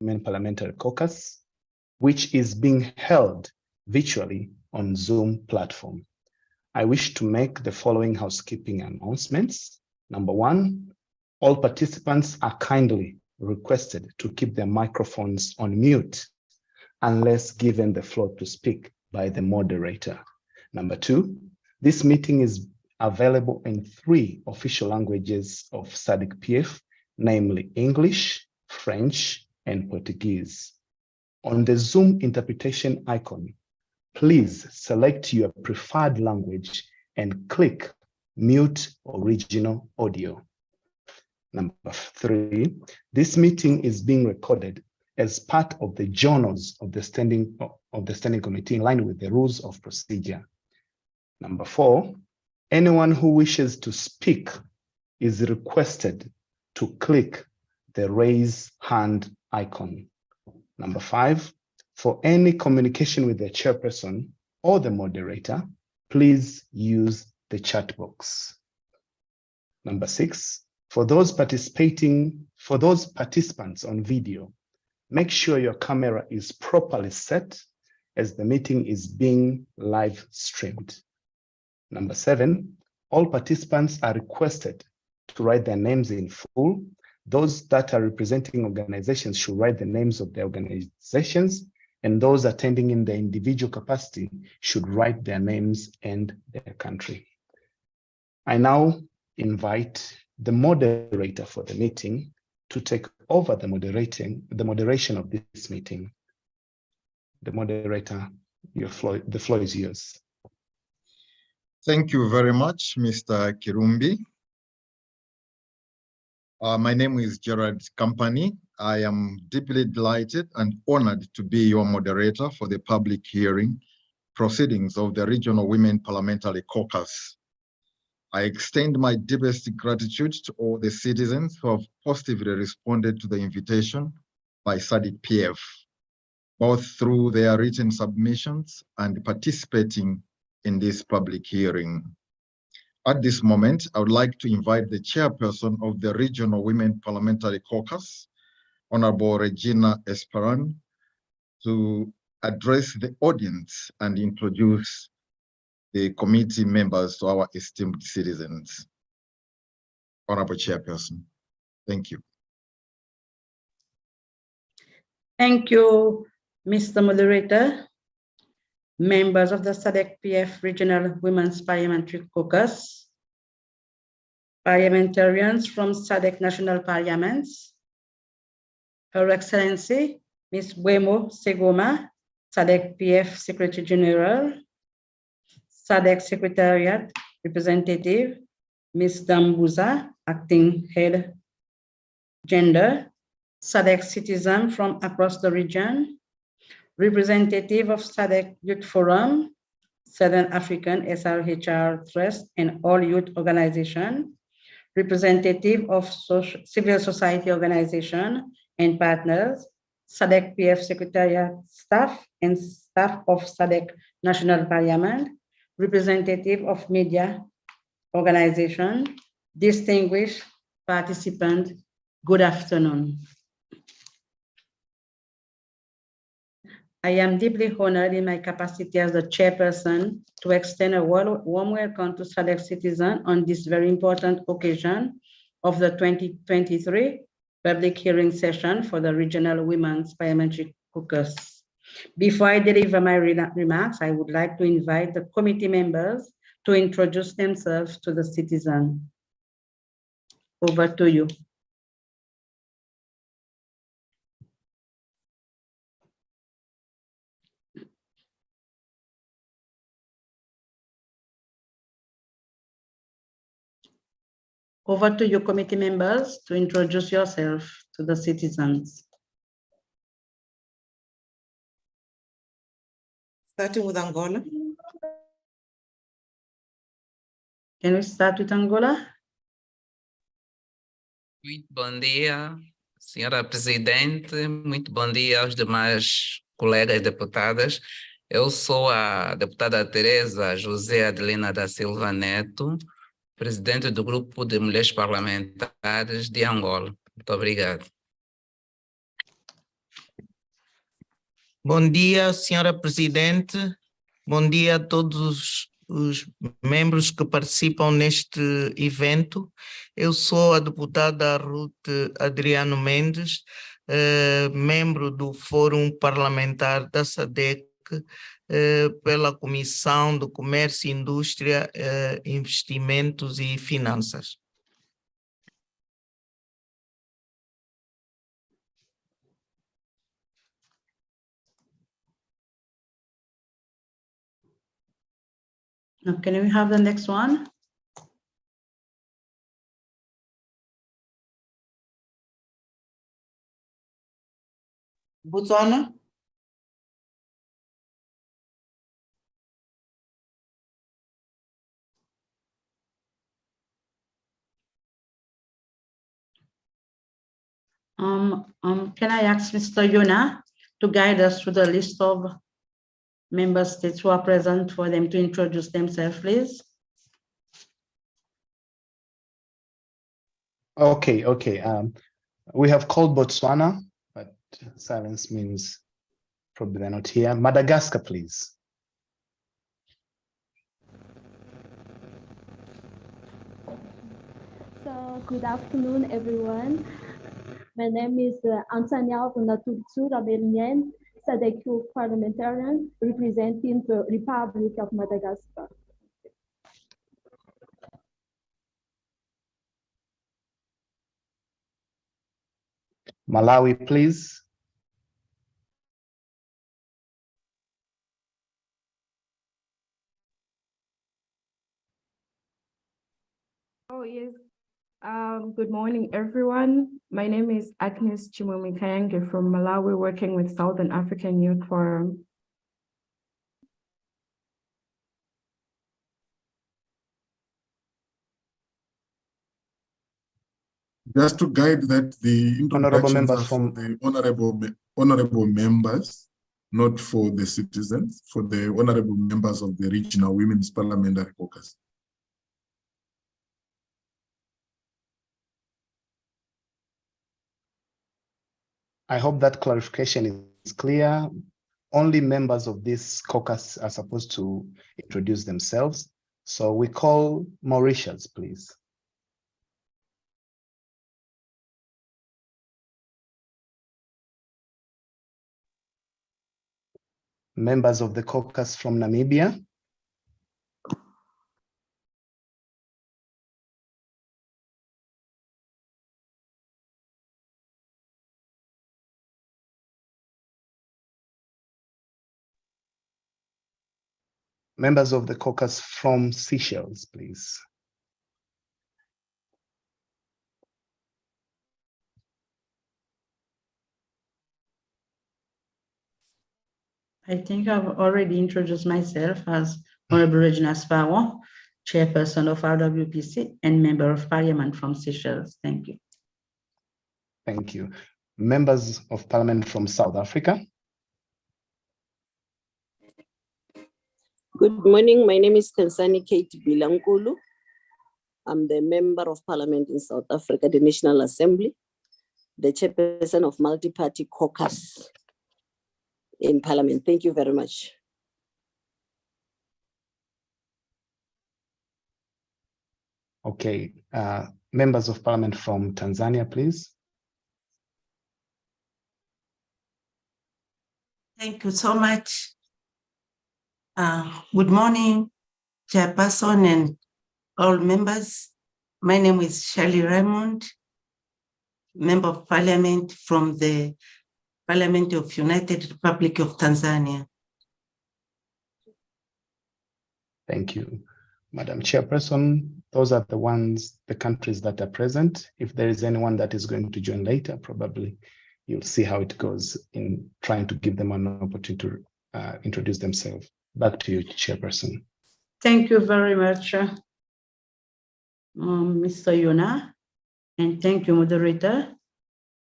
Women Parliamentary Caucus, which is being held virtually on Zoom platform. I wish to make the following housekeeping announcements. Number one, all participants are kindly requested to keep their microphones on mute unless given the floor to speak by the moderator. Number two, this meeting is available in 3 official languages of SADC-PF, namely English, French, and Portuguese. On the Zoom interpretation icon, please select your preferred language and click Mute Original Audio. Number 3, this meeting is being recorded as part of the journals of the Standing Committee in line with the rules of procedure. Number 4, anyone who wishes to speak is requested to click the raise hand icon. Number 5, for any communication with the chairperson or the moderator, please use the chat box. Number 6, for those participants on video, make sure your camera is properly set as the meeting is being live streamed. Number 7, all participants are requested to write their names in full. Those that are representing organizations should write the names of the organizations, and those attending in their individual capacity should write their names and their country. I now invite the moderator for the meeting to take over the moderation of this meeting. The moderator, the floor is yours. Thank you very much, Mr. Kirumbi. My name is Gerard Company. I am deeply delighted and honored to be your moderator for the public hearing proceedings of the Regional Women Parliamentary Caucus. I extend my deepest gratitude to all the citizens who have positively responded to the invitation by SADC-PF, both through their written submissions and participating in this public hearing. At this moment, I would like to invite the chairperson of the Regional Women Parliamentary Caucus, Honorable Regina Esperan, to address the audience and introduce the committee members to our esteemed citizens. Honorable Chairperson, thank you. Thank you, Mr. Moderator. Members of the SADC-PF Regional Women's Parliamentary Caucus, parliamentarians from SADC National Parliaments, Her Excellency, Ms. Buemo Segoma, SADC-PF Secretary General, SADC Secretariat Representative, Ms. Dambuza, Acting Head Gender, SADC citizen from across the region, representative of SADC Youth Forum, Southern African SRHR Trust and all youth organization, representative of civil society organization and partners, SADC-PF Secretariat staff and staff of SADC National Parliament, representative of media organization, distinguished participant, good afternoon. I am deeply honored in my capacity as the chairperson to extend a warm welcome to SADC citizens on this very important occasion of the 2023 public hearing session for the Regional Women's Parliamentary Caucus. Before I deliver my remarks, I would like to invite the committee members to introduce themselves to the citizen. Over to you. Over to you, committee members, to introduce yourself to the citizens. Starting with Angola. Can we start with Angola? Muito bom dia, senhora Presidente. Muito bom dia aos demais colegas deputadas. Eu sou a deputada Teresa José Adelina da Silva Neto, presidente do Grupo de Mulheres Parlamentares de Angola. Muito obrigado. Bom dia, senhora Presidente. Bom dia a todos os membros que participam neste evento. Eu sou a deputada Ruth Adriano Mendes, membro do Fórum Parlamentar da SADC, pela Comissão do Comércio, Indústria, Investimentos e Finanças. Now, can we have the next one? Botswana. Can I ask Mr. Yona to guide us through the list of member states who are present for them to introduce themselves, please? Okay. We have called Botswana, but silence means probably they're not here. Madagascar, please. So good afternoon, everyone. My name is Antonia Vunaturtsu Rabelien, SADC parliamentarian representing the Republic of Madagascar. Malawi, please. Oh, yes. Good morning, everyone. My name is Agnes Chimomikayange from Malawi, working with Southern African Youth Forum. Just to guide that the Honorable introductions members are from for the honorable members, not for the citizens, for the honorable members of the Regional Women's Parliamentary Caucus. I hope that clarification is clear. Only members of this caucus are supposed to introduce themselves. So we call Mauritius, please. Members of the caucus from Namibia. Members of the caucus from Seychelles, please. I think I've already introduced myself as Honorable Regina Spawa, Chairperson of RWPC and Member of Parliament from Seychelles. Thank you. Thank you. Members of Parliament from South Africa. Good morning. My name is Kensani Kate Bilankulu. I'm the Member of Parliament in South Africa, the National Assembly, the Chairperson of Multi-Party Caucus in Parliament. Thank you very much. Okay. Members of Parliament from Tanzania, please. Thank you so much. Good morning, Chairperson and all members. My name is Shirley Raymond, Member of Parliament from the Parliament of United Republic of Tanzania. Thank you. Madam Chairperson, those are the countries that are present. If there is anyone that is going to join later, probably you'll see how it goes in trying to give them an opportunity to introduce themselves. Back to you, Chairperson. Thank you very much, Mr. Yona, and thank you, moderator.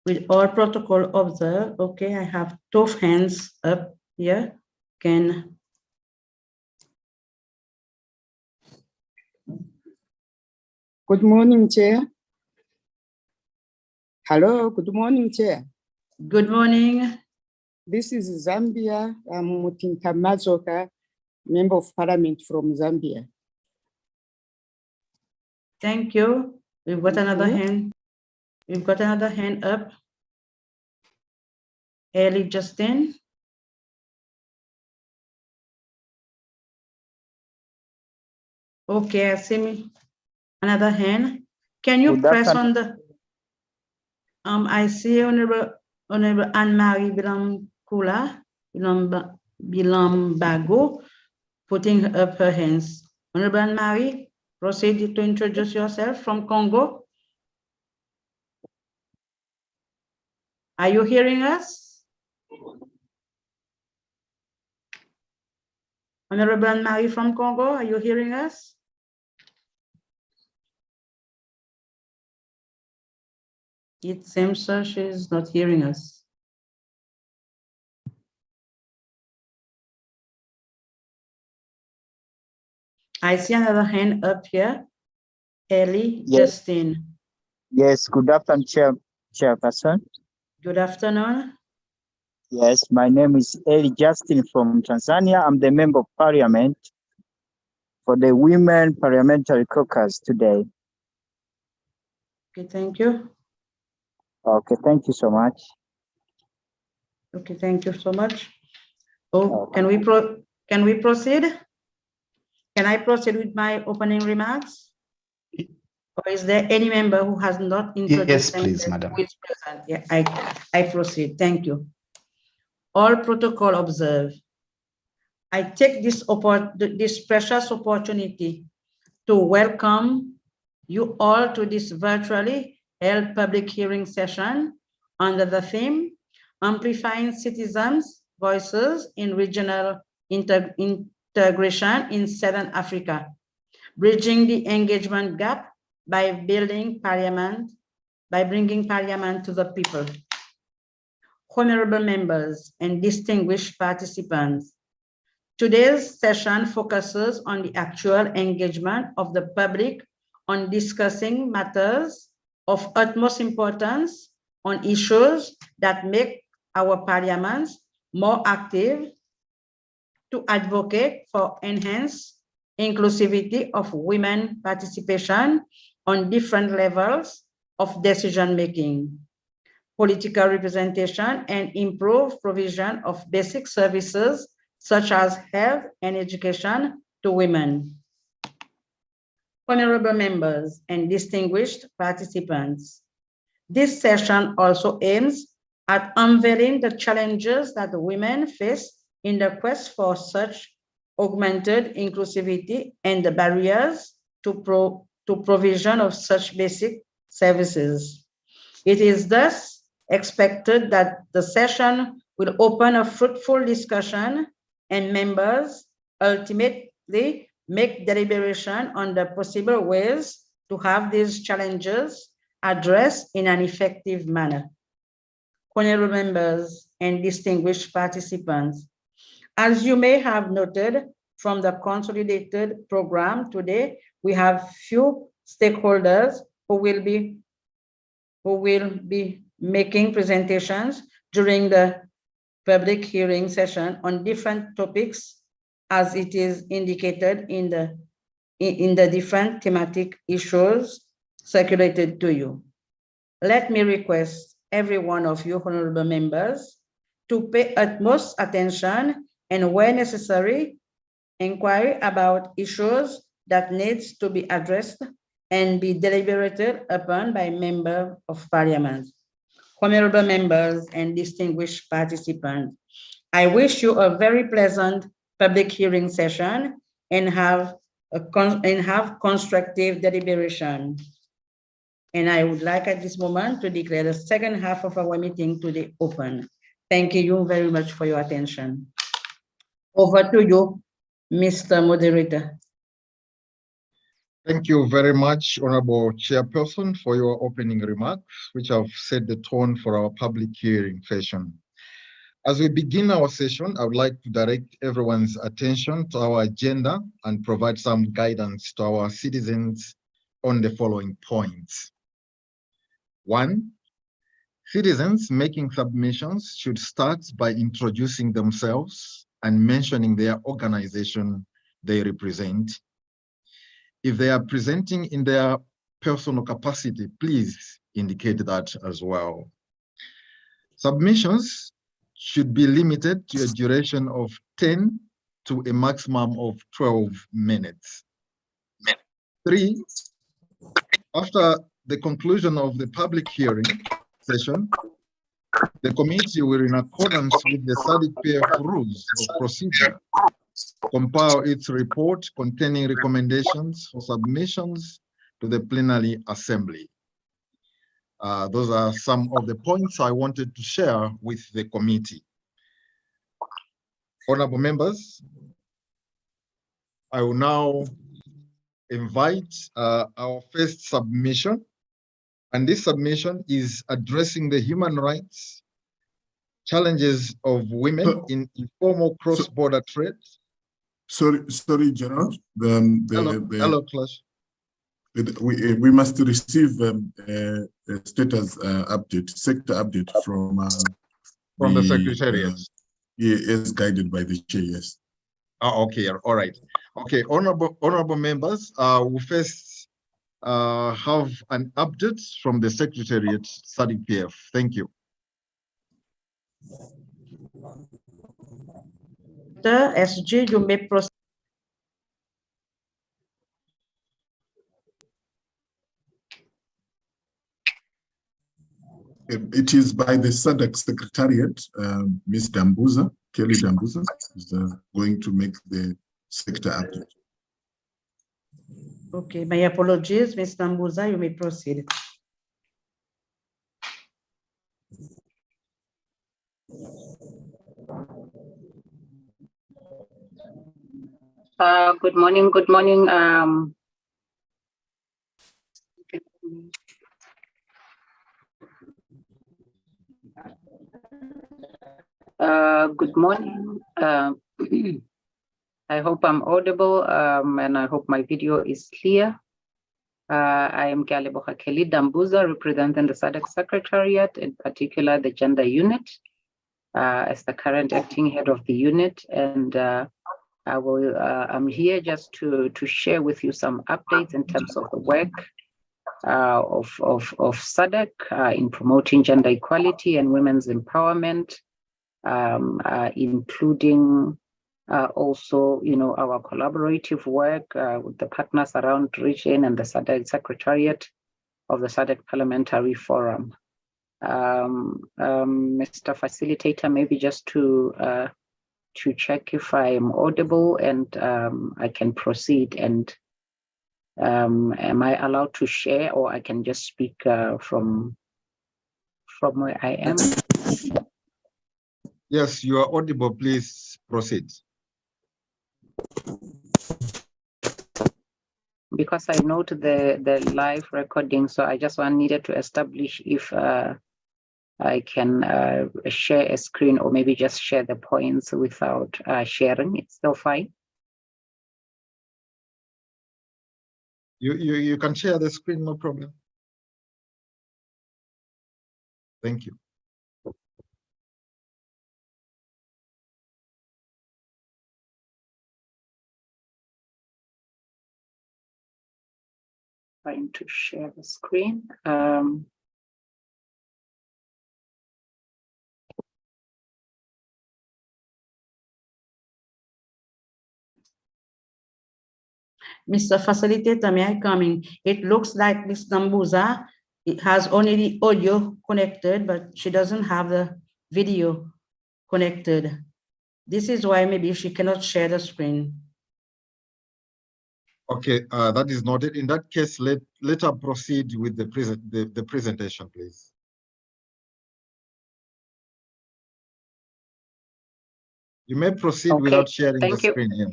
With all protocol observed, okay, I have 2 hands up here. Good morning, Chair. Hello, good morning, Chair. Good morning. This is Zambia. I'm Mutinta Mazoka, Member of Parliament from Zambia. Thank you. We've got another you. hand. We've got another hand up. Ellie Justin. Okay, I see me. Another hand. Can you press on the? I see Honorable Anne-Marie Bilambago putting up her hands. Honorable Anne-Marie, proceed to introduce yourself from Congo. Are you hearing us? Honorable Anne-Marie from Congo, are you hearing us? It seems so she's not hearing us. I see another hand up here. Ellie Justin. Yes, good afternoon, Chairperson. Good afternoon. Yes, my name is Eli Justin from Tanzania. I'm the Member of Parliament for the Women Parliamentary Caucus today. Okay, thank you. Okay, thank you so much. Okay, thank you so much. Oh, can we proceed? Can I proceed with my opening remarks? Or is there any member who has not introduced Yes, please, madam. who is present? Yeah, I proceed. Thank you. All protocol observed. I take this precious opportunity to welcome you all to this virtually held public hearing session under the theme Amplifying Citizens' Voices in Regional Integration in Southern Africa, Bridging the Engagement Gap by bringing Parliament to the people. Honorable members and distinguished participants, today's session focuses on the actual engagement of the public on discussing matters of utmost importance on issues that make our parliaments more active to advocate for enhanced inclusivity of women participation on different levels of decision-making, political representation, and improved provision of basic services such as health and education to women. Honorable members and distinguished participants, this session also aims at unveiling the challenges that women face in the quest for such augmented inclusivity and the barriers to provision of such basic services. It is thus expected that the session will open a fruitful discussion and members ultimately make deliberation on the possible ways to have these challenges addressed in an effective manner. Honorable members and distinguished participants, as you may have noted from the consolidated program today, we have few stakeholders who will be making presentations during the public hearing session on different topics as it is indicated in the different thematic issues circulated to you. Let me request every one of you honorable members to pay utmost attention and where necessary, inquire about issues that needs to be addressed and be deliberated upon by member of parliament. Honorable members and distinguished participants, I wish you a very pleasant public hearing session and have constructive deliberation. And I would like at this moment to declare the second half of our meeting today open. Thank you very much for your attention. Over to you, Mr. Moderator. Thank you very much, Honorable Chairperson, for your opening remarks, which have set the tone for our public hearing session. As we begin our session, I would like to direct everyone's attention to our agenda and provide some guidance to our citizens on the following points. 1, Citizens making submissions should start by introducing themselves and mentioning their organization they represent. If they are presenting in their personal capacity, please indicate that as well. Submissions should be limited to a duration of 10 to a maximum of 12 minutes. 3, after the conclusion of the public hearing session, the committee will, in accordance with the SADC rules of procedure, compile its report containing recommendations for submissions to the plenary assembly. Those are some of the points I wanted to share with the committee. Honorable members, I will now invite our first submission, and this submission is addressing the human rights challenges of women in informal cross-border trade. Sorry, Gerald. Hello, Clash. We must receive a status update, sector update from the Secretariat. As guided by the chair, yes. Oh, okay, all right. Okay, honorable members, we first have an update from the Secretariat, SADC. Thank you. The SG, you may proceed. It is by the SADC Secretariat, Ms. Dambuza, Kelly Dambuza, is going to make the sector update. Okay, my apologies, Ms. Dambuza, you may proceed. Good morning. Good morning. Good morning. I hope I'm audible and I hope my video is clear. I am Kaleboha Kelly Dambuza, representing the SADC Secretariat, in particular the gender unit, as the current acting head of the unit. And I'm here just to share with you some updates in terms of the work of SADC in promoting gender equality and women's empowerment, including also, our collaborative work with the partners around region and the SADC Secretariat of the SADC Parliamentary Forum. Mr. Facilitator, maybe just to check if I am audible and I can proceed, and am I allowed to share, or I can just speak from where I am? Yes, you are audible. Please proceed. Because I note the live recording, so I just needed to establish if I can share a screen, or maybe just share the points without sharing. It's still fine. You can share the screen, no problem. Thank you. Trying to share the screen. Mr. Facilitator, may I come in? It looks like Ms. Dambuza, it has only the audio connected, but she doesn't have the video connected. This is why maybe she cannot share the screen. Okay, that is noted. In that case, let her proceed with the presentation, please. You may proceed without sharing the screen. Yes.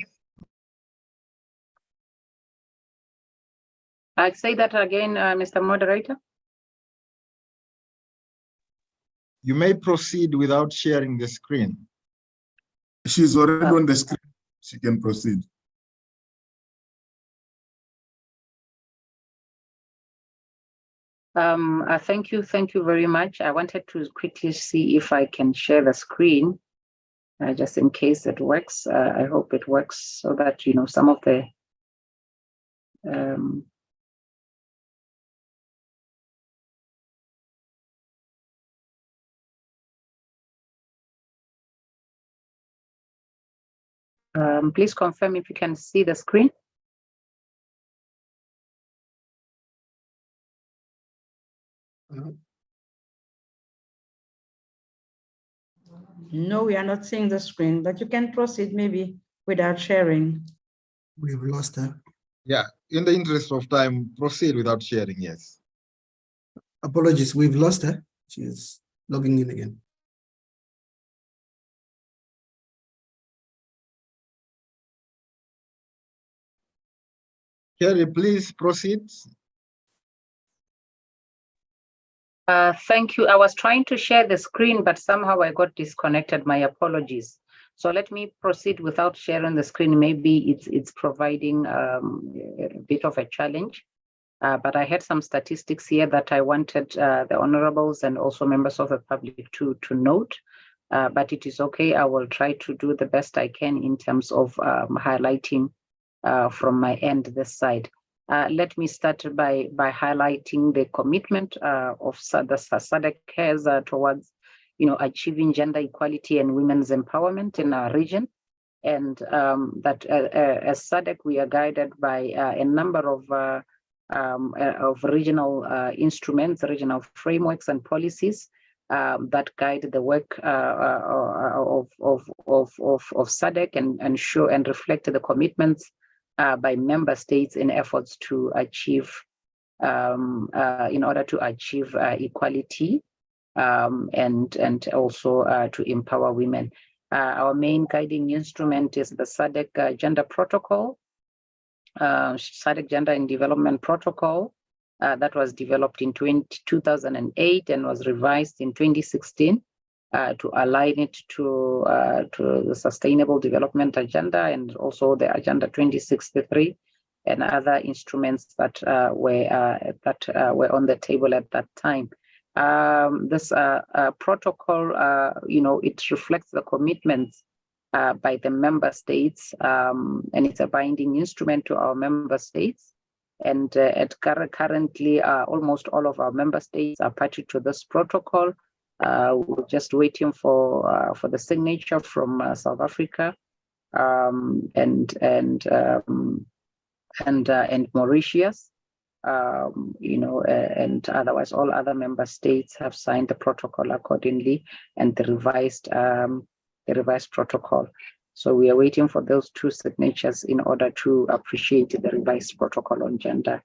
I'd say that again, Mr. Moderator. You may proceed without sharing the screen. She's already on the screen. She can proceed. Thank you very much. I wanted to quickly see if I can share the screen, just in case it works. I hope it works so that, you know, some of the please confirm if you can see the screen. No, we are not seeing the screen, but you can proceed maybe without sharing. We've lost her. Yeah, in the interest of time, proceed without sharing, yes. Apologies, we've lost her. She's logging in again. Kerry, please proceed. Thank you. I was trying to share the screen, but somehow I got disconnected. My apologies. So let me proceed without sharing the screen. Maybe it's providing a bit of a challenge. But I had some statistics here that I wanted the honorables and also members of the public to note. But it is okay. I will try to do the best I can in terms of highlighting from my end this side. Let me start by highlighting the commitment of the SADC has towards, you know, achieving gender equality and women's empowerment in our region, and that as SADC we are guided by a number of regional instruments, regional frameworks, and policies that guide the work of SADC and show and reflect the commitments by member states in efforts to achieve, in order to achieve equality and also to empower women. Our main guiding instrument is the SADC Gender Protocol, SADC Gender and Development Protocol that was developed in 2008 and was revised in 2016 to align it to the Sustainable Development Agenda and also the Agenda 2063 and other instruments that were on the table at that time. This protocol, you know, it reflects the commitments by the member states, and it's a binding instrument to our member states. And currently, almost all of our member states are party to this protocol. We're just waiting for the signature from South Africa and Mauritius. You know, and otherwise, all other member states have signed the protocol accordingly, and the revised protocol. So we are waiting for those two signatures in order to appreciate the revised protocol on gender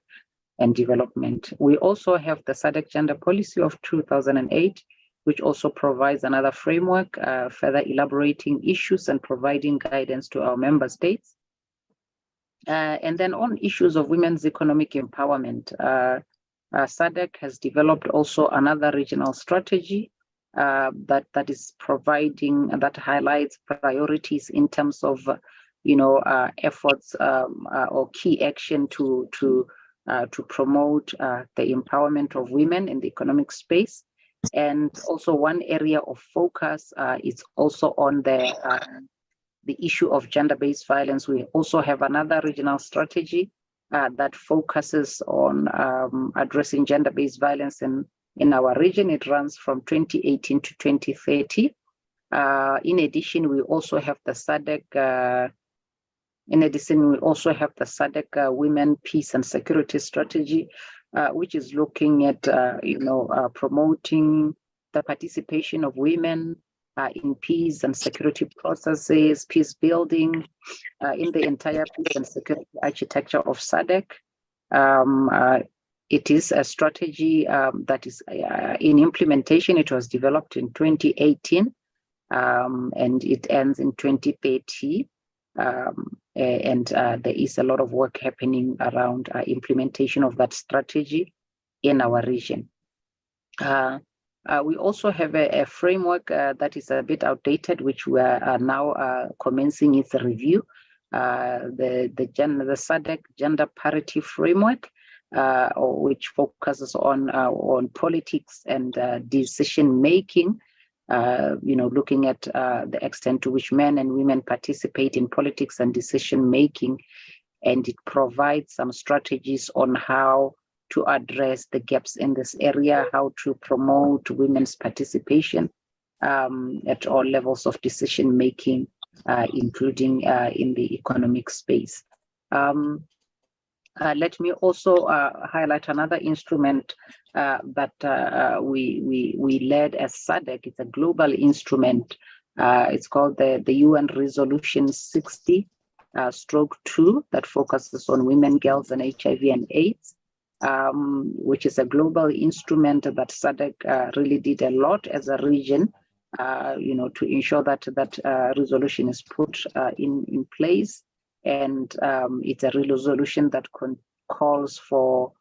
and development. We also have the SADC Gender Policy of 2008, which also provides another framework, further elaborating issues and providing guidance to our member states. And then on issues of women's economic empowerment, SADC has developed also another regional strategy that is providing, that highlights priorities in terms of, you know, efforts or key action to promote the empowerment of women in the economic space. And also one area of focus is also on the issue of gender-based violence. We also have another regional strategy that focuses on addressing gender-based violence in our region. It runs from 2018 to 2030. In addition, we also have the SADC. Women, Peace and Security Strategy, which is looking at promoting the participation of women in peace and security processes, peace building in the entire peace and security architecture of SADC. It is a strategy that is in implementation. It was developed in 2018 and it ends in 2030. And there is a lot of work happening around implementation of that strategy in our region. We also have a framework that is a bit outdated, which we are now commencing its review, the SADC Gender Parity Framework. which focuses on politics and decision making. Looking at the extent to which men and women participate in politics and decision making, and it provides some strategies on how to address the gaps in this area, how to promote women's participation at all levels of decision making, including in the economic space. Let me also highlight another instrument that we led as SADC. It's a global instrument. It's called the UN Resolution 60/2 that focuses on women, girls, and HIV and AIDS, which is a global instrument that SADC really did a lot as a region, to ensure that resolution is put in place. And it's a resolution that calls for,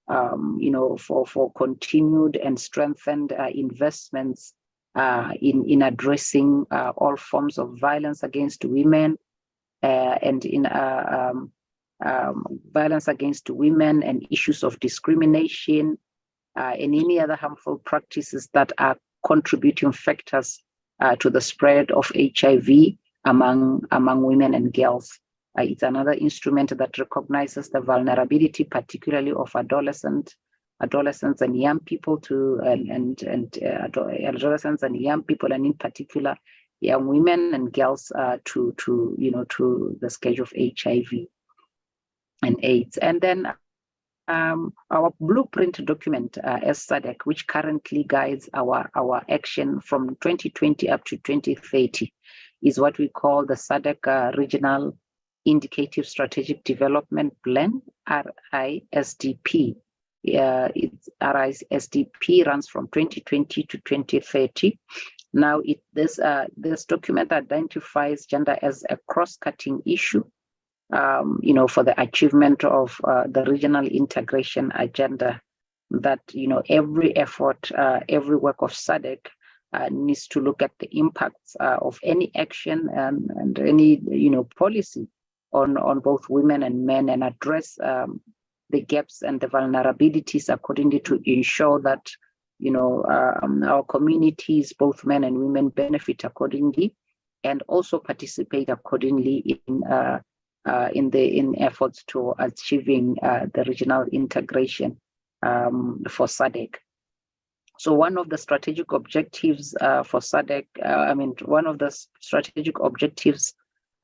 for continued and strengthened investments in addressing all forms of violence against women, and in violence against women and issues of discrimination and any other harmful practices that are contributing factors to the spread of HIV among women and girls. It's another instrument that recognizes the vulnerability, particularly of adolescents and young people adolescents and young people, and in particular young women and girls to the scourge of HIV and AIDS. And then our blueprint document as SADC, which currently guides our action from 2020 up to 2030, is what we call the SADC Regional Indicative Strategic Development Plan, RISDP. RISDP runs from 2020 to 2030. Now, this document identifies gender as a cross-cutting issue, for the achievement of the regional integration agenda. That every effort, every work of SADC needs to look at the impacts of any action and any policy on both women and men, and address the gaps and the vulnerabilities accordingly, to ensure that our communities, both men and women, benefit accordingly, and also participate accordingly in efforts to achieving the regional integration for SADC. So one of the strategic objectives for SADC, one of the strategic objectives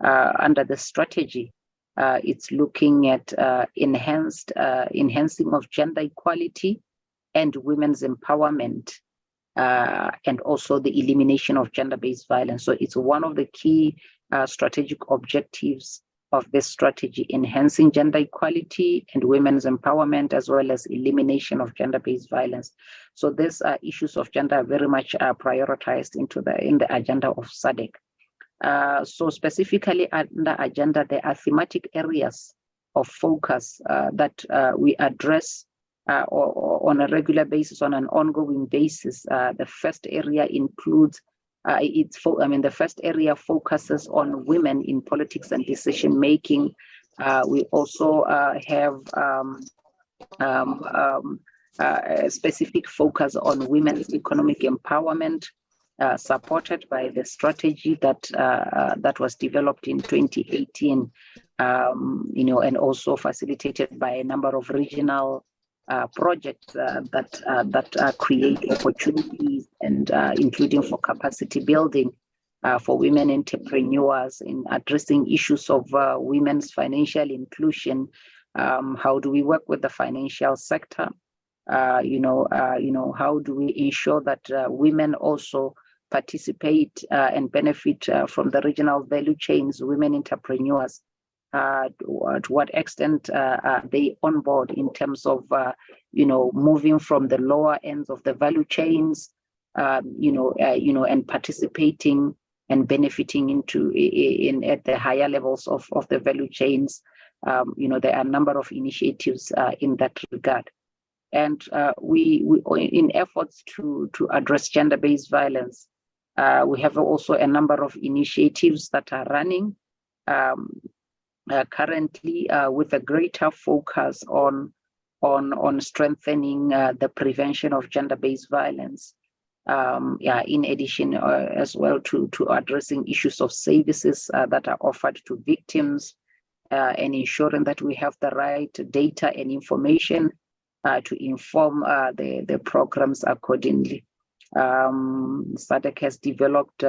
under the strategy, it's looking at enhancing of gender equality and women's empowerment, and also the elimination of gender-based violence. So it's one of the key strategic objectives of this strategy, enhancing gender equality and women's empowerment, as well as elimination of gender-based violence. So these issues of gender are very much prioritized in the agenda of SADC. So specifically under agenda, there are thematic areas of focus that we address on a regular basis, on an ongoing basis. The first area includes the first area focuses on women in politics and decision making. We also have a specific focus on women's economic empowerment, supported by the strategy that was developed in 2018, and also facilitated by a number of regional projects that create opportunities, and including for capacity building for women entrepreneurs in addressing issues of women's financial inclusion. How do we work with the financial sector? How do we ensure that women also participate and benefit from the regional value chains, women entrepreneurs? To what extent are they on board in terms of moving from the lower ends of the value chains, and participating and benefiting at the higher levels of the value chains? There are a number of initiatives in that regard. And we in efforts to address gender-based violence, we have also a number of initiatives that are running currently, with a greater focus on on strengthening the prevention of gender-based violence. In addition as well to addressing issues of services that are offered to victims and ensuring that we have the right data and information to inform the programs accordingly. SADC has developed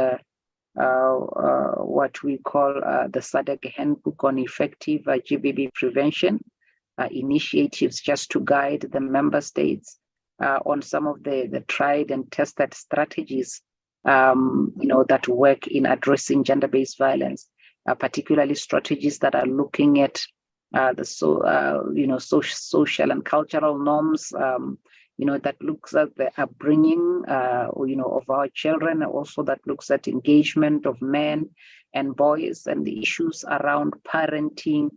what we call the SADC Handbook on Effective GBV Prevention initiatives, just to guide the member states on some of the tried and tested strategies, that work in addressing gender-based violence, particularly strategies that are looking at the social and cultural norms, that looks at the upbringing, of our children, also that looks at engagement of men and boys, and the issues around parenting,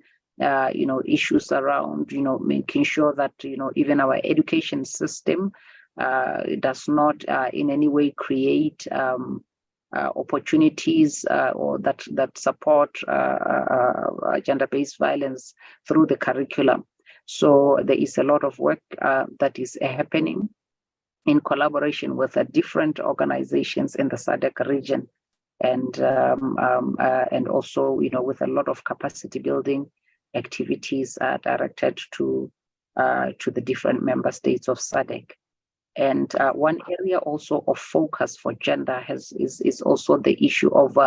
issues around, making sure that, even our education system does not in any way create opportunities or that support gender-based violence through the curriculum. So there is a lot of work that is happening in collaboration with different organizations in the SADC region, and also, with a lot of capacity building activities directed to the different member states of SADC. And one area also of focus for gender is also the issue of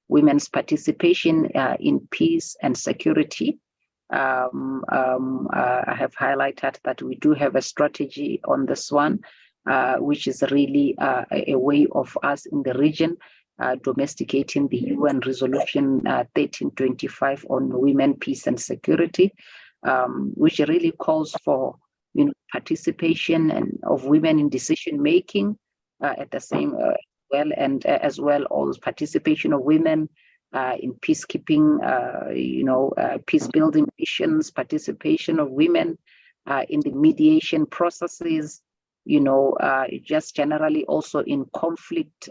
women's participation in peace and security. I have highlighted that we do have a strategy on this one, which is really a way of us in the region domesticating the UN Resolution 1325 on women, peace and security, which really calls for participation of women in decision making at the same as well as participation of women in peacekeeping, peace building missions, participation of women in the mediation processes, just generally also in conflict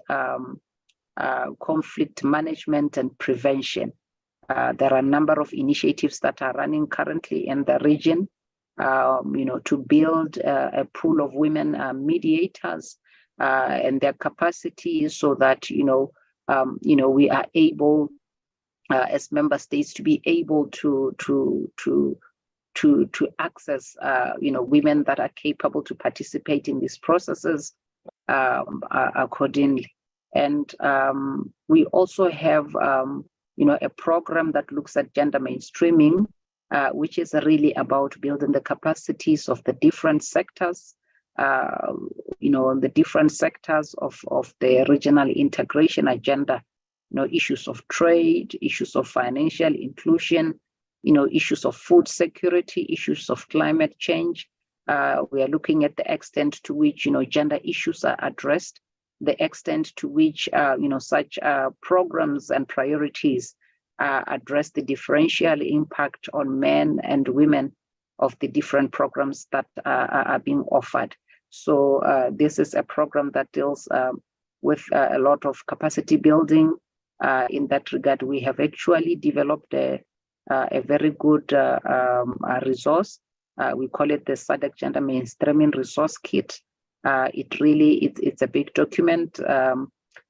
management and prevention. There are a number of initiatives that are running currently in the region, to build a pool of women mediators and their capacity, so that we are able, as member states, to be able to access women that are capable to participate in these processes accordingly. And we also have a program that looks at gender mainstreaming, which is really about building the capacities of the different sectors, the different sectors of the regional integration agenda, issues of trade, issues of financial inclusion, issues of food security, issues of climate change. We are looking at the extent to which, gender issues are addressed, the extent to which, such programs and priorities address the differential impact on men and women of the different programs that are being offered. So this is a program that deals with a lot of capacity building. In that regard, we have actually developed a very good resource. We call it the SADC Gender Mainstreaming Resource Kit. It's a big document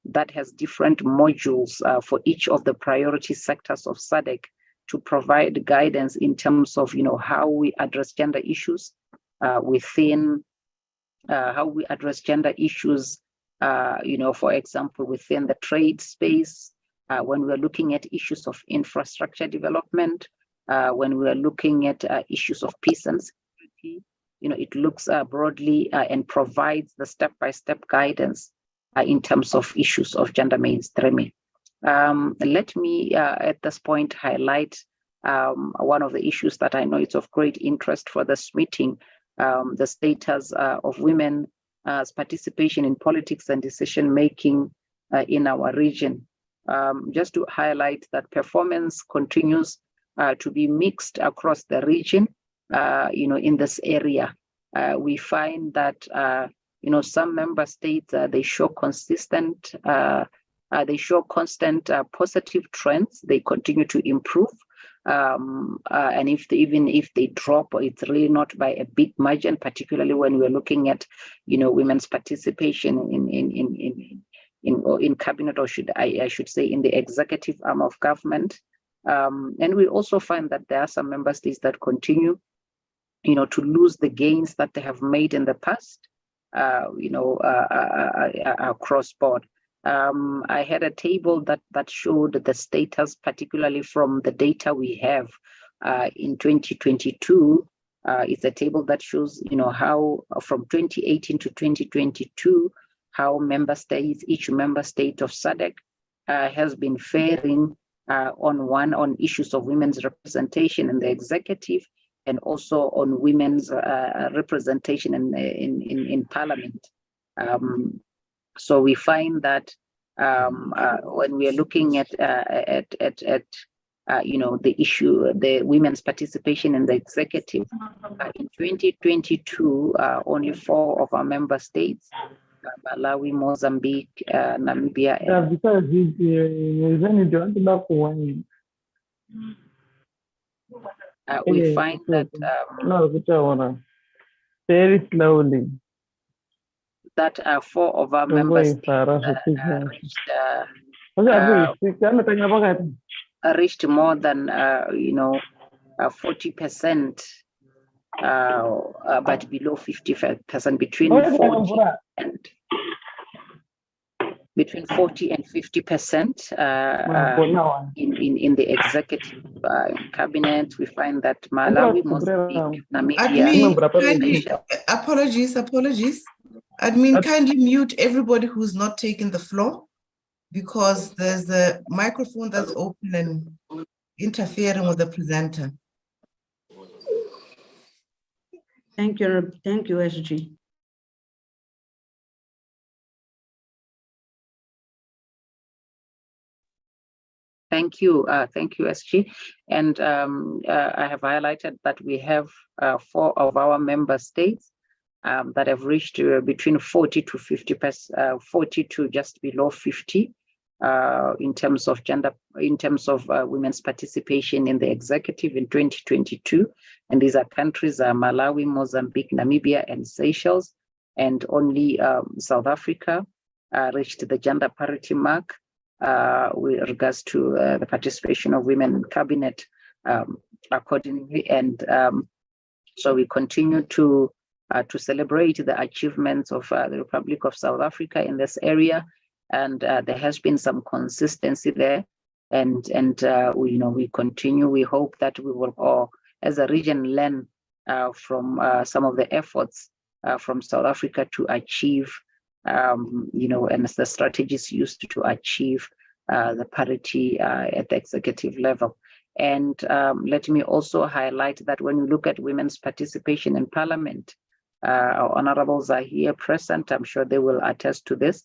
that has different modules for each of the priority sectors of SADC to provide guidance in terms of, how we address gender issues within, for example, within the trade space, when we're looking at issues of infrastructure development, when we're looking at issues of peace and security, it looks broadly and provides the step-by-step guidance in terms of issues of gender mainstreaming. Let me at this point highlight one of the issues that I know is of great interest for this meeting, the status of women's participation in politics and decision-making in our region. Just to highlight that performance continues to be mixed across the region, in this area. We find that, some member states, they show constant positive trends. They continue to improve. And even if they drop, it's really not by a big margin, particularly when we're looking at, women's participation in cabinet, or I should say in the executive arm of government. And we also find that there are some member states that continue, to lose the gains that they have made in the past, across board. I had a table that showed the status, particularly from the data we have in 2022. It's a table that shows, how from 2018 to 2022, how each member state of SADC has been faring on issues of women's representation in the executive, and also on women's representation in parliament. So we find that when we are looking at the issue, the women's participation in the executive, in 2022, only 4 of our member states, Malawi, Mozambique, Namibia, we find that very slowly. That 4 of our members reached more than 40%, but below 50%, between 40 and 50% in the executive cabinet. We find that Malawi, Mozambique, Namibia. Apologies. Admin, kindly mute everybody who's not taking the floor, because there's a microphone that's open and interfering with the presenter. Thank you, SG. Thank you, SG. And I have highlighted that we have 4 of our member states that have reached between 40 to 50%, 40 to just below 50 in terms of women's participation in the executive in 2022. And these are countries Malawi, Mozambique, Namibia, and Seychelles. And only South Africa reached the gender parity mark with regards to the participation of women in cabinet accordingly. And so we continue to celebrate the achievements of the Republic of South Africa in this area, and there has been some consistency there, and we continue. We hope that we will all, as a region, learn from some of the efforts from South Africa to achieve, and the strategies used to achieve the parity at the executive level. And let me also highlight that when we look at women's participation in parliament, our honorables are here present. I'm sure they will attest to this.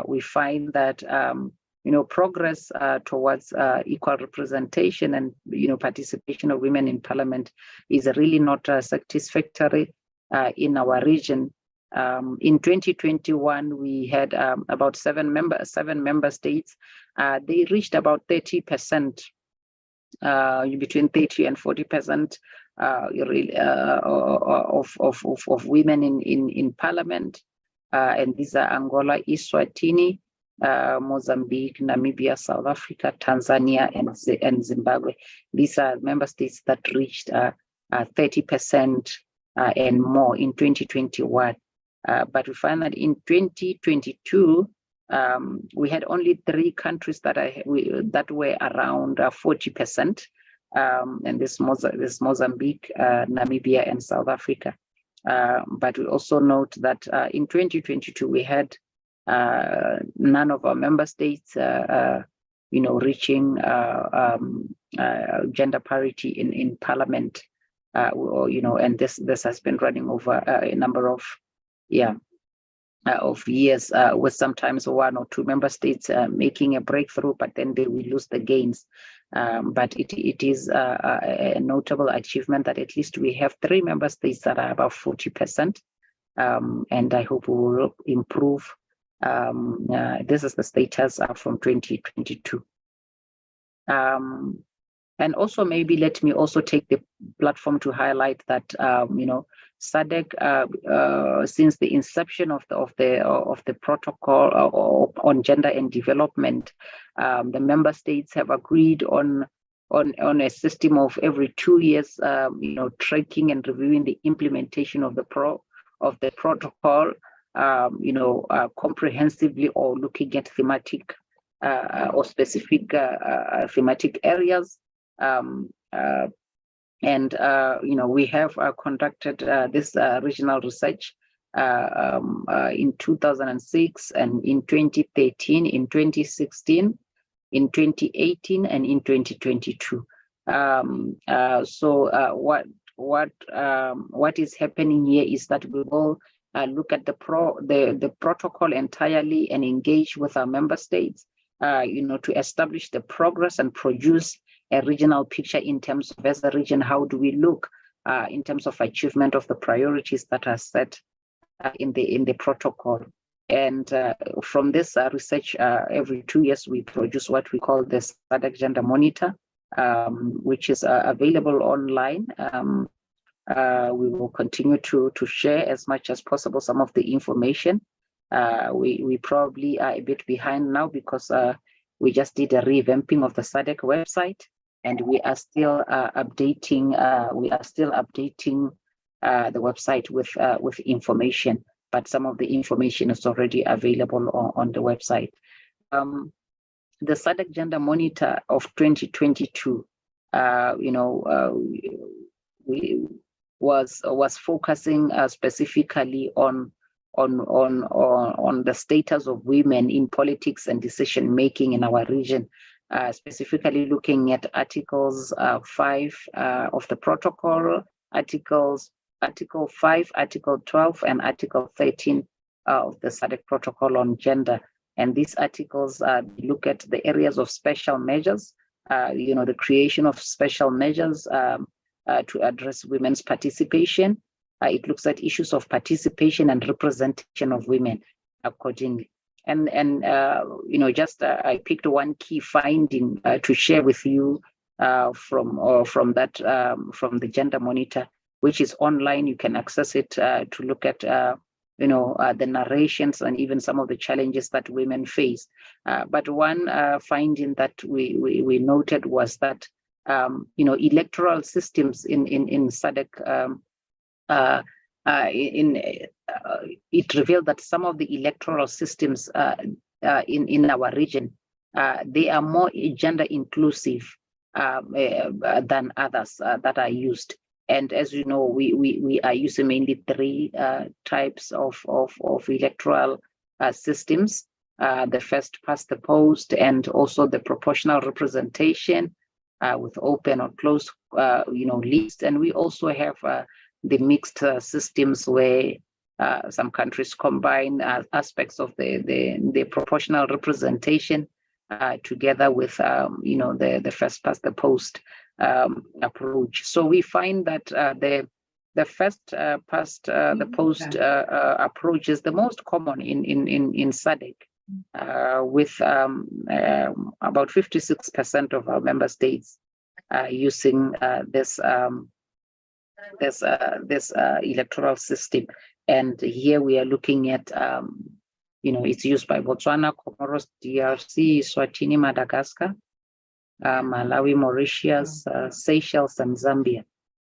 We find that progress towards equal representation and participation of women in parliament is really not satisfactory in our region. In 2021, we had about 7 member states. They reached about 30%, between 30 and 40%. Of women in parliament, and these are Angola, Eswatini, Mozambique, Namibia, South Africa, Tanzania, and Zimbabwe. These are member states that reached 30% and more in 2021. But we find that in 2022, we had only 3 countries that were around 40%. And this Mozambique, Namibia, and South Africa. But we also note that in 2022 we had none of our member states, reaching gender parity in parliament, and this has been running over a number of years, with sometimes 1 or 2 member states making a breakthrough, but then they will lose the gains. But it is a notable achievement that at least we have 3 member states that are above 40%, and I hope we will improve. This is the status from 2022. And also, maybe let me also take the platform to highlight that SADC, since the inception of the protocol on gender and development, the member states have agreed on a system of every 2 years, tracking and reviewing the implementation of the protocol, comprehensively, or looking at thematic or specific thematic areas. We have conducted this regional research in 2006 and in 2013, in 2016, in 2018, and in 2022. What is happening here is that we will look at the protocol entirely and engage with our member states, to establish the progress and produce a regional picture in terms of, as a region, how do we look in terms of achievement of the priorities that are set in the protocol. And from this research, every 2 years, we produce what we call the SADC Gender Monitor, which is available online. We will continue to share as much as possible some of the information. We probably are a bit behind now because we just did a revamping of the SADC website, and we are still updating. The website with information, but some of the information is already available on the website. The SADC Gender Monitor of 2022, was focusing specifically on the status of women in politics and decision making in our region, specifically looking at Articles 5 of the protocol, Article 5, Article 12, and Article 13 of the SADC protocol on gender. And these articles look at the areas of special measures, the creation of special measures to address women's participation. It looks at issues of participation and representation of women accordingly. And I picked one key finding to share with you from the Gender Monitor, which is online. You can access it to look at the narrations and even some of the challenges that women face. But one finding that we noted was that electoral systems in SADC, it revealed that some of the electoral systems in our region, they are more gender inclusive than others that are used. And as you know, we are using mainly 3 types of electoral systems: the first past the post, and also the proportional representation with open or closed, lists. And we also have the mixed systems, where some countries combine aspects of the proportional representation together with the first past the post approach. So we find that the first past the post approach is the most common in SADC, with about 56% of our member states using this electoral system. And here we are looking at it's used by Botswana, Comoros, DRC, Swatini, Madagascar, Malawi, Mauritius, Seychelles, and Zambia.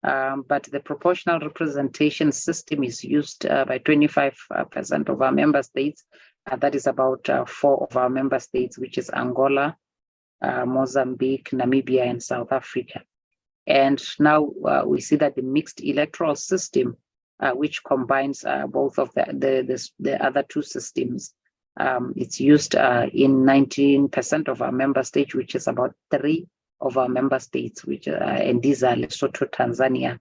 But the proportional representation system is used by 25% of our member states. That is about 4 of our member states, which is Angola, Mozambique, Namibia, and South Africa. And now we see that the mixed electoral system, which combines both of the other 2 systems, it's used in 19% of our member states, which is about 3 of our member states, and these are Lesotho, Tanzania,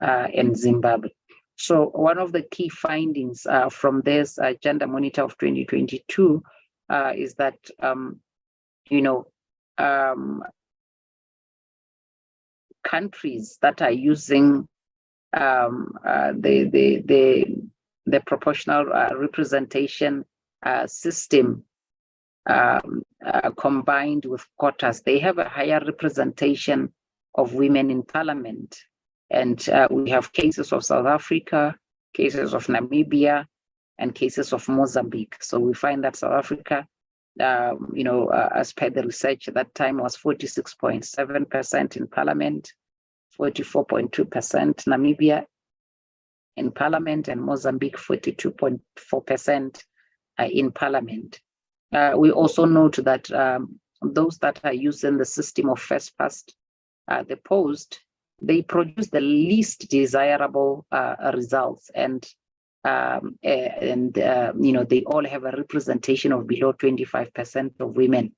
and Zimbabwe. So one of the key findings from this Gender Monitor of 2022 is that countries that are using the proportional representation system combined with quotas, they have a higher representation of women in parliament. And we have cases of South Africa, cases of Namibia, and cases of Mozambique. So we find that South Africa, as per the research at that time, was 46.7% in parliament, 44.2% Namibia in parliament, and Mozambique 42.4% in parliament. We also note that those that are using the system of first past the post, they produce the least desirable results, and they all have a representation of below 25% of women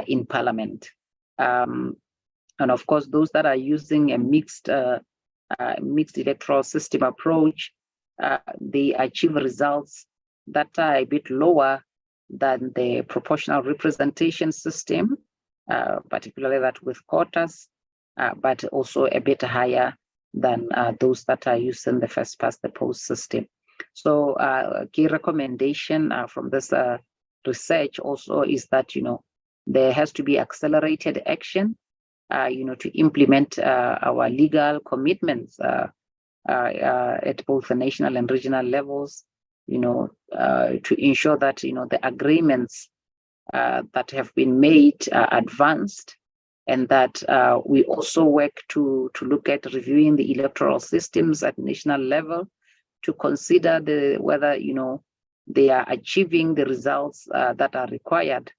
in parliament. And of course, those that are using a mixed electoral system approach, they achieve results that are a bit lower than the proportional representation system, particularly that with quotas, but also a bit higher than those that are using the first past the post system. So key recommendation from this research also is that, there has to be accelerated action, to implement our legal commitments at both the national and regional levels, to ensure that, the agreements that have been made are advanced, and that we also work to look at reviewing the electoral systems at national level to consider whether, they are achieving the results that are required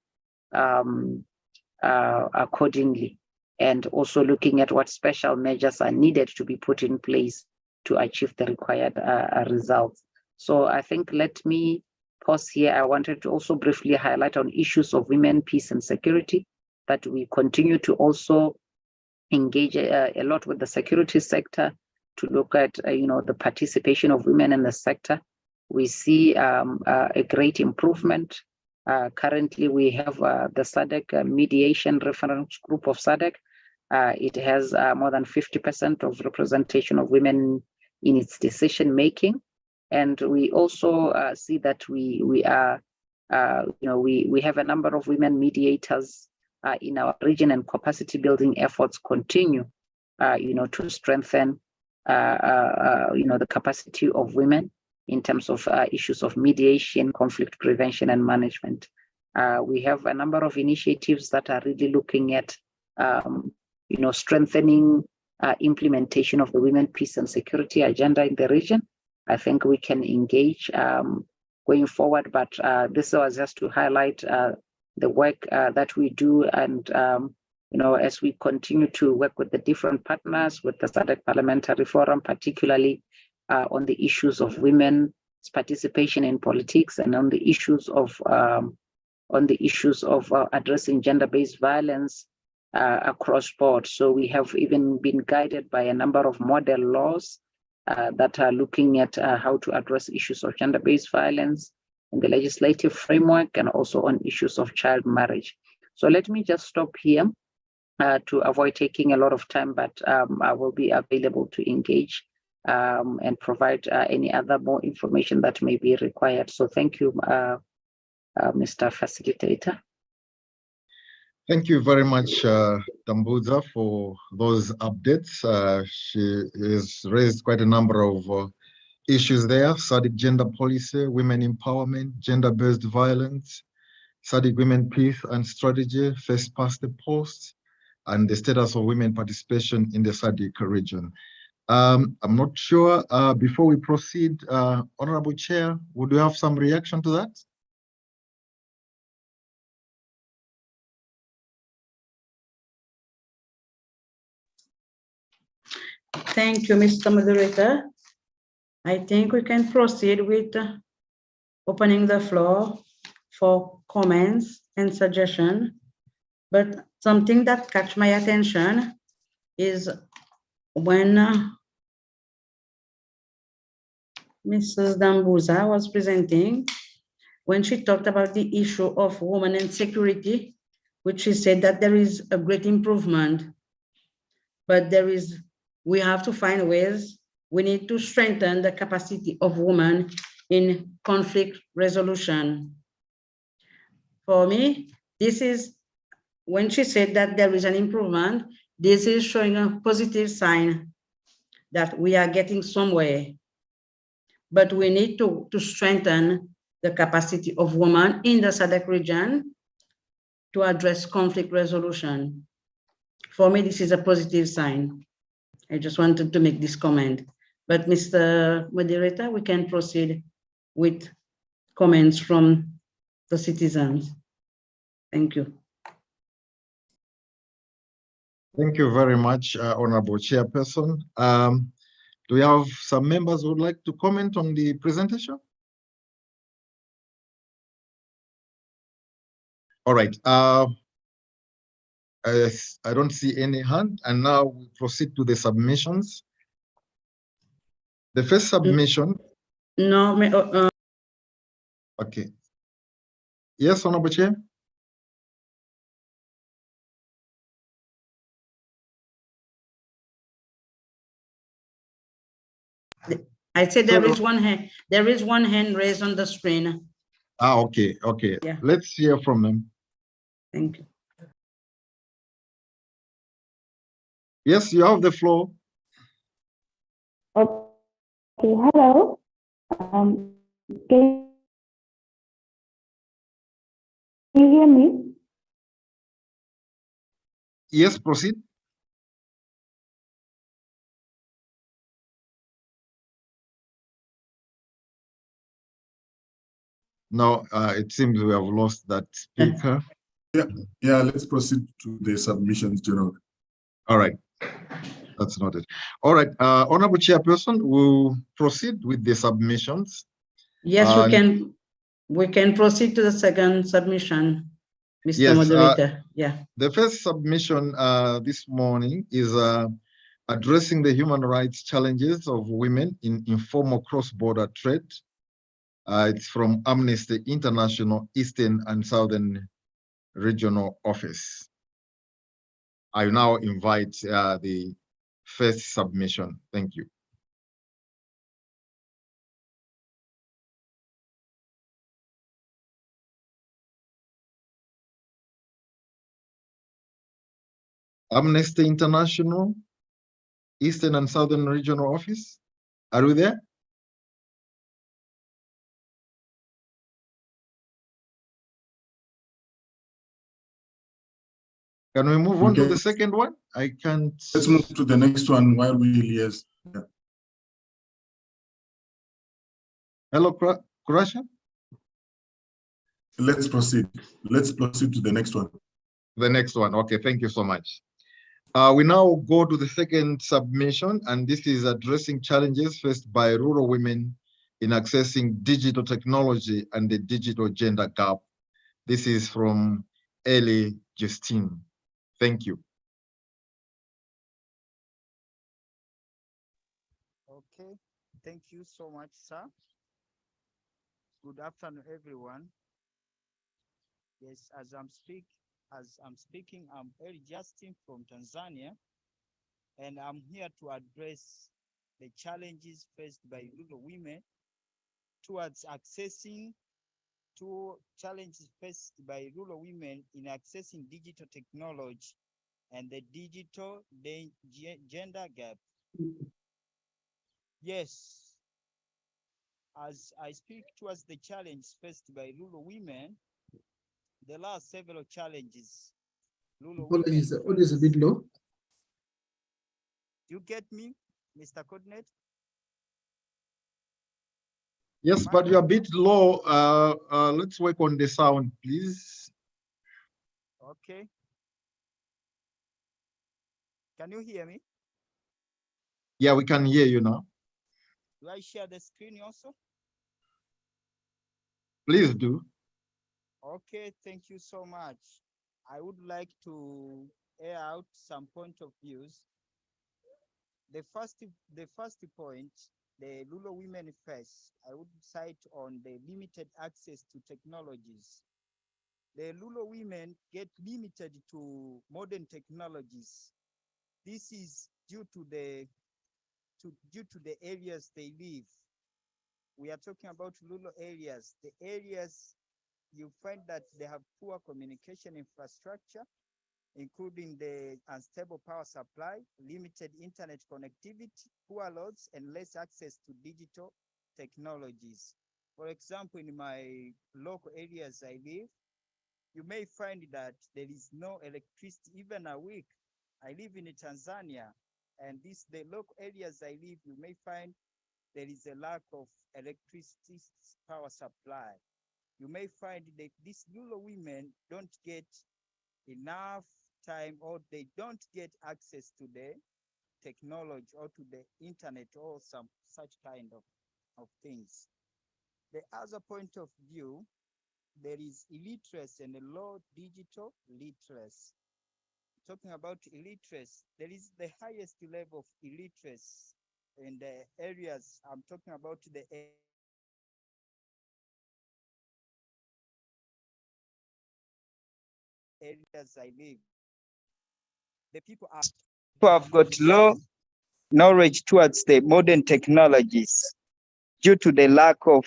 accordingly, and also looking at what special measures are needed to be put in place to achieve the required results. So I think let me pause here. I wanted to also briefly highlight on issues of women, peace and security, that we continue to also engage a lot with the security sector to look at the participation of women in the sector. We see a great improvement. Currently, we have the SADC mediation reference group of SADC. It has more than 50% of representation of women in its decision making, and we also see that we have a number of women mediators in our region, and capacity building efforts continue, to strengthen, the capacity of women in terms of issues of mediation, conflict prevention, and management. We have a number of initiatives that are really looking at, strengthening implementation of the women, peace and security agenda in the region. I think we can engage going forward, but this was just to highlight the work that we do, and as we continue to work with the different partners, with the SADC Parliamentary Forum, particularly on the issues of women's participation in politics, and on the issues of addressing gender-based violence across board. So we have even been guided by a number of model laws that are looking at how to address issues of gender-based violence in the legislative framework, and also on issues of child marriage. So let me just stop here to avoid taking a lot of time, but I will be available to engage and provide any other more information that may be required. So thank you, Mr. Facilitator. Thank you very much, Dambuza, for those updates. She has raised quite a number of issues there: SADC gender policy, women empowerment, gender-based violence, SADC women peace and strategy, first past the post, and the status of women participation in the SADC region. I'm not sure, before we proceed, Honorable Chair, would you have some reaction to that? Thank you, Mr. Moderator. I think we can proceed with opening the floor for comments and suggestions. But something that catch my attention is when Mrs. Dambuza was presenting, when she talked about the issue of women and security, which she said that there is a great improvement, but we have to find ways. We need to strengthen the capacity of women in conflict resolution. For me, this is, when she said that there is an improvement, this is showing a positive sign that we are getting somewhere. But we need to strengthen the capacity of women in the SADC region to address conflict resolution. For me, this is a positive sign. I just wanted to make this comment. But Mr. Moderator, we can proceed with comments from the citizens. Thank you. Thank you very much, Honorable Chairperson. Do we have some members who would like to comment on the presentation? All right. I don't see any hand, and now we proceed to the submissions. The first submission. No. Okay. Yes, Honorable Chair. I said there is one hand. There is one hand raised on the screen. Okay. Yeah. Let's hear from them. Thank you. Yes, you have the floor. Okay, hello. Can you hear me? Yes, proceed. No, it seems we have lost that speaker. Yeah, let's proceed to the submissions, General. All right. That's not it. All right, Honorable Chairperson, we'll proceed with the submissions. Yes, we can proceed to the second submission, Mr. Yes, Moderator. Yeah. The first submission this morning is addressing the human rights challenges of women in informal cross-border trade. It's from Amnesty International Eastern and Southern Regional Office. I now invite the first submission. Thank you. Amnesty International Eastern and Southern Regional Office. Are we there? Can we move on to the second one? I can't. Let's move to the next one while we liaise. Yeah. Hello, Kurasha? Let's proceed. Let's proceed to the next one. The next one. Okay, thank you so much. We now go to the second submission, and this is addressing challenges faced by rural women in accessing digital technology and the digital gender gap. This is from Ellie Justine. Thank you. Okay, thank you so much, sir. Good afternoon, everyone. Yes, as I'm speaking, I'm Eli Justin from Tanzania, and I'm here to address the challenges faced by rural women towards accessing challenges faced by rural women in accessing digital technology and the digital gender gap. Yes, as I speak towards the challenge faced by rural women, there are several challenges. Apologies, the audio is a bit low. You get me, Mr. Coordinator? Yes, but you're a bit low. Let's work on the sound, please. Okay. Can you hear me? Yeah, we can hear you now. Do I share the screen also? Please do. Okay, thank you so much. I would like to air out some point of views. The first point, the rural women face, I would cite on the limited access to technologies. The rural women get limited to modern technologies. This is due to the areas they live. We are talking about rural areas, the areas you find that they have poor communication infrastructure, including the unstable power supply, limited internet connectivity, poor roads, and less access to digital technologies. For example, in my local areas I live, you may find that there is no electricity even a week. I live in Tanzania, and the local areas I live, you may find there is a lack of electricity power supply. You may find that these rural women don't get enough time, or they don't get access to the technology or to the internet or some such kind of things. The other point of view, there is illiteracy and low digital literacy. Talking about illiteracy, there is the highest level of illiteracy in the areas. I'm talking about the areas I live. The people have got low knowledge towards the modern technologies due to the lack of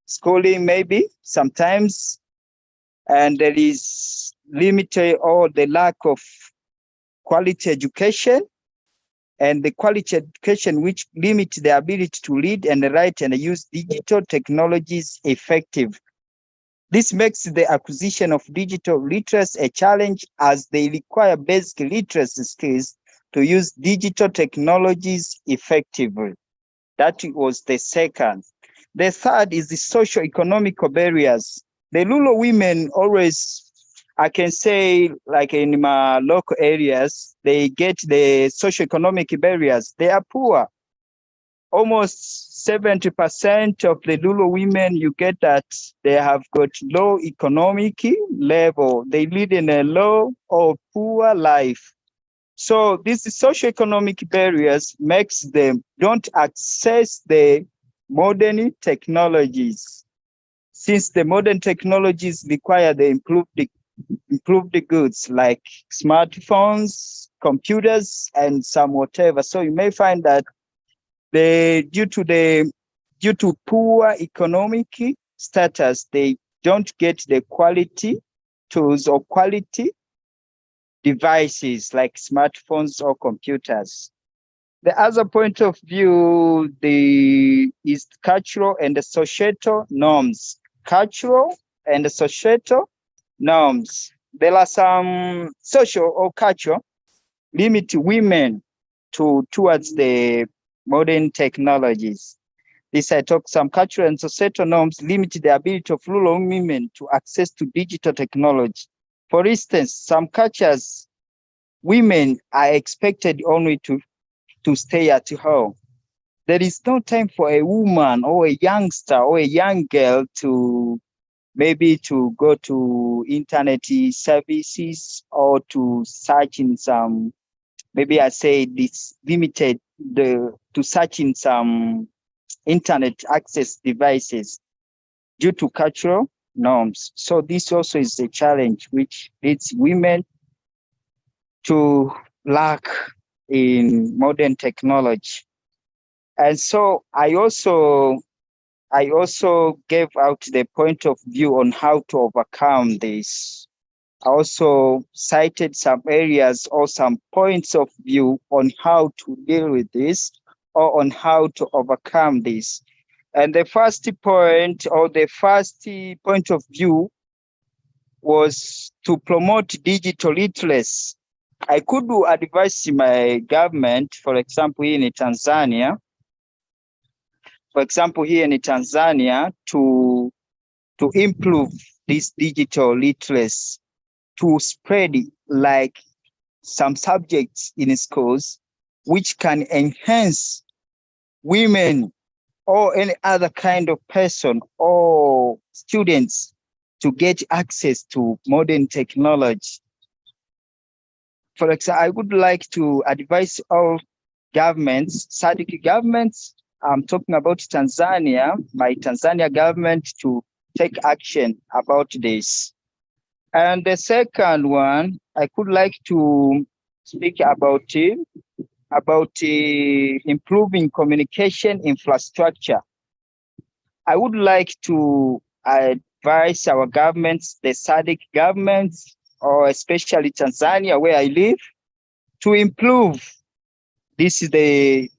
schooling, maybe sometimes, and there is limited or the lack of quality education, and the quality education which limits the ability to read and write and use digital technologies effective. This makes the acquisition of digital literacy a challenge, as they require basic literacy skills to use digital technologies effectively. That was the second. The third is the socio-economic barriers. The rural women always, I can say, like in my local areas, they get the socio-economic barriers. They are poor. Almost 70% of the rural women, you get that they have got low economic level. They lead in a low or poor life. So these socioeconomic barriers makes them don't access the modern technologies, since the modern technologies require the improved goods like smartphones, computers, and some whatever. So you may find that due to poor economic status, they don't get the quality tools or quality devices like smartphones or computers. The other point of view is cultural and the societal norms. Cultural and the societal norms. There are some social or cultural limit women towards the modern technologies. This I talk some cultural and societal norms limit the ability of rural women to access to digital technology. For instance, some cultures, women are expected only to stay at home. There is no time for a woman or a youngster or a young girl to maybe to go to internet services or to search in some, maybe I say this limited to search in some internet access devices due to cultural norms. So this also is a challenge which leads women to lack in modern technology. And so I also gave out the point of view on how to overcome this. I also cited some areas or some points of view on how to deal with this or on how to overcome this. And the first point of view was to promote digital literacy. I could advise my government, for example, here in Tanzania, to improve this digital literacy, to spread like some subjects in schools which can enhance women or any other kind of person or students to get access to modern technology. For example, I would like to advise all governments, SADC governments, I'm talking about Tanzania, my Tanzania government, to take action about this. And the second one, I could like to speak about improving communication infrastructure. I would like to advise our governments, the SADC governments, or especially Tanzania, where I live, to improve the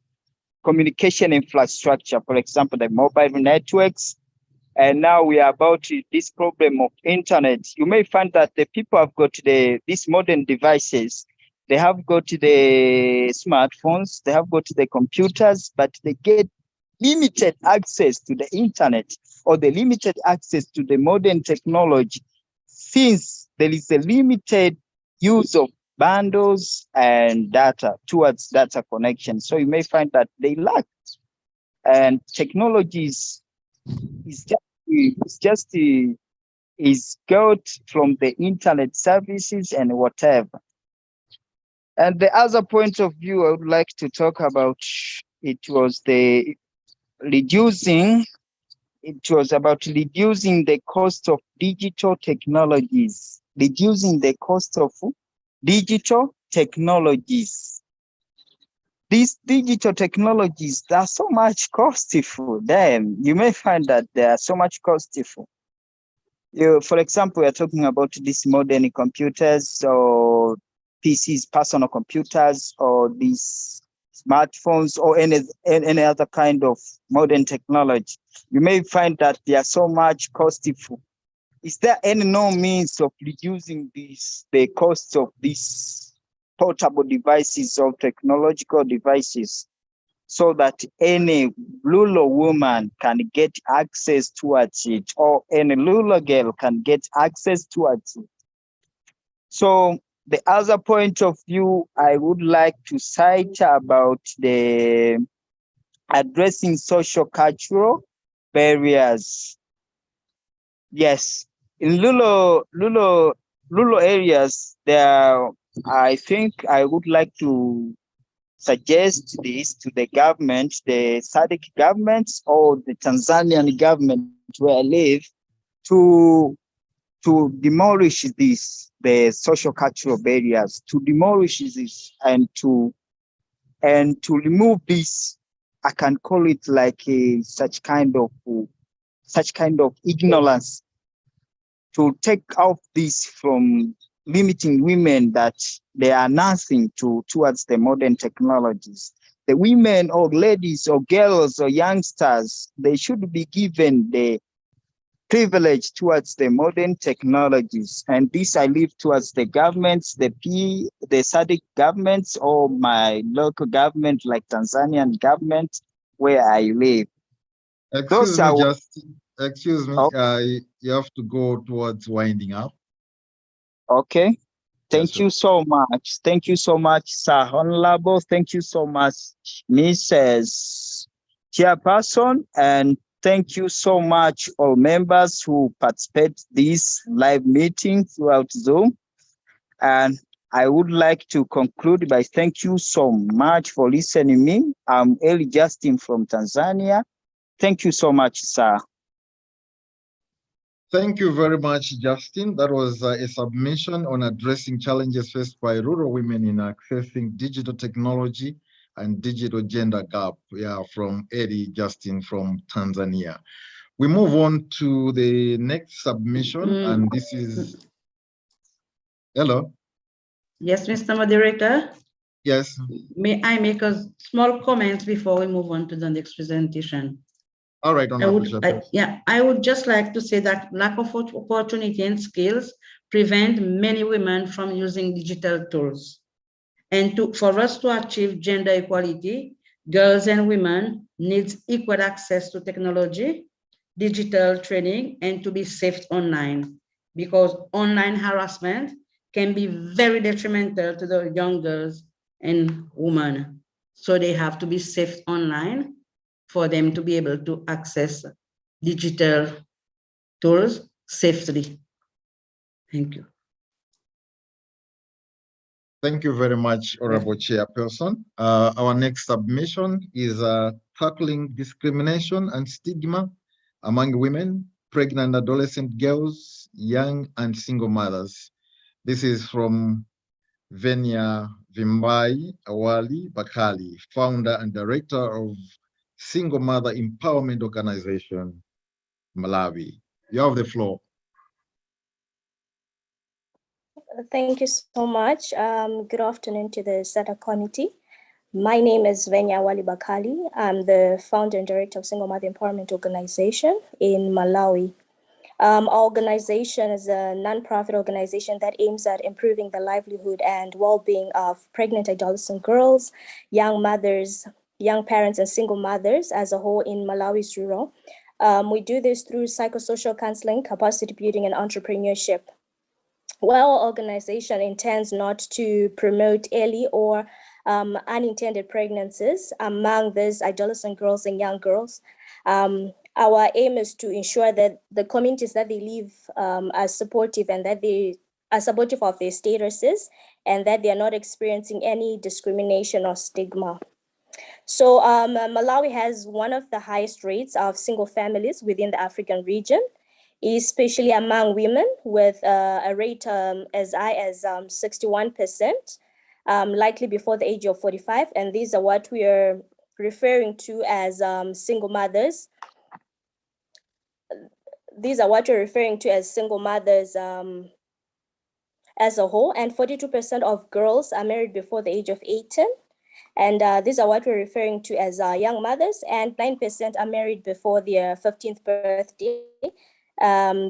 communication infrastructure, for example, the mobile networks. And now we are about this problem of internet. You may find that the people have got these modern devices. They have got the smartphones, they have got the computers, but they get limited access to the internet or the limited access to the modern technology, since there is a limited use of bundles and data towards data connection. So you may find that they lack, and technologies is got from the internet services and whatever. And the other point of view I would like to talk about, it was about reducing the cost of digital technologies, reducing the cost of digital technologies. These digital technologies, they are so much costful. Then you may find that they are so much costful. For example, we are talking about these modern computers or PCs, personal computers, or these smartphones, or any other kind of modern technology. You may find that they are so much costful. Is there any means of reducing the cost of these portable devices or technological devices, so that any rural woman can get access towards it, or any rural girl can get access towards it? So the other point of view I would like to cite about the addressing social cultural barriers. Yes, in rural areas, I think I would like to suggest this to the government, the SADC governments or the Tanzanian government where I live, to demolish the social cultural barriers, to demolish this and to remove this. I can call it like such kind of ignorance, to take off this from limiting women that they are nothing towards the modern technologies. The women or ladies or girls or youngsters, they should be given the privilege towards the modern technologies. And this I leave towards the governments, the SADC governments, or my local government like Tanzanian government where I live. Excuse me, you have to go towards winding up. Okay. Thank you so much. Thank you so much, Sir Honorable. Thank you so much, Mrs. Chairperson. And thank you so much, all members who participate this live meeting throughout Zoom. And I would like to conclude by thank you so much for listening to me. I'm Eli Justin from Tanzania. Thank you so much, sir. Thank you very much, Justin. That was a submission on addressing challenges faced by rural women in accessing digital technology and digital gender gap. Yeah, from Eddie Justin from Tanzania. We move on to the next submission, and this is, hello. Yes, Mr. Moderator. Yes. May I make a small comment before we move on to the next presentation? All right, I would just like to say that lack of opportunity and skills prevent many women from using digital tools. And for us to achieve gender equality, girls and women need equal access to technology, digital training, and to be safe online, because online harassment can be very detrimental to the young girls and women. So they have to be safe online for them to be able to access digital tools safely. Thank you. Thank you very much, Honorable Chairperson. Our next submission is tackling discrimination and stigma among women, pregnant adolescent girls, young and single mothers. This is from Venya Vimbai Awali Bakali, founder and director of Single Mother Empowerment Organization, Malawi. You have the floor. Thank you so much. Good afternoon to the SADC committee. My name is Venya Walibakali. I'm the founder and director of Single Mother Empowerment Organization in Malawi. Our organization is a nonprofit organization that aims at improving the livelihood and well-being of pregnant adolescent girls, young mothers, young parents, and single mothers as a whole in Malawi's rural. We do this through psychosocial counseling, capacity building, and entrepreneurship. While our organization intends not to promote early or unintended pregnancies among these adolescent girls and young girls, our aim is to ensure that the communities that they live are supportive and that they are supportive of their statuses and that they are not experiencing any discrimination or stigma. So Malawi has one of the highest rates of single families within the African region, especially among women, with a rate as high as 61%, likely before the age of 45. And these are what we are referring to as single mothers. These are what we're referring to as single mothers as a whole. And 42% of girls are married before the age of 18. And these are what we're referring to as young mothers, and 9% are married before their 15th birthday.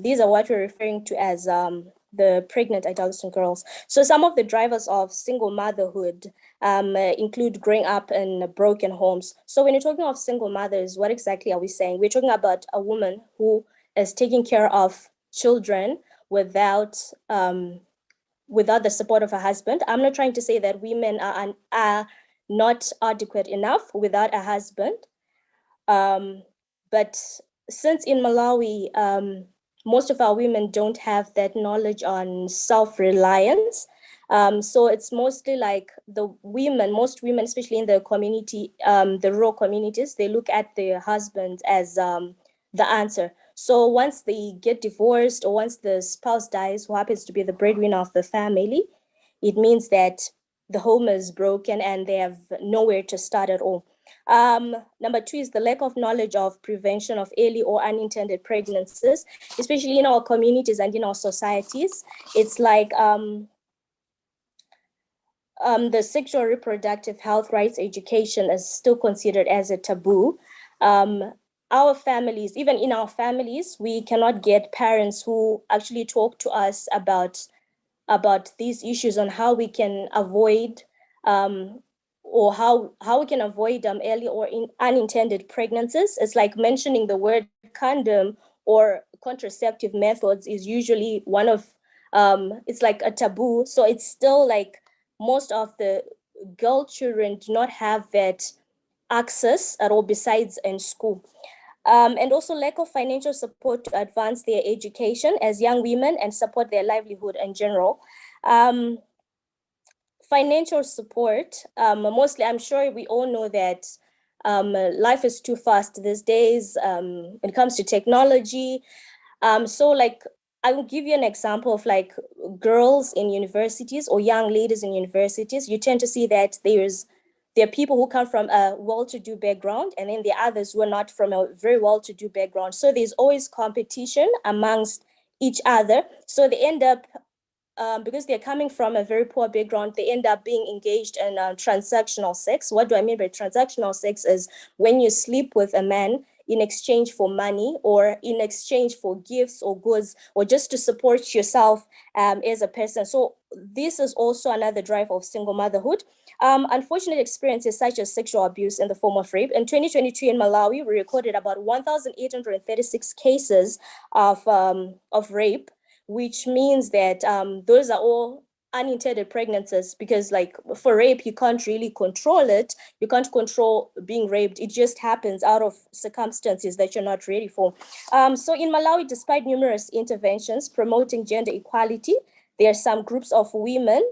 These are what we're referring to as the pregnant adolescent girls. So some of the drivers of single motherhood include growing up in broken homes. So when you're talking of single mothers, what exactly are we saying? We're talking about a woman who is taking care of children without the support of a husband. I'm not trying to say that women are not adequate enough without a husband. But since in Malawi, most of our women don't have that knowledge on self-reliance, so it's mostly like most women, especially in the community, the rural communities, they look at their husband as the answer. So once they get divorced or once the spouse dies, who happens to be the breadwinner of the family, it means that the home is broken and they have nowhere to start at all. Number two is the lack of knowledge of prevention of early or unintended pregnancies, especially in our communities and in our societies. It's like the sexual reproductive health rights education is still considered as a taboo. Our families, even in our families, we cannot get parents who actually talk to us about these issues on how we can avoid or how we can avoid early or unintended pregnancies. It's like mentioning the word condom or contraceptive methods is usually one of, it's like a taboo. So it's still like most of the girl children do not have that access at all besides in school. And also lack of financial support to advance their education as young women and support their livelihood in general. Financial support, mostly, I'm sure we all know that life is too fast these days when it comes to technology. So like, I will give you an example of like girls in universities or young ladies in universities. You tend to see that there are people who come from a well-to-do background, and then there are others who are not from a very well-to-do background. So there's always competition amongst each other. So they end up, because they're coming from a very poor background, they end up being engaged in transactional sex. What do I mean by transactional sex? Is when you sleep with a man in exchange for money or in exchange for gifts or goods or just to support yourself as a person. So this is also another drive of single motherhood. Unfortunate experiences such as sexual abuse in the form of rape. In 2022 in Malawi, we recorded about 1,836 cases of rape, which means that those are all unintended pregnancies, because like for rape, you can't really control it. You can't control being raped. It just happens out of circumstances that you're not ready for. So in Malawi, despite numerous interventions promoting gender equality, there are some groups of women,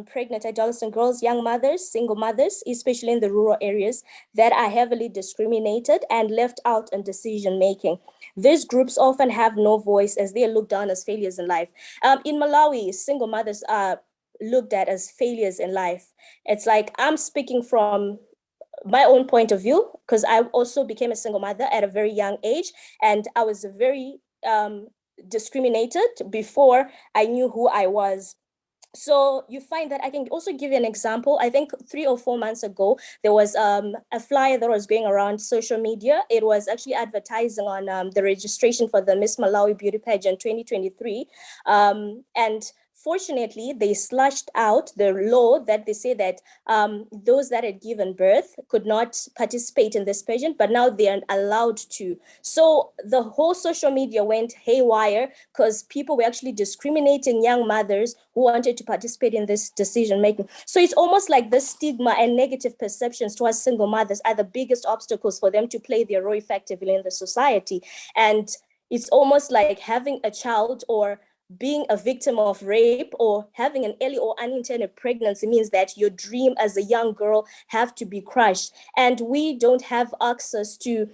pregnant adolescent girls, young mothers, single mothers, especially in the rural areas, that are heavily discriminated and left out in decision making. These groups often have no voice as they are looked down as failures in life. In Malawi, single mothers are looked at as failures in life. It's like, I'm speaking from my own point of view, because I also became a single mother at a very young age, and I was very discriminated before I knew who I was. So you find that I can also give you an example. I think 3 or 4 months ago, there was a flyer that was going around social media. It was actually advertising on the registration for the Miss Malawi Beauty Pageant 2023. And fortunately, they slashed out the law that they say that those that had given birth could not participate in this pageant, but now they are allowed to. So the whole social media went haywire because people were actually discriminating young mothers who wanted to participate in this decision making. So it's almost like the stigma and negative perceptions towards single mothers are the biggest obstacles for them to play their role effectively in the society. And it's almost like having a child or being a victim of rape or having an early or unintended pregnancy means that your dream as a young girl have to be crushed. And we don't have access to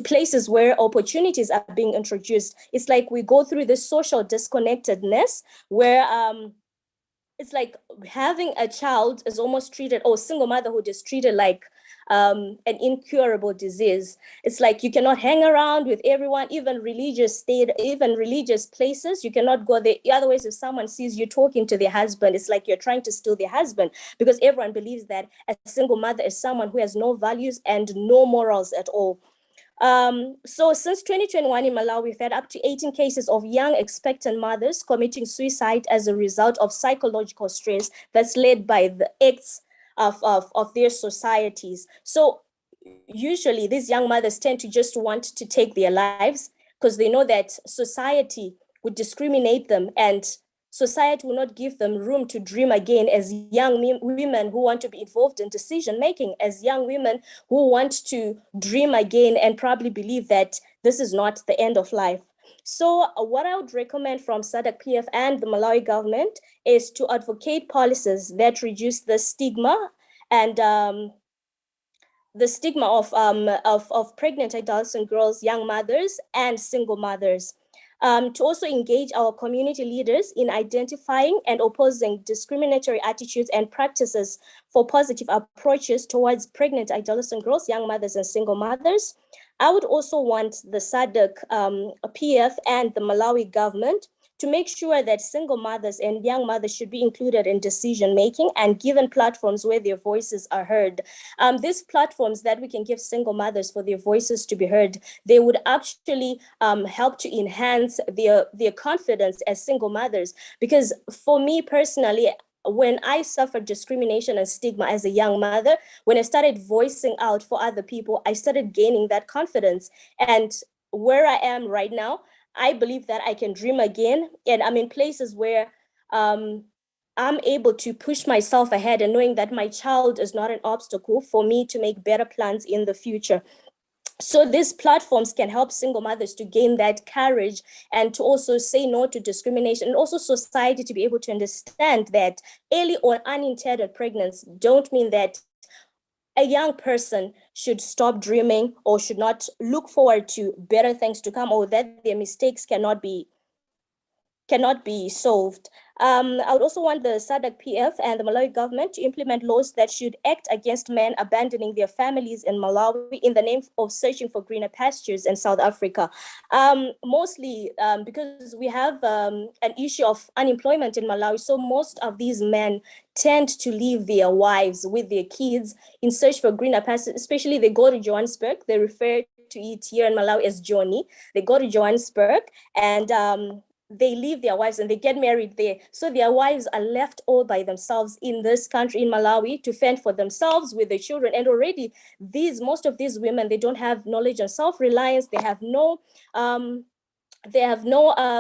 places where opportunities are being introduced. It's like we go through this social disconnectedness where it's like having a child is almost treated, or single motherhood is treated like an incurable disease. It's like you cannot hang around with everyone, even religious places. You cannot go there. Otherwise, if someone sees you talking to their husband, it's like you're trying to steal their husband, because everyone believes that a single mother is someone who has no values and no morals at all. So since 2021 in Malawi, we've had up to 18 cases of young expectant mothers committing suicide as a result of psychological stress that's led by the acts of their societies. So usually these young mothers tend to just want to take their lives because they know that society would discriminate them and society will not give them room to dream again as young women who want to be involved in decision making, as young women who want to dream again and probably believe that this is not the end of life. So what I would recommend from SADC PF and the Malawi government is to advocate policies that reduce the stigma and the stigma of pregnant adolescent girls, young mothers, and single mothers. To also engage our community leaders in identifying and opposing discriminatory attitudes and practices for positive approaches towards pregnant adolescent girls, young mothers, and single mothers. I would also want the SADC PF and the Malawi government to make sure that single mothers and young mothers should be included in decision making and given platforms where their voices are heard. These platforms that we can give single mothers for their voices to be heard, they would actually help to enhance their confidence as single mothers. Because for me personally, when I suffered discrimination and stigma as a young mother, when I started voicing out for other people, I started gaining that confidence. And where I am right now, I believe that I can dream again. And I'm in places where I'm able to push myself ahead and knowing that my child is not an obstacle for me to make better plans in the future. So these platforms can help single mothers to gain that courage and to also say no to discrimination, and also society to be able to understand that early or unintended pregnancy don't mean that a young person should stop dreaming or should not look forward to better things to come, or that their mistakes cannot be solved. I would also want the SADC PF and the Malawi government to implement laws that should act against men abandoning their families in Malawi in the name of searching for greener pastures in South Africa. Mostly because we have an issue of unemployment in Malawi, so most of these men tend to leave their wives with their kids in search for greener pastures. Especially they go to Johannesburg, they refer to it here in Malawi as Johnny. They go to Johannesburg and they leave their wives and they get married there. So their wives are left all by themselves in this country, in Malawi, to fend for themselves with their children. And already most of these women, they don't have knowledge and self-reliance. They have no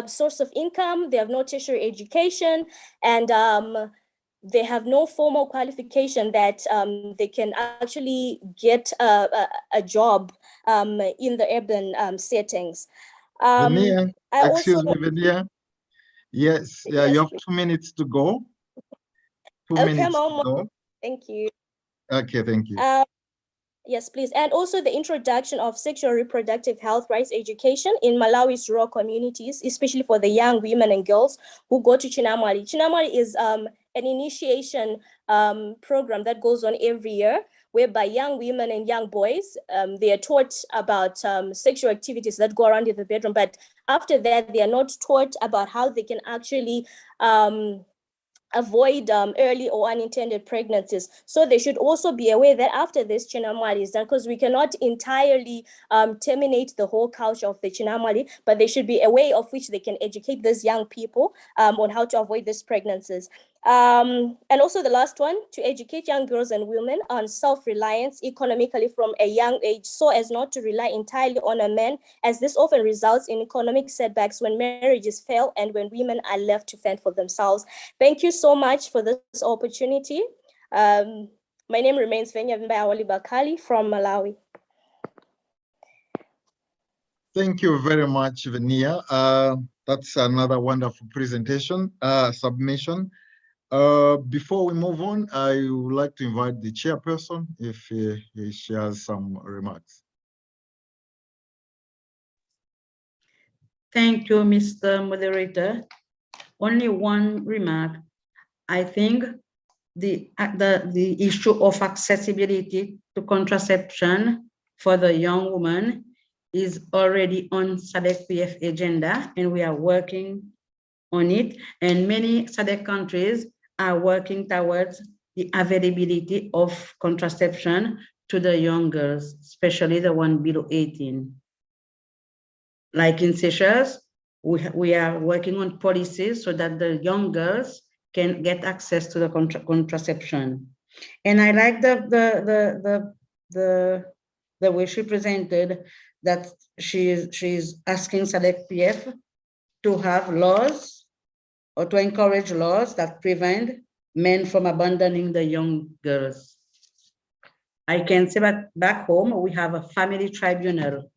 source of income. They have no tertiary education, and they have no formal qualification that they can actually get a job in the urban settings. Vania, excuse me, Also, Vania. Yes, yeah, yes, you have please. 2 minutes to go. 2 Okay, minutes to Mom. go. Thank you. Okay, thank you. Yes, please. And also the introduction of sexual reproductive health rights education in Malawi's rural communities, especially for the young women and girls who go to Chinamwali. Chinamwali is a an initiation program that goes on every year, whereby young women and young boys, they are taught about sexual activities that go around in the bedroom. But after that, they are not taught about how they can actually avoid early or unintended pregnancies. So they should also be aware that after this Chinamwali is done, because we cannot entirely terminate the whole culture of the Chinamwali, but they should be aware of which they can educate these young people on how to avoid these pregnancies. And also the last one, to educate young girls and women on self-reliance economically from a young age, so as not to rely entirely on a man, as this often results in economic setbacks when marriages fail and when women are left to fend for themselves. Thank you so much for this opportunity. My name remains Venya Mbayawali Bakali from Malawi. Thank you very much, Venia. That's another wonderful presentation, submission. Before we move on, I would like to invite the chairperson if he shares some remarks. Thank you, Mr. Moderator. Only one remark. I think the issue of accessibility to contraception for the young woman is already on SADC-PF agenda, and we are working on it. And many SADC countries are working towards the availability of contraception to the young girls, especially the one below 18. Like in Seychelles, we are working on policies so that the young girls can get access to the contraception. And I like the way she presented that she's asking SADC-PF to have laws or to encourage laws that prevent men from abandoning the young girls. I can say that back home, we have a family tribunal.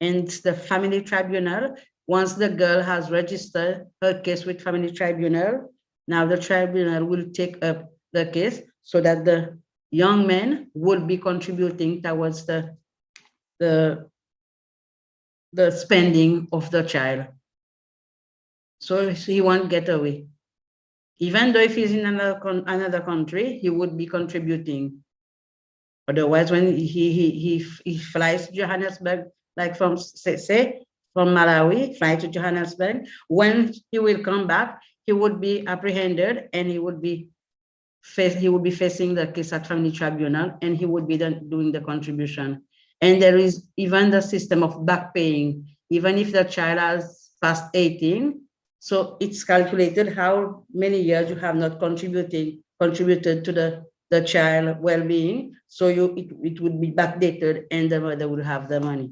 And the family tribunal, once the girl has registered her case with family tribunal, now the tribunal will take up the case so that the young men will be contributing towards the spending of the child. So he won't get away. Even though if he's in another country, he would be contributing. Otherwise, when he flies to Johannesburg, like from say from Malawi, fly to Johannesburg, when he will come back, he would be apprehended and he would be facing the case at family tribunal, and he would be then doing the contribution. And there is even the system of back paying, even if the child has passed 18. So it's calculated how many years you have not contributed to the child well-being. So it would be backdated and the mother will have the money.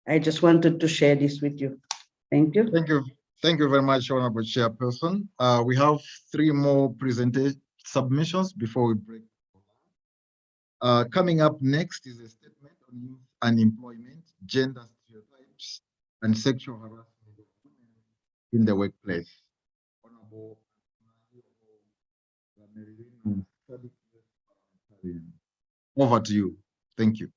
I just wanted to share this with you. Thank you. Thank you. Thank you very much, Honorable Chairperson. We have 3 more submissions before we break. Coming up next is a statement on youth unemployment, gender stereotypes, and sexual harassment in the workplace. Honorable over to you. Thank you.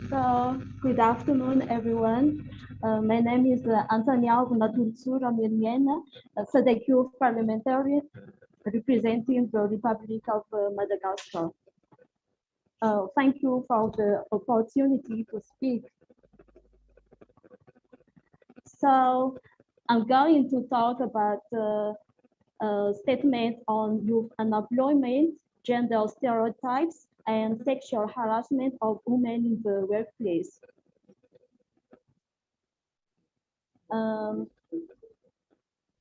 So, good afternoon, everyone. My name is Antonia Vunatulsura Miriena, SADC Parliamentary representing the Republic of Madagascar. Thank you for the opportunity to speak. So, I'm going to talk about a statement on youth unemployment, gender stereotypes, and sexual harassment of women in the workplace.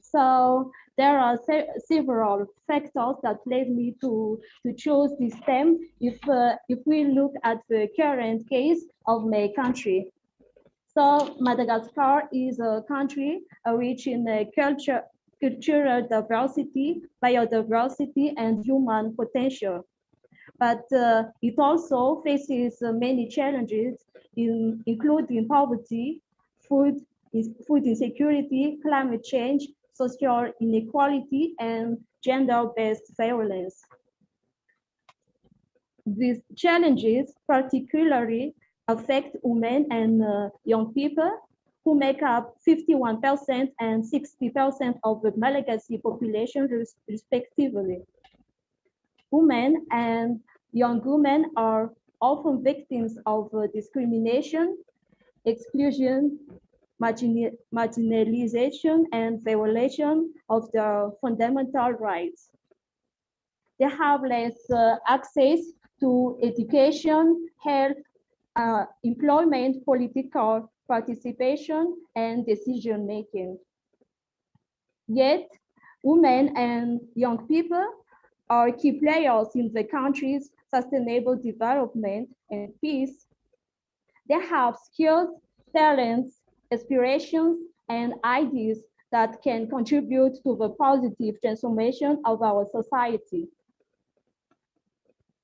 So there are several factors that led me to choose this theme if we look at the current case of my country. So Madagascar is a country rich in cultural diversity, biodiversity, and human potential. But it also faces many challenges, including poverty, food insecurity, climate change, social inequality, and gender-based violence. These challenges particularly affect women and young people who make up 51% and 60% of the Malagasy population respectively. Women and young women are often victims of discrimination, exclusion, marginalization, and violation of their fundamental rights. They have less access to education, health, employment, political participation, and decision-making. Yet, women and young people are key players in the country's sustainable development and peace. They have skills, talents, aspirations, and ideas that can contribute to the positive transformation of our society.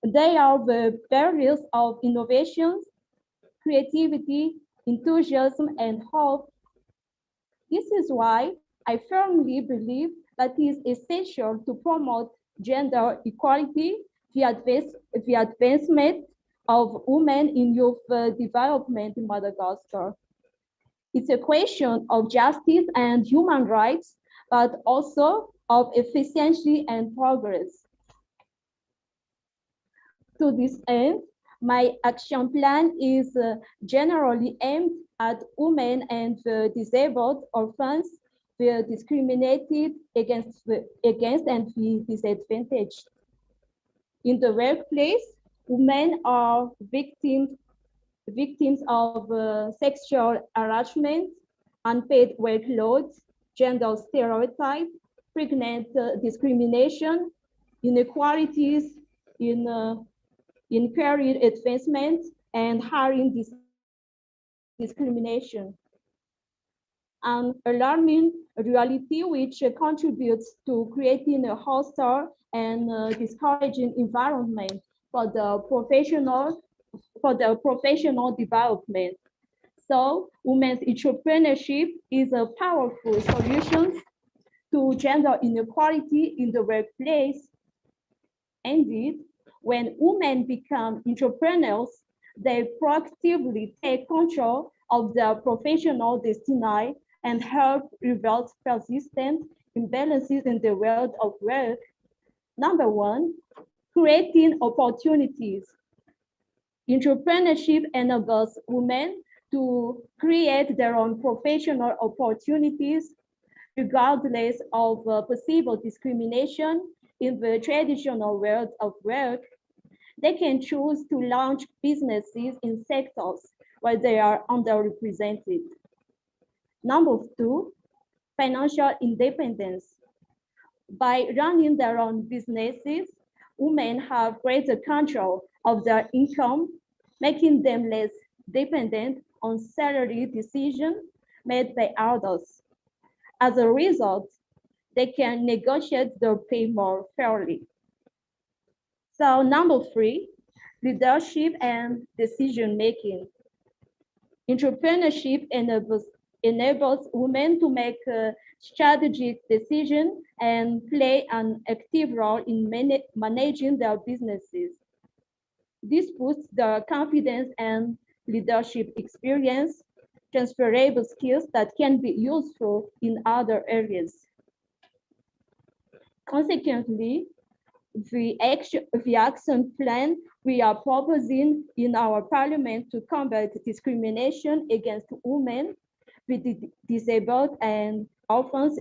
They are the barriers of innovations, creativity, enthusiasm, and hope. This is why I firmly believe that it is essential to promote gender equality via advancement of women in youth development in Madagascar. It's a question of justice and human rights, but also of efficiency and progress. To this end, my action plan is generally aimed at women and disabled orphans who are discriminated against and be disadvantaged. In the workplace, women are victims of sexual harassment, unpaid workloads, gender stereotypes, pregnant discrimination, inequalities in career advancement, and hiring discrimination. An alarming reality which contributes to creating a hostile and discouraging environment for the professional development. So women's entrepreneurship is a powerful solution to gender inequality in the workplace. Indeed, when women become entrepreneurs, they proactively take control of their professional destiny and help reverse persistent imbalances in the world of work. Number one, creating opportunities. Entrepreneurship enables women to create their own professional opportunities regardless of possible discrimination in the traditional world of work. They can choose to launch businesses in sectors where they are underrepresented. Number two, financial independence. By running their own businesses, women have greater control of their income, making them less dependent on salary decisions made by others. As a result, they can negotiate their pay more fairly. So number three, leadership and decision-making. Entrepreneurship enables women to make strategic decisions and play an active role in managing their businesses. This boosts their confidence and leadership experience, transferable skills that can be useful in other areas. Consequently, the action plan we are proposing in our parliament to combat discrimination against women, with disabled and orphans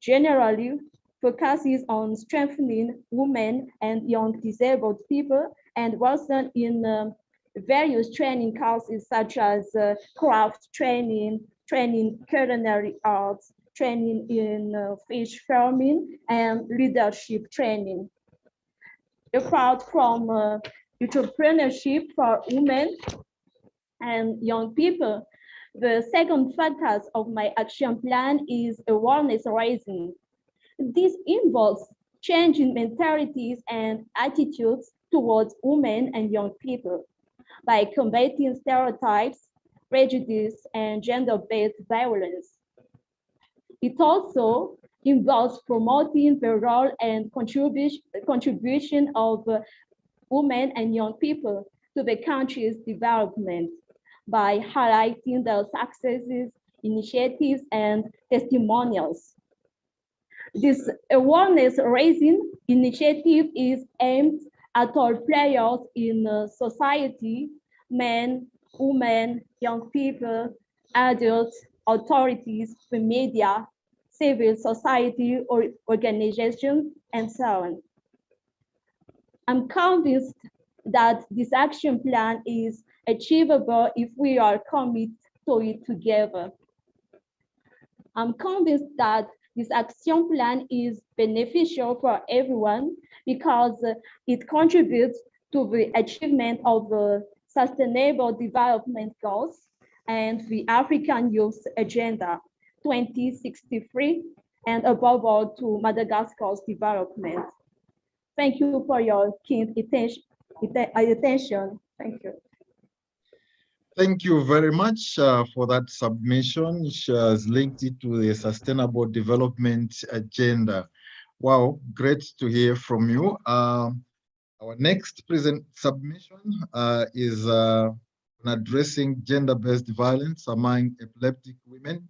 generally focuses on strengthening women and young disabled people and worsen in various training courses such as craft training, culinary arts, training in fish farming, and leadership training. Apart from entrepreneurship for women and young people, the second focus of my action plan is awareness raising. This involves changing mentalities and attitudes towards women and young people by combating stereotypes, prejudice, and gender-based violence. It also involves promoting the role and contribution of women and young people to the country's development by highlighting their successes initiatives, and testimonials. This awareness-raising initiative is aimed at all players in society: men, women, young people, adults, authorities, the media, civil society or organizations, and so on. I'm convinced that this action plan is achievable if we are committed to it together. I'm convinced that this action plan is beneficial for everyone because it contributes to the achievement of the Sustainable Development Goals and the African Youth Agenda 2063, and above all to Madagascar's development. Thank you for your keen attention. Thank you. Thank you very much for that submission. She has linked it to the Sustainable Development Agenda. Wow, great to hear from you. Our next present submission is on addressing gender-based violence among epileptic women.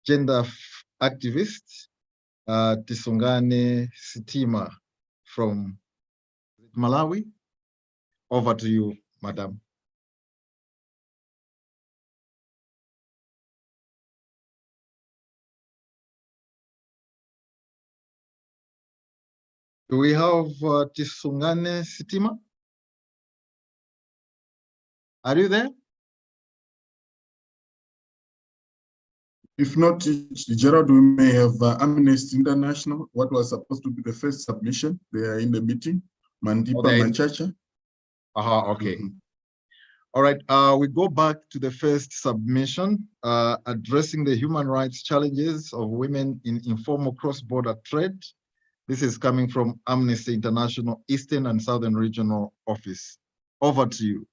Gender activist Tisungane Sitima from Malawi. Over to you, madam. Do we have Tisungane Sitima? Are you there? If not, Gerald, we may have Amnesty International, what was supposed to be the first submission. They are in the meeting. Mandipa Machacha. Okay. All right, we go back to the first submission, addressing the human rights challenges of women in informal cross-border trade. This is coming from Amnesty International Eastern and Southern Regional Office. Over to you.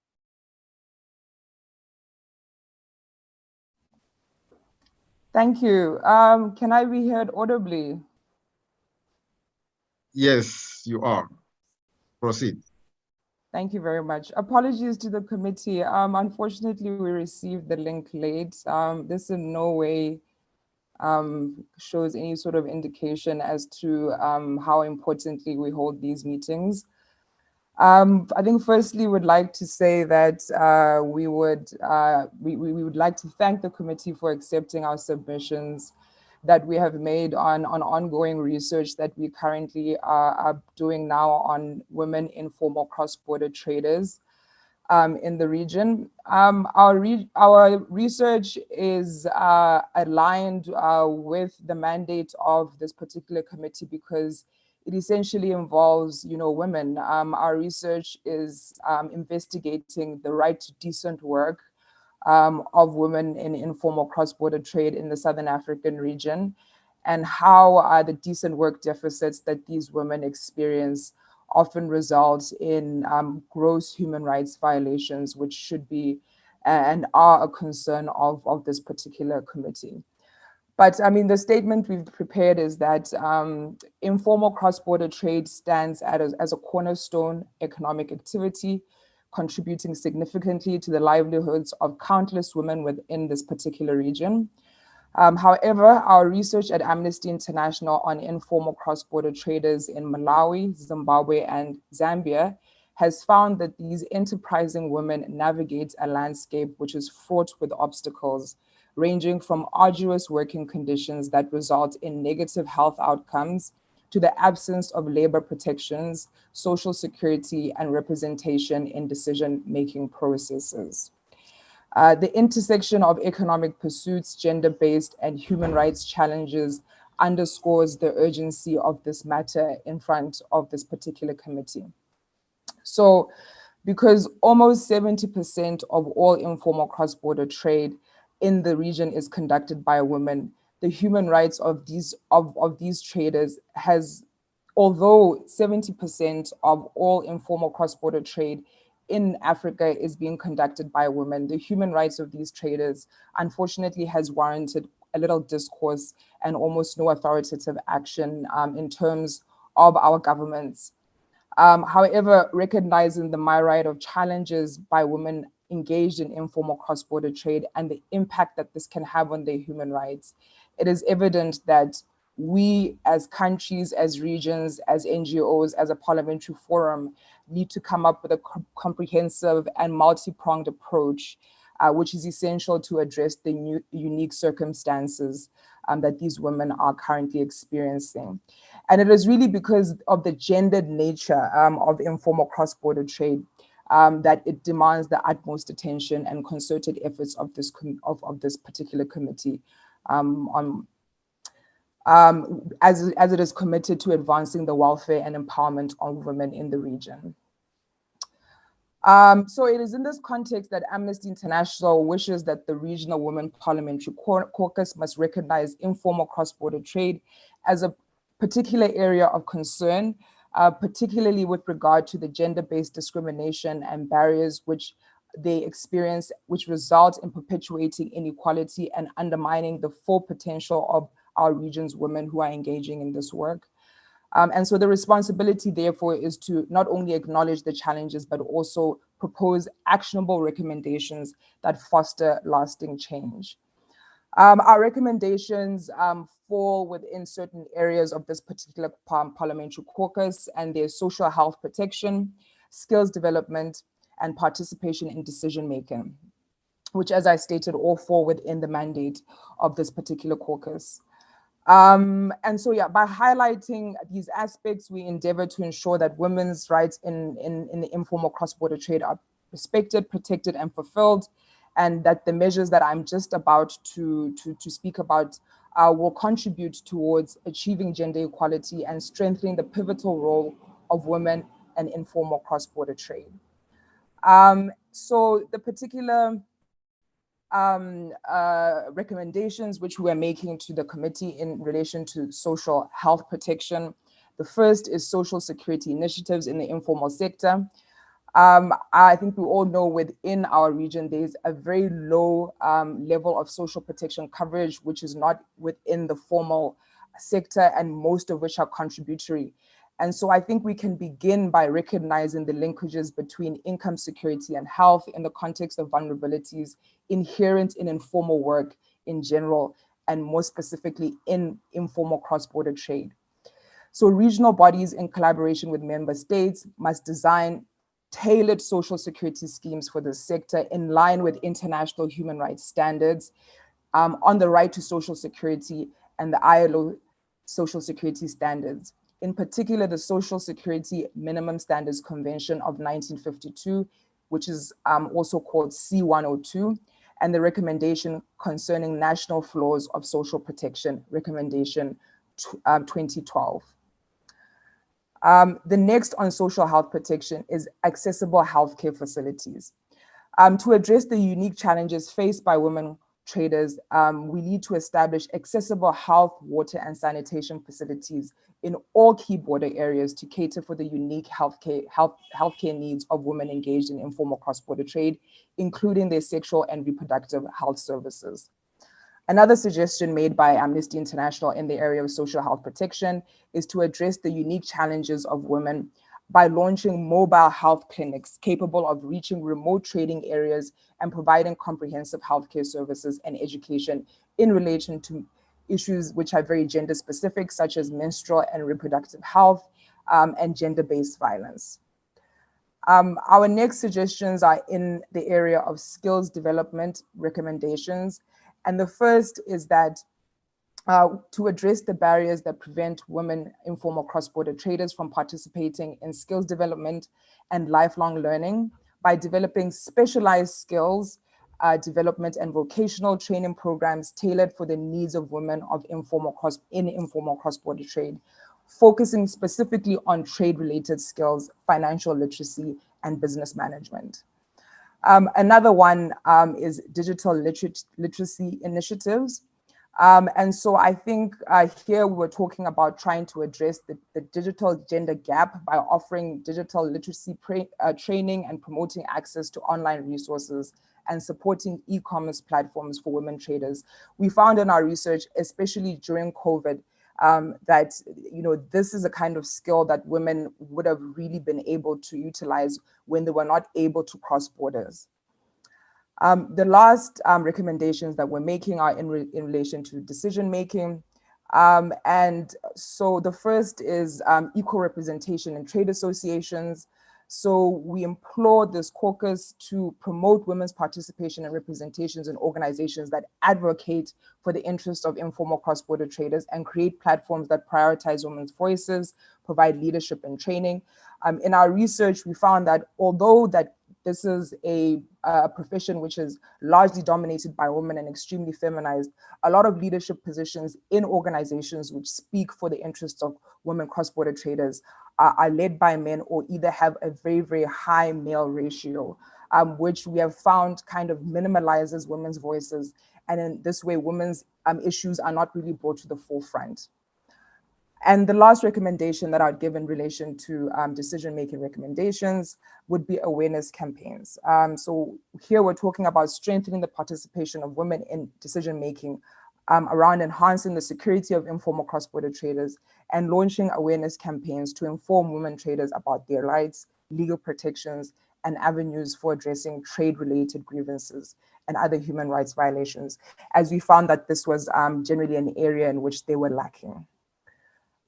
Thank you. Can I be heard audibly? Yes, you are. Proceed. Thank you very much. Apologies to the committee. Unfortunately, we received the link late. This in no way shows any sort of indication as to how importantly we hold these meetings. I think firstly, we'd like to say that we would like to thank the committee for accepting our submissions that we have made on ongoing research that we currently are doing now on women informal cross-border traders in the region. Our research is aligned with the mandate of this particular committee because it essentially involves, women. Our research is investigating the right to decent work of women in informal cross-border trade in the Southern African region, and how the decent work deficits that these women experience often result in gross human rights violations, which should be and are a concern of this particular committee. But I mean, the statement we've prepared is that informal cross-border trade stands as a cornerstone economic activity, contributing significantly to the livelihoods of countless women within this particular region. However, our research at Amnesty International on informal cross-border traders in Malawi, Zimbabwe, and Zambia has found that these enterprising women navigate a landscape which is fraught with obstacles, ranging from arduous working conditions that result in negative health outcomes to the absence of labor protections, social security, and representation in decision-making processes. The intersection of economic pursuits, gender-based, and human rights challenges underscores the urgency of this matter in front of this particular committee. So, because almost 70% of all informal cross-border trade in the region is conducted by women, the human rights of these traders has, although 70% of all informal cross-border trade in Africa is being conducted by women, the human rights of these traders unfortunately has warranted a little discourse and almost no authoritative action in terms of our governments. However, recognizing the myriad of challenges by women engaged in informal cross-border trade and the impact that this can have on their human rights, it is evident that we as countries, as regions, as NGOs, as a parliamentary forum need to come up with a comprehensive and multi-pronged approach, which is essential to address the unique circumstances that these women are currently experiencing. And it is really because of the gendered nature of informal cross-border trade that it demands the utmost attention and concerted efforts of this particular committee as it is committed to advancing the welfare and empowerment of women in the region. So it is in this context that Amnesty International wishes that the Regional Women Parliamentary Caucus must recognize informal cross-border trade as a particular area of concern, particularly with regard to the gender-based discrimination and barriers which they experience, which result in perpetuating inequality and undermining the full potential of our region's women who are engaging in this work. And so the responsibility, therefore, is to not only acknowledge the challenges, but also propose actionable recommendations that foster lasting change. Our recommendations fall within certain areas of this particular parliamentary caucus, and there's social health protection, skills development, and participation in decision-making, which, as I stated, all fall within the mandate of this particular caucus. And so, yeah, by highlighting these aspects, we endeavor to ensure that women's rights in the informal cross-border trade are respected, protected, and fulfilled, and that the measures that I'm just about to speak about will contribute towards achieving gender equality and strengthening the pivotal role of women in informal cross-border trade. So the particular recommendations which we are making to the committee in relation to social health protection. The first is social security initiatives in the informal sector. I think we all know within our region, there's a very low level of social protection coverage, which is not within the formal sector, and most of which are contributory. And so I think we can begin by recognizing the linkages between income security and health in the context of vulnerabilities inherent in informal work in general, and more specifically in informal cross-border trade. So regional bodies in collaboration with member states must design tailored social security schemes for the sector in line with international human rights standards on the right to social security and the ILO social security standards. In particular, the Social Security Minimum Standards Convention of 1952, which is also called C-102, and the recommendation concerning national floors of social protection, recommendation 2012. The next on social health protection is accessible healthcare facilities. To address the unique challenges faced by women traders, we need to establish accessible health, water, and sanitation facilities in all key border areas to cater for the unique healthcare needs of women engaged in informal cross-border trade, including their sexual and reproductive health services. Another suggestion made by Amnesty International in the area of social health protection is to address the unique challenges of women by launching mobile health clinics capable of reaching remote trading areas and providing comprehensive healthcare services and education in relation to issues which are very gender specific, such as menstrual and reproductive health and gender-based violence. Our next suggestions are in the area of skills development recommendations. And the first is that to address the barriers that prevent women informal cross-border traders from participating in skills development and lifelong learning by developing specialized skills development and vocational training programs tailored for the needs of women of informal cross-border trade, focusing specifically on trade-related skills, financial literacy, and business management. Another one is digital literacy initiatives. And so I think here we're talking about trying to address the digital gender gap by offering digital literacy training and promoting access to online resources and supporting e-commerce platforms for women traders. We found in our research, especially during COVID, that this is a kind of skill that women would have really been able to utilize when they were not able to cross borders. The last recommendations that we're making are in relation to decision making. And so the first is equal representation in trade associations. So we implore this caucus to promote women's participation and representations in organizations that advocate for the interests of informal cross-border traders and create platforms that prioritize women's voices, provide leadership and training. In our research, we found that although that this is a profession which is largely dominated by women and extremely feminized, a lot of leadership positions in organizations which speak for the interests of women cross-border traders are led by men or either have a very, very high male ratio, which we have found kind of minimalizes women's voices. And in this way, women's issues are not really brought to the forefront. And the last recommendation that I'd give in relation to decision-making recommendations would be awareness campaigns. So here we're talking about strengthening the participation of women in decision-making around enhancing the security of informal cross-border traders and launching awareness campaigns to inform women traders about their rights, legal protections, and avenues for addressing trade-related grievances and other human rights violations, as we found that this was generally an area in which they were lacking.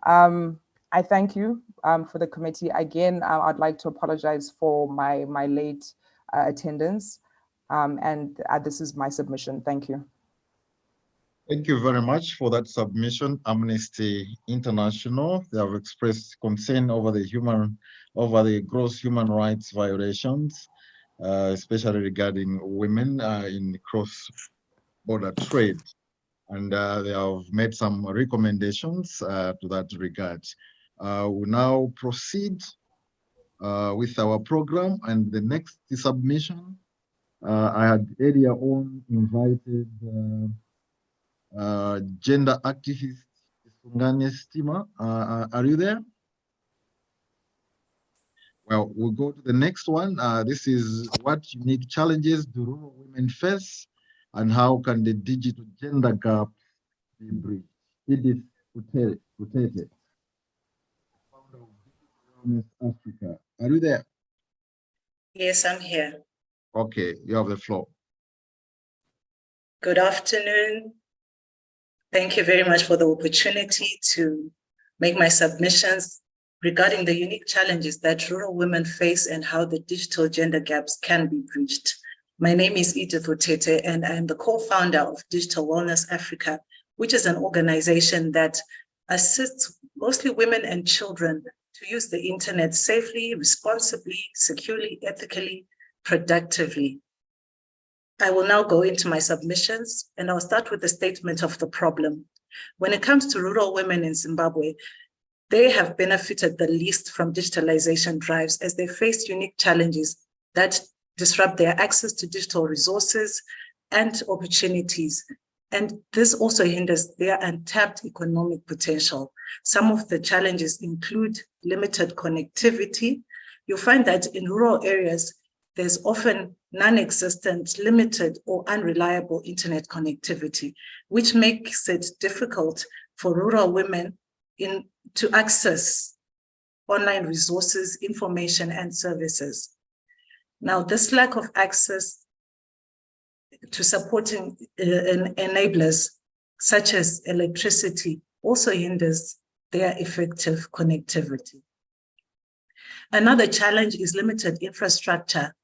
I thank you for the committee. Again, I'd like to apologize for my late attendance, and this is my submission. Thank you. Thank you very much for that submission. Amnesty International, they have expressed concern over the gross human rights violations, especially regarding women in cross-border trade. And they have made some recommendations to that regard. We now proceed with our program, and the next submission, I had earlier on invited gender activist Sungane Stima. Are you there? Well, we'll go to the next one. This is what unique challenges do rural women face, and how can the digital gender gap be bridged? Edith Utete, founder of Digital Wellness Africa. Are you there? Yes, I'm here. Okay, you have the floor. Good afternoon. Thank you very much for the opportunity to make my submissions regarding the unique challenges that rural women face and how the digital gender gaps can be bridged. My name is Edith Utete, and I am the co-founder of Digital Wellness Africa, which is an organization that assists mostly women and children to use the internet safely, responsibly, securely, ethically, productively. I will now go into my submissions, and I'll start with the statement of the problem. When it comes to rural women in Zimbabwe, they have benefited the least from digitalization drives as they face unique challenges that disrupt their access to digital resources and opportunities. And this also hinders their untapped economic potential. Some of the challenges include limited connectivity. You'll find that in rural areas, there's often non-existent, limited, or unreliable internet connectivity, which makes it difficult for rural women to access online resources, information, and services. Now, this lack of access to supporting enablers, such as electricity, also hinders their effective connectivity. Another challenge is limited infrastructure.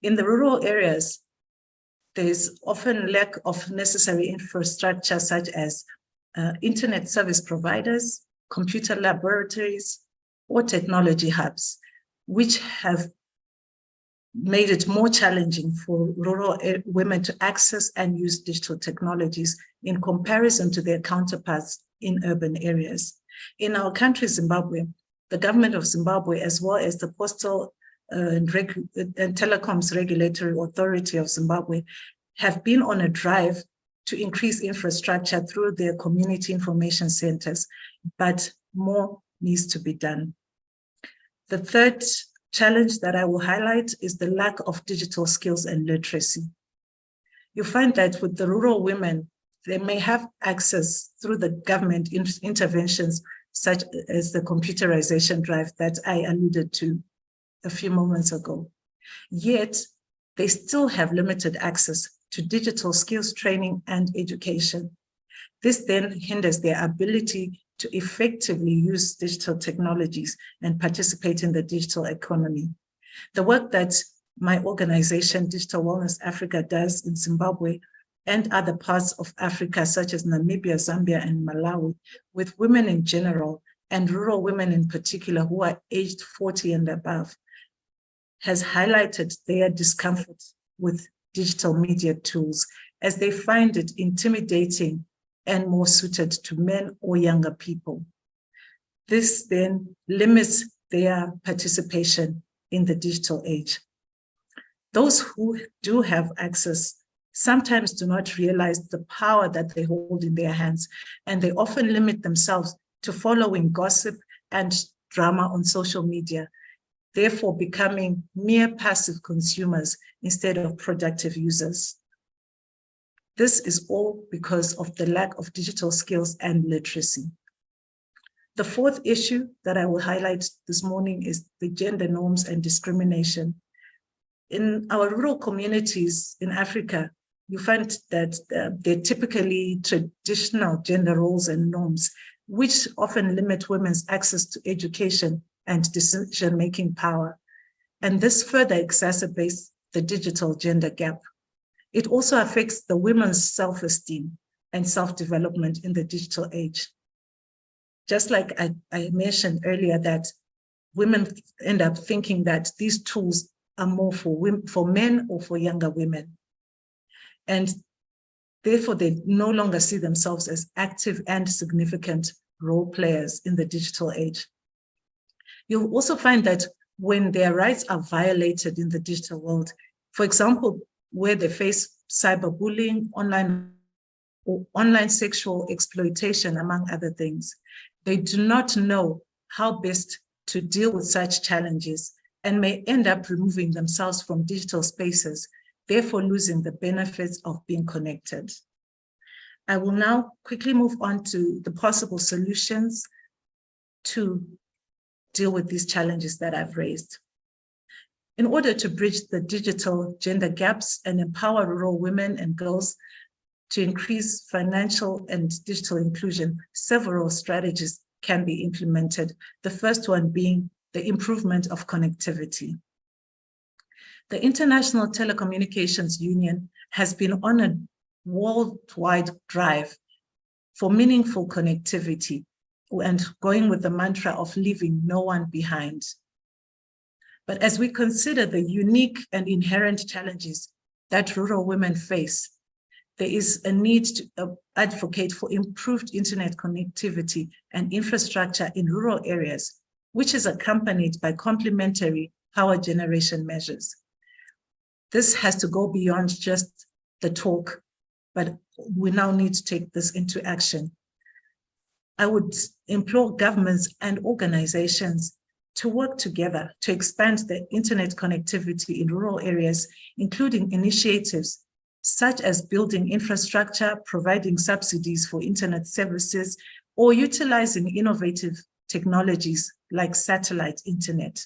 In the rural areas, there's often lack of necessary infrastructure, such as internet service providers, computer laboratories, or technology hubs, which have made it more challenging for rural women to access and use digital technologies in comparison to their counterparts in urban areas. In our country, Zimbabwe, the government of Zimbabwe, as well as the Postal and Telecoms Regulatory Authority of Zimbabwe, have been on a drive to increase infrastructure through their community information centers, but more needs to be done. The third challenge that I will highlight is the lack of digital skills and literacy. You find that with the rural women, they may have access through the government interventions, such as the computerization drive that I alluded to a few moments ago. Yet, they still have limited access to digital skills training and education. This then hinders their ability to effectively use digital technologies and participate in the digital economy. The work that my organization, Digital Wellness Africa, does in Zimbabwe and other parts of Africa, such as Namibia, Zambia, and Malawi, with women in general and rural women in particular who are aged 40 and above, has highlighted their discomfort with digital media tools as they find it intimidating and more suited to men or younger people. This then limits their participation in the digital age. Those who do have access sometimes do not realize the power that they hold in their hands, and they often limit themselves to following gossip and drama on social media, therefore becoming mere passive consumers instead of productive users. This is all because of the lack of digital skills and literacy. The fourth issue that I will highlight this morning is the gender norms and discrimination. In our rural communities in Africa, you find that they're typically traditional gender roles and norms, which often limit women's access to education and decision-making power. And this further exacerbates the digital gender gap. It also affects the women's self-esteem and self-development in the digital age. Just like I mentioned earlier, that women end up thinking that these tools are more for men or for younger women. And therefore, they no longer see themselves as active and significant role players in the digital age. You'll also find that when their rights are violated in the digital world, for example, where they face cyberbullying, online sexual exploitation, among other things, they do not know how best to deal with such challenges and may end up removing themselves from digital spaces, therefore losing the benefits of being connected. I will now quickly move on to the possible solutions to deal with these challenges that I've raised. In order to bridge the digital gender gaps and empower rural women and girls to increase financial and digital inclusion, several strategies can be implemented. The first one being the improvement of connectivity. The International Telecommunications Union has been on a worldwide drive for meaningful connectivity and going with the mantra of leaving no one behind. But as we consider the unique and inherent challenges that rural women face, there is a need to advocate for improved internet connectivity and infrastructure in rural areas, which is accompanied by complementary power generation measures. This has to go beyond just the talk, but we now need to take this into action. I would implore governments and organizations to work together to expand the internet connectivity in rural areas, including initiatives such as building infrastructure, providing subsidies for internet services, or utilizing innovative technologies like satellite internet.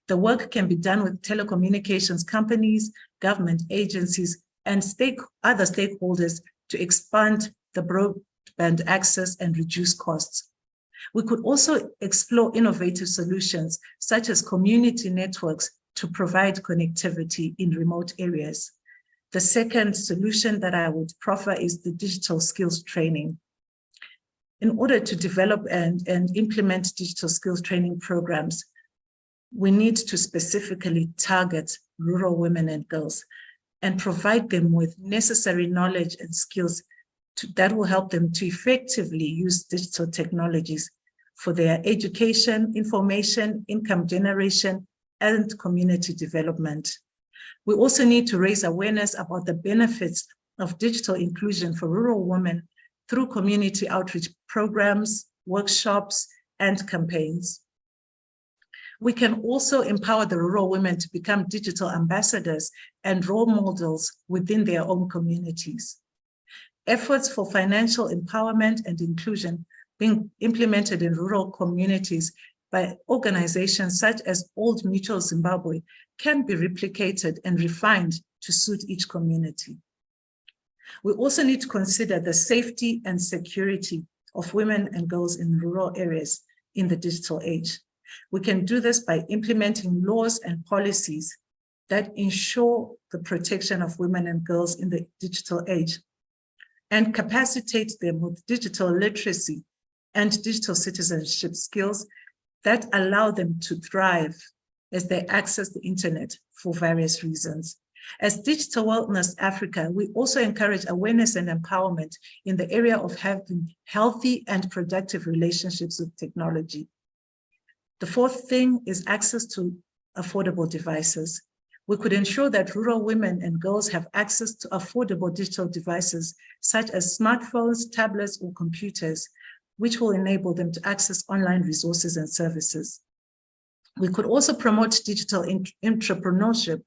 The work can be done with telecommunications companies, government agencies, and other stakeholders to expand the broadband access and reduce costs. We could also explore innovative solutions such as community networks to provide connectivity in remote areas. The second solution that I would proffer is the digital skills training. In order to develop and implement digital skills training programs, we need to specifically target rural women and girls and provide them with necessary knowledge and skills that will help them to effectively use digital technologies for their education, information, income generation, and community development. We also need to raise awareness about the benefits of digital inclusion for rural women through community outreach programs, workshops, and campaigns. We can also empower the rural women to become digital ambassadors and role models within their own communities. Efforts for financial empowerment and inclusion being implemented in rural communities by organizations such as Old Mutual Zimbabwe can be replicated and refined to suit each community. We also need to consider the safety and security of women and girls in rural areas in the digital age. We can do this by implementing laws and policies that ensure the protection of women and girls in the digital age and capacitate them with digital literacy and digital citizenship skills that allow them to thrive as they access the internet for various reasons. As Digital Wellness Africa, we also encourage awareness and empowerment in the area of having healthy and productive relationships with technology. The fourth thing is access to affordable devices. We could ensure that rural women and girls have access to affordable digital devices, such as smartphones, tablets, or computers, which will enable them to access online resources and services. We could also promote digital entrepreneurship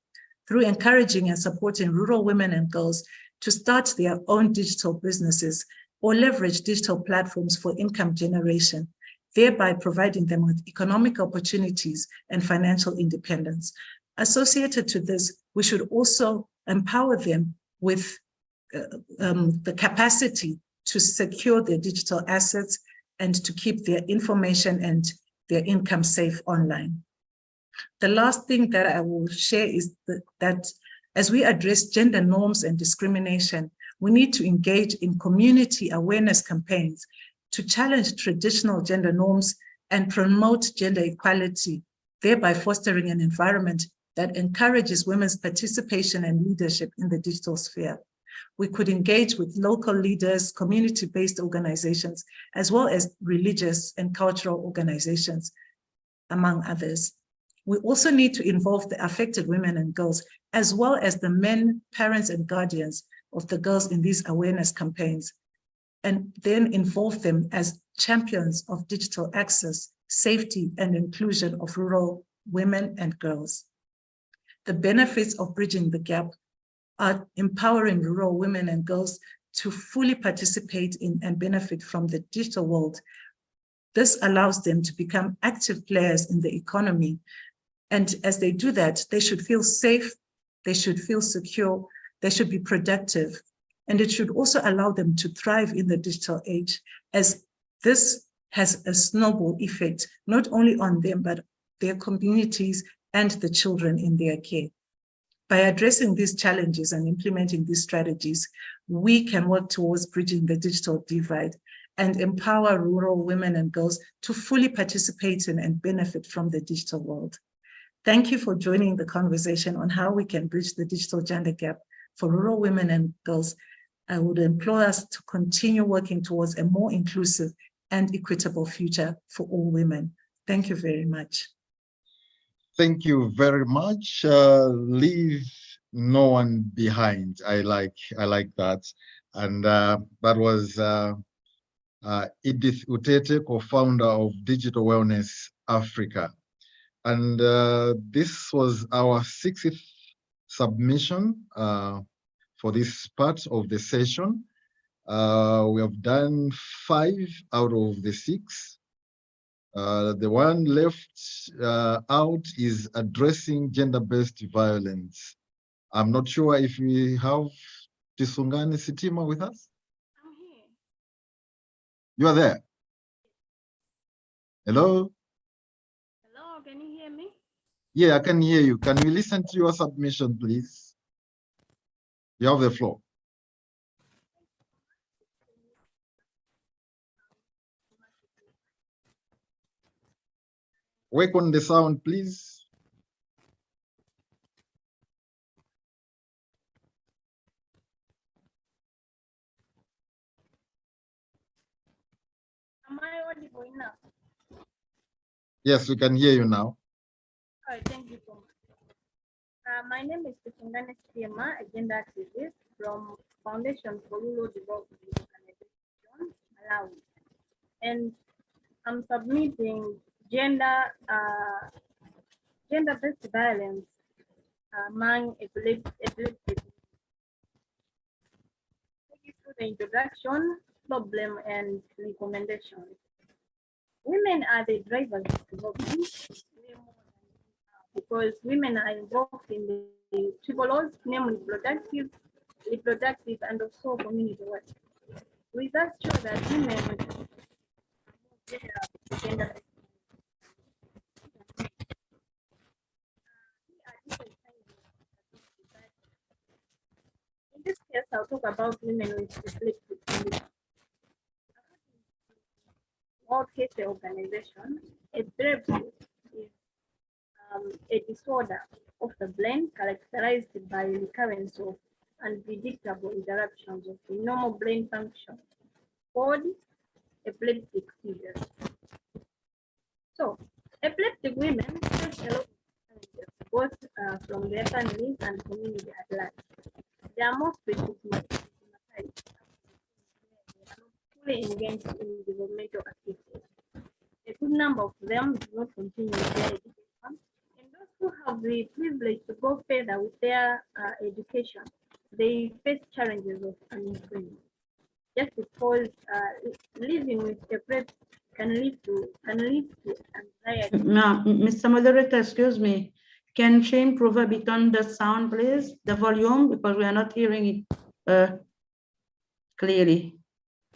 through encouraging and supporting rural women and girls to start their own digital businesses or leverage digital platforms for income generation, thereby providing them with economic opportunities and financial independence. Associated to this, we should also empower them with the capacity to secure their digital assets and to keep their information and their income safe online. The last thing that I will share is that as we address gender norms and discrimination, we need to engage in community awareness campaigns to challenge traditional gender norms and promote gender equality, thereby fostering an environment that encourages women's participation and leadership in the digital sphere. We could engage with local leaders, community-based organizations, as well as religious and cultural organizations, among others. We also need to involve the affected women and girls, as well as the men, parents, and guardians of the girls in these awareness campaigns, and then involve them as champions of digital access, safety, and inclusion of rural women and girls. The benefits of bridging the gap are empowering rural women and girls to fully participate in and benefit from the digital world. This allows them to become active players in the economy. And as they do that, they should feel safe, they should feel secure, they should be productive. And it should also allow them to thrive in the digital age, as this has a snowball effect, not only on them, but their communities and the children in their care. By addressing these challenges and implementing these strategies, we can work towards bridging the digital divide and empower rural women and girls to fully participate in and benefit from the digital world. Thank you for joining the conversation on how we can bridge the digital gender gap for rural women and girls. I would implore us to continue working towards a more inclusive and equitable future for all women. Thank you very much. Thank you very much. Leave no one behind. I like that. And that was Edith Utete, co-founder of Digital Wellness Africa. And this was our 60th submission for this part of the session. We have done 5 out of the 6. The one left out is addressing gender-based violence. I'm not sure if we have Tisungani Sitima with us. I'm here. You are there? Hello? Hello, can you hear me? Yeah, I can hear you. Can we listen to your submission, please? You have the floor. Work on the sound, please. Am I audible now? Yes, we can hear you now. All right, thank you so much. My name is Kusungane Siema, a gender activist from Foundation for Rural Development Organization, Malawi. And I'm submitting gender-based violence among epilepsy. Thank you for the introduction, problem, and recommendations. women are the drivers of development because women are involved in the triple laws, namely reproductive, and also community work. We thus show that women gender in this case, I'll talk about women with epileptic condition. World Health Organization, epilepsy is a disorder of the brain characterized by recurrence of unpredictable interruptions of the normal brain function called epileptic seizures. So, epileptic women face a lot of challenges, both from their families and community at large. They are mostly stigmatized. They are not fully engaged in developmental activities. A good number of them do not continue with their education, and those who have the privilege to go further with their education, they face challenges of unemployment. Just because living with epilepsy can lead to anxiety. Mr. Moderator, excuse me. Can she improve a bit on the sound, please? The volume, because we are not hearing it clearly.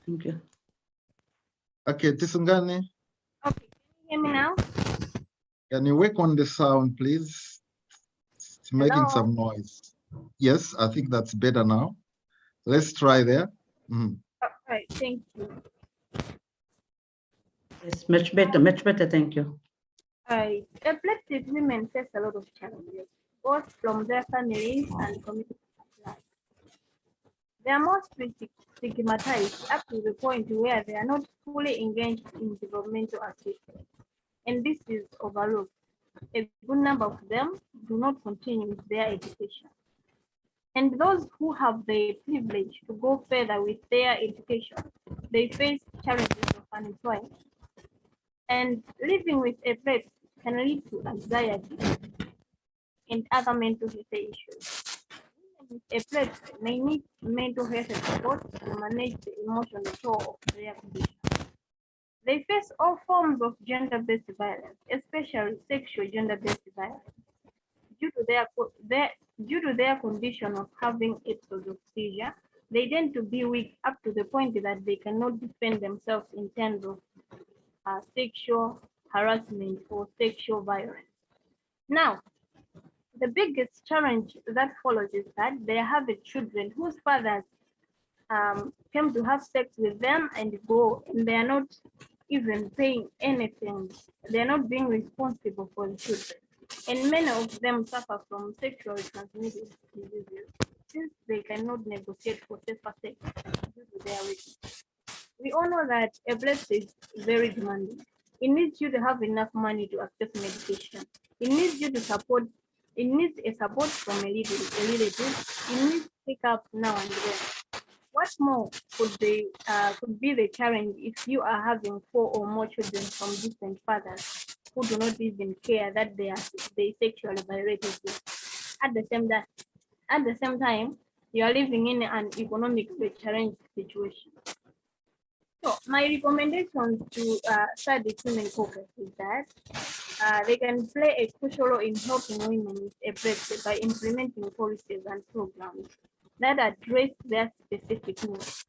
Thank you. Okay, Tisungani, Okay, can you hear me now? can you work on the sound, please? It's making Hello? some noise. Yes, I think that's better now. Let's try there. Mhm. All right, thank you. Yes, much better, thank you. Epileptic women face a lot of challenges, both from their families and community at large. They are mostly stigmatized up to the point where they are not fully engaged in developmental activities, and this is overlooked. A good number of them do not continue with their education. And those who have the privilege to go further with their education, they face challenges of unemployment. And living with epilepsy can lead to anxiety and other mental health issues. Women with epilepsy may need mental health support to manage the emotional toll of their condition. They face all forms of gender-based violence, especially sexual gender-based violence. Due to their condition of having episodes of seizure, they tend to be weak up to the point that they cannot defend themselves in terms of sexual harassment or sexual violence. Now, the biggest challenge that follows is that they have children whose fathers came to have sex with them and go, and they are not even paying anything. They are not being responsible for the children. And many of them suffer from sexually transmitted diseases since they cannot negotiate for safer sex due to their weakness. We all know that epilepsy is very demanding. It needs you to have enough money to access medication. It needs you to support. It needs a support from a relative. It needs pick up now and then. What more could be the challenge if you are having 4 or more children from different fathers who do not even care that they sexually violated you? At the same time, you are living in an economically challenged situation. So my recommendations to SADC women caucus is that they can play a crucial role in helping women with epilepsy by implementing policies and programs that address their specific needs.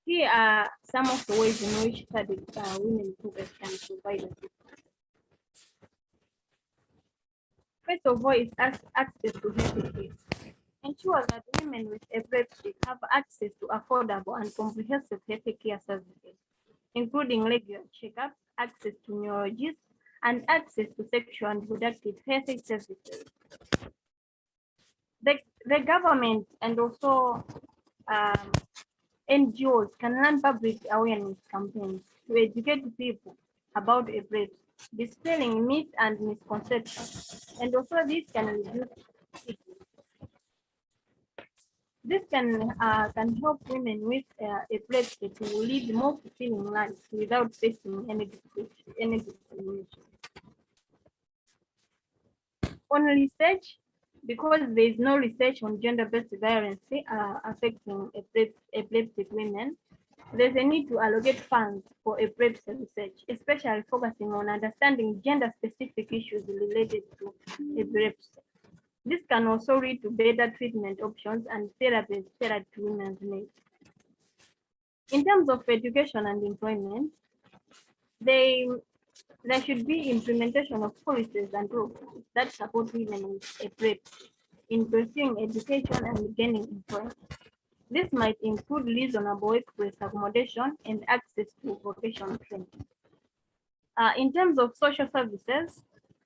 Here are some of the ways in which SADC women caucus can provide assistance. First of all, is access to healthcare. Ensure that women with epilepsy have access to affordable and comprehensive healthcare services, including regular checkups, access to neurologists, and access to sexual and reproductive health services. The government and also NGOs can run public awareness campaigns to educate people about epilepsy, dispelling myths and misconceptions, and also this can reduce stigma. This can help women with epilepsy to lead more fulfilling lives without facing any discrimination. On research, because there is no research on gender-based violence affecting epileptic women, There's a need to allocate funds for epilepsy research, especially focusing on understanding gender-specific issues related to epilepsy. This can also lead to better treatment options and therapies tailored to women's needs. In terms of education and employment, there should be implementation of policies and rules that support women with epilepsy in pursuing education and gaining employment. This might include reasonable workplace accommodation and access to vocational training. In terms of social services,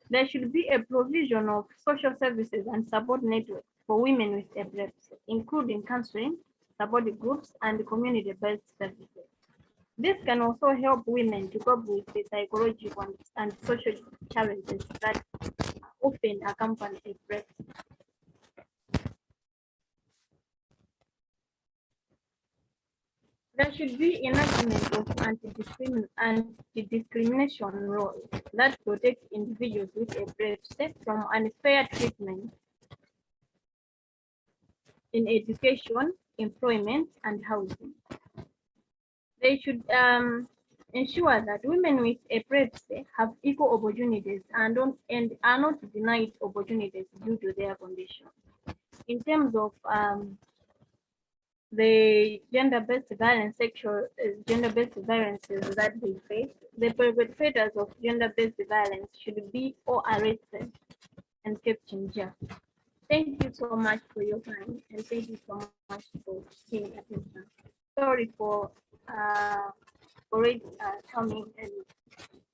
there should be a provision of social services and support networks for women with epilepsy, including counseling, support groups, and community-based services. This can also help women to cope with the psychological and social challenges that often accompany epilepsy. There should be enactment of anti-discrimination laws that protect individuals with epilepsy from unfair treatment in education, employment, and housing. They should ensure that women with epilepsy have equal opportunities and are not denied opportunities due to their condition. In terms of the gender-based violence, gender-based violences that they face, the perpetrators of gender-based violence should be all arrested and kept in jail. Thank you so much for your time, and thank you so much for paying attention. Sorry for it coming and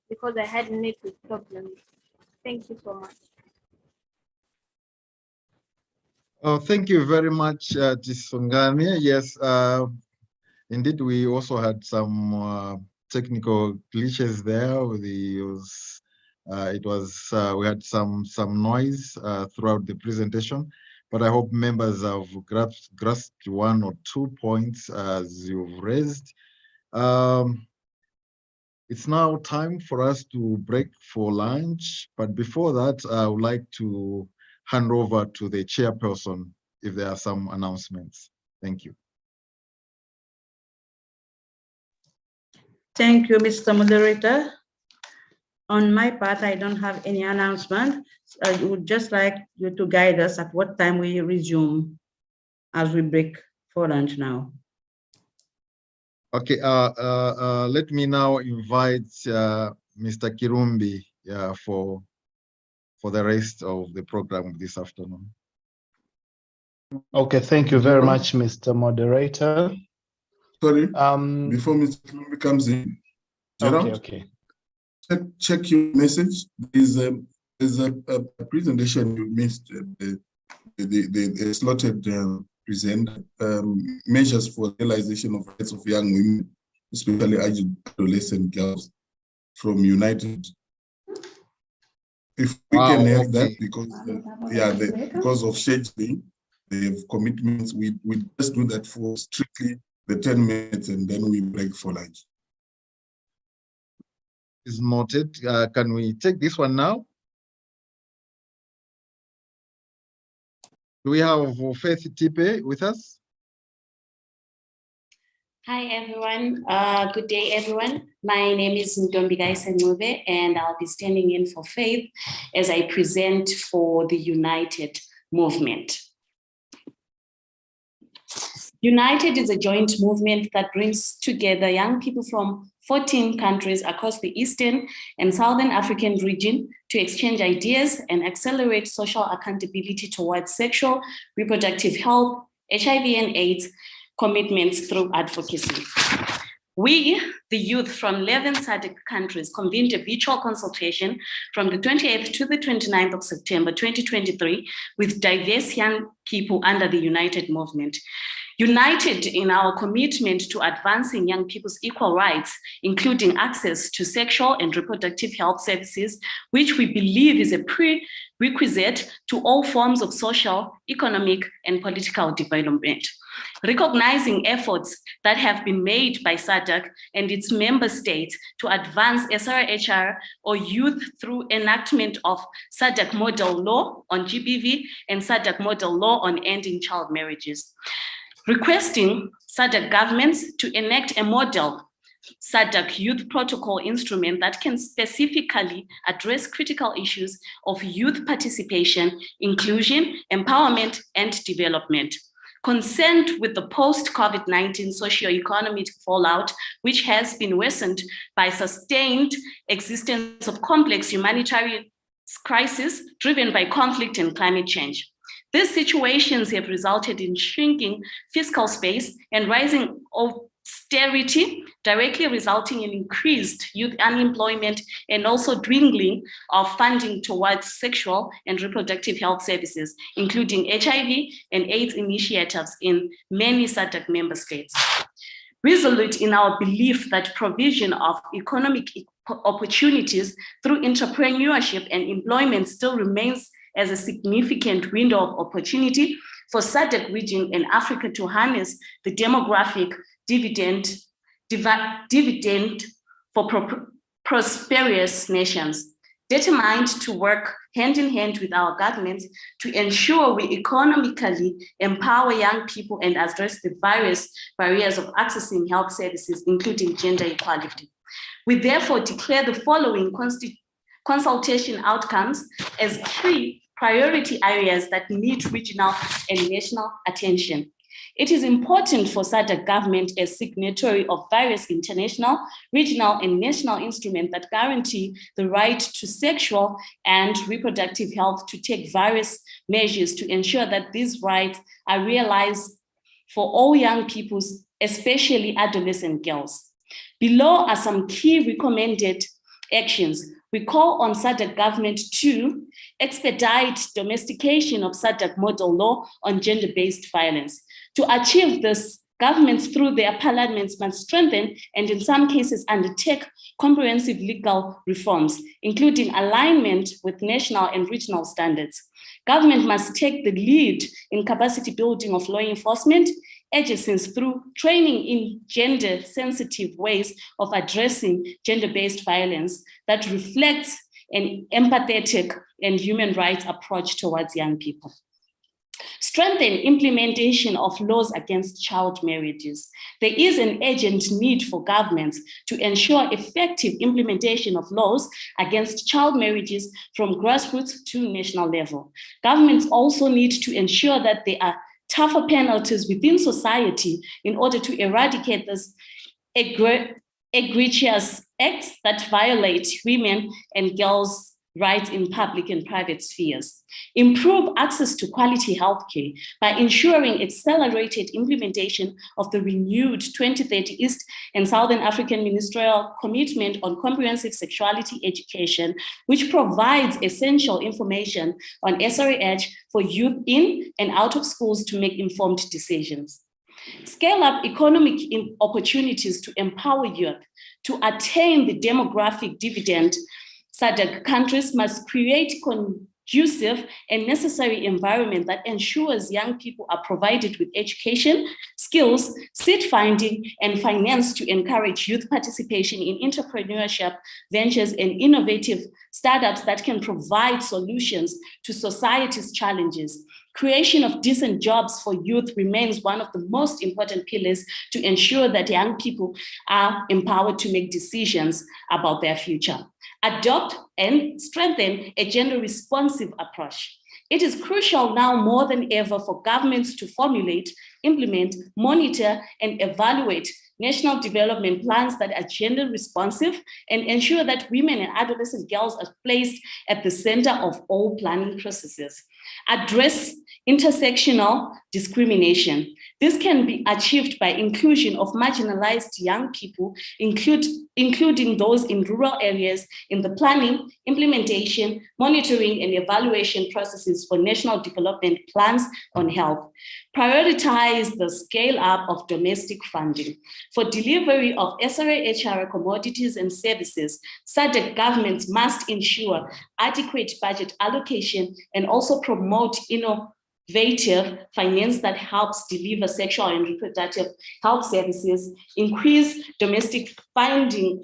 because I had network problems. Thank you so much. Oh, thank you very much, Tisongani. Yes, indeed, we also had some technical glitches there. We had some noise throughout the presentation, but I hope members have grasped one or 2 points as you've raised. It's now time for us to break for lunch, but before that, I would like to hand over to the chairperson if there are some announcements. Thank you. Thank you, Mr. Moderator. On my part, I don't have any announcement. I would just like you to guide us at what time we resume as we break for lunch now. Okay, let me now invite Mr. Kirumbi for the rest of the program this afternoon. Okay, thank you very much, Mr. Moderator. Sorry, before Mr. Kirumbi comes in, Gerald, okay. Check your message. There's a presentation you missed, the slotted present measures for realization of rights of young women, especially adolescent girls from United. If we can have that, because because of scheduling, they have commitments. We just do that for strictly the 10 minutes, and then we break for lunch. Is noted. Can we take this one now? Do we have Faith Tipe with us? Hi, everyone. Good day, everyone. My name is Ndombigai Senube, and I'll be standing in for Faith as I present for the United movement. United is a joint movement that brings together young people from 14 countries across the Eastern and Southern African region to exchange ideas and accelerate social accountability towards sexual, reproductive health, HIV and AIDS commitments through advocacy. We, the youth from 11 SADC countries, convened a virtual consultation from the 28th to the 29th of September 2023 with diverse young people under the United movement. United in our commitment to advancing young people's equal rights, including access to sexual and reproductive health services, which we believe is a prerequisite to all forms of social, economic, and political development. Recognizing efforts that have been made by SADC and its member states to advance SRHR or youth through enactment of SADC model law on GBV and SADC model law on ending child marriages. requesting SADC governments to enact a model SADC Youth Protocol instrument that can specifically address critical issues of youth participation, inclusion, empowerment, and development. Concerned with the post-COVID-19 socio-economic fallout, which has been worsened by sustained existence of complex humanitarian crises driven by conflict and climate change. These situations have resulted in shrinking fiscal space and rising austerity, directly resulting in increased youth unemployment and also dwindling of funding towards sexual and reproductive health services, including HIV and AIDS initiatives in many SADC member states. Resolute in our belief that provision of economic opportunities through entrepreneurship and employment still remains as a significant window of opportunity for SADC region and Africa to harness the demographic dividend for prosperous nations, determined to work hand in hand with our governments to ensure we economically empower young people and address the various barriers of accessing health services, including gender equality. We therefore declare the following consultation outcomes as key priority areas that need regional and national attention. It is important for SADC government as signatory of various international, regional, and national instruments that guarantee the right to sexual and reproductive health to take various measures to ensure that these rights are realized for all young people, especially adolescent girls. Below are some key recommended actions. We call on SADC government to expedite domestication of SADC model law on gender-based violence. To achieve this, governments through their parliaments must strengthen and in some cases undertake comprehensive legal reforms, including alignment with national and regional standards. Government must take the lead in capacity building of law enforcement agencies through training in gender-sensitive ways of addressing gender-based violence that reflects an empathetic and human rights approach towards young people. Strengthen implementation of laws against child marriages. There is an urgent need for governments to ensure effective implementation of laws against child marriages from grassroots to national level. Governments also need to ensure that there are tougher penalties within society in order to eradicate this egregious acts that violate women and girls' rights in public and private spheres. Improve access to quality healthcare by ensuring accelerated implementation of the renewed 2030 East and Southern African Ministerial Commitment on Comprehensive Sexuality Education, which provides essential information on SRH for youth in and out of schools to make informed decisions. Scale up economic opportunities to empower youth to attain the demographic dividend. SADC countries must create conducive and necessary environment that ensures young people are provided with education, skills, seed finding, and finance to encourage youth participation in entrepreneurship ventures and innovative startups that can provide solutions to society's challenges. Creation of decent jobs for youth remains one of the most important pillars to ensure that young people are empowered to make decisions about their future. Adopt and strengthen a gender-responsive approach. It is crucial now more than ever for governments to formulate, implement, monitor, and evaluate national development plans that are gender-responsive and ensure that women and adolescent girls are placed at the center of all planning processes. Address intersectional discrimination. This can be achieved by inclusion of marginalized young people, including those in rural areas, in the planning, implementation, monitoring, and evaluation processes for national development plans on health. Prioritize the scale up of domestic funding. For delivery of SRA-HR commodities and services, SADC governments must ensure adequate budget allocation and also promote innovative finance that helps deliver sexual and reproductive health services, increase domestic funding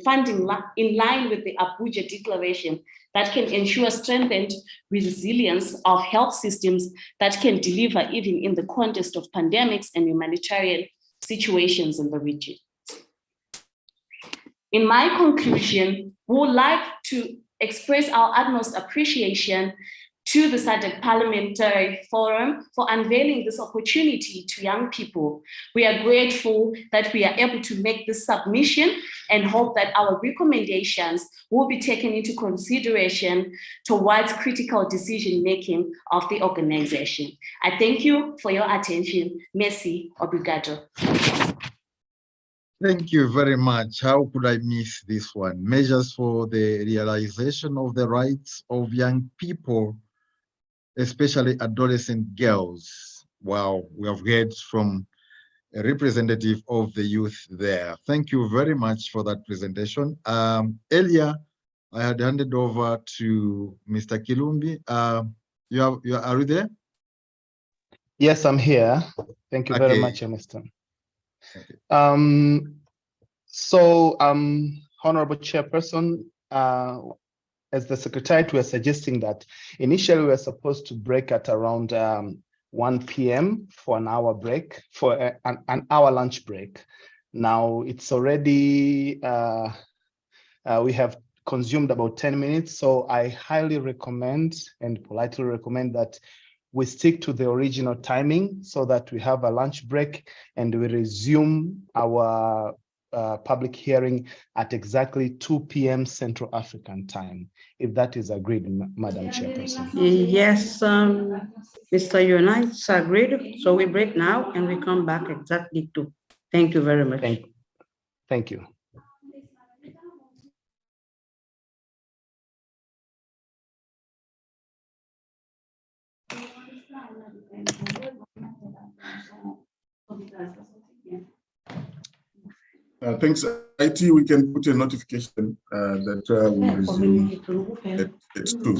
in line with the Abuja Declaration that can ensure strengthened resilience of health systems that can deliver even in the context of pandemics and humanitarian situations in the region. In my conclusion, we would like to express our utmost appreciation to the SADC Parliamentary Forum for unveiling this opportunity to young people. We are grateful that we are able to make this submission and hope that our recommendations will be taken into consideration towards critical decision-making of the organization. I thank you for your attention. Merci, obrigado. Thank you very much. How could I miss this one? Measures for the realization of the rights of young people, especially adolescent girls. Wow, we have heard from a representative of the youth there. Thank you very much for that presentation. Earlier, I had handed over to Mr. Kilumbi. Are you there? Yes, I'm here. Thank you very much, Mr. Honorable Chairperson, as the Secretariat, we are suggesting that initially we were supposed to break at around 1 p.m. for an hour break, for an hour lunch break. Now it's already, we have consumed about 10 minutes, so I highly recommend and politely recommend that we stick to the original timing so that we have a lunch break and we resume our public hearing at exactly 2 p.m. Central African time, if that is agreed, Madam Chairperson. Yes, Mr. Yona, it's agreed. So we break now and we come back exactly 2. Thank you very much. Thank you. Thanks, IT. We can put a notification that we resume at 2.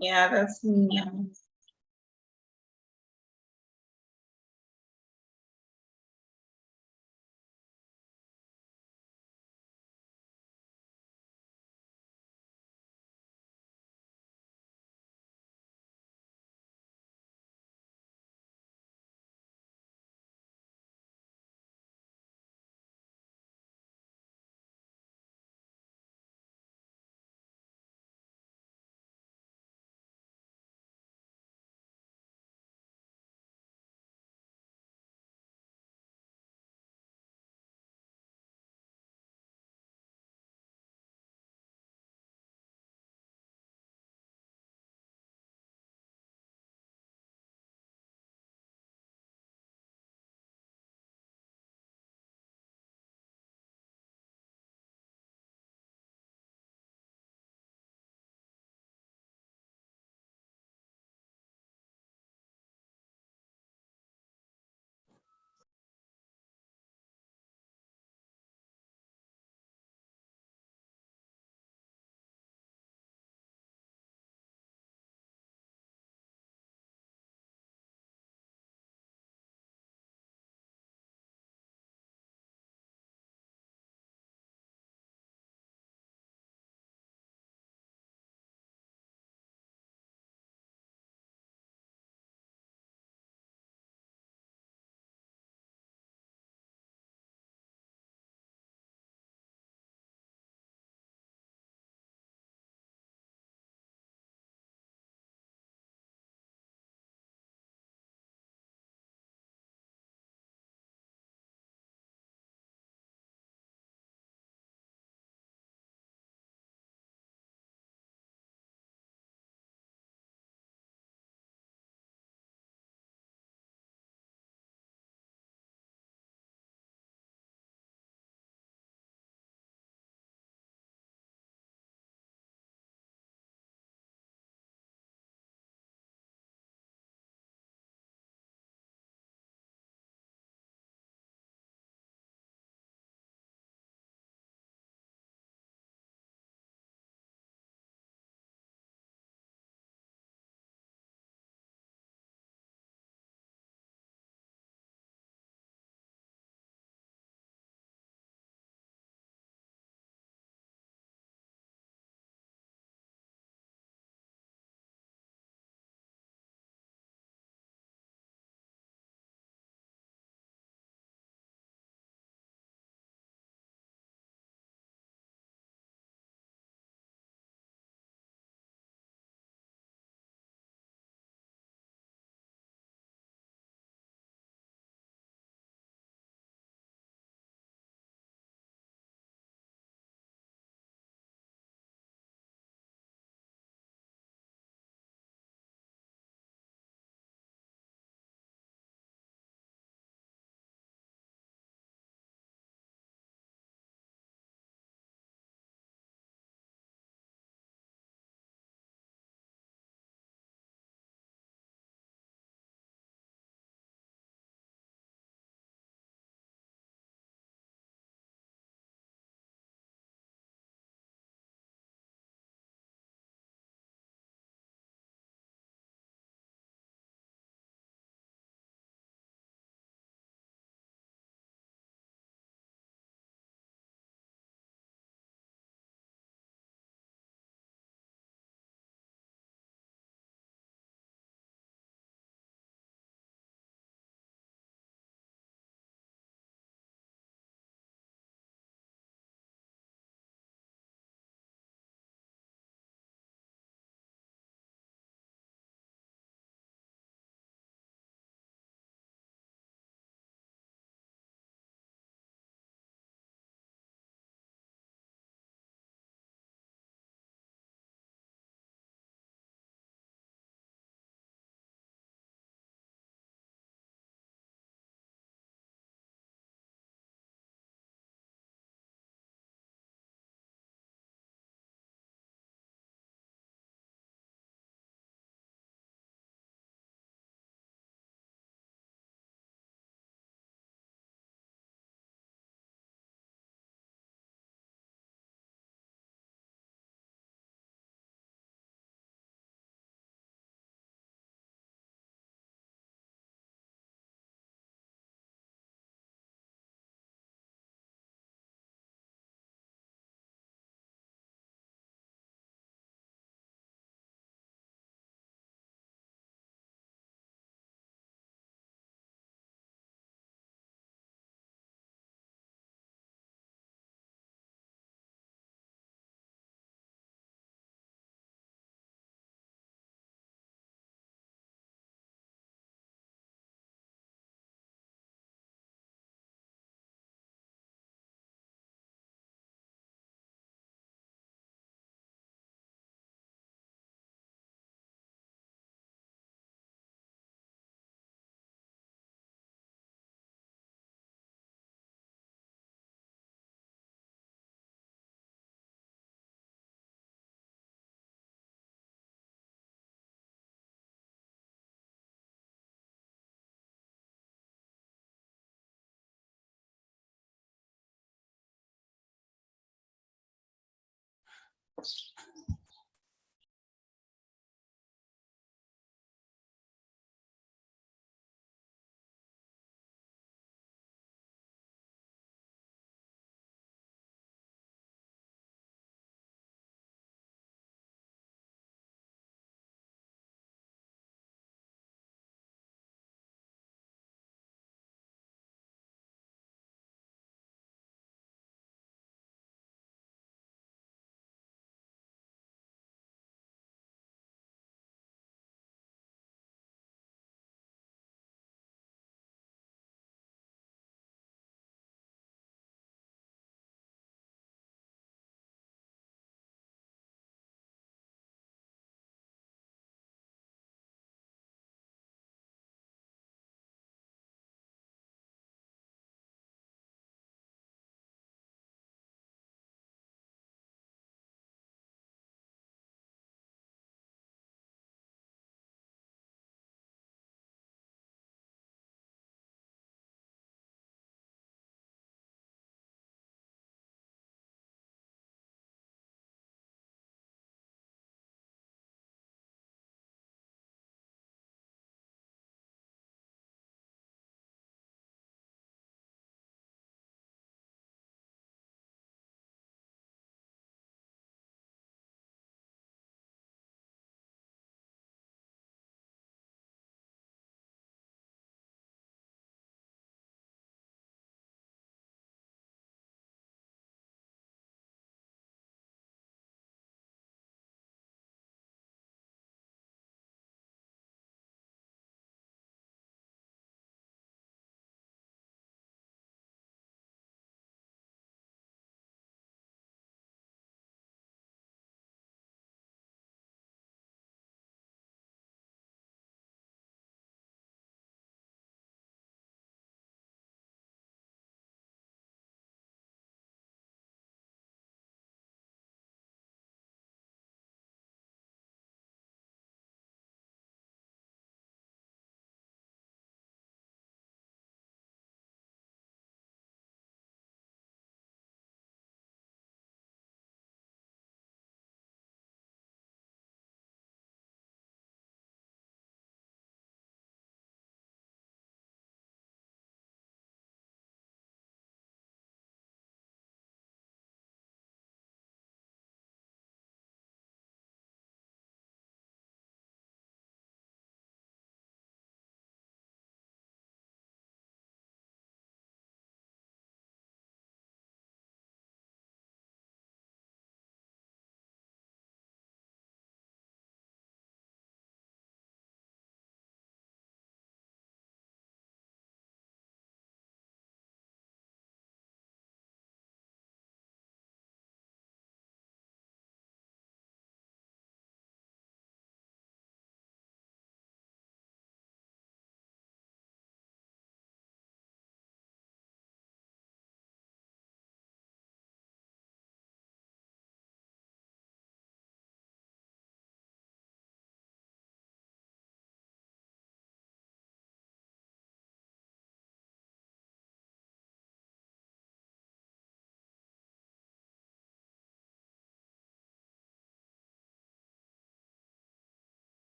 Yeah, that's me.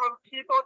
of people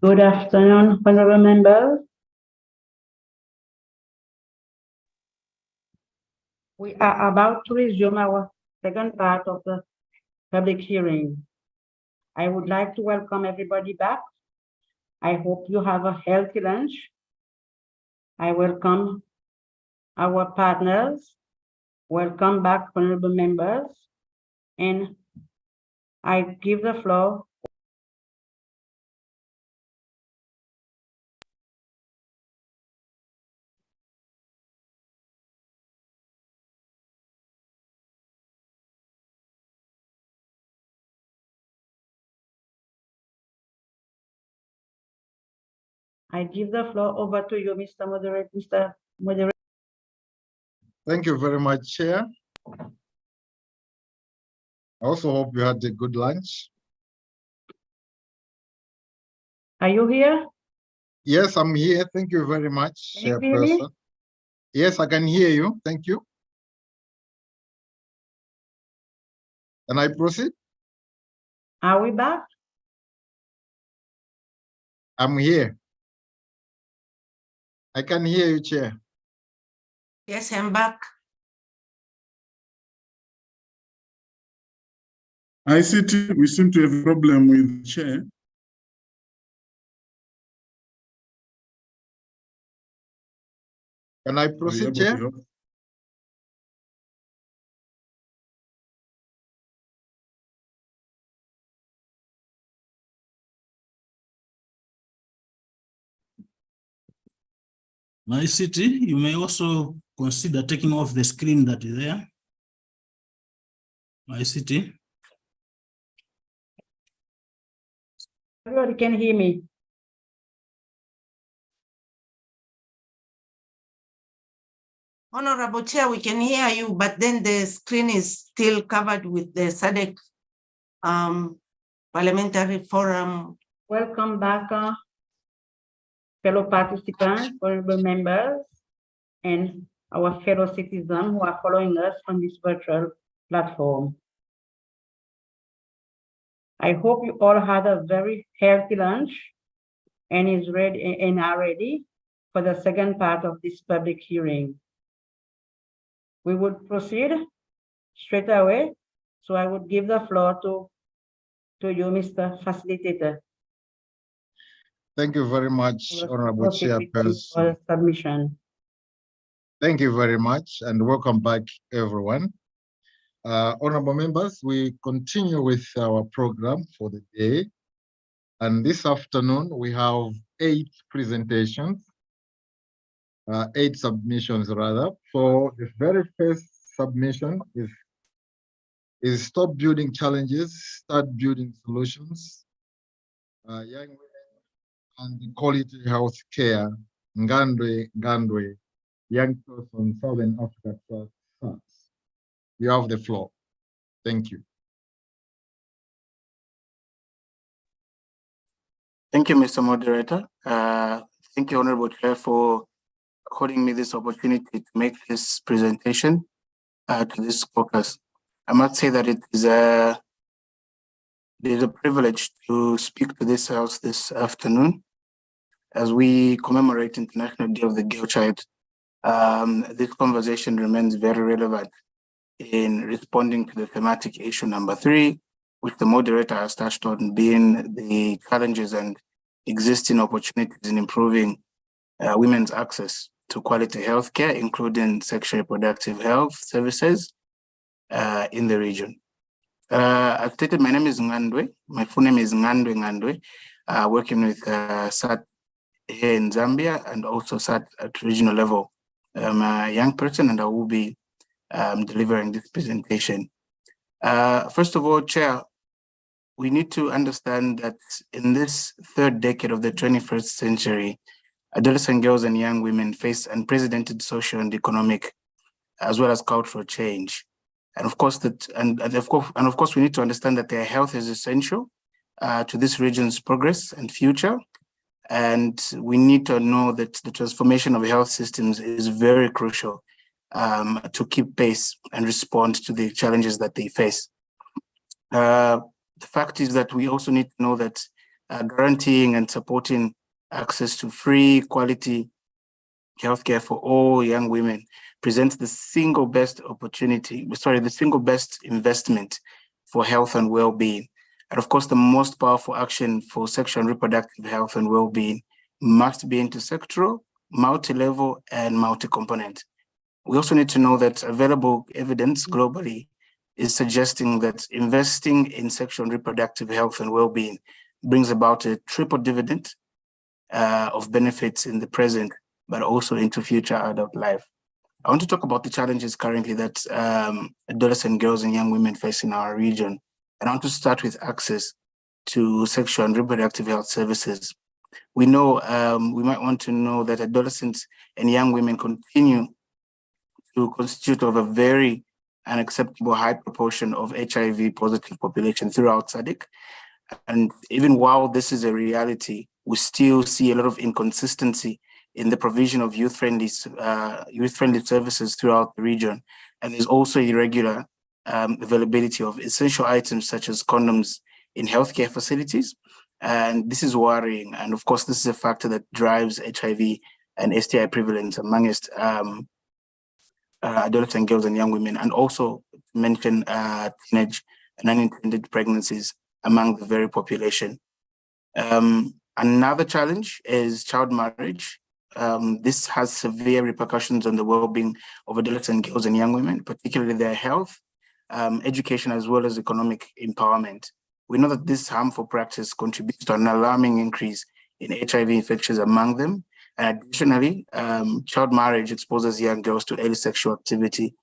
Good afternoon, honorable members. We are about to resume our second part of the public hearing. I would like to welcome everybody back. I hope you have a healthy lunch. I welcome our partners. Welcome back, honorable members. And I give the floor. I give the floor over to you, Mr. Moderator. Thank you very much, Chair. I also hope you had a good lunch. Are you here? Yes, I'm here. Thank you very much, Can you hear me? Chairperson. Yes, I can hear you. Thank you. Can I proceed? Are we back? I'm here. I can hear you, Chair. Yes, I'm back. ICT, we seem to have a problem with the chair. Can I proceed, Chair? ICT, you may also consider taking off the screen that is there. ICT. Everybody can hear me. Honorable Chair, we can hear you, but then the screen is still covered with the SADC Parliamentary Forum. Welcome back, fellow participants, honorable members, and our fellow citizens who are following us on this virtual platform. I hope you all had a very healthy lunch and are ready for the second part of this public hearing. We would proceed straight away. So I would give the floor to you, Mr. Facilitator. Thank you very much, Honorable Chairperson. For submission. Thank you very much, and welcome back, everyone. Honorable members, we continue with our program for the day. And this afternoon, we have 8 presentations, 8 submissions rather. So the very first submission is Stop Building Challenges, Start Building Solutions, Young Women and Quality Health Care, Ngandwe, Young Person, Southern Africa Trust. You have the floor. Thank you. Thank you, Mr. Moderator. Thank you, Honorable Chair, for according me this opportunity to make this presentation to this caucus. I must say that it is a privilege to speak to this house this afternoon as we commemorate International Day of the Girl Child. This conversation remains very relevant in responding to the thematic issue number 3, which the moderator has touched on, being the challenges and existing opportunities in improving women's access to quality healthcare, including sexual reproductive health services in the region. I've stated my name is Ngandwe. My full name is Ngandwe, working with SAT here in Zambia and also SAT at regional level. I'm a young person and I will be delivering this presentation. First of all, Chair, we need to understand that in this 3rd decade of the 21st century, adolescent girls and young women face unprecedented social and economic, as well as cultural change. And of course, we need to understand that their health is essential to this region's progress and future. And we need to know that the transformation of health systems is very crucial to keep pace and respond to the challenges that they face. The fact is that we also need to know that guaranteeing and supporting access to free, quality healthcare for all young women presents the single best investment for health and well-being. And of course, the most powerful action for sexual and reproductive health and well-being must be intersectoral, multi-level, and multi-component. We also need to know that available evidence globally is suggesting that investing in sexual and reproductive health and well-being brings about a triple dividend of benefits in the present, but also into future adult life. I want to talk about the challenges currently that adolescent girls and young women face in our region. And I want to start with access to sexual and reproductive health services. We know, we might want to know that adolescents and young women continue to constitute of a very unacceptable high proportion of HIV positive population throughout SADC. And even while this is a reality, we still see a lot of inconsistency in the provision of youth-friendly services throughout the region. And there's also irregular availability of essential items such as condoms in healthcare facilities. And this is worrying. And of course, this is a factor that drives HIV and STI prevalence amongst adolescent girls and young women, and also to mention teenage and unintended pregnancies among the very population. Another challenge is child marriage. This has severe repercussions on the well-being of adolescent girls and young women, particularly their health, education, as well as economic empowerment. We know that this harmful practice contributes to an alarming increase in HIV infections among them. And additionally, child marriage exposes young girls to early sexual activity.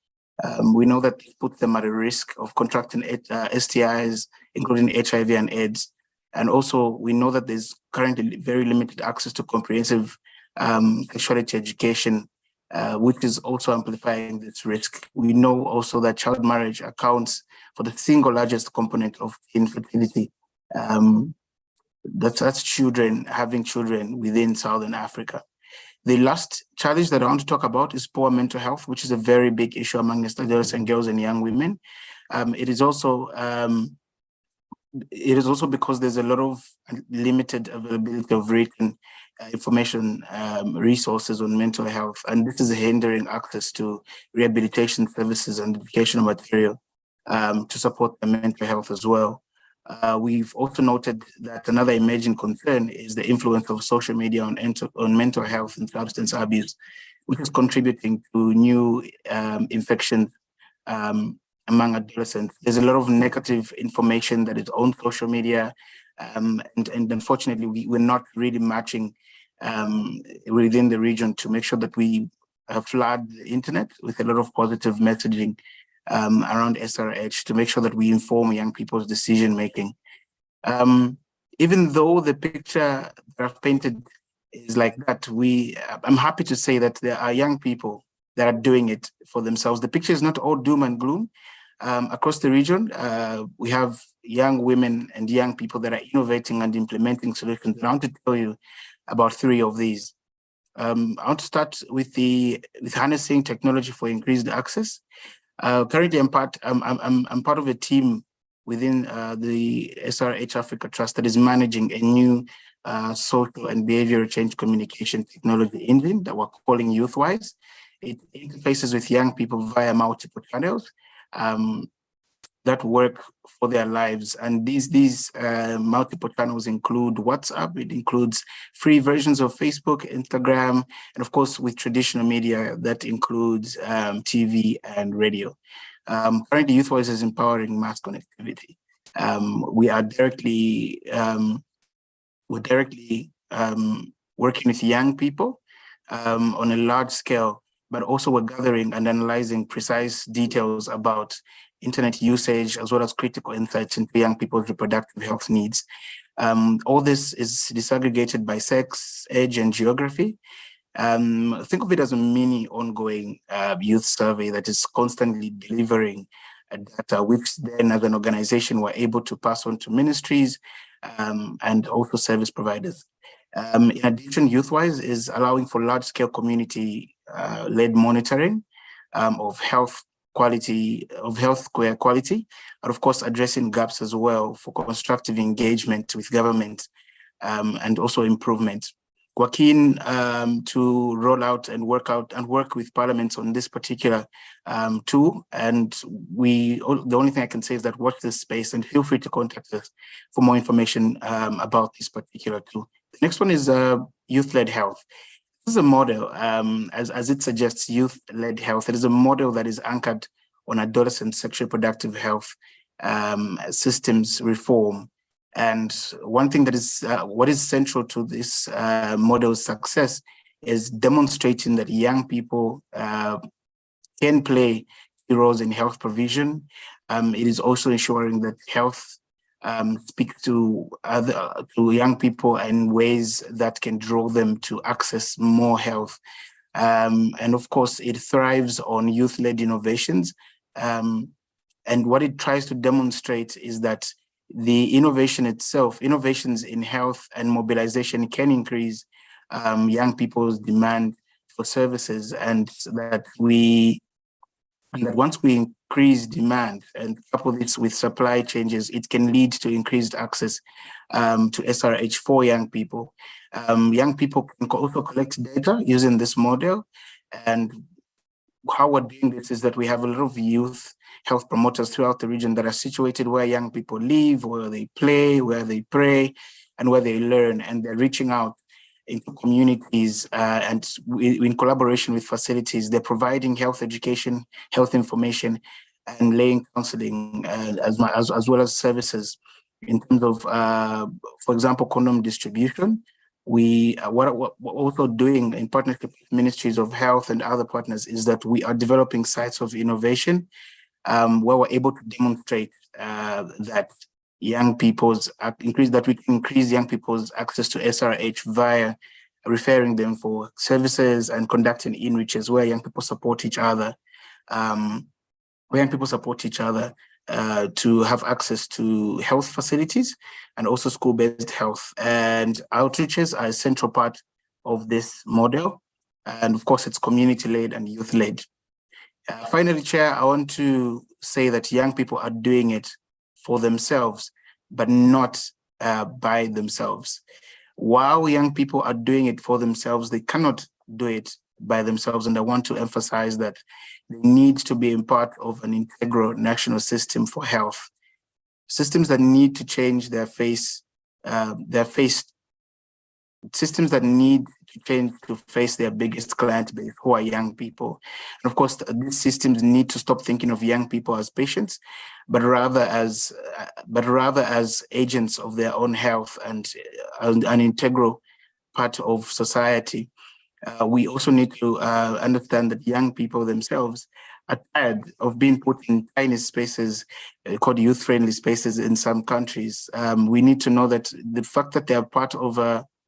We know that this puts them at a risk of contracting STIs, including HIV and AIDS. And also, we know that there's currently very limited access to comprehensive sexuality education, which is also amplifying this risk. We know also that child marriage accounts for the single largest component of infertility. That's children, having children within Southern Africa. The last challenge that I want to talk about is poor mental health, which is a very big issue among adolescent girls and young women. It is also because there's a lot of limited availability of written information resources on mental health, and this is hindering access to rehabilitation services and educational material to support the mental health as well. We've also noted that another emerging concern is the influence of social media on mental health and substance abuse, which is contributing to new infections among adolescents. There's a lot of negative information that is on social media, and unfortunately, we're not really matching within the region to make sure that we flood the internet with a lot of positive messaging around SRH to make sure that we inform young people's decision-making. Even though the picture that I've painted is like that, I'm happy to say that there are young people that are doing it for themselves. The picture is not all doom and gloom. Across the region, we have young women and young people that are innovating and implementing solutions. And I want to tell you about 3 of these. I want to start with harnessing technology for increased access. Currently, I'm part of a team within the SRH Africa Trust that is managing a new social and behavioral change communication technology engine that we're calling YouthWise. It interfaces with young people via multiple channels that work for their lives. And these multiple channels include WhatsApp, it includes free versions of Facebook, Instagram, and of course with traditional media that includes TV and radio. Currently, YouthWise is empowering mass connectivity. We're directly working with young people on a large scale, but also we're gathering and analyzing precise details about internet usage, as well as critical insights into young people's reproductive health needs. All this is disaggregated by sex, age, and geography. Think of it as a mini ongoing youth survey that is constantly delivering data, which then as an organization we're able to pass on to ministries and also service providers. In addition, YouthWise is allowing for large-scale community-led monitoring of health quality, healthcare quality, and of course addressing gaps as well for constructive engagement with government and also improvement. We're keen to roll out and work with parliaments on this particular tool. And the only thing I can say is that watch this space and feel free to contact us for more information about this particular tool. The next one is youth-led health. This is a model, as it suggests, youth-led health. It is a model that is anchored on adolescent sexual reproductive health systems reform. And one thing that is what is central to this model's success is demonstrating that young people can play key roles in health provision. It is also ensuring that health speaks to young people in ways that can draw them to access more health. And of course, it thrives on youth-led innovations. And what it tries to demonstrate is that the innovation itself, innovations in health and mobilization can increase young people's demand for services, and that once we increase demand and couple this with supply changes, it can lead to increased access to SRH for young people. Young people can also collect data using this model, and how we're doing this is that we have a lot of youth health promoters throughout the region that are situated where young people live, where they play, where they pray, and where they learn, and they're reaching out into communities and in collaboration with facilities. They're providing health education, health information, and laying counseling as well as services in terms of, for example, condom distribution. What we're also doing in partnership with ministries of health and other partners is that we are developing sites of innovation where we're able to demonstrate that we can increase young people's access to SRH via referring them for services and conducting in-reaches where young people support each other, to have access to health facilities and also school-based health. And outreaches are a central part of this model. And of course, it's community-led and youth-led. Finally, Chair, I want to say that young people are doing it for themselves, but not by themselves. While young people are doing it for themselves, they cannot do it by themselves. And I want to emphasize that they need to be a part of an integral national system for health. Systems that need to change systems that need to change to face their biggest client base, who are young people. And of course, these systems need to stop thinking of young people as patients, but rather as agents of their own health and an integral part of society. We also need to understand that young people themselves are tired of being put in tiny spaces called youth-friendly spaces in some countries. We need to know that the fact that they are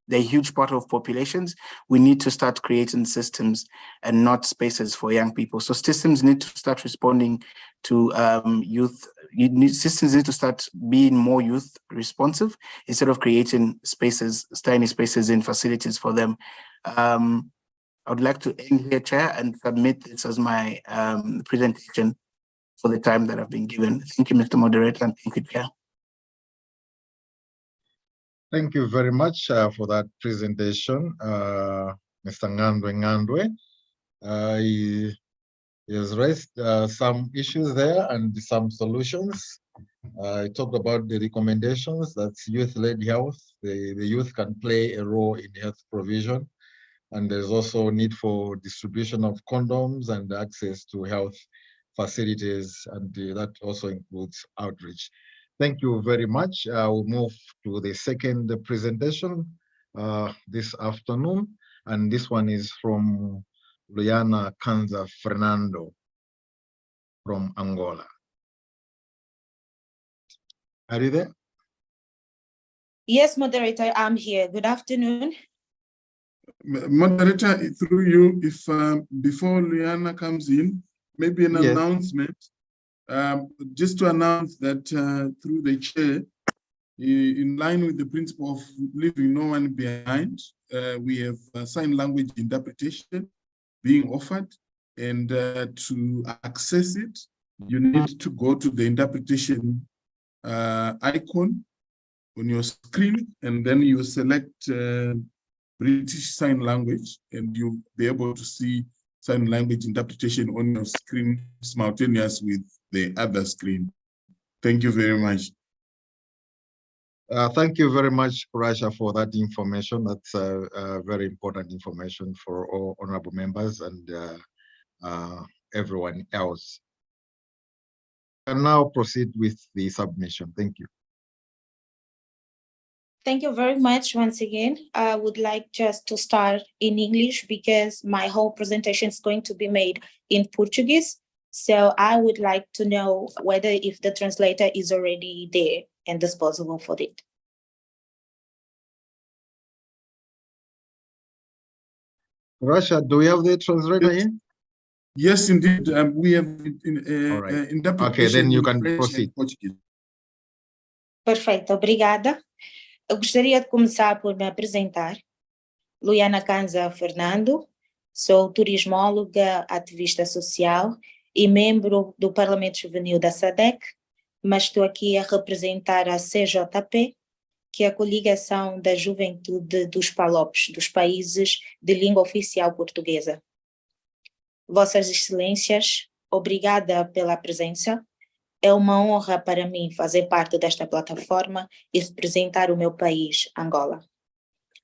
they're a huge part of populations, we need to start creating systems and not spaces for young people. So systems need to start responding to systems need to start being more youth responsive instead of creating spaces, tiny spaces in facilities for them. I would like to end here, Chair, and submit this as my presentation for the time that I've been given. Thank you, Mr. Moderator, and thank you, Chair. Thank you very much for that presentation, Mr. Ngandwe. He has raised some issues there and some solutions. I talked about the recommendations, that's youth-led health. The youth can play a role in health provision. And there's also need for distribution of condoms and access to health facilities, and that also includes outreach. Thank you very much. We'll move to the second presentation this afternoon, and this one is from Luiana Kanza Fernando from Angola. Are you there? Yes, moderator, I'm here. Good afternoon. Moderator, through you, if before Luiana comes in, maybe an announcement. Just to announce that through the chair, in line with the principle of leaving no one behind, we have sign language interpretation being offered, and to access it, you need to go to the interpretation icon on your screen, and then you select British Sign Language, and you'll be able to see sign language interpretation on your screen simultaneous with the other screen. Thank you very much. Thank you very much, Rasha, for that information. That's very important information for all honorable members and everyone else. And now proceed with the submission. Thank you. Thank you very much once again. I would like just to start in English because my whole presentation is going to be made in Portuguese. So I would like to know whether if the translator is already there and disposable for it. Rasha, do we have the translator here? Yes, indeed. We have interpretation. Okay, then you can French proceed. and Portuguese. Perfeito, obrigada. Eu gostaria de começar por me apresentar. Luiana Canza Fernando, sou turismóloga, ativista social e membro do Parlamento Juvenil da SADC, mas estou aqui a representar a CJP, que é a Coligação da Juventude dos PALOPs, dos países de língua oficial portuguesa. Vossas Excelências, obrigada pela presença. É uma honra para mim fazer parte desta plataforma e representar o meu país, Angola.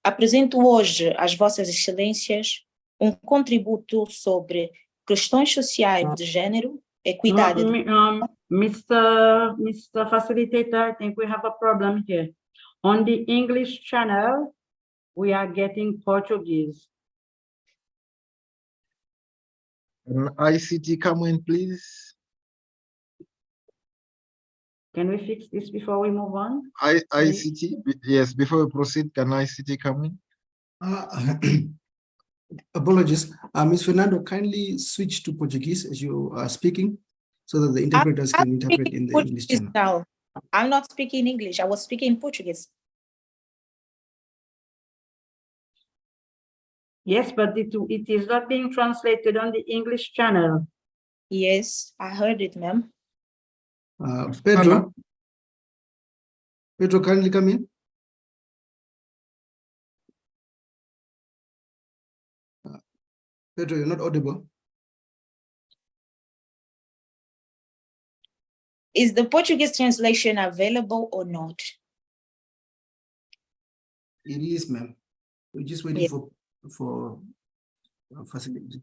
Apresento hoje às Vossas Excelências um contributo sobre questões sociais de gênero, equidade... Mr. Facilitator, I think we have a problem here. On the English channel, we are getting Portuguese. Can ICT come in, please? Can we fix this before we move on? ICT, yes, before we proceed, can ICT come in? Apologies. Ms. Fernando, kindly switch to Portuguese as you are speaking so that the interpreters can interpret in the English channel. Now, I'm not speaking English. I was speaking Portuguese. Yes, but it is not being translated on the English channel. Yes, I heard it, ma'am. Pedro, kindly come in. Pedro, you're not audible. Is the Portuguese translation available or not? It is, ma'am. We're just waiting for facility.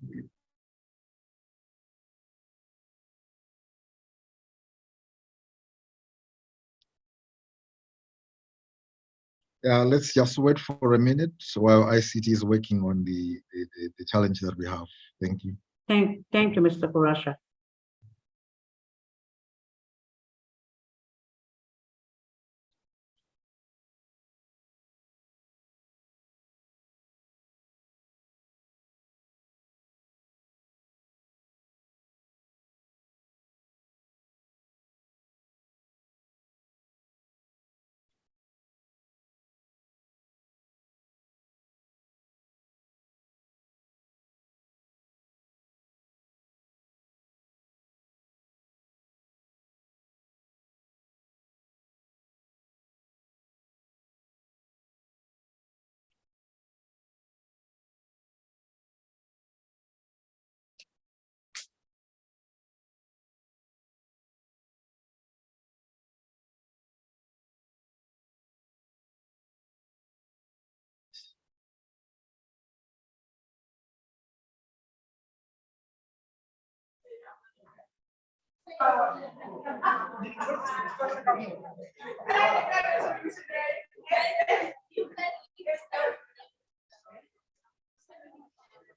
Yeah, let's just wait for a minute while ICT is working on the challenge that we have. Thank you. Thank you, Mr. Kurasha.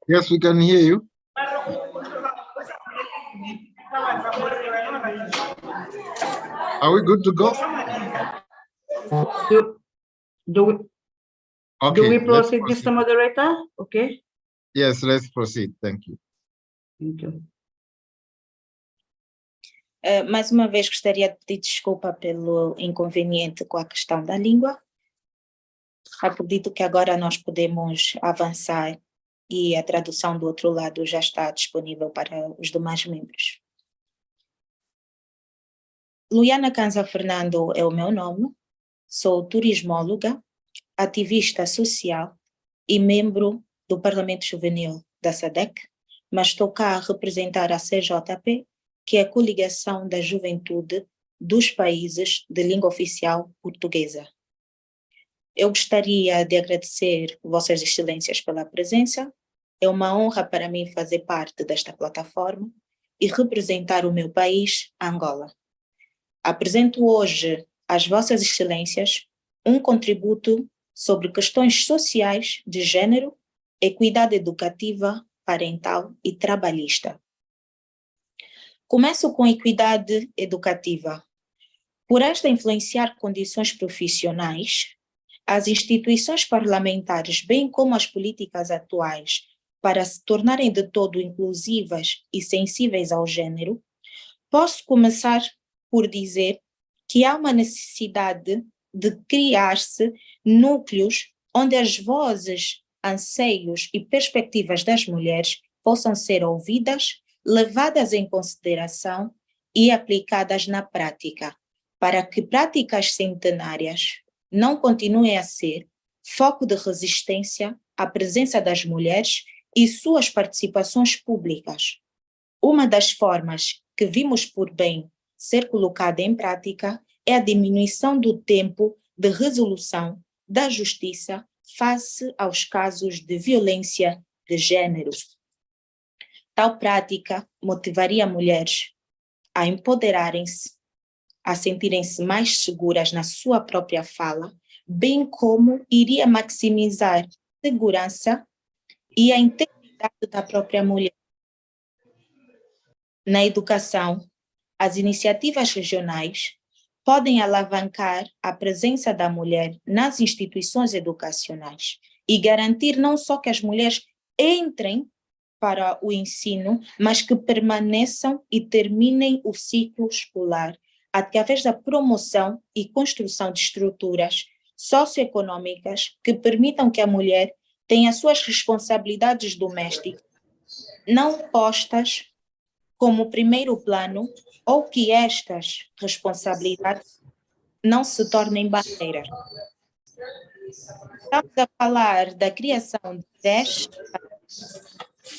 Yes, we can hear you. Are we good to go? Do we proceed, Mr. Moderator? Okay. Yes, let's proceed. Thank you. Thank you. Mais uma vez gostaria de pedir desculpa pelo inconveniente com a questão da língua. Acredito que agora nós podemos avançar e a tradução do outro lado já está disponível para os demais membros. Luiana Canza Fernando é o meu nome, Sou turismóloga, ativista social e membro do Parlamento Juvenil da SADC, mas estou cá a representar a CJP, que é a Coligação da Juventude dos Países de Língua Oficial Portuguesa. Eu gostaria de agradecer Vossas Excelências pela presença. É uma honra para mim fazer parte desta plataforma e representar o meu país, Angola. Apresento hoje às Vossas Excelências um contributo sobre questões sociais de gênero, equidade educativa, parental e trabalhista. Começo com equidade educativa. Por esta influenciar condições profissionais, as instituições parlamentares, bem como as políticas atuais, para se tornarem de todo inclusivas e sensíveis ao gênero, posso começar por dizer que há uma necessidade de criar-se núcleos onde as vozes, anseios e perspectivas das mulheres possam ser ouvidas, levadas em consideração e aplicadas na prática, para que práticas centenárias não continuem a ser foco de resistência à presença das mulheres e suas participações públicas. Uma das formas que vimos por bem ser colocada em prática é a diminuição do tempo de resolução da justiça face aos casos de violência de gênero. Tal prática motivaria mulheres a empoderarem-se, a sentirem-se mais seguras na sua própria fala, bem como iria maximizar a segurança e a integridade da própria mulher. Na educação, as iniciativas regionais podem alavancar a presença da mulher nas instituições educacionais e garantir não só que as mulheres entrem para o ensino, mas que permaneçam e terminem o ciclo escolar, através da promoção e construção de estruturas socioeconômicas que permitam que a mulher tenha suas responsabilidades domésticas não postas como primeiro plano, ou que estas responsabilidades não se tornem barreiras. Estamos a falar da criação de creches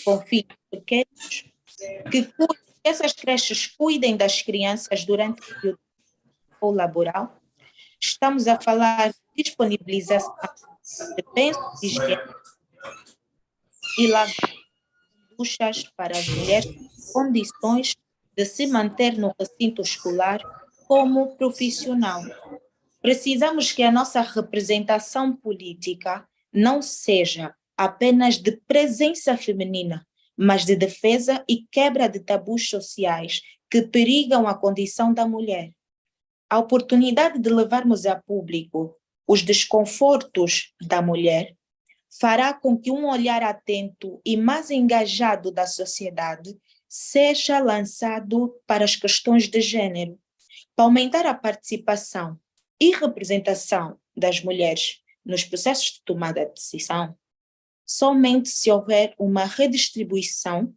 com filhos pequenos, que essas creches cuidem das crianças durante o período laboral. Estamos a falar de disponibilização de bens de higiene e duchas para as mulheres em condições de se manter no recinto escolar como profissional. Precisamos que a nossa representação política não seja apenas de presença feminina, mas de defesa e quebra de tabus sociais que perigam a condição da mulher. A oportunidade de levarmos a público os desconfortos da mulher fará com que um olhar atento e mais engajado da sociedade seja lançado para as questões de gênero, para aumentar a participação e representação das mulheres nos processos de tomada de decisão. Somente se houver uma redistribuição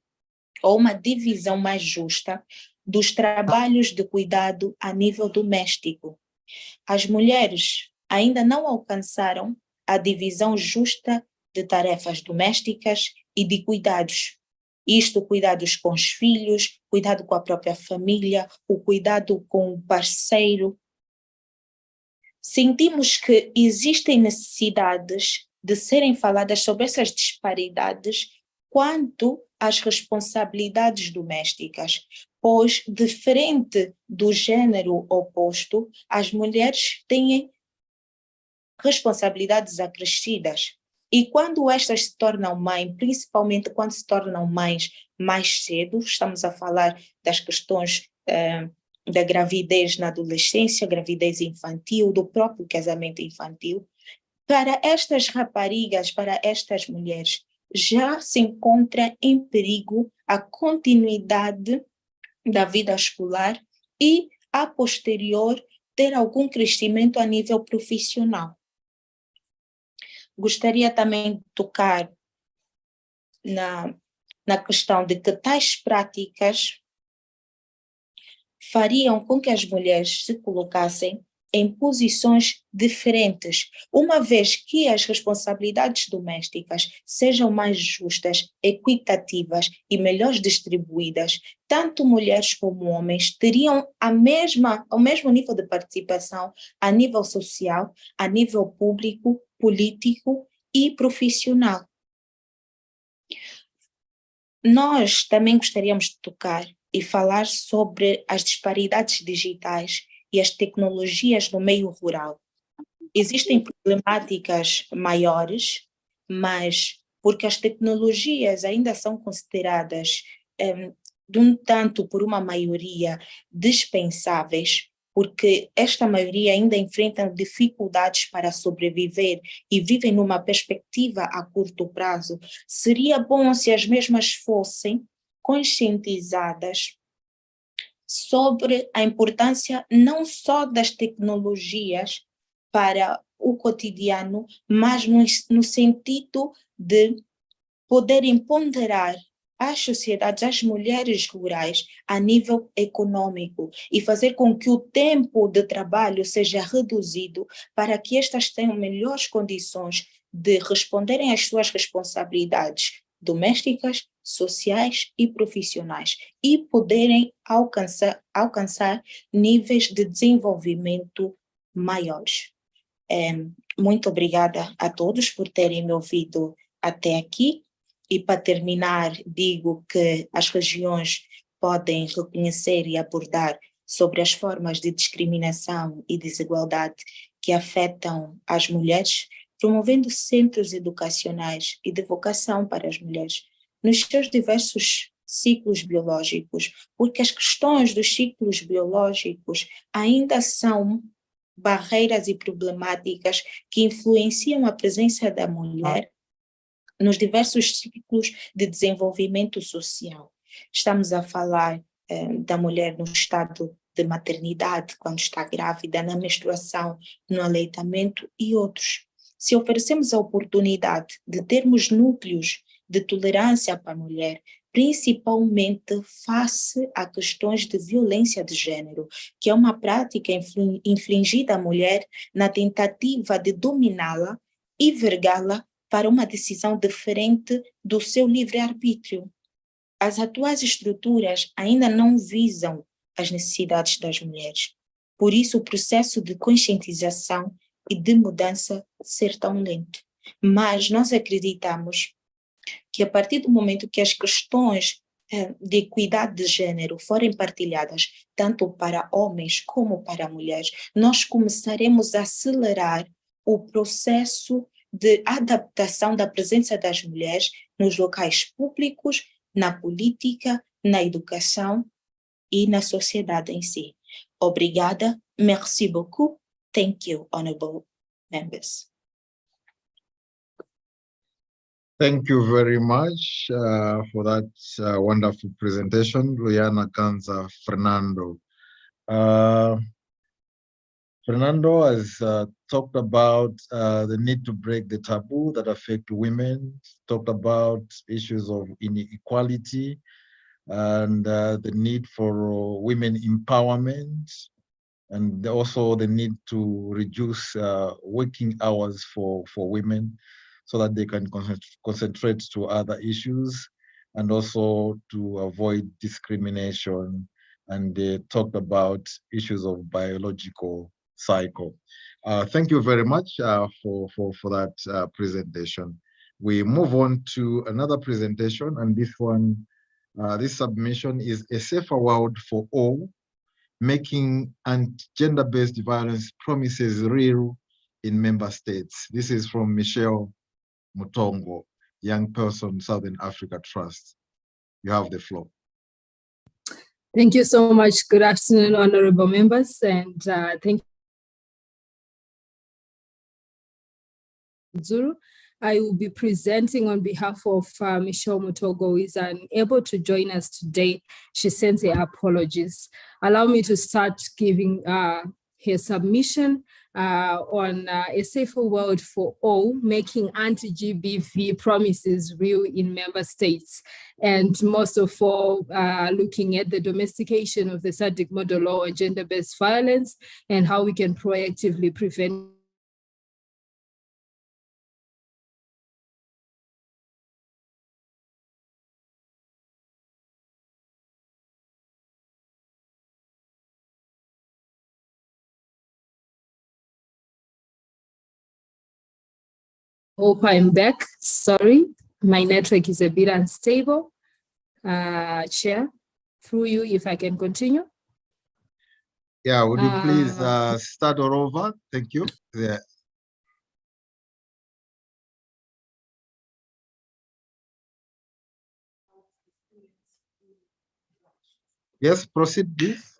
ou uma divisão mais justa dos trabalhos de cuidado a nível doméstico. As mulheres ainda não alcançaram a divisão justa de tarefas domésticas e de cuidados. Isto, cuidados com os filhos, cuidado com a própria família, o cuidado com o parceiro. Sentimos que existem necessidades de serem faladas sobre essas disparidades quanto às responsabilidades domésticas, pois, diferente do gênero oposto, as mulheres têm responsabilidades acrescidas. E quando estas se tornam mães, principalmente quando se tornam mães mais cedo, estamos a falar das questões da gravidez na adolescência, gravidez infantil, do próprio casamento infantil, para estas raparigas, para estas mulheres, já se encontra em perigo a continuidade da vida escolar e, a posterior, ter algum crescimento a nível profissional. Gostaria também de tocar na questão de que tais práticas fariam com que as mulheres se colocassem em posições diferentes, uma vez que as responsabilidades domésticas sejam mais justas, equitativas e melhor distribuídas, tanto mulheres como homens teriam o mesmo nível de participação a nível social, a nível público, político e profissional. Nós também gostaríamos de tocar e falar sobre as disparidades digitais e as tecnologias no meio rural. Existem problemáticas maiores, mas porque as tecnologias ainda são consideradas, de um tanto por uma maioria, dispensáveis, porque esta maioria ainda enfrenta dificuldades para sobreviver e vivem numa perspectiva a curto prazo, seria bom se as mesmas fossem conscientizadas sobre a importância não só das tecnologias para o cotidiano, mas no sentido de poderem ponderar as sociedades, as mulheres rurais a nível econômico e fazer com que o tempo de trabalho seja reduzido para que estas tenham melhores condições de responderem às suas responsabilidades domésticas, sociais e profissionais e poderem alcançar níveis de desenvolvimento maiores. Muito obrigada a todos por terem me ouvido até aqui. E para terminar, digo que as regiões podem reconhecer e abordar sobre as formas de discriminação e desigualdade que afetam as mulheres, promovendo centros educacionais e de vocação para as mulheres nos seus diversos ciclos biológicos, porque as questões dos ciclos biológicos ainda são barreiras e problemáticas que influenciam a presença da mulher nos diversos ciclos de desenvolvimento social. Estamos a falar da mulher no estado de maternidade, quando está grávida, na menstruação, no aleitamento e outros. Se oferecemos a oportunidade de termos núcleos de tolerância para a mulher, principalmente face a questões de violência de gênero, que é uma prática infligida à mulher na tentativa de dominá-la e vergá-la para uma decisão diferente do seu livre-arbítrio. As atuais estruturas ainda não visam as necessidades das mulheres. Por isso, o processo de conscientização e de mudança ser tão lento. Mas nós acreditamos que a partir do momento que as questões de equidade de gênero forem partilhadas tanto para homens como para mulheres, nós começaremos a acelerar o processo de adaptação da presença das mulheres nos locais públicos, na política, na educação e na sociedade em si. Obrigada. Merci beaucoup. Thank you, honorable members. Thank you very much for that wonderful presentation, Luyana Kanza Fernando. Fernando has talked about the need to break the taboo that affect women, talked about issues of inequality and the need for women empowerment, and also the need to reduce working hours for women so that they can concentrate to other issues, and also to avoid discrimination. And they talked about issues of biological cycle. Thank you very much for that presentation. We move on to another presentation, and this one, this submission is A Safer World for All, Making Gender-Based Violence Promises Real in Member States. This is from Michelle Mutongo, Young Person, Southern Africa Trust. You have the floor. Thank you so much. Good afternoon, honorable members, and thank you, Zuru. I will be presenting on behalf of Michelle Mutogo, who is unable to join us today. She sends her apologies. Allow me to start giving her submission on a safer world for all, making anti-GBV promises real in member states. And most of all, looking at the domestication of the SADC model law on gender-based violence and how we can proactively prevent Hope I'm back. Sorry, my network is a bit unstable. Chair, through you, if I can continue. Yeah, would you please start all over? Thank you. Yeah. Yes, proceed, please.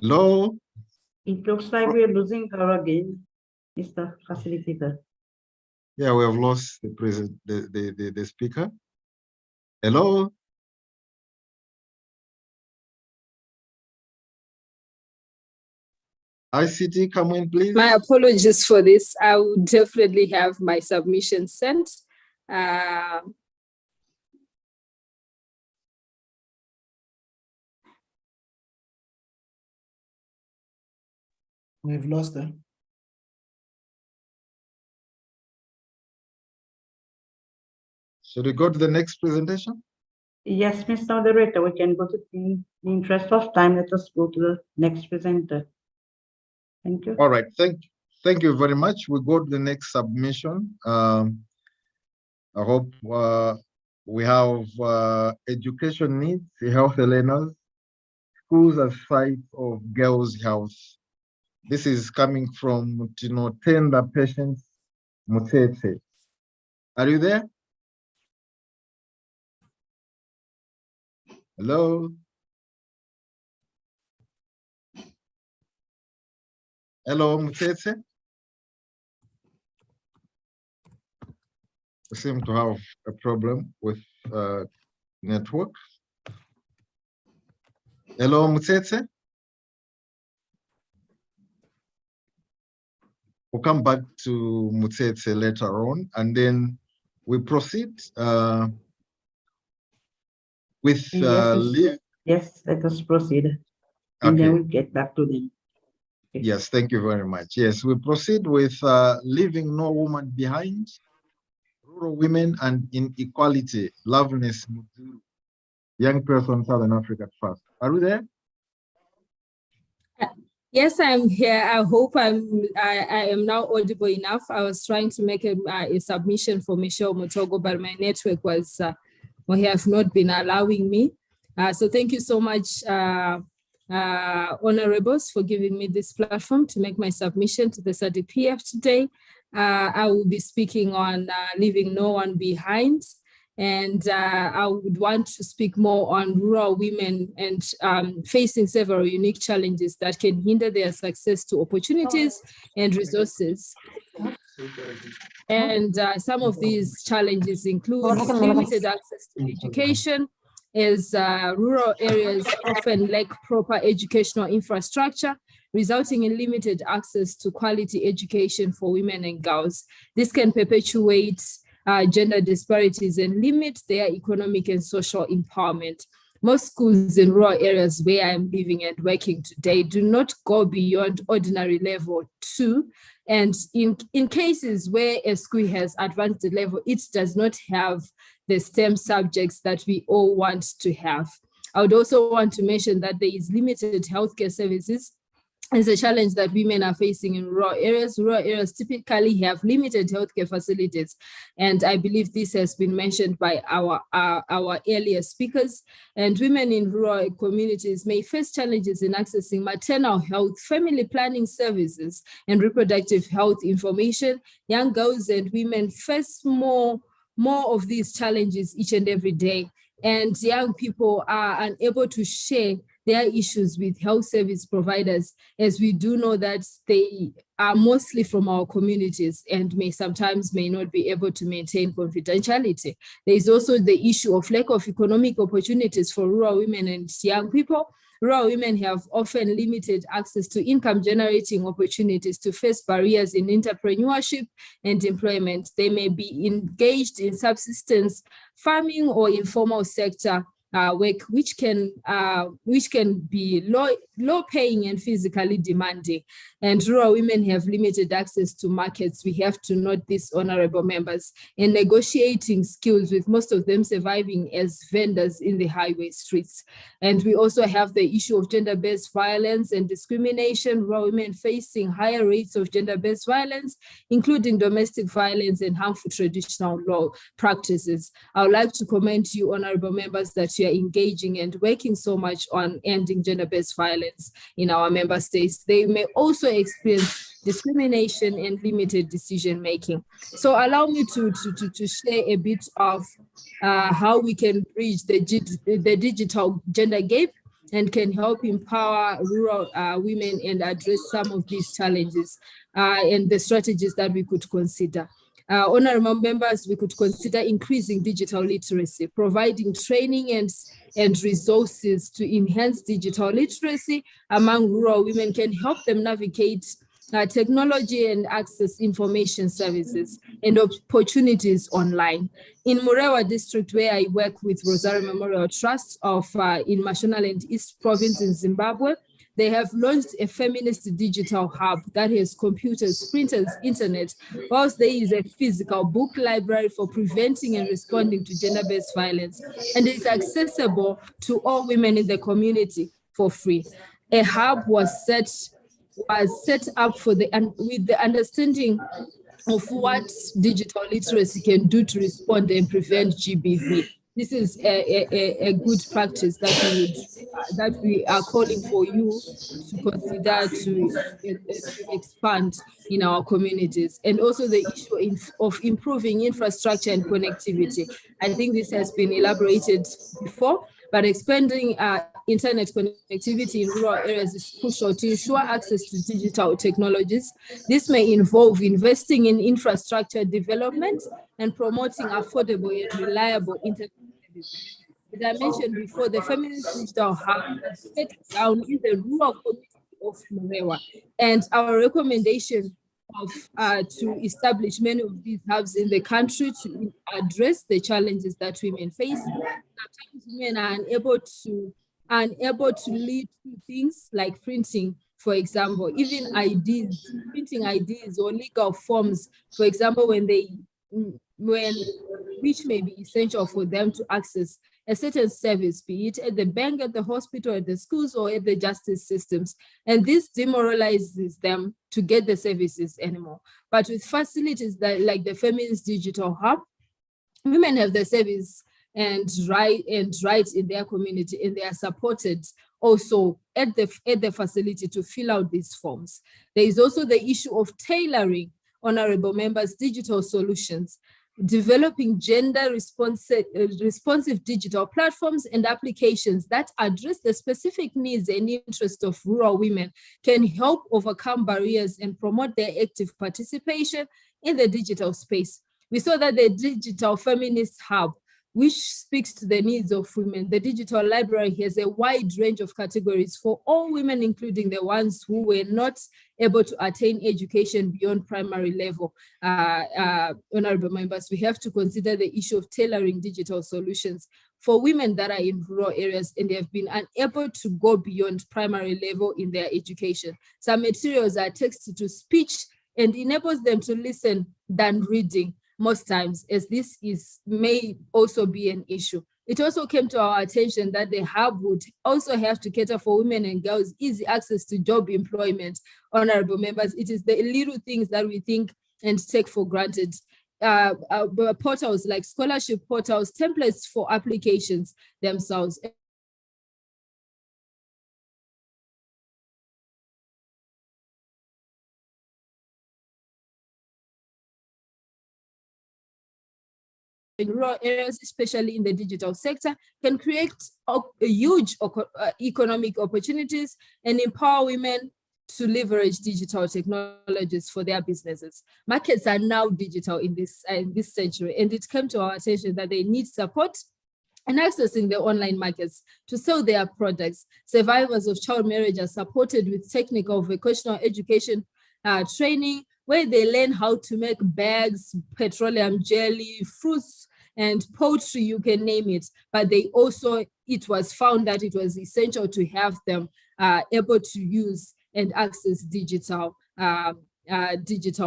Hello? It looks like we're losing her again, Mr. Facilitator. Yeah, we have lost the speaker. Hello? ICT, come in, please. My apologies for this. I will definitely have my submission sent. We've lost them. Should we go to the next presentation? Yes, Mr. Moderator, we can go to the interest of time. Let us go to the next presenter. Thank you. All right, thank you very much. We'll go to the next submission. I hope we have education needs, healthy learners, schools as sites of girls' health. This is coming from Tender Patience Mutete. Are you there? Hello? Hello, Mutete? We seem to have a problem with network. Hello, Mutete? We'll come back to Mutete later on, and then we proceed with yes, let us proceed. And then we'll get back to them. Okay. Yes, thank you very much. Yes, we proceed with leaving no woman behind, rural women and inequality, Loveness Muzuru, young person, Southern Africa Trust. Are we there? Yes, I'm here. I hope I am now audible enough. I was trying to make a submission for Michelle Motogo, but my network was have not been allowing me. So thank you so much, honorables, for giving me this platform to make my submission to the SADC today. I will be speaking on leaving no one behind. And I would want to speak more on rural women and facing several unique challenges that can hinder their success to opportunities and resources. And some of these challenges include limited access to education, as rural areas often lack proper educational infrastructure, resulting in limited access to quality education for women and girls. This can perpetuate gender disparities and limit their economic and social empowerment. Most schools in rural areas where I'm living and working today do not go beyond ordinary level 2. And in cases where a school has advanced level, it does not have the STEM subjects that we all want to have. I would also want to mention that there is limited healthcare services. It's a challenge that women are facing in rural areas. Rural areas typically have limited healthcare facilities. And I believe this has been mentioned by our earlier speakers. And women in rural communities may face challenges in accessing maternal health, family planning services, and reproductive health information. Young girls and women face more of these challenges each and every day. And young people are unable to share their issues with health service providers, as we do know that they are mostly from our communities and sometimes may not be able to maintain confidentiality. There is also the issue of lack of economic opportunities for rural women and young people. Rural women have often limited access to income generating opportunities to face barriers in entrepreneurship and employment. They may be engaged in subsistence farming or informal sector work, which can be low paying and physically demanding. And rural women have limited access to markets. We have to note this, honorable members, and negotiating skills, with most of them surviving as vendors in the highway streets. And we also have the issue of gender-based violence and discrimination. Rural women facing higher rates of gender-based violence, including domestic violence and harmful traditional law practices. I would like to commend you, honorable members, that you are engaging and working so much on ending gender-based violence in our member states. They may also experience discrimination and limited decision-making. So allow me to share a bit of how we can bridge the digital gender gap and can help empower rural women and address some of these challenges and the strategies that we could consider. Honorable members, we could consider increasing digital literacy, providing training and resources to enhance digital literacy among rural women can help them navigate technology and access information services and opportunities online. In Murewa district, where I work with Rosario Memorial Trust in Mashonaland East Province in Zimbabwe, they have launched a feminist digital hub that has computers, printers, internet, whilst there is a physical book library for preventing and responding to gender-based violence, and it is accessible to all women in the community for free. A hub was set up with the understanding of what digital literacy can do to respond and prevent GBV. This is a good practice that we are calling for you to consider to expand in our communities. And also the issue of improving infrastructure and connectivity. I think this has been elaborated before, but expanding internet connectivity in rural areas is crucial to ensure access to digital technologies. This may involve investing in infrastructure development and promoting affordable and reliable internet services. As I mentioned before, the Feminist Digital Hub is set down in the rural community of Murewa, and our recommendation to establish many of these hubs in the country to address the challenges that women face. Sometimes women are unable to lead to things like printing, for example, even IDs, printing IDs or legal forms, for example, which may be essential for them to access a certain service, be it at the bank, at the hospital, at the schools, or at the justice systems. And this demoralizes them to get the services anymore. But with facilities like the Feminist Digital Hub, women have the service and rights in their community, and they are supported also at the facility to fill out these forms. There is also the issue of tailoring, honorable members, digital solutions, developing gender responsive digital platforms and applications that address the specific needs and interests of rural women can help overcome barriers and promote their active participation in the digital space. We saw that the Digital Feminist Hub, which speaks to the needs of women, the digital library has a wide range of categories for all women, including the ones who were not able to attain education beyond primary level. Honorable members, we have to consider the issue of tailoring digital solutions for women that are in rural areas and they have been unable to go beyond primary level in their education. Some materials are text to speech and enables them to listen than reading most times, as this may also be an issue. It also came to our attention that the hub would also have to cater for women and girls easy access to job employment. Honorable members, it is the little things that we think and take for granted. Portals like scholarship portals, templates for applications themselves. In rural areas, especially in the digital sector, can create huge economic opportunities and empower women to leverage digital technologies for their businesses. Markets are now digital in this century, and it came to our attention that they need support and accessing the online markets to sell their products. Survivors of child marriage are supported with technical vocational education training, where they learn how to make bags, petroleum jelly, fruits, and poultry, you can name it. But they also, it was found that it was essential to have them able to use and access digital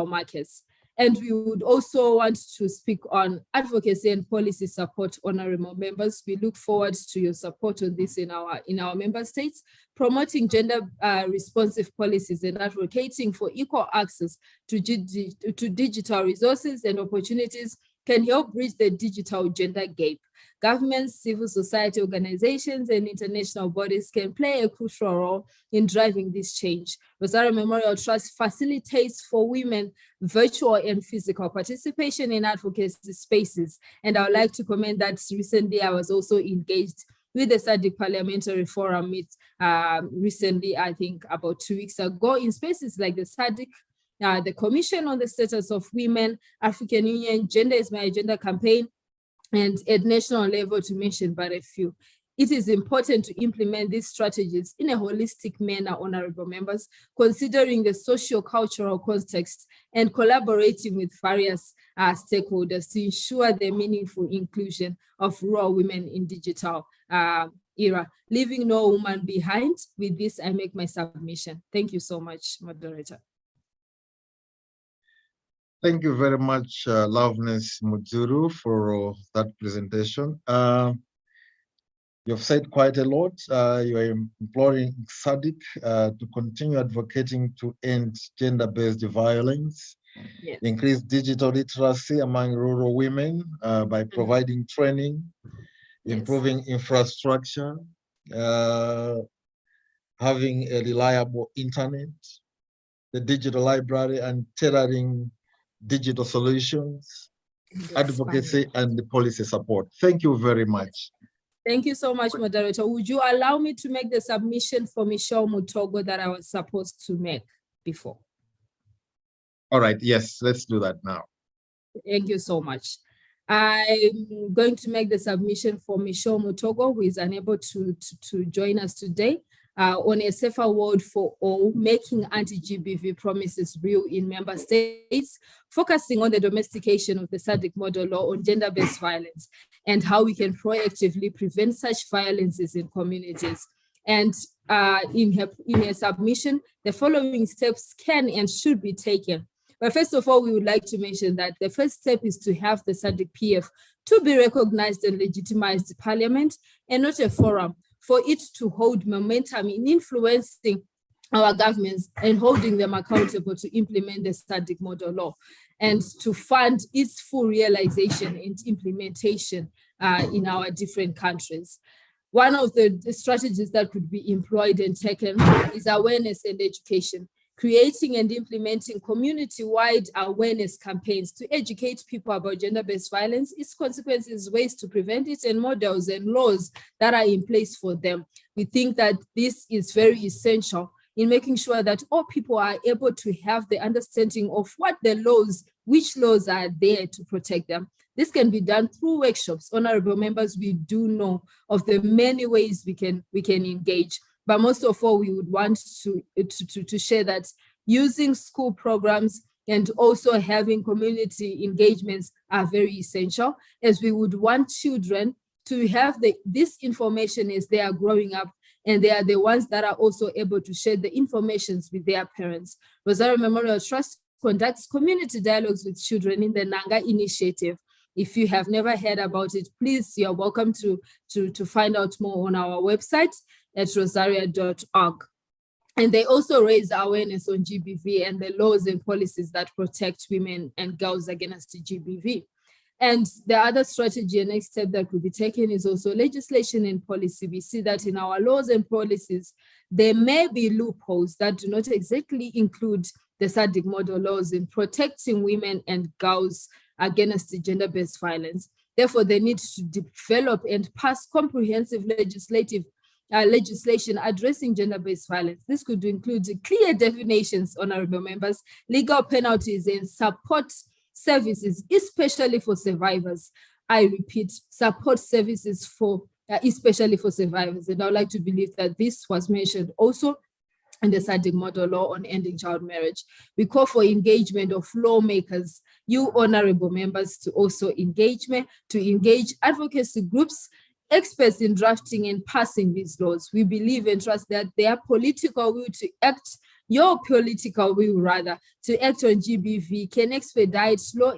markets. And we would also want to speak on advocacy and policy support, honorable members. We look forward to your support on this in our member states, promoting gender responsive policies and advocating for equal access to digital resources and opportunities can help bridge the digital gender gap. Governments, civil society organizations, and international bodies can play a crucial role in driving this change. Rosario Memorial Trust facilitates for women virtual and physical participation in advocacy spaces. And I would like to comment that recently I was also engaged with the SADC Parliamentary Forum recently, I think about 2 weeks ago, in spaces like the SADC, the Commission on the Status of Women, African Union, Gender is My Agenda campaign, and at national level, to mention but a few. It is important to implement these strategies in a holistic manner, honorable members, considering the socio-cultural context and collaborating with various stakeholders to ensure the meaningful inclusion of rural women in digital era, leaving no woman behind. With this, I make my submission. Thank you so much, moderator. Thank you very much, Loveness Muzuru, for that presentation. You've said quite a lot. You are imploring SADC to continue advocating to end gender-based violence, yes, increase digital literacy among rural women by providing training, yes, improving infrastructure, having a reliable internet, the digital library, and tailoring digital solutions, yes, advocacy, and the policy support. Thank you very much. Thank you so much, moderator. Would you allow me to make the submission for Michelle Mutogo that I was supposed to make before? All right, yes, let's do that now. Thank you so much. I'm going to make the submission for Michelle Mutogo, who is unable to join us today, on a safer world for all, making anti-GBV promises real in member states, focusing on the domestication of the SADC model law on gender-based violence and how we can proactively prevent such violences in communities. And in her submission, the following steps can and should be taken. But first of all, we would like to mention that the first step is to have the SADC PF to be recognized and legitimized parliament and not a forum, for it to hold momentum in influencing our governments and holding them accountable to implement the SADC model law and to fund its full realization and implementation in our different countries. One of the strategies that could be employed and taken is awareness and education, creating and implementing community-wide awareness campaigns to educate people about gender-based violence, its consequences, ways to prevent it, and models and laws that are in place for them. We think that this is very essential in making sure that all people are able to have the understanding of what the laws, which laws are there to protect them. This can be done through workshops. Honorable members, we do know of the many ways we can engage. But most of all, we would want to share that using school programs and also having community engagements are very essential, as we would want children to have this information as they are growing up, and they are the ones that are also able to share the information with their parents. Rosario Memorial Trust conducts community dialogues with children in the Nanga initiative. If you have never heard about it, please, you're welcome to find out more on our website at rosaria.org. And they also raise awareness on GBV and the laws and policies that protect women and girls against GBV. And the other strategy and next step that could be taken is also legislation and policy. We see that in our laws and policies, there may be loopholes that do not exactly include the SADC model laws in protecting women and girls against gender-based violence. Therefore, they need to develop and pass comprehensive legislative legislation addressing gender-based violence. This could include clear definitions, honorable members, legal penalties and support services, especially for survivors. I repeat, support services for especially for survivors. And I would like to believe that this was mentioned also in the SADC model law on ending child marriage. We call for engagement of lawmakers, you honorable members, to also engage advocacy groups, experts in drafting and passing these laws. We believe and trust that their political will to act, your political will rather, to act on GBV can expedite law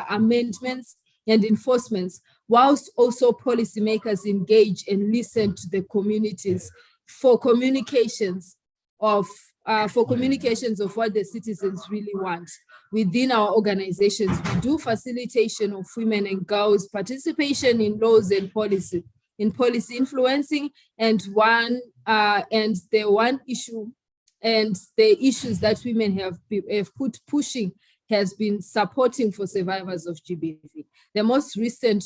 amendments and enforcements, whilst also policymakers engage and listen to the communities for communications of what the citizens really want. Within our organizations, we do facilitation of women and girls' participation in laws and policy influencing, and the issues that women have put pushing has been supporting for survivors of GBV. The most recent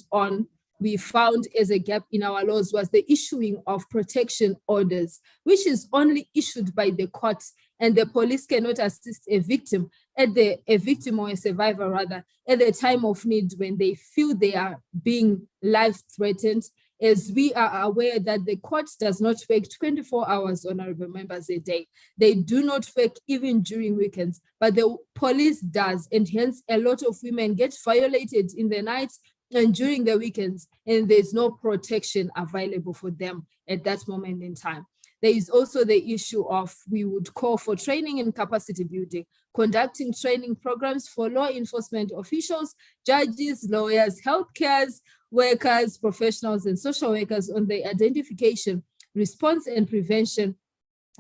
we found as a gap in our laws was the issuing of protection orders, which is only issued by the courts, and the police cannot assist a victim or a survivor rather, at the time of need when they feel they are being life threatened, as we are aware that the court does not work 24 hours, honorable members, a day. They do not work even during weekends, but the police does, and hence a lot of women get violated in the nights and during the weekends, and there's no protection available for them at that moment in time. There is also the issue of, we would call for training and capacity building, conducting training programs for law enforcement officials, judges, lawyers, healthcare workers, professionals, and social workers on the identification, response, and prevention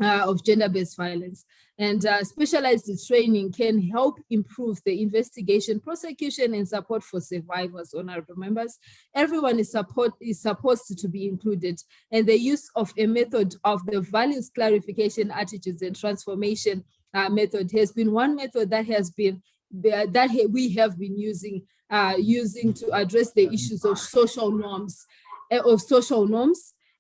of gender-based violence. And specialized training can help improve the investigation, prosecution, and support for survivors, honorable members. Everyone is supposed to be included, and the use of a method of the values clarification, attitudes, and transformation method has been one method that we have been using to address the issues of social norms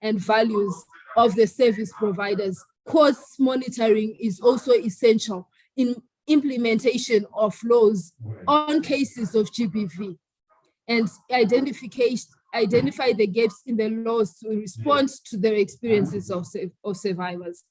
and values of the service providers. Cause monitoring is also essential in implementation of laws on cases of GBV, and identify the gaps in the laws to respond to the experiences of survivors.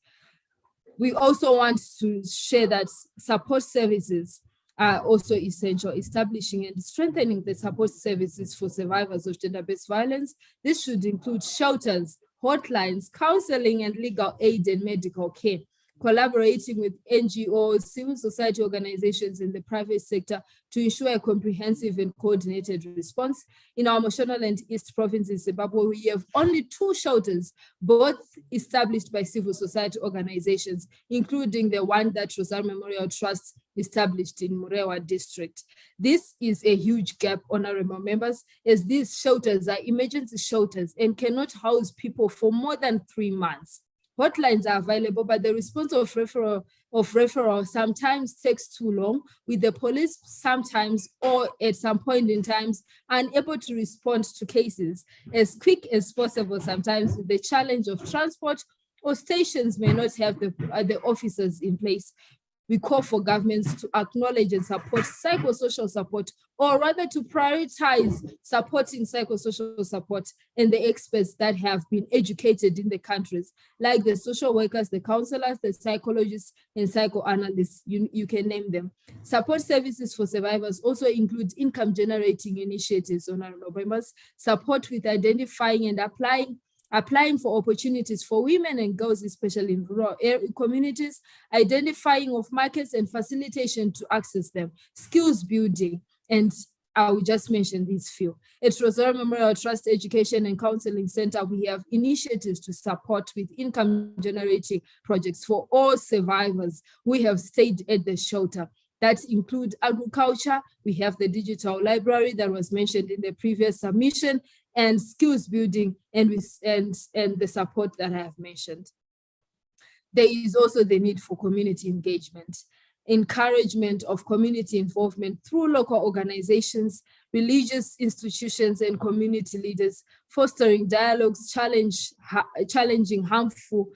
We also want to share that support services are also essential, establishing and strengthening the support services for survivors of gender-based violence. This should include shelters, hotlines, counseling, and legal aid and medical care, collaborating with NGOs, civil society organizations in the private sector to ensure a comprehensive and coordinated response. In our Mashonaland East province in Zimbabwe, we have only 2 shelters, both established by civil society organizations, including the one that Rosar Memorial Trust established in Murewa district. This is a huge gap, honorable members, as these shelters are emergency shelters and cannot house people for more than 3 months. Hotlines are available, but the response of referral sometimes takes too long, with the police sometimes or at some point in times unable to respond to cases as quick as possible, sometimes with the challenge of transport, or stations may not have the officers in place. We call for governments to acknowledge and support psychosocial support, or rather to prioritize supporting psychosocial support and the experts that have been educated in the countries, like the social workers, the counselors, the psychologists, and psychoanalysts, you can name them. Support services for survivors also include income generating initiatives, honorable members, support with identifying and applying for opportunities for women and girls, especially in rural communities, identifying of markets and facilitation to access them, skills building, and I will just mention these few. At Rosar Memorial Trust Education and Counseling Center, we have initiatives to support with income generating projects for all survivors who have stayed at the shelter. That include agriculture. We have the digital library that was mentioned in the previous submission, and skills building and the support that I have mentioned. There is also the need for community engagement. encouragement of community involvement through local organizations, religious institutions, and community leaders, fostering dialogues, challenging harmful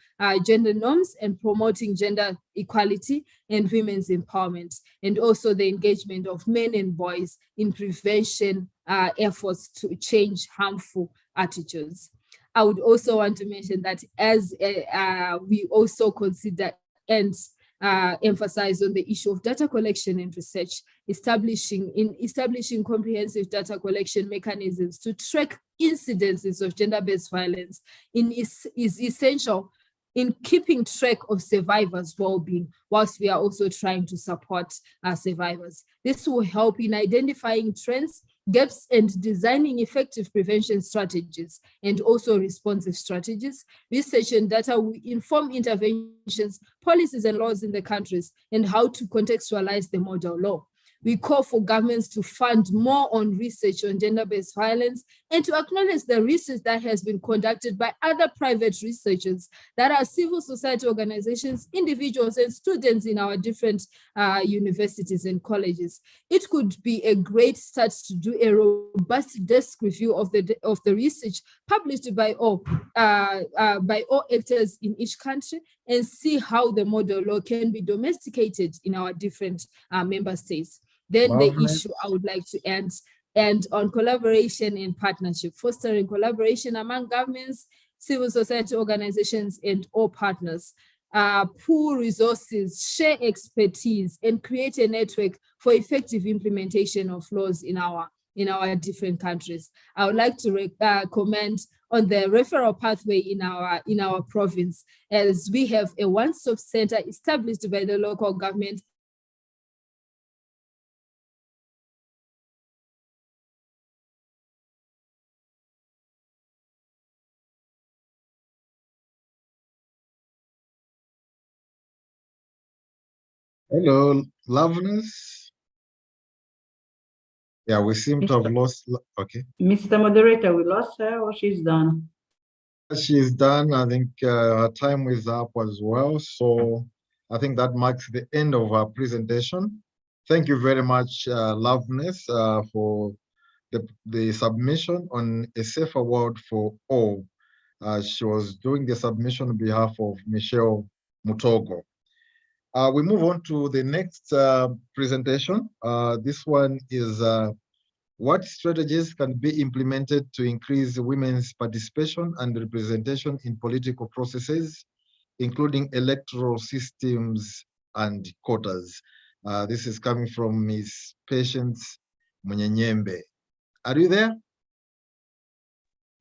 gender norms, and promoting gender equality and women's empowerment, and also the engagement of men and boys in prevention efforts to change harmful attitudes. I would also want to mention that as we also consider and emphasize on the issue of data collection and research, establishing comprehensive data collection mechanisms to track incidences of gender-based violence is essential in keeping track of survivors' well-being, whilst we are also trying to support survivors. This will help in identifying trends, gaps, and designing effective prevention strategies and also responsive strategies. Research and data will inform interventions, policies, and laws in the countries and how to contextualize the model law. We call for governments to fund more on research on gender-based violence and to acknowledge the research that has been conducted by other private researchers that are civil society organizations, individuals, and students in our different universities and colleges. It could be a great start to do a robust desk review of the research published by all actors in each country and see how the model law can be domesticated in our different member states. Then the issue I would like to end on collaboration and partnership, fostering collaboration among governments, civil society organizations, and all partners. Pool resources, share expertise, and create a network for effective implementation of laws in our different countries. I would like to comment on the referral pathway in our province, as we have a one-stop center established by the local government. Hello, Loveness. Yeah, we seem to have lost. Okay. Mr. Moderator, we lost her or she's done? She's done. I think her time is up as well. So I think that marks the end of our presentation. Thank you very much, Loveness, for the submission on a safer world for all. She was doing the submission on behalf of Michelle Mutogo. We move on to the next presentation. This one is what strategies can be implemented to increase women's participation and representation in political processes, including electoral systems and quotas. This is coming from Ms. Patience Munyenyembe. Are you there?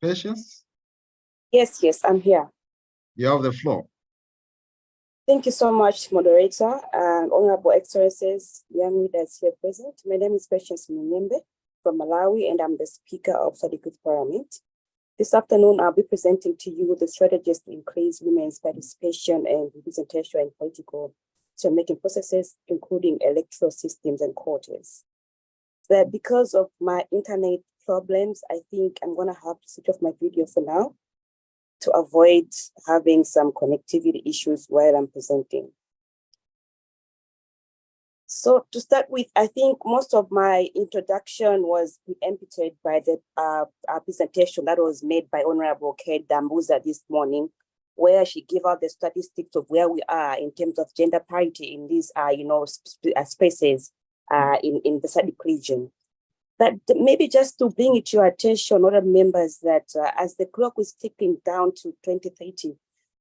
Patience? Yes, I'm here. You have the floor. Thank you so much, moderator and honorable excellencies, young leaders here present. My name is Patience Munyenyembe from Malawi, and I'm the speaker of SADC Parliament. This afternoon, I'll be presenting to you the strategies to increase women's participation and representation in political decision-making processes, including electoral systems and quotas. But because of my internet problems, I think I'm gonna have to switch off my video for now to avoid having some connectivity issues while I'm presenting. So to start with, I think most of my introduction was preempted by the presentation that was made by Honorable Kate Dambuza this morning, where she gave out the statistics of where we are in terms of gender parity in these spaces in the SADC region. But maybe just to bring it to your attention, other members, that as the clock is ticking down to 2030,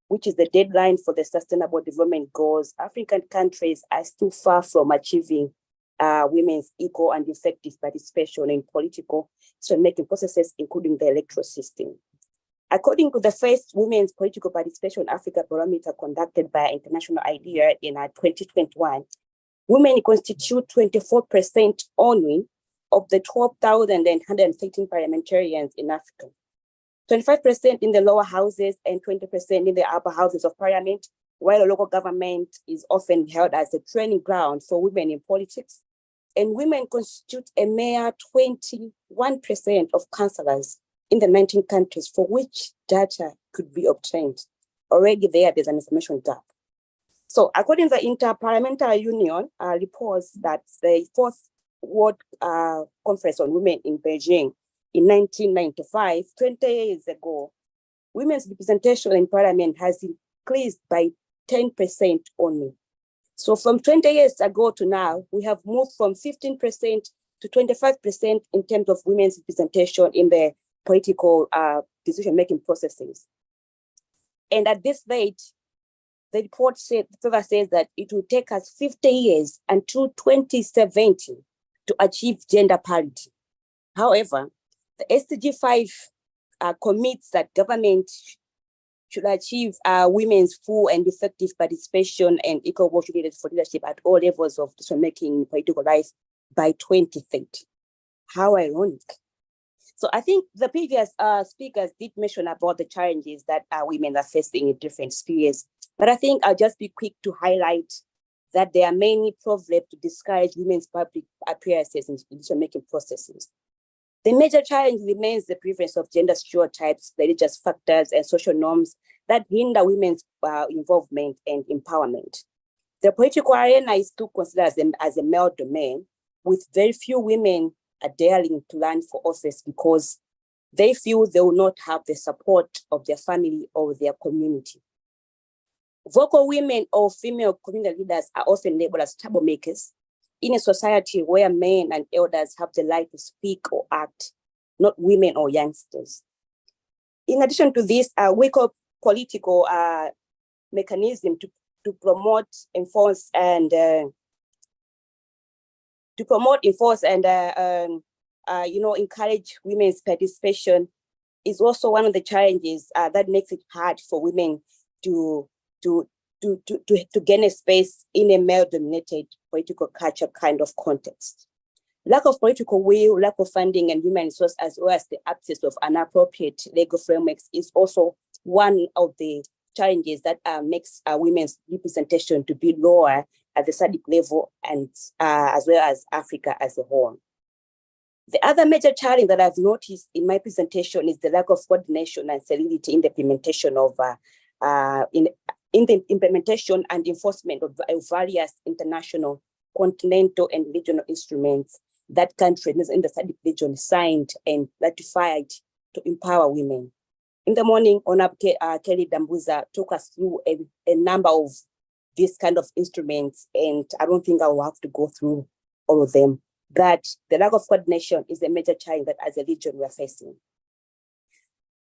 which is the deadline for the Sustainable Development Goals, African countries are still far from achieving women's equal and effective participation in political decision-making processes, including the electoral system. According to the first Women's Political Participation in Africa Barometer conducted by International IDEA in 2021, women constitute 24% only of the 12,113 parliamentarians in Africa. 25% in the lower houses and 20% in the upper houses of parliament, while the local government is often held as a training ground for women in politics. And women constitute a mere 21% of councillors in the 19 countries for which data could be obtained. Already there's an information gap. So according to the Inter-Parliamentary Union reports that the fourth World Conference on Women in Beijing in 1995, 20 years ago, women's representation in parliament has increased by 10% only. So from 20 years ago to now, we have moved from 15% to 25% in terms of women's representation in the political decision-making processes. And at this rate, the report says that it will take us 50 years until 2070 to achieve gender parity. However, the SDG 5 commits that government should achieve women's full and effective participation and equal opportunities for leadership at all levels of decision-making political life by 2030. How ironic. So I think the previous speakers did mention about the challenges that women are facing in different spheres, but I think I'll just be quick to highlight that there are many proverbs to discourage women's public appearances in decision-making processes. The major challenge remains the prevalence of gender stereotypes, religious factors, and social norms that hinder women's involvement and empowerment. The political arena is still considered as a male domain, with very few women daring to run for office because they feel they will not have the support of their family or their community. Vocal women or female community leaders are often labeled as troublemakers in a society where men and elders have the right to speak or act, not women or youngsters. In addition to this, weaker political mechanism to promote, enforce, and encourage women's participation is also one of the challenges that makes it hard for women to gain a space in a male-dominated political culture kind of context. Lack of political will, lack of funding and human resource, as well as the absence of an appropriate legal frameworks is also one of the challenges that makes women's representation to be lower at the SADC level and as well as Africa as a whole. The other major challenge that I've noticed in my presentation is the lack of coordination and solidity in the implementation of in the implementation and enforcement of various international, continental, and regional instruments that countries in the SADC region signed and ratified to empower women. In the morning, Honorable Kelly Dambuza took us through a number of these kind of instruments, and I don't think I will have to go through all of them. But the lack of coordination is a major challenge that as a region we are facing.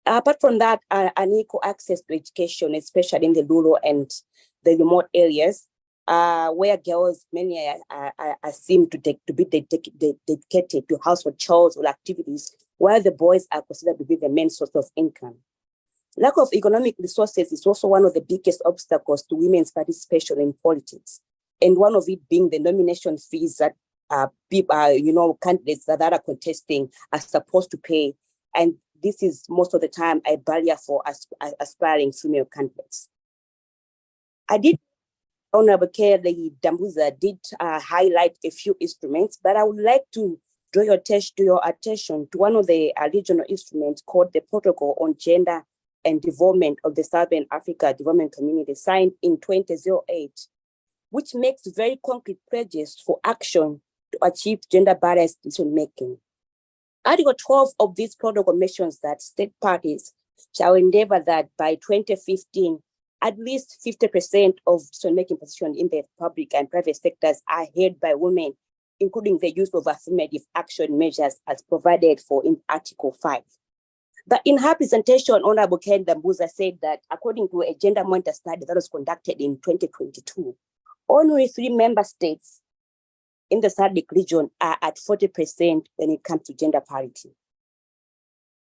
Apart from that, unequal access to education, especially in the rural and the remote areas, where girls, many are seem to be dedicated to household chores or activities, while the boys are considered to be the main source of income. Lack of economic resources is also one of the biggest obstacles to women's participation in politics, and one of it being the nomination fees that candidates that are contesting are supposed to pay, and this is most of the time a barrier for aspiring female candidates. Honorable Kelly Dambuza did highlight a few instruments, but I would like to draw your attention to one of the regional instruments called the Protocol on Gender and Development of the Southern Africa Development Community, signed in 2008, which makes very concrete pledges for action to achieve gender-balanced decision-making. Article 12 of this protocol mentions that state parties shall endeavor that by 2015, at least 50% of decision-making positions in the public and private sectors are held by women, including the use of affirmative action measures as provided for in Article 5. But in her presentation, Honorable Ken Dambuza said that according to a gender monitor study that was conducted in 2022, only 3 member states in the SADC region are at 40% when it comes to gender parity.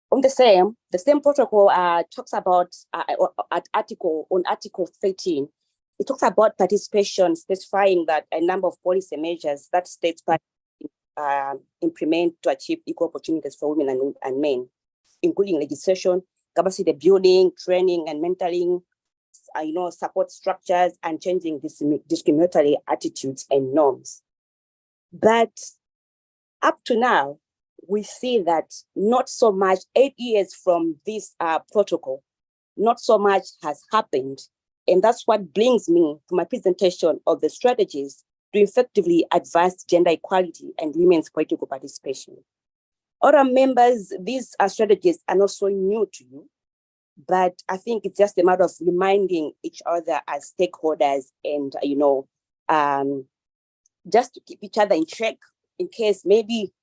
On the same protocol talks about on Article 13, it talks about participation, specifying that a number of policy measures that states implement to achieve equal opportunities for women and men, including legislation, capacity building, training and mentoring, support structures, and changing discriminatory attitudes and norms. But up to now, we see that not so much, 8 years from this protocol, not so much has happened And that's what brings me to my presentation of the strategies to effectively advance gender equality and women's political participation. Other members, these strategies are not so new to you, but I think it's just a matter of reminding each other as stakeholders and, just to keep each other in check in case maybe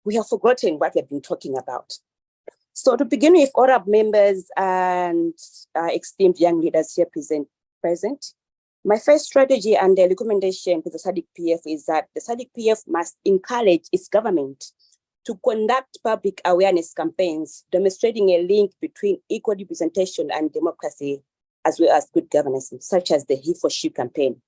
we have forgotten what we've been talking about. So to begin with, other members and esteemed young leaders here present, my first strategy and the recommendation to the SADC-PF is that the SADC-PF must encourage its government to conduct public awareness campaigns demonstrating a link between equal representation and democracy, as well as good governance, such as the He for She campaign.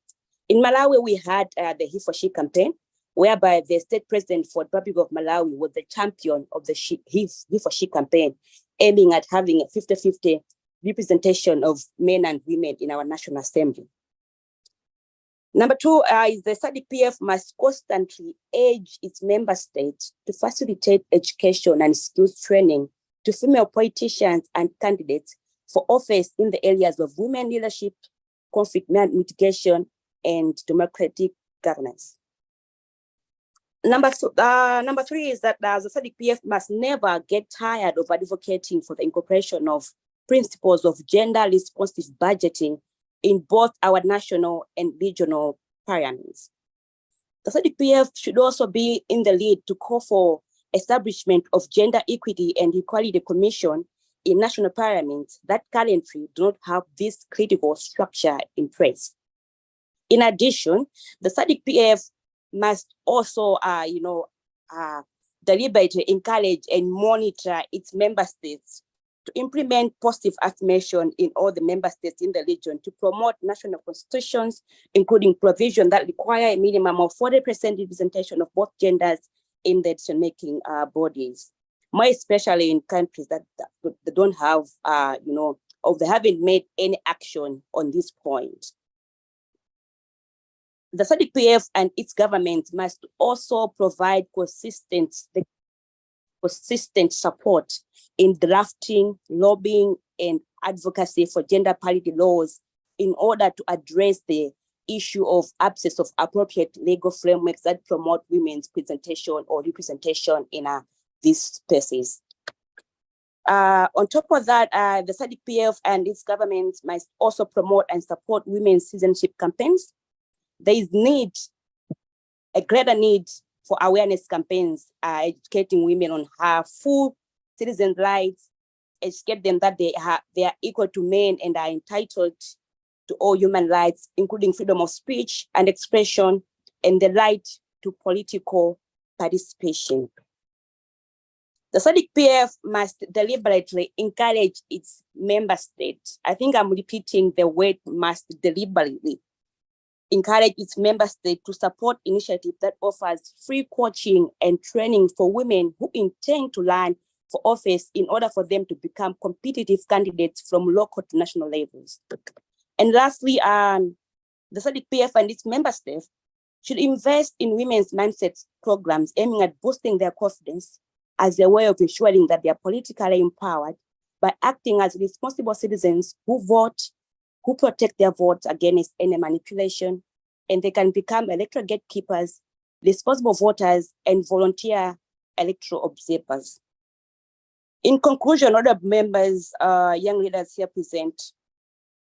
In Malawi, we had the He for She campaign, whereby the state president for the Republic of Malawi was the champion of the He for She campaign, aiming at having a 50-50 representation of men and women in our National Assembly. Number two is the SADC-PF must constantly urge its member states to facilitate education and skills training to female politicians and candidates for office in the areas of women leadership, conflict mitigation, and democratic governance. Number three is that the SADC-PF must never get tired of advocating for the incorporation of principles of gender responsive budgeting in both our national and regional parliaments. The SADC-PF should also be in the lead to call for establishment of Gender Equity and Equality Commission in national parliaments that currently do not have this critical structure in place. In addition, the SADC-PF must also, deliberately encourage and monitor its member states to implement positive affirmation in all the member states in the region to promote national constitutions, including provisions that require a minimum of 40% representation of both genders in the decision-making bodies, more especially in countries that don't have, or they haven't made any action on this point. The SADC-PF and its government must also provide consistent support in drafting, lobbying, and advocacy for gender parity laws in order to address the issue of absence of appropriate legal frameworks that promote women's presentation or representation in these spaces. On top of that, the SADC-PF and its government must also promote and support women's citizenship campaigns. There is a greater need for awareness campaigns, educating women on her full citizen rights, educate them that they are equal to men and are entitled to all human rights, including freedom of speech and expression, and the right to political participation. The SADC-PF must deliberately encourage its member states. I think I'm repeating the word must deliberately encourage its member state to support initiatives that offers free coaching and training for women who intend to run for office in order for them to become competitive candidates from local to national levels. And lastly, the SADC-PF and its member states should invest in women's mindset programs aiming at boosting their confidence as a way of ensuring that they are politically empowered by acting as responsible citizens who vote, who protect their votes against any manipulation, and they can become electoral gatekeepers, responsible voters, and volunteer electoral observers. In conclusion, other members, young leaders here present,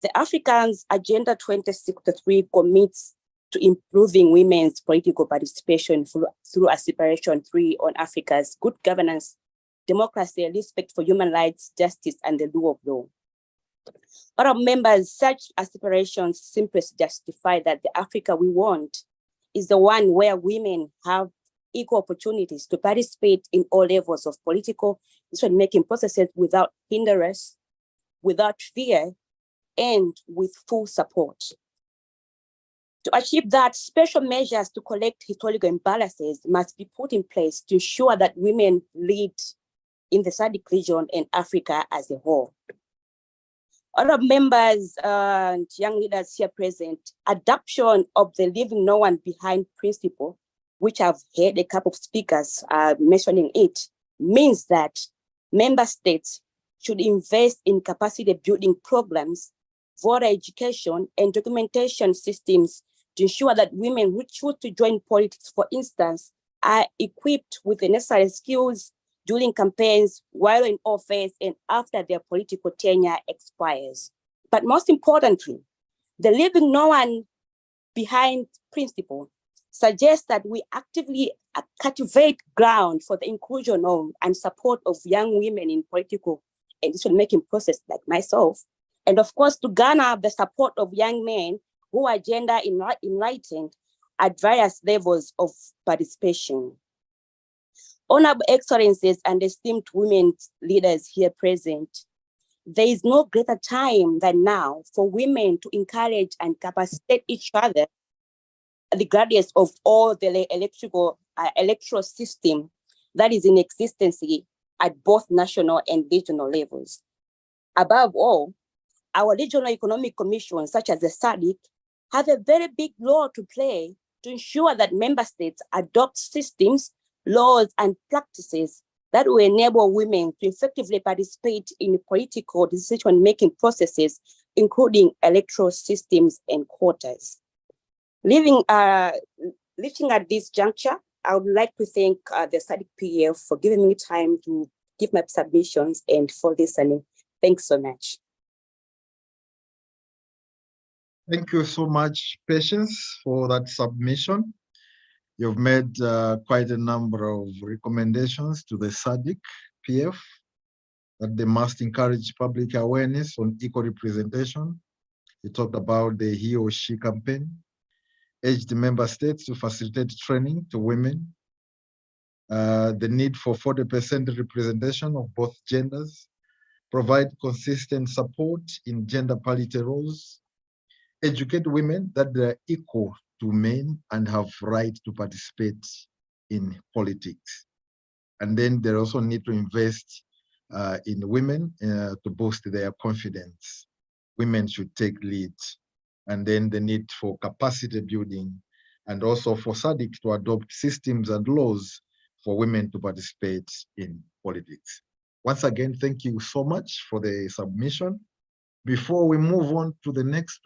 the Africans Agenda 2063 commits to improving women's political participation through Aspiration 3 on Africa's good governance, democracy, respect for human rights, justice, and the rule of law. Other members, such aspirations simply justify that the Africa we want is the one where women have equal opportunities to participate in all levels of political decision-making processes without hindrance, without fear, and with full support. To achieve that, special measures to correct historical imbalances must be put in place to ensure that women lead in the SADC region and Africa as a whole. Other members and young leaders here present, adoption of the leaving no one behind principle, which I've heard a couple of speakers mentioning it, means that member states should invest in capacity building programs voter education, and documentation systems to ensure that women who choose to join politics, for instance, are equipped with the necessary skills during campaigns, while in office, and after their political tenure expires. But most importantly, the leaving no one behind principle suggests that we actively cultivate ground for the inclusion of and support of young women in political and decision-making process like myself, and of course to garner the support of young men who are gender enlightened at various levels of participation. Honorable Excellencies and esteemed women leaders here present, there is no greater time than now for women to encourage and capacitate each other regardless of all the electoral system that is in existence at both national and regional levels. Above all, our regional economic commissions, such as the SADC, have a very big role to play to ensure that member states adopt systems, laws, and practices that will enable women to effectively participate in political decision-making processes, including electoral systems and quotas. Lifting at this juncture, I would like to thank the SADC PF for giving me time to give my submissions and for listening. Thanks so much. Thank you so much, Patience, for that submission. You've made quite a number of recommendations to the SADC PF that they must encourage public awareness on equal representation. You talked about the he or she campaign, urged the member states to facilitate training to women, the need for 40% representation of both genders, provide consistent support in gender parity roles, educate women that they are equal to men and have right to participate in politics. And then they also need to invest in women to boost their confidence. Women should take lead. And then the need for capacity building and also for SADC to adopt systems and laws for women to participate in politics. Once again, thank you so much for the submission. Before we move on to the next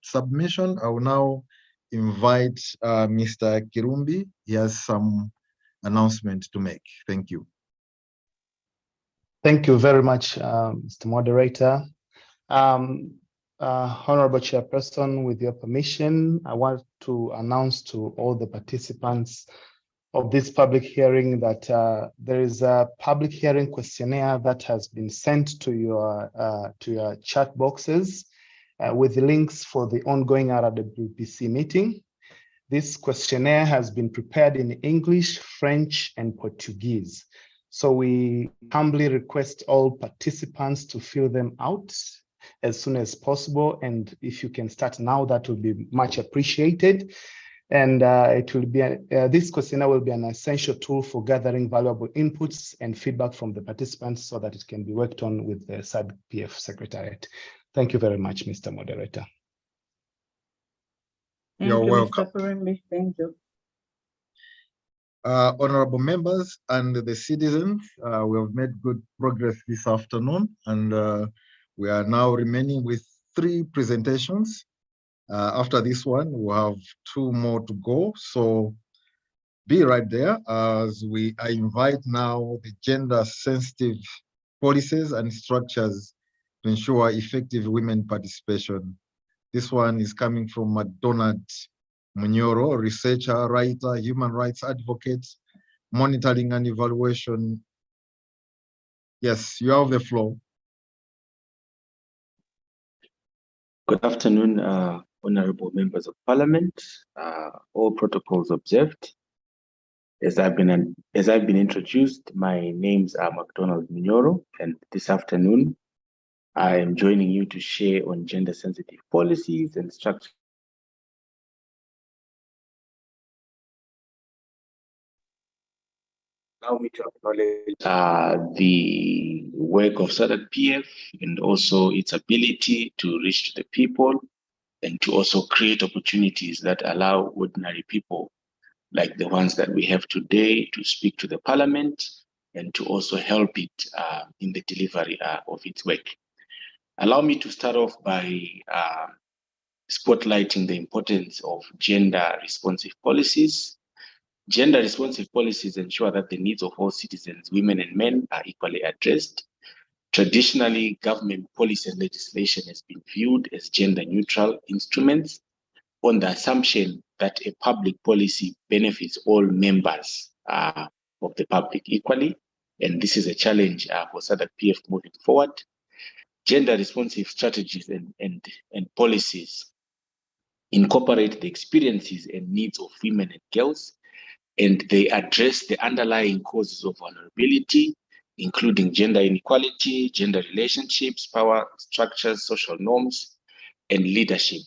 submission, I will now invite Mr. Kirumbi. He has some announcement to make. Thank you. Thank you very much, Mr. Moderator. Honorable Chairperson, with your permission, I want to announce to all the participants of this public hearing that there is a public hearing questionnaire that has been sent to your chat boxes with links for the ongoing RWPC meeting. This questionnaire has been prepared in English, French, and Portuguese. So we humbly request all participants to fill them out as soon as possible. And if you can start now, that will be much appreciated. And it will be this questionnaire will be an essential tool for gathering valuable inputs and feedback from the participants so that it can be worked on with the SADC PF Secretariat. Thank you very much, Mr. Moderator. You're welcome. Mr. Kirumbi. Thank you. Honorable members and the citizens, we have made good progress this afternoon, and we are now remaining with 3 presentations. After this one, we'll have 2 more to go. So be right there as I invite now the gender-sensitive policies and structures to ensure effective women participation. This one is coming from McDonald Munyoro, researcher, writer, human rights advocate, monitoring and evaluation. Yes, you have the floor. Good afternoon, honorable members of parliament. All protocols observed. As I've been introduced, my names are McDonald Munyoro, and this afternoon I am joining you to share on gender-sensitive policies and structures. Allow me to acknowledge the work of SADC PF and also its ability to reach the people and to also create opportunities that allow ordinary people like the ones that we have today to speak to the parliament and to also help it in the delivery of its work. Allow me to start off by spotlighting the importance of gender-responsive policies. Gender-responsive policies ensure that the needs of all citizens, women and men, are equally addressed. Traditionally, government policy and legislation has been viewed as gender-neutral instruments on the assumption that a public policy benefits all members of the public equally. And this is a challenge for SADC-PF moving forward. Gender-responsive strategies and policies incorporate the experiences and needs of women and girls, and they address the underlying causes of vulnerability, including gender inequality, gender relationships, power structures, social norms, and leadership.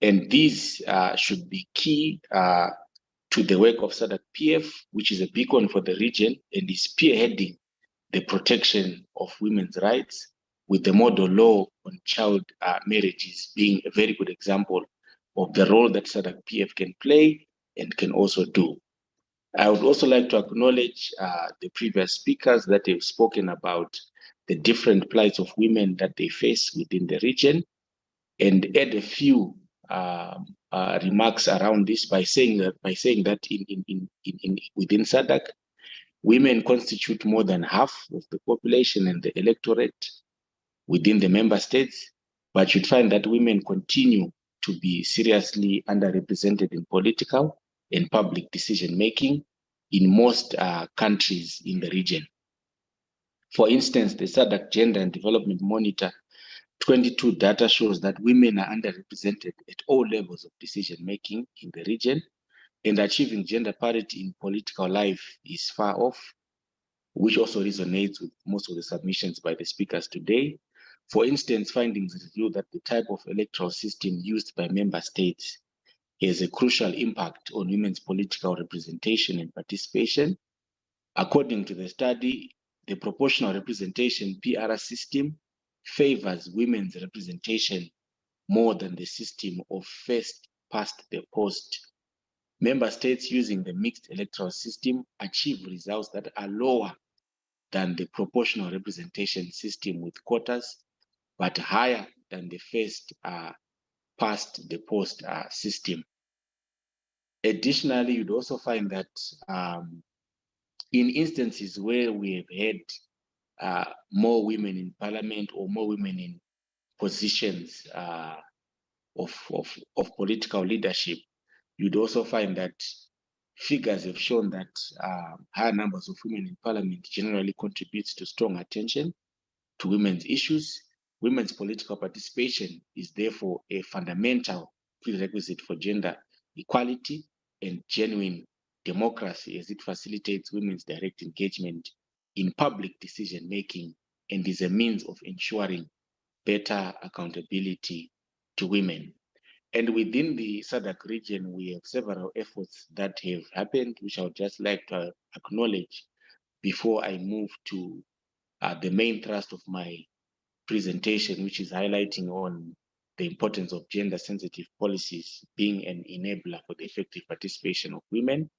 And these should be key to the work of SADC-PF, which is a beacon for the region and is spearheading the protection of women's rights, with the model law on child marriages being a very good example of the role that SADC-PF can play and can also do. I would also like to acknowledge the previous speakers that have spoken about the different plights of women that they face within the region, and add a few remarks around this by saying that within SADC, women constitute more than half of the population and the electorate within the member states, but you'd find that women continue to be seriously underrepresented in political and public decision-making in most countries in the region. For instance, the SADC Gender and Development Monitor 22 data shows that women are underrepresented at all levels of decision-making in the region, and achieving gender parity in political life is far off, which also resonates with most of the submissions by the speakers today. For instance, findings reveal that the type of electoral system used by member states has a crucial impact on women's political representation and participation. According to the study, the proportional representation PR system favors women's representation more than the system of first past the post. Member states using the mixed electoral system achieve results that are lower than the proportional representation system with quotas, but higher than the first past the post system. Additionally, you'd also find that in instances where we have had more women in parliament or more women in positions of political leadership, you'd also find that figures have shown that higher numbers of women in parliament generally contributes to strong attention to women's issues. Women's political participation is therefore a fundamental prerequisite for gender equality and genuine democracy, as it facilitates women's direct engagement in public decision-making and is a means of ensuring better accountability to women. And within the SADC region, we have several efforts that have happened, which I would just like to acknowledge before I move to the main thrust of my presentation, which is highlighting on the importance of gender-sensitive policies being an enabler for the effective participation of women.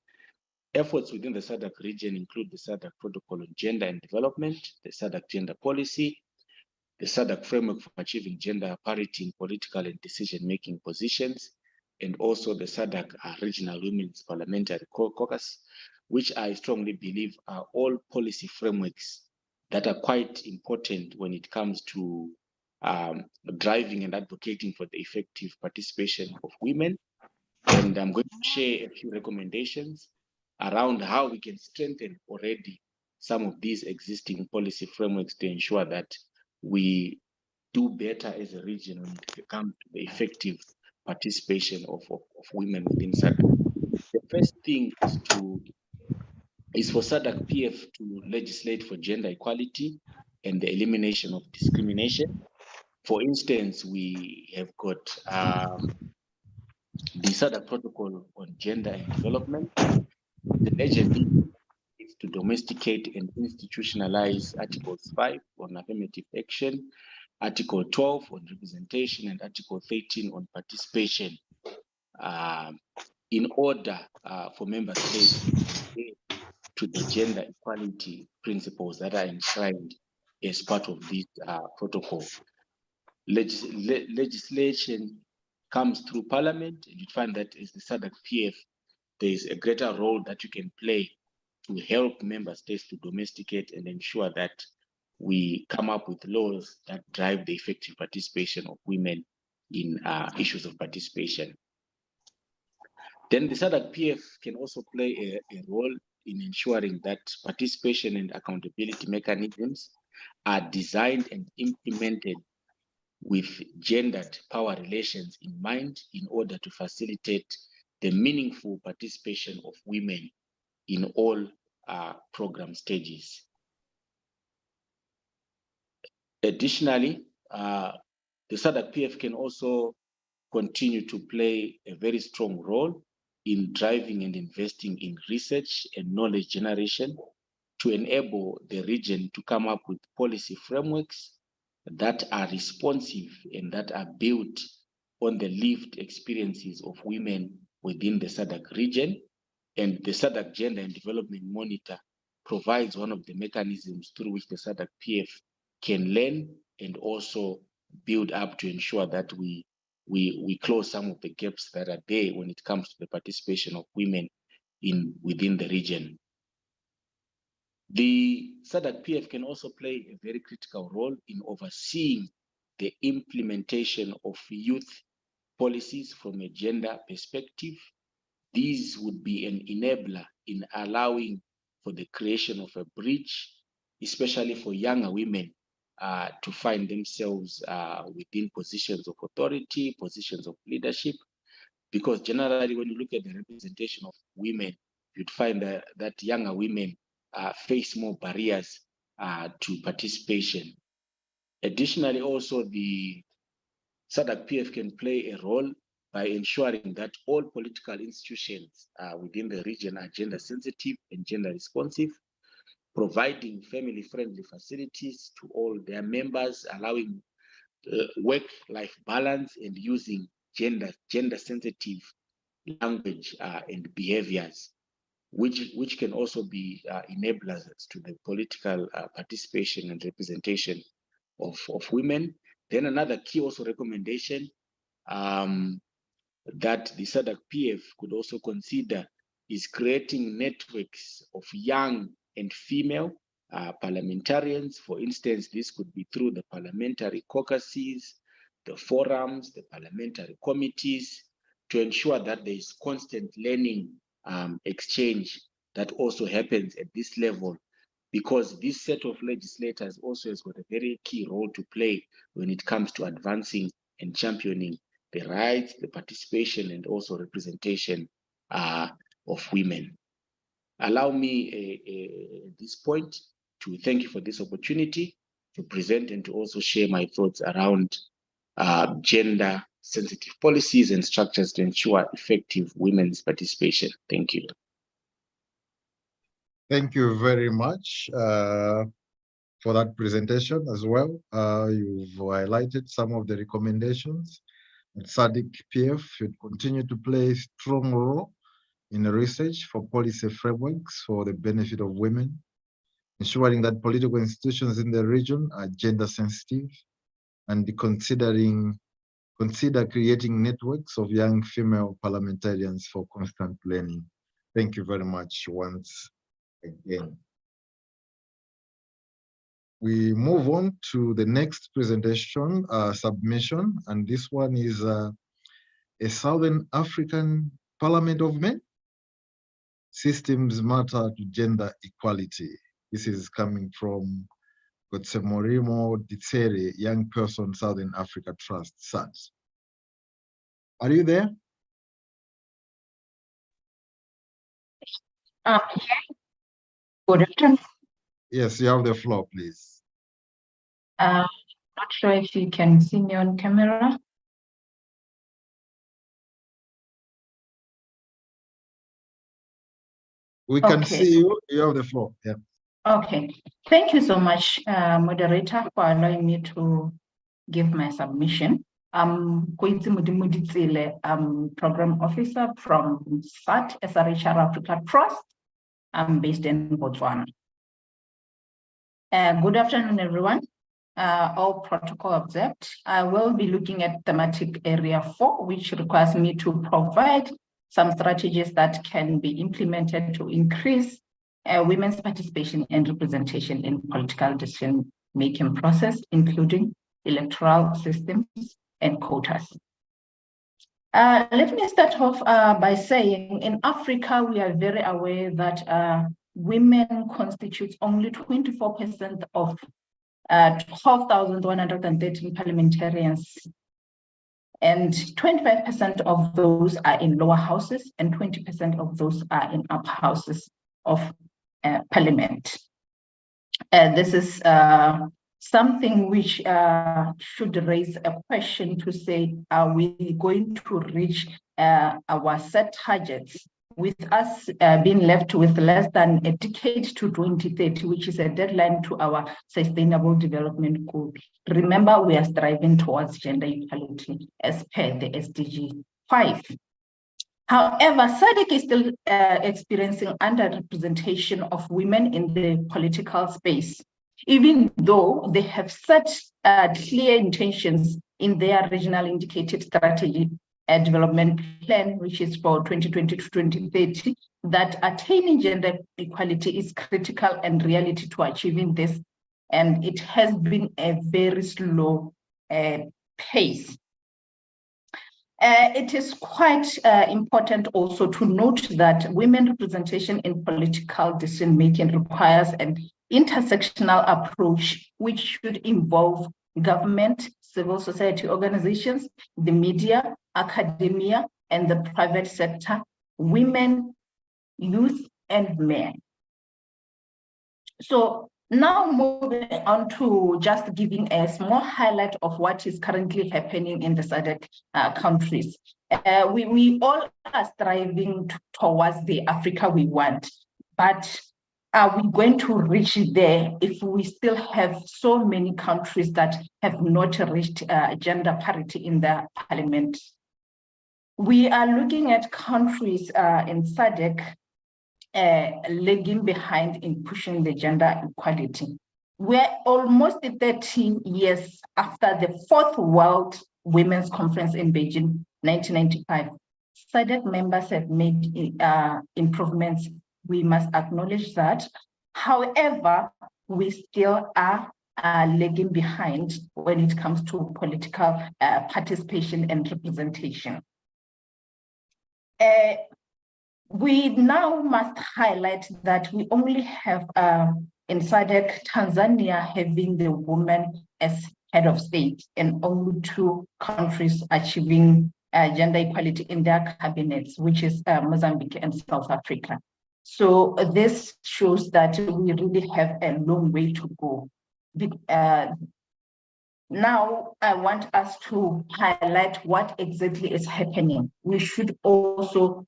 Efforts within the SADC region include the SADC Protocol on Gender and Development, the SADC Gender Policy, the SADC Framework for Achieving Gender Parity in Political and Decision-Making Positions, and also the SADC Regional Women's Parliamentary Caucus, which I strongly believe are all policy frameworks that are quite important when it comes to driving and advocating for the effective participation of women. And I'm going to share a few recommendations around how we can strengthen already some of these existing policy frameworks to ensure that we do better as a region when it comes to the effective participation of women within SADC. The first thing is for SADC-PF to legislate for gender equality and the elimination of discrimination. For instance, we have got the SADC Protocol on Gender and Development. The major need is to domesticate and institutionalize Articles 5 on affirmative action, Article 12 on representation, and Article 13 on participation in order for member states to the gender equality principles that are enshrined as part of this protocol. legislation comes through Parliament, and you find that as the SADC PF, there is a greater role that you can play to help member states to domesticate and ensure that we come up with laws that drive the effective participation of women in issues of participation. Then the SADC PF can also play a role in ensuring that participation and accountability mechanisms are designed and implemented with gendered power relations in mind in order to facilitate the meaningful participation of women in all program stages. Additionally, the SADC PF can also continue to play a very strong role in driving and investing in research and knowledge generation to enable the region to come up with policy frameworks that are responsive and that are built on the lived experiences of women within the SADC region. And the SADC Gender and Development Monitor provides one of the mechanisms through which the SADC PF can learn and also build up to ensure that we close some of the gaps that are there when it comes to the participation of women within the region. The SADC PF can also play a very critical role in overseeing the implementation of youth policies from a gender perspective. These would be an enabler in allowing for the creation of a bridge, especially for younger women to find themselves within positions of authority, positions of leadership, because generally when you look at the representation of women, you'd find that younger women face more barriers to participation. Additionally, also the SADC PF can play a role by ensuring that all political institutions within the region are gender sensitive and gender responsive, providing family-friendly facilities to all their members, allowing work-life balance and using gender-sensitive language and behaviors, which can also be enablers to the political participation and representation of women. Then another key also recommendation that the SADC PF could also consider is creating networks of young and female parliamentarians. For instance, this could be through the parliamentary caucuses, the forums, the parliamentary committees, to ensure that there is constant learning exchange that also happens at this level, because this set of legislators also has got a very key role to play when it comes to advancing and championing the rights, the participation, and also representation of women. Allow me at this point to thank you for this opportunity to present and to also share my thoughts around gender sensitive policies and structures to ensure effective women's participation. Thank you. Thank you very much for that presentation as well. You've highlighted some of the recommendations. SADC PF should continue to play a strong role in the research for policy frameworks for the benefit of women, ensuring that political institutions in the region are gender sensitive, and consider creating networks of young female parliamentarians for constant learning. Thank you very much once again. We move on to the next presentation, submission, and this one is a Southern African Parliament of Men. Systems matter to gender equality. This is coming from Gotsemorimo Ditsere, Young Person Southern Africa Trust, SADC. Are you there? Good afternoon. Yes, you have the floor, please. Not sure if you can see me on camera. We can see you. You have the floor. Yeah. Okay. Thank you so much, moderator, for allowing me to give my submission. I'm Koitsi Mudimuditsile. I'm program officer from SAT, SRHR Africa Trust. I'm based in Botswana. Good afternoon, everyone. all protocol observed. I will be looking at thematic area 4, which requires me to provide some strategies that can be implemented to increase women's participation and representation in political decision-making process, including electoral systems and quotas. Let me start off by saying in Africa, we are very aware that women constitute only 24% of 12,113 parliamentarians, and 25% of those are in lower houses and 20% of those are in upper houses of parliament. This is something which should raise a question to say, are we going to reach our set targets with us being left with less than a decade to 2030, which is a deadline to our Sustainable Development Goal? Remember, we are striving towards gender equality as per the SDG 5. However, SADC is still experiencing underrepresentation of women in the political space, even though they have set clear intentions in their regional indicated strategy development plan, which is for 2020 to 2030, that attaining gender equality is critical and reality to achieving this. And it has been a very slow pace. It is quite important also to note that women representation in political decision-making requires an intersectional approach, which should involve government, civil society organizations, the media, academia, and the private sector, women, youth, and men. So now moving on to just giving a small highlight of what is currently happening in the SADC countries. We all are striving towards the Africa we want, but are we going to reach there if we still have so many countries that have not reached gender parity in their parliament? We are looking at countries in SADC lagging behind in pushing the gender equality. We're almost 13 years after the 4th World Women's Conference in Beijing, 1995. SADC members have made improvements. We must acknowledge that. However, we still are lagging behind when it comes to political participation and representation. We now must highlight that we only have in SADC, Tanzania having the woman as head of state, and only 2 countries achieving gender equality in their cabinets, which is Mozambique and South Africa. So this shows that we really have a long way to go. Now, I want us to highlight what exactly is happening. We should also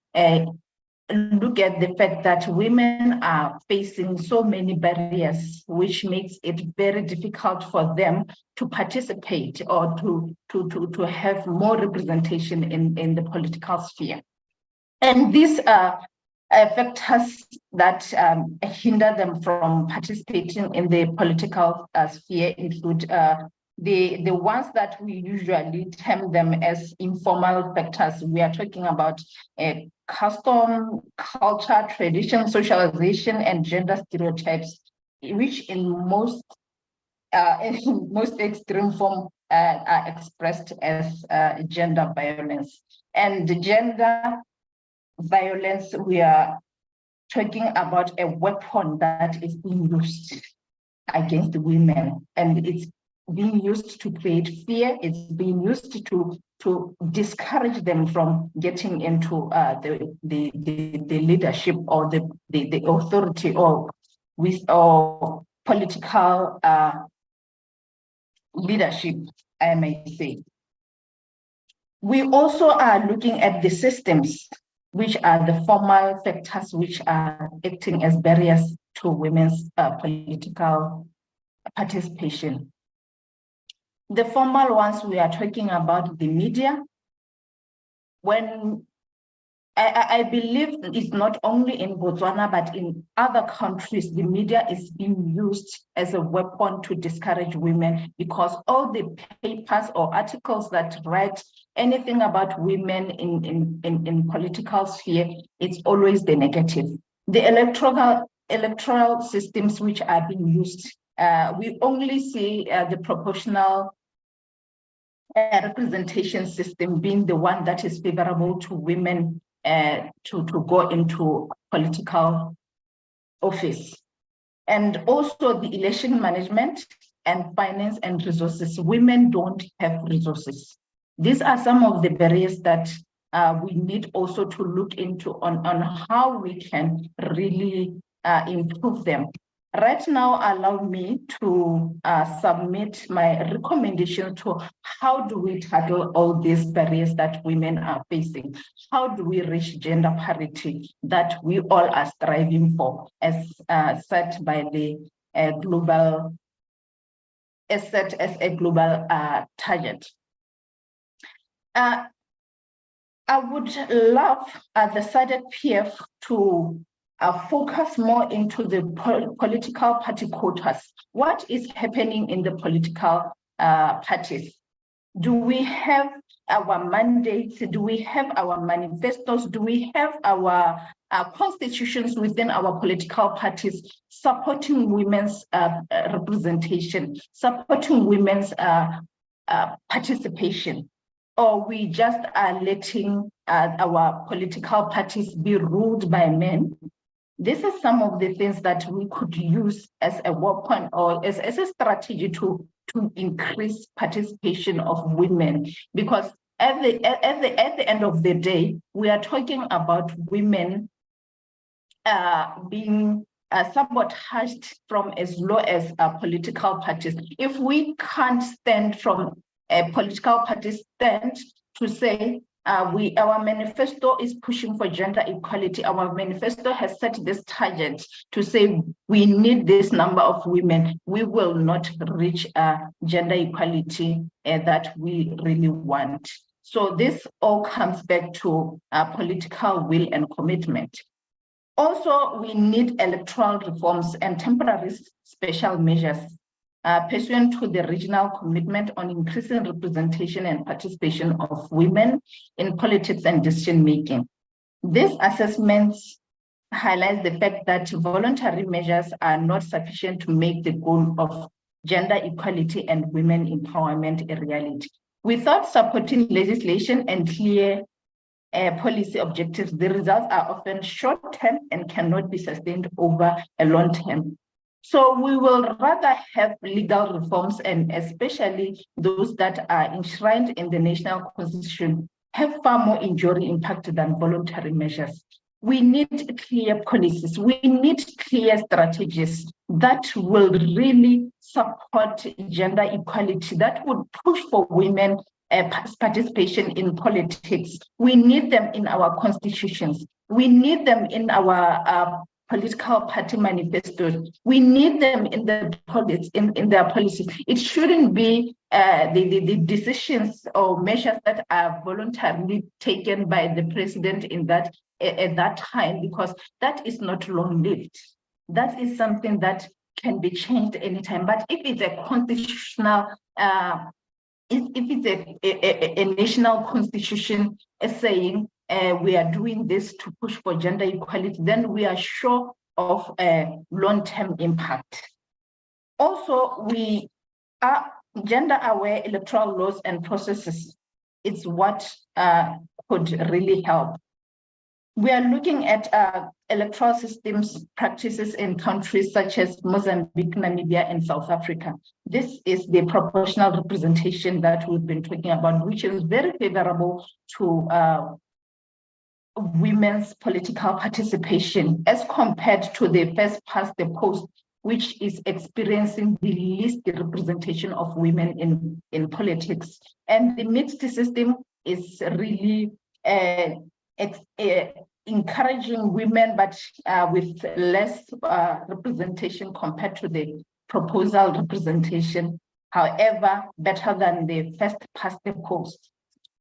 look at the fact that women are facing so many barriers, which makes it very difficult for them to participate or to have more representation in the political sphere. And these factors that hinder them from participating in the political sphere include the ones that we usually term them as informal factors. We are talking about custom, culture, tradition, socialization, and gender stereotypes, which in most extreme form are expressed as gender violence. And the gender violence, we are talking about a weapon that is being used against women, and it's being used to create fear. It's being used to discourage them from getting into the leadership or the authority or political leadership, I may say. We also are looking at the systems, which are the formal factors which are acting as barriers to women's political participation. The formal ones, we are talking about the media. When I believe it's not only in Botswana, but in other countries, the media is being used as a weapon to discourage women, because all the papers or articles that write anything about women in political sphere, it's always the negative. The electoral systems which are being used, we only see the proportional representation system being the one that is favorable to women to go into political office. And also the election management and finance and resources. Women don't have resources. These are some of the barriers that we need also to look into on how we can really improve them. Right now, allow me to submit my recommendation to how do we tackle all these barriers that women are facing? How do we reach gender parity that we all are striving for, as set by the global, as set as a global target? I would love the SADC PF to focus more into the political party quotas. What is happening in the political parties? Do we have our mandates? Do we have our manifestos? Do we have our constitutions within our political parties supporting women's representation, supporting women's participation? Or we just are letting our political parties be ruled by men? This is some of the things that we could use as a weapon or as a strategy to increase participation of women, because at the end of the day, we are talking about women being sabotaged from as low as political parties. If we can't stand from a political party stand to say our manifesto is pushing for gender equality. Our manifesto has set this target to say we need this number of women. We will not reach gender equality that we really want. So this all comes back to political will and commitment. Also, we need electoral reforms and temporary special measures pursuant to the regional commitment on increasing representation and participation of women in politics and decision-making. These assessments highlight the fact that voluntary measures are not sufficient to make the goal of gender equality and women empowerment a reality. Without supporting legislation and clear policy objectives, the results are often short-term and cannot be sustained over a long term. So we will rather have legal reforms, and especially those that are enshrined in the national constitution, have far more enduring impact than voluntary measures. We need clear policies. We need clear strategies that will really support gender equality, that would push for women participation in politics. We need them in our constitutions. We need them in our political party manifestos. We need them in the in their policies. It shouldn't be the decisions or measures that are voluntarily taken by the president in that at that time, because that is not long-lived. That is something that can be changed anytime. But if it's a constitutional, if it's a national constitution saying we are doing this to push for gender equality, then we are sure of a long-term impact. Also, we are gender-aware electoral laws and processes. It's what could really help. We are looking at electoral systems practices in countries such as Mozambique, Namibia, and South Africa. This is the proportional representation that we've been talking about, which is very favorable to women's political participation as compared to the first past the post, which is experiencing the least representation of women in politics. And the mixed system is really encouraging women, but with less representation compared to the proposal representation. However, better than the first past the post.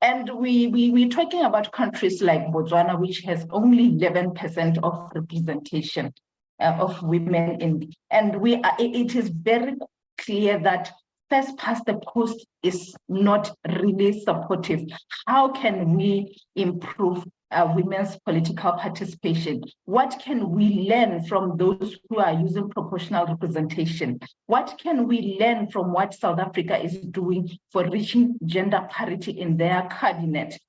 And we're talking about countries like Botswana, which has only 11% of representation of women in, and it is very clear that first past the post is not really supportive. How can we improve women's political participation? What can we learn from those who are using proportional representation? What can we learn from what South Africa is doing for reaching gender parity in their cabinet?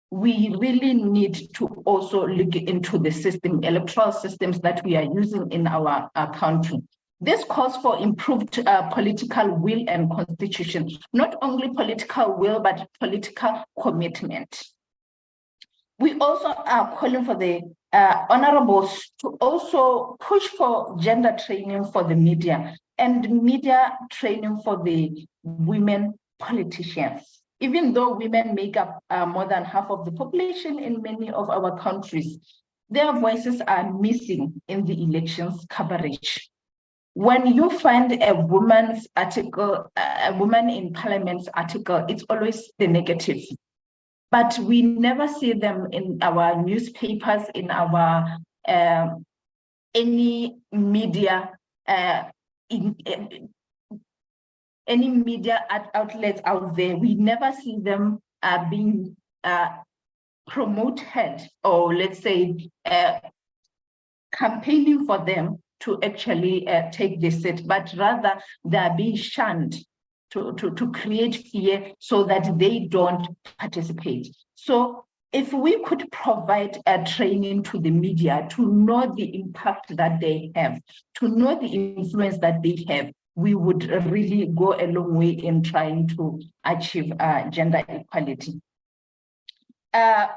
We really need to also look into the system, electoral systems that we are using in our country. This calls for improved political will and constitution, not only political will, but political commitment. We also are calling for the honorables to also push for gender training for the media and media training for the women politicians. Even though women make up more than half of the population in many of our countries, their voices are missing in the elections coverage. When you find a woman's article, a woman in parliament's article, it's always the negative. But we never see them in our newspapers, in our any media, any media outlets out there. We never see them being promoted, or let's say campaigning for them to actually take the seat, but rather they are being shunned to create fear so that they don't participate. So if we could provide a training to the media to know the impact that they have, to know the influence that they have, we would really go a long way in trying to achieve gender equality.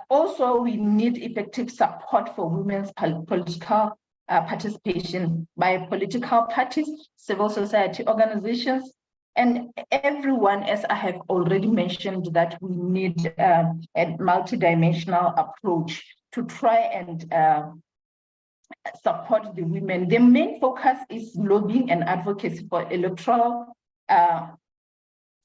Also, we need effective support for women's political participation by political parties, civil society organizations, and everyone, as I have already mentioned, that we need a multidimensional approach to try and support the women. The main focus is lobbying and advocacy for electoral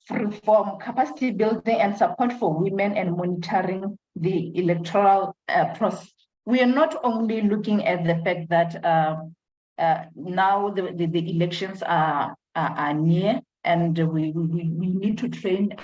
reform, capacity building, and support for women, and monitoring the electoral process. We are not only looking at the fact that now the elections are near, and we need to train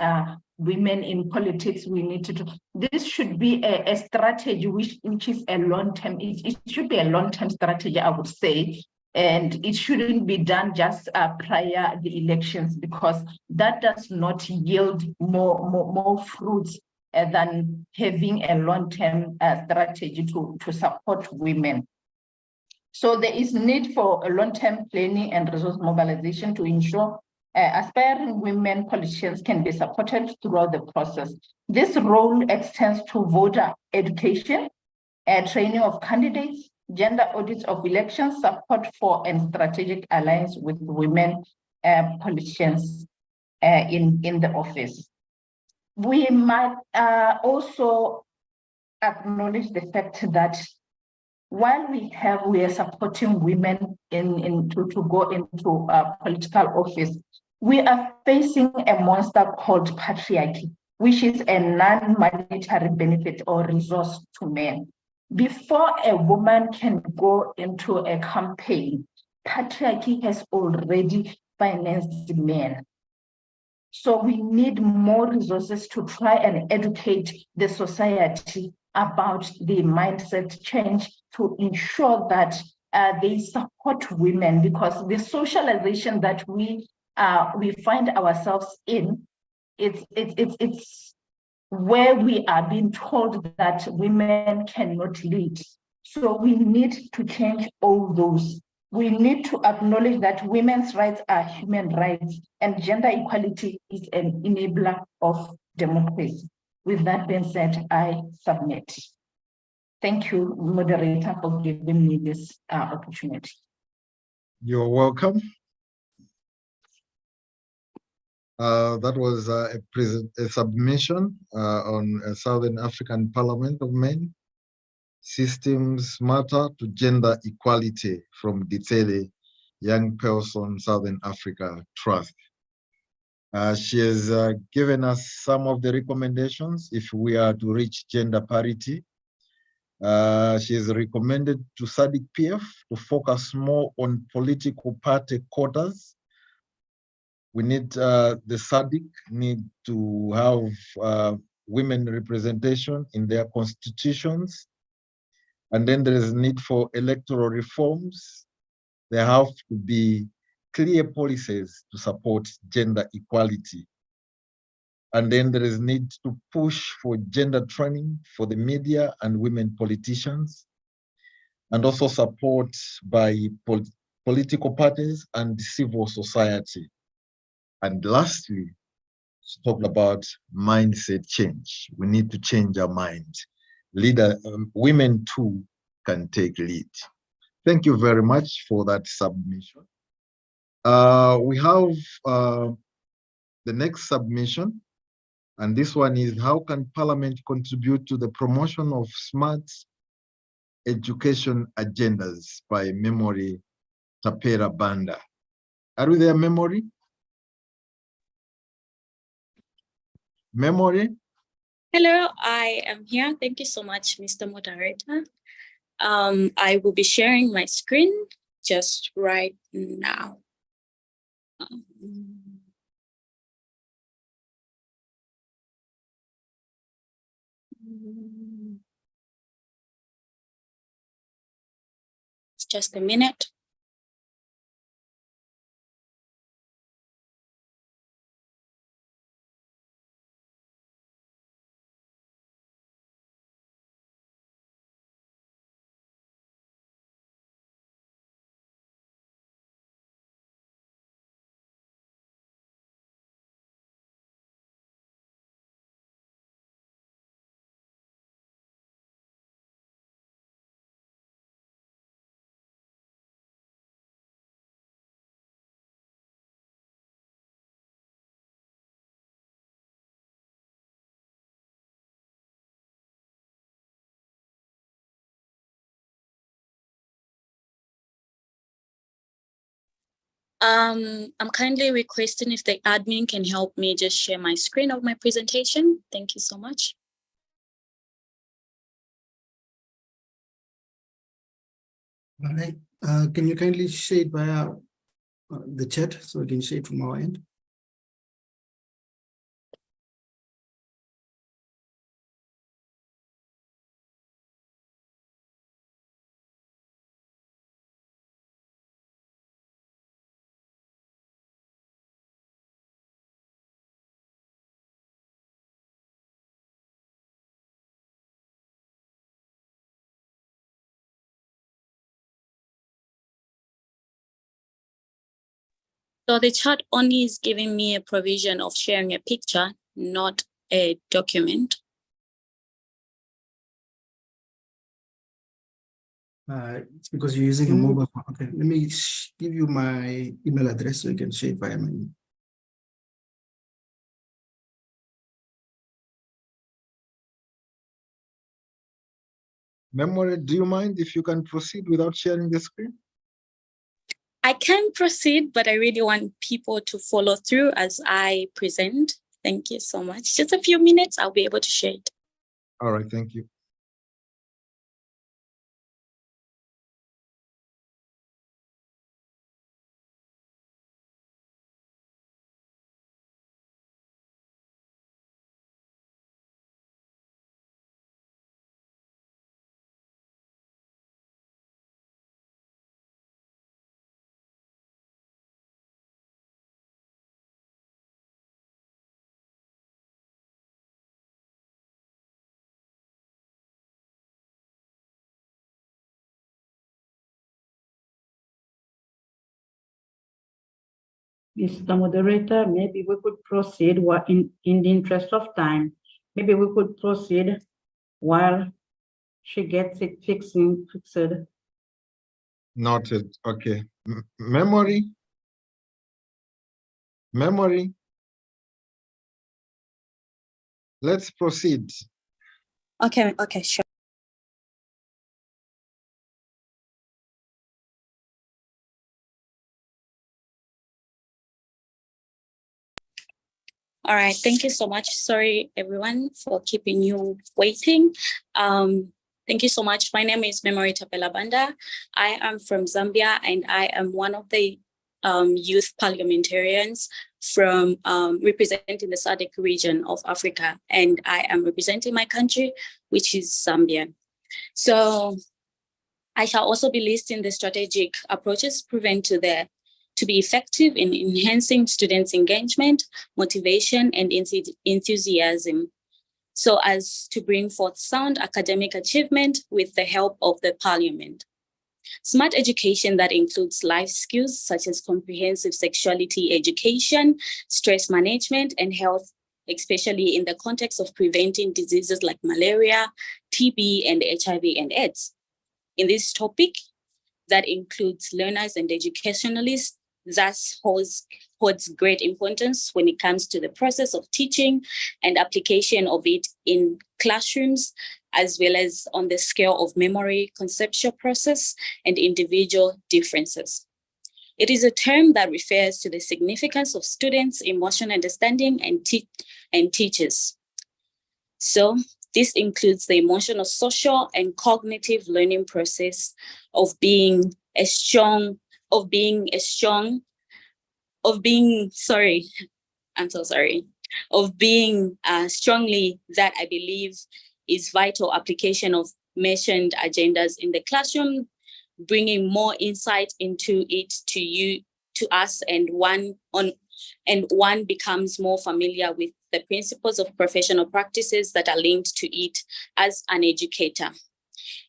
women in politics. We need to. This should be a strategy which is a long-term. It should be a long-term strategy, I would say, and it shouldn't be done just prior the elections, because that does not yield more fruits than having a long-term strategy to support women. So there is need for a long-term planning and resource mobilization to ensure aspiring women politicians can be supported throughout the process. This role extends to voter education, training of candidates, gender audits of elections, support for and strategic alliance with women politicians in the office. We might also acknowledge the fact that while we are supporting women to go into political office, we are facing a monster called patriarchy, which is a non-monetary benefit or resource to men. Before a woman can go into a campaign, patriarchy has already financed men. So we need more resources to try and educate the society about the mindset change to ensure that they support women, because the socialization that we find ourselves in, it's where we are being told that women cannot lead. So we need to change all those. We need to acknowledge that women's rights are human rights, and gender equality is an enabler of democracy. With that being said, I submit. Thank you, moderator, for giving me this opportunity. You're welcome. That was a submission on a Southern African Parliament of Men, Systems Matter to Gender Equality from Ditsele Young Person Southern Africa Trust. She has given us some of the recommendations if we are to reach gender parity. She has recommended to SADC PF to focus more on political party quotas. We need, the SADC need to have women representation in their constitutions. And then there is need for electoral reforms. There have to be clear policies to support gender equality. And then there is need to push for gender training for the media and women politicians, and also support by political parties and civil society. And lastly, she talked about mindset change. We need to change our mind. Women too can take lead. Thank you very much for that submission. We have the next submission, and this one is: how can Parliament contribute to the promotion of smart education agendas, by Memory Tapera Banda? Are we there, Memory? Memory? Hello, I am here. Thank you so much, Mr. Moderator. I will be sharing my screen just right now. It's just a minute. I'm kindly requesting if the admin can help me just share my screen of my presentation. Thank you so much. All right. Can you kindly share it via the chat so we can share it from our end? So the chat only is giving me a provision of sharing a picture, not a document. It's because you're using a mobile phone. Okay, let me give you my email address so you can share it via my email. Memory, do you mind if you can proceed without sharing the screen? I can proceed, but I really want people to follow through as I present. Thank you so much. Just a few minutes, I'll be able to share it. All right, thank you. Mr. Moderator, maybe we could proceed in the interest of time. Maybe we could proceed while she gets it fixed. Noted. Okay. Memory. Memory. Let's proceed. Okay, sure. All right, thank you so much. Sorry, everyone, for keeping you waiting. Thank you so much. My name is Memory Tapela Banda. I am from Zambia, and I am one of the youth parliamentarians from representing the SADC region of Africa, and I am representing my country, which is Zambia. So I shall also be listing the strategic approaches proven to be effective in enhancing students' engagement, motivation, and enthusiasm, so as to bring forth sound academic achievement with the help of the Parliament. Smart education that includes life skills such as comprehensive sexuality education, stress management, and health, especially in the context of preventing diseases like malaria, TB, and HIV and AIDS. In this topic, that includes learners and educationalists, thus holds great importance when it comes to the process of teaching and application of it in classrooms, as well as on the scale of memory, conceptual process, and individual differences. It is a term that refers to the significance of students' emotional understanding and teachers. So this includes the emotional, social, and cognitive learning process of being strongly that I believe is vital application of mentioned agendas in the classroom, bringing more insight into it to us, and one becomes more familiar with the principles of professional practices that are linked to it as an educator.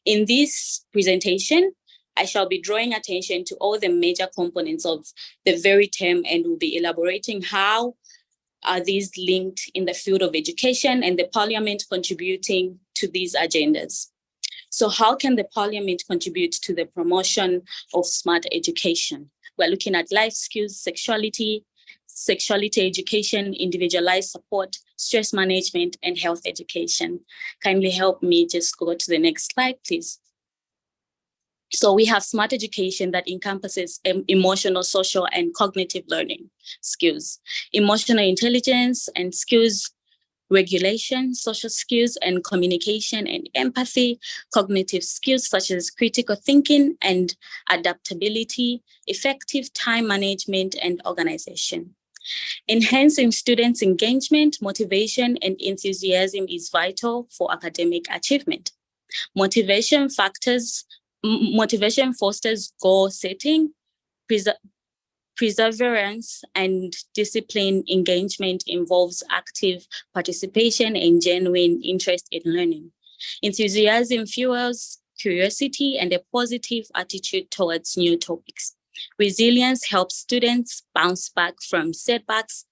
In this presentation, I shall be drawing attention to all the major components of the very term, and will be elaborating how are these linked in the field of education and the Parliament contributing to these agendas. So how can the Parliament contribute to the promotion of smart education? We're looking at life skills, sexuality education, individualized support, stress management, and health education. Kindly help me just go to the next slide, please. So we have smart education that encompasses emotional, social, and cognitive learning skills, emotional intelligence and skills, regulation, social skills and communication and empathy, cognitive skills such as critical thinking and adaptability, effective time management, and organization. Enhancing students' engagement, motivation, and enthusiasm is vital for academic achievement. Motivation fosters goal setting, perseverance, and discipline. Engagement involves active participation and genuine interest in learning. Enthusiasm fuels curiosity and a positive attitude towards new topics. Resilience helps students bounce back from setbacks,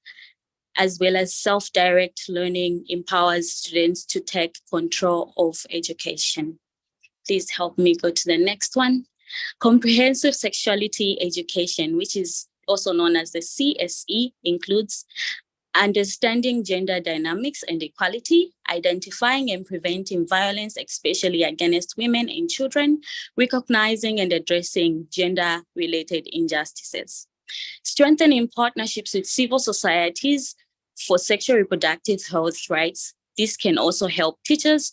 as well as self-direct learning empowers students to take control of education. Please help me go to the next one. Comprehensive sexuality education, which is also known as the CSE, includes understanding gender dynamics and equality, identifying and preventing violence, especially against women and children, recognizing and addressing gender-related injustices, strengthening partnerships with civil societies for sexual reproductive health rights. This can also help teachers'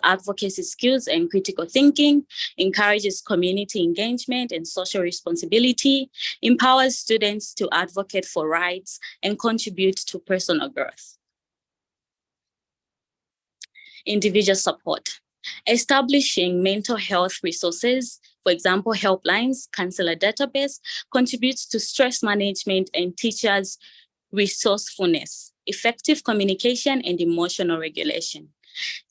advocacy skills and critical thinking, encourages community engagement and social responsibility, empowers students to advocate for rights, and contribute to personal growth. Individual support. Establishing mental health resources, for example, helplines, counselor database, contributes to stress management and teachers' resourcefulness, effective communication, and emotional regulation.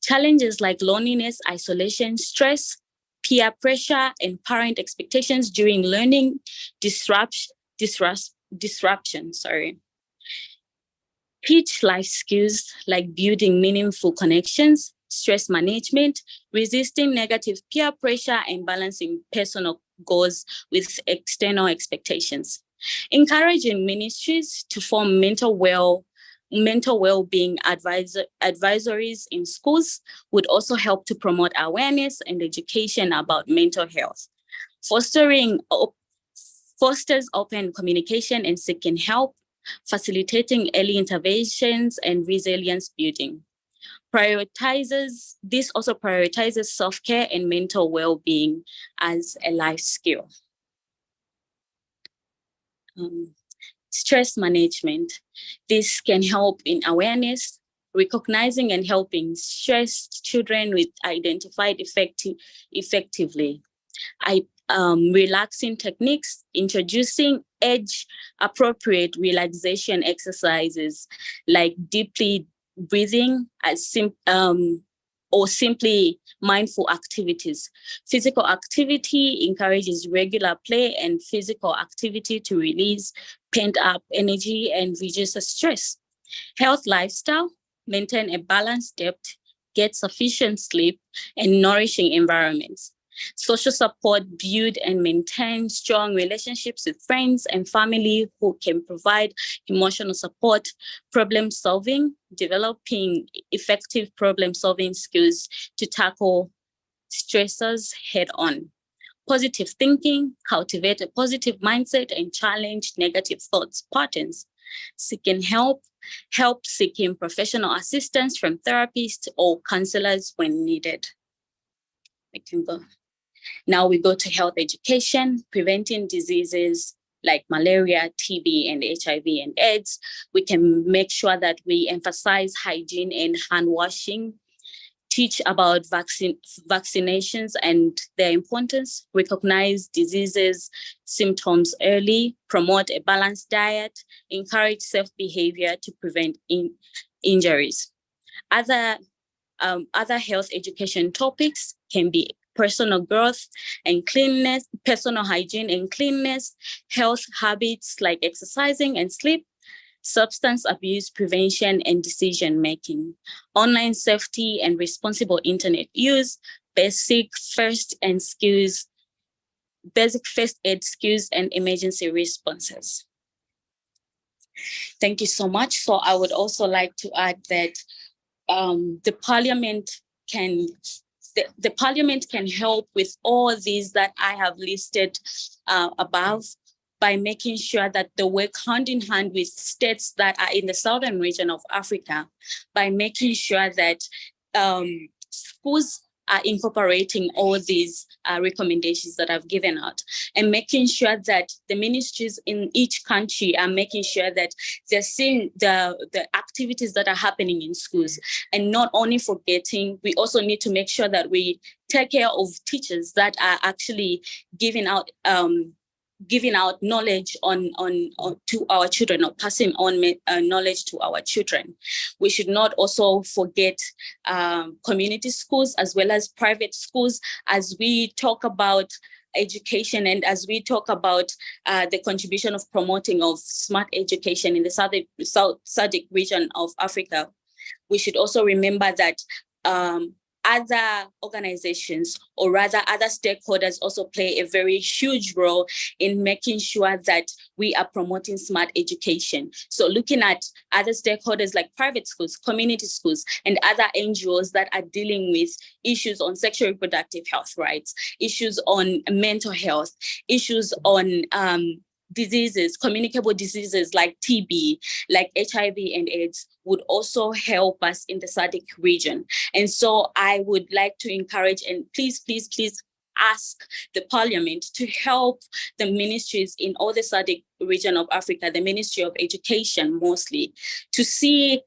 Challenges like loneliness, isolation, stress, peer pressure, and parent expectations during learning disruption. Teach life skills like building meaningful connections, stress management, resisting negative peer pressure, and balancing personal goals with external expectations. Encouraging ministries to form mental well-being advisories in schools would also help to promote awareness and education about mental health. Fosters open communication and seeking help, facilitating early interventions and resilience building. This also prioritizes self-care and mental well-being as a life skill. Stress management. This can help in awareness, recognizing and helping stressed children with identified effectively. Relaxing techniques, introducing age-appropriate relaxation exercises like deeply breathing or simply mindful activities. Physical activity encourages regular play and physical activity to release pent-up energy and reduce stress. Health lifestyle, maintain a balanced diet, get sufficient sleep, and nourishing environments. Social support, build and maintain strong relationships with friends and family who can provide emotional support, problem solving, developing effective problem solving skills to tackle stressors head on. Positive thinking, cultivate a positive mindset and challenge negative thoughts patterns. Seeking help seeking professional assistance from therapists or counselors when needed. We can go. Now we go to health education, preventing diseases like malaria, TB, and HIV and AIDS. We can make sure that we emphasize hygiene and hand washing, teach about vaccinations and their importance, recognize diseases, symptoms early, promote a balanced diet, encourage safe behavior to prevent injuries. Other health education topics can be personal growth and cleanliness, personal hygiene and cleanliness, health habits like exercising and sleep, substance abuse prevention and decision-making, online safety and responsible internet use, basic first aid skills and emergency responses. Thank you so much. So I would also like to add that the Parliament can help with all these that I have listed above by making sure that they work hand in hand with states that are in the southern region of Africa, by making sure that schools are incorporating all these recommendations that I've given out, and making sure that the ministries in each country are making sure that they're seeing the activities that are happening in schools, and not only forgetting, we also need to make sure that we take care of teachers that are actually giving out knowledge to our children, or passing on knowledge to our children. We should not also forget community schools as well as private schools as we talk about education and as we talk about the contribution of promoting of smart education in the SADC region of Africa. We should also remember that other organizations, or rather other stakeholders, also play a very huge role in making sure that we are promoting smart education. So looking at other stakeholders like private schools, community schools, and other NGOs that are dealing with issues on sexual reproductive health rights, issues on mental health, issues on diseases, communicable diseases like TB, like HIV and AIDS, would also help us in the SADC region. And so I would like to encourage, and please ask the Parliament to help the ministries in all the SADC region of Africa, the Ministry of Education mostly, to see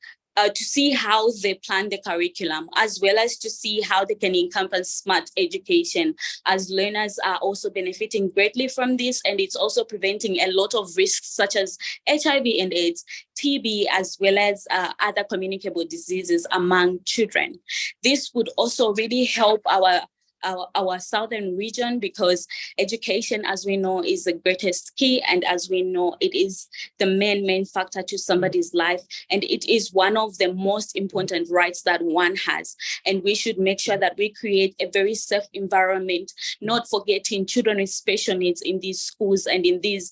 how they plan the curriculum, as well as to see how they can encompass smart education, as learners are also benefiting greatly from this, and it's also preventing a lot of risks such as HIV and AIDS, TB, as well as other communicable diseases among children. This would also really help our southern region, because education, as we know, is the greatest key, and as we know, it is the main factor to somebody's life, and it is one of the most important rights that one has. And we should make sure that we create a very safe environment, not forgetting children with special needs in these schools and in these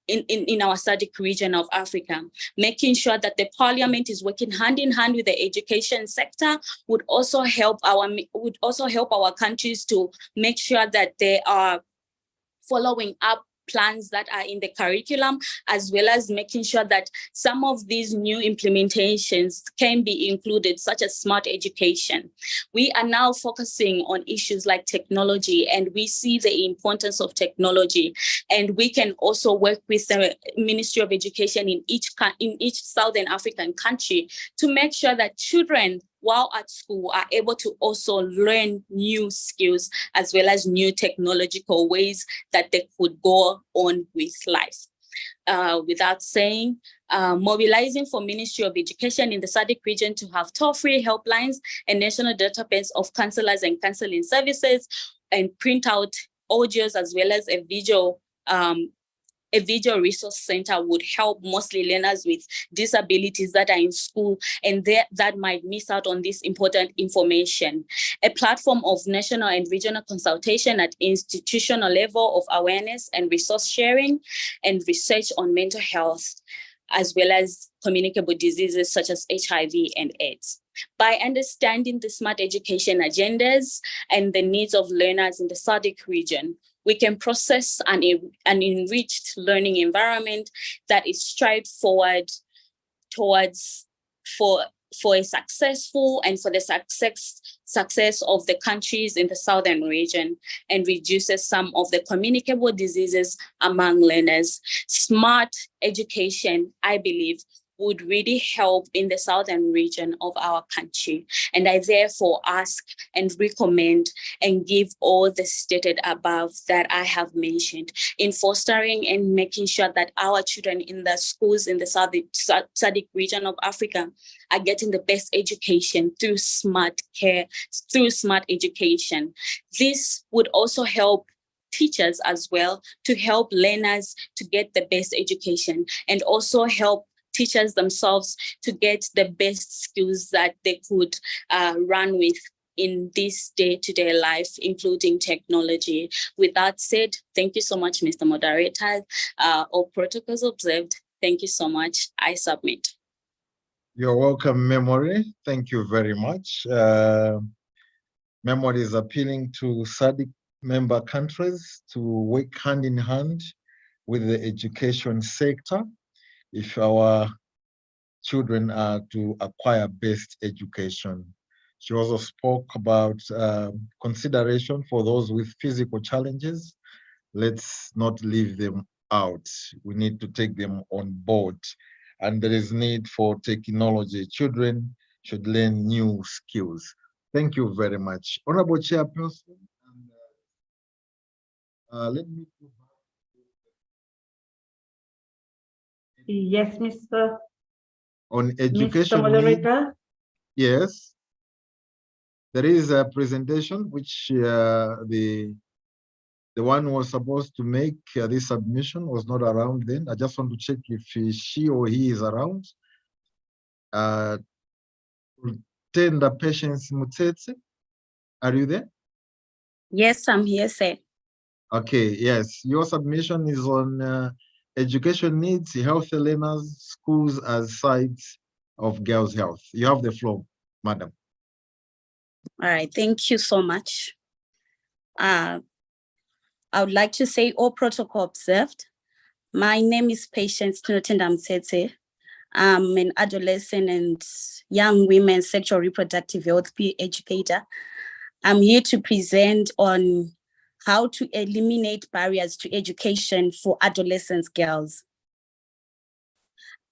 in our SADC region of Africa. Making sure that the Parliament is working hand in hand with the education sector would also help our countries to make sure that they are following up plans that are in the curriculum, as well as making sure that some of these new implementations can be included, such as smart education. We are now focusing on issues like technology, and we see the importance of technology. And we can also work with the Ministry of Education in each Southern African country to make sure that children, while at school, are able to also learn new skills as well as new technological ways that they could go on with life. Without saying, mobilizing for Ministry of Education in the SADC region to have toll-free helplines and national database of counselors and counseling services, and print out audios as well as a visual resource center would help mostly learners with disabilities that are in school and that might miss out on this important information. A platform of national and regional consultation at institutional level of awareness and resource sharing and research on mental health, as well as communicable diseases such as HIV and AIDS. By understanding the smart education agendas and the needs of learners in the SADC region, we can process an enriched learning environment that is strived forward towards for a successful and for the success of the countries in the southern region, and reduces some of the communicable diseases among learners. Smart education, I believe, would really help in the southern region of our country. And I therefore ask and recommend and give all the stated above that I have mentioned in fostering and making sure that our children in the schools in the SADC region of Africa are getting the best education through smart care, through smart education. This would also help teachers as well to help learners to get the best education, and also help teachers themselves to get the best skills that they could run with in this day-to-day life, including technology. With that said, thank you so much, Mr. Moderator. All protocols observed. Thank you so much. I submit. You're welcome, Memory. Thank you very much. Memory is appealing to SADC member countries to work hand in hand with the education sector if our children are to acquire best education. She also spoke about consideration for those with physical challenges. Let's not leave them out. We need to take them on board. And there is need for technology. Children should learn new skills. Thank you very much. Honorable Chairperson, let me go back. Yes, Mr. On education. Mr. Moderator. Yes. There is a presentation which the one who was supposed to make this submission was not around then. I just want to check if she or he is around. Tender Patience Mutsetse, are you there? Yes, I'm here, sir. Okay, yes. Your submission is on education needs, healthy learners, schools as sites of girls' health. You have the floor, madam. All right, thank you so much. I would like to say all protocol observed. My name is Patience Mutsetse. I'm an adolescent and young women sexual reproductive health peer educator. I'm here to present on how to eliminate barriers to education for adolescent girls.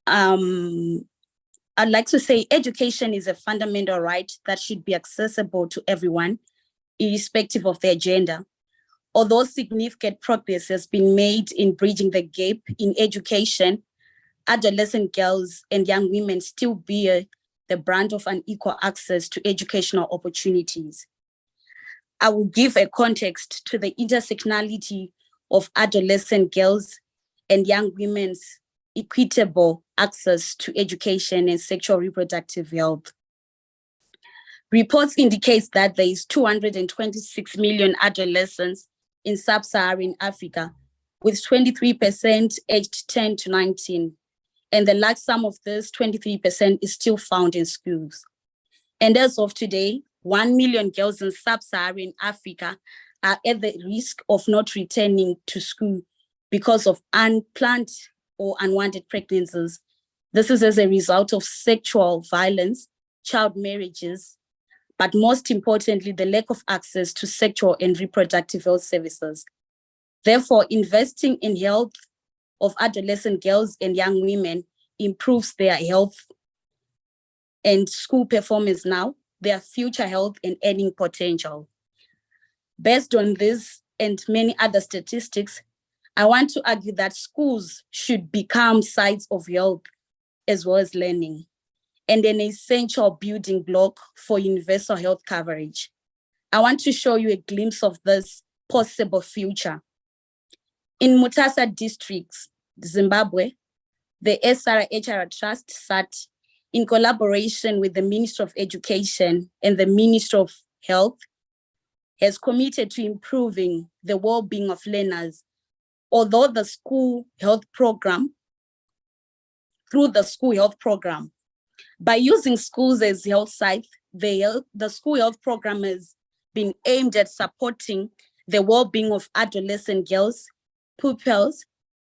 I'd like to say education is a fundamental right that should be accessible to everyone, irrespective of their gender. Although significant progress has been made in bridging the gap in education, adolescent girls and young women still bear the brunt of unequal access to educational opportunities. I will give a context to the intersectionality of adolescent girls and young women's equitable access to education and sexual reproductive health. Reports indicate that there is 226 million adolescents in sub-Saharan Africa, with 23% aged 10 to 19. And the large sum of this 23% is still found in schools. And as of today, 1 million girls in sub-Saharan Africa are at the risk of not returning to school because of unplanned or unwanted pregnancies. This is as a result of sexual violence, child marriages, but most importantly, the lack of access to sexual and reproductive health services. Therefore, investing in health of adolescent girls and young women improves their health and school performance now, their future health and earning potential. Based on this and many other statistics, I want to argue that schools should become sites of health as well as learning, and an essential building block for universal health coverage. I want to show you a glimpse of this possible future. In Mutasa districts, Zimbabwe, the SRHR Trust, SAT, in collaboration with the Ministry of Education and the Ministry of Health, has committed to improving the well-being of learners. Although the school health program, through the school health program, by using schools as health sites, the school health program has been aimed at supporting the well-being of adolescent girls, pupils,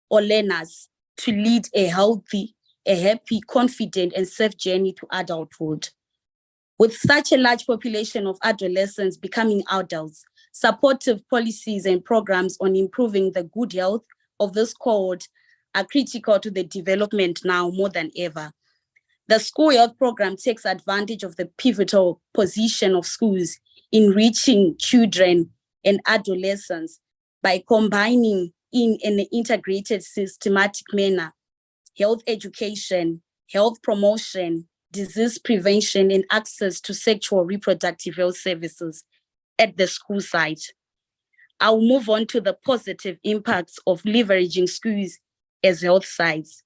or learners to lead a healthy, happy, confident, and safe journey to adulthood. With such a large population of adolescents becoming adults, supportive policies and programs on improving the good health of this cohort are critical to the development now more than ever. The school health program takes advantage of the pivotal position of schools in reaching children and adolescents by combining in an integrated, systematic manner health education, health promotion, disease prevention, and access to sexual reproductive health services at the school site. I'll move on to the positive impacts of leveraging schools as health sites.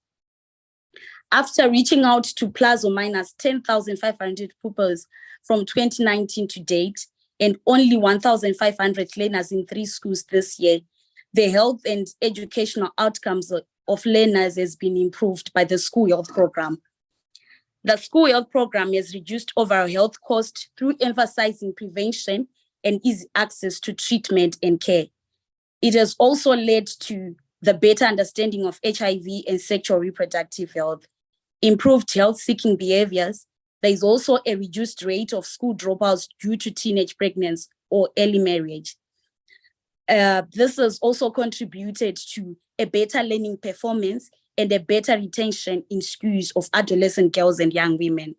After reaching out to plus or minus 10,500 pupils from 2019 to date, and only 1,500 learners in 3 schools this year, the health and educational outcomes of learners has been improved by the school health program. The school health program has reduced overall health costs through emphasizing prevention and easy access to treatment and care. It has also led to the better understanding of HIV and sexual reproductive health, improved health-seeking behaviors. There is also a reduced rate of school dropouts due to teenage pregnancy or early marriage. This has also contributed to a better learning performance and a better retention in schools of adolescent girls and young women.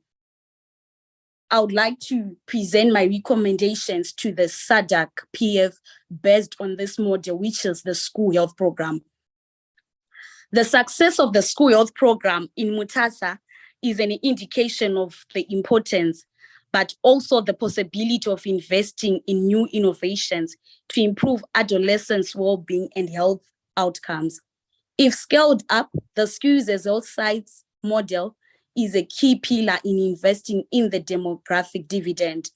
I would like to present my recommendations to the SADC PF based on this model, which is the school health program. The success of the school health program in Mutasa is an indication of the importance, but also the possibility of investing in new innovations to improve adolescents' well-being and health outcomes. If scaled up, the schools as health sites model is a key pillar in investing in the demographic dividend.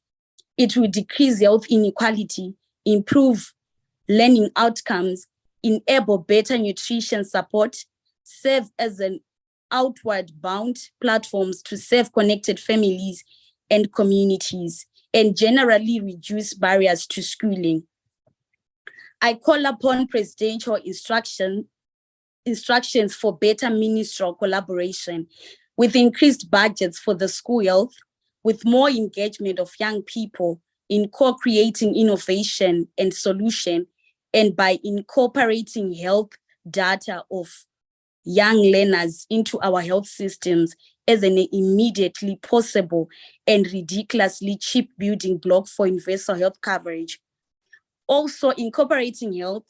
It will decrease health inequality, improve learning outcomes, enable better nutrition support, serve as an outward bound platforms to serve connected families and communities, and generally reduce barriers to schooling. I call upon presidential instructions for better ministerial collaboration with increased budgets for the school health, with more engagement of young people in co-creating innovation and solution, and by incorporating health data of young learners into our health systems as an immediately possible and ridiculously cheap building block for universal health coverage. Also, incorporating health,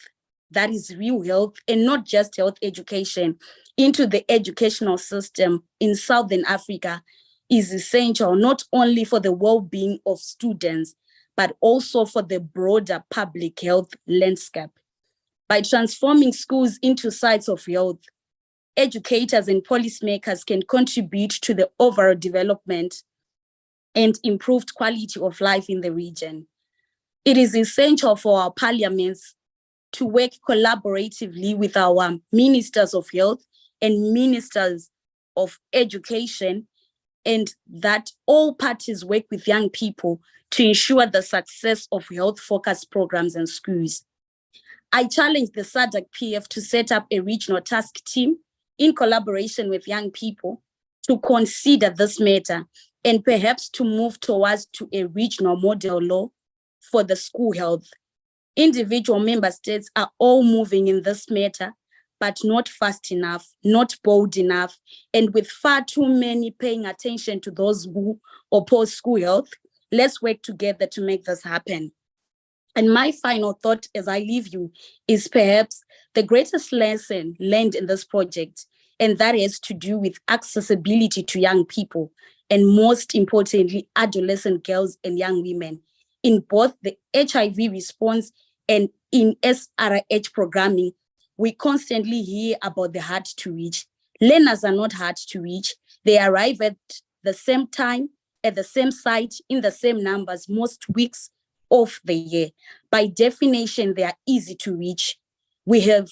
that is real health and not just health education, into the educational system in Southern Africa is essential not only for the well-being of students, but also for the broader public health landscape. By transforming schools into sites of health, educators and policymakers can contribute to the overall development and improved quality of life in the region. It is essential for our parliaments to work collaboratively with our ministers of health and ministers of education, and that all parties work with young people to ensure the success of health-focused programs and schools. I challenge the SADC PF to set up a regional task team in collaboration with young people to consider this matter and perhaps to move towards to a regional model law for the school health. Individual member states are all moving in this matter, but not fast enough, not bold enough, and with far too many paying attention to those who oppose school health. Let's work together to make this happen. And my final thought as I leave you is perhaps the greatest lesson learned in this project, and that has to do with accessibility to young people, and most importantly, adolescent girls and young women in both the HIV response and in SRH programming. We constantly hear about the hard to reach. Learners are not hard to reach. They arrive at the same time, at the same site, in the same numbers, most weeks of the year. By definition, they are easy to reach. We have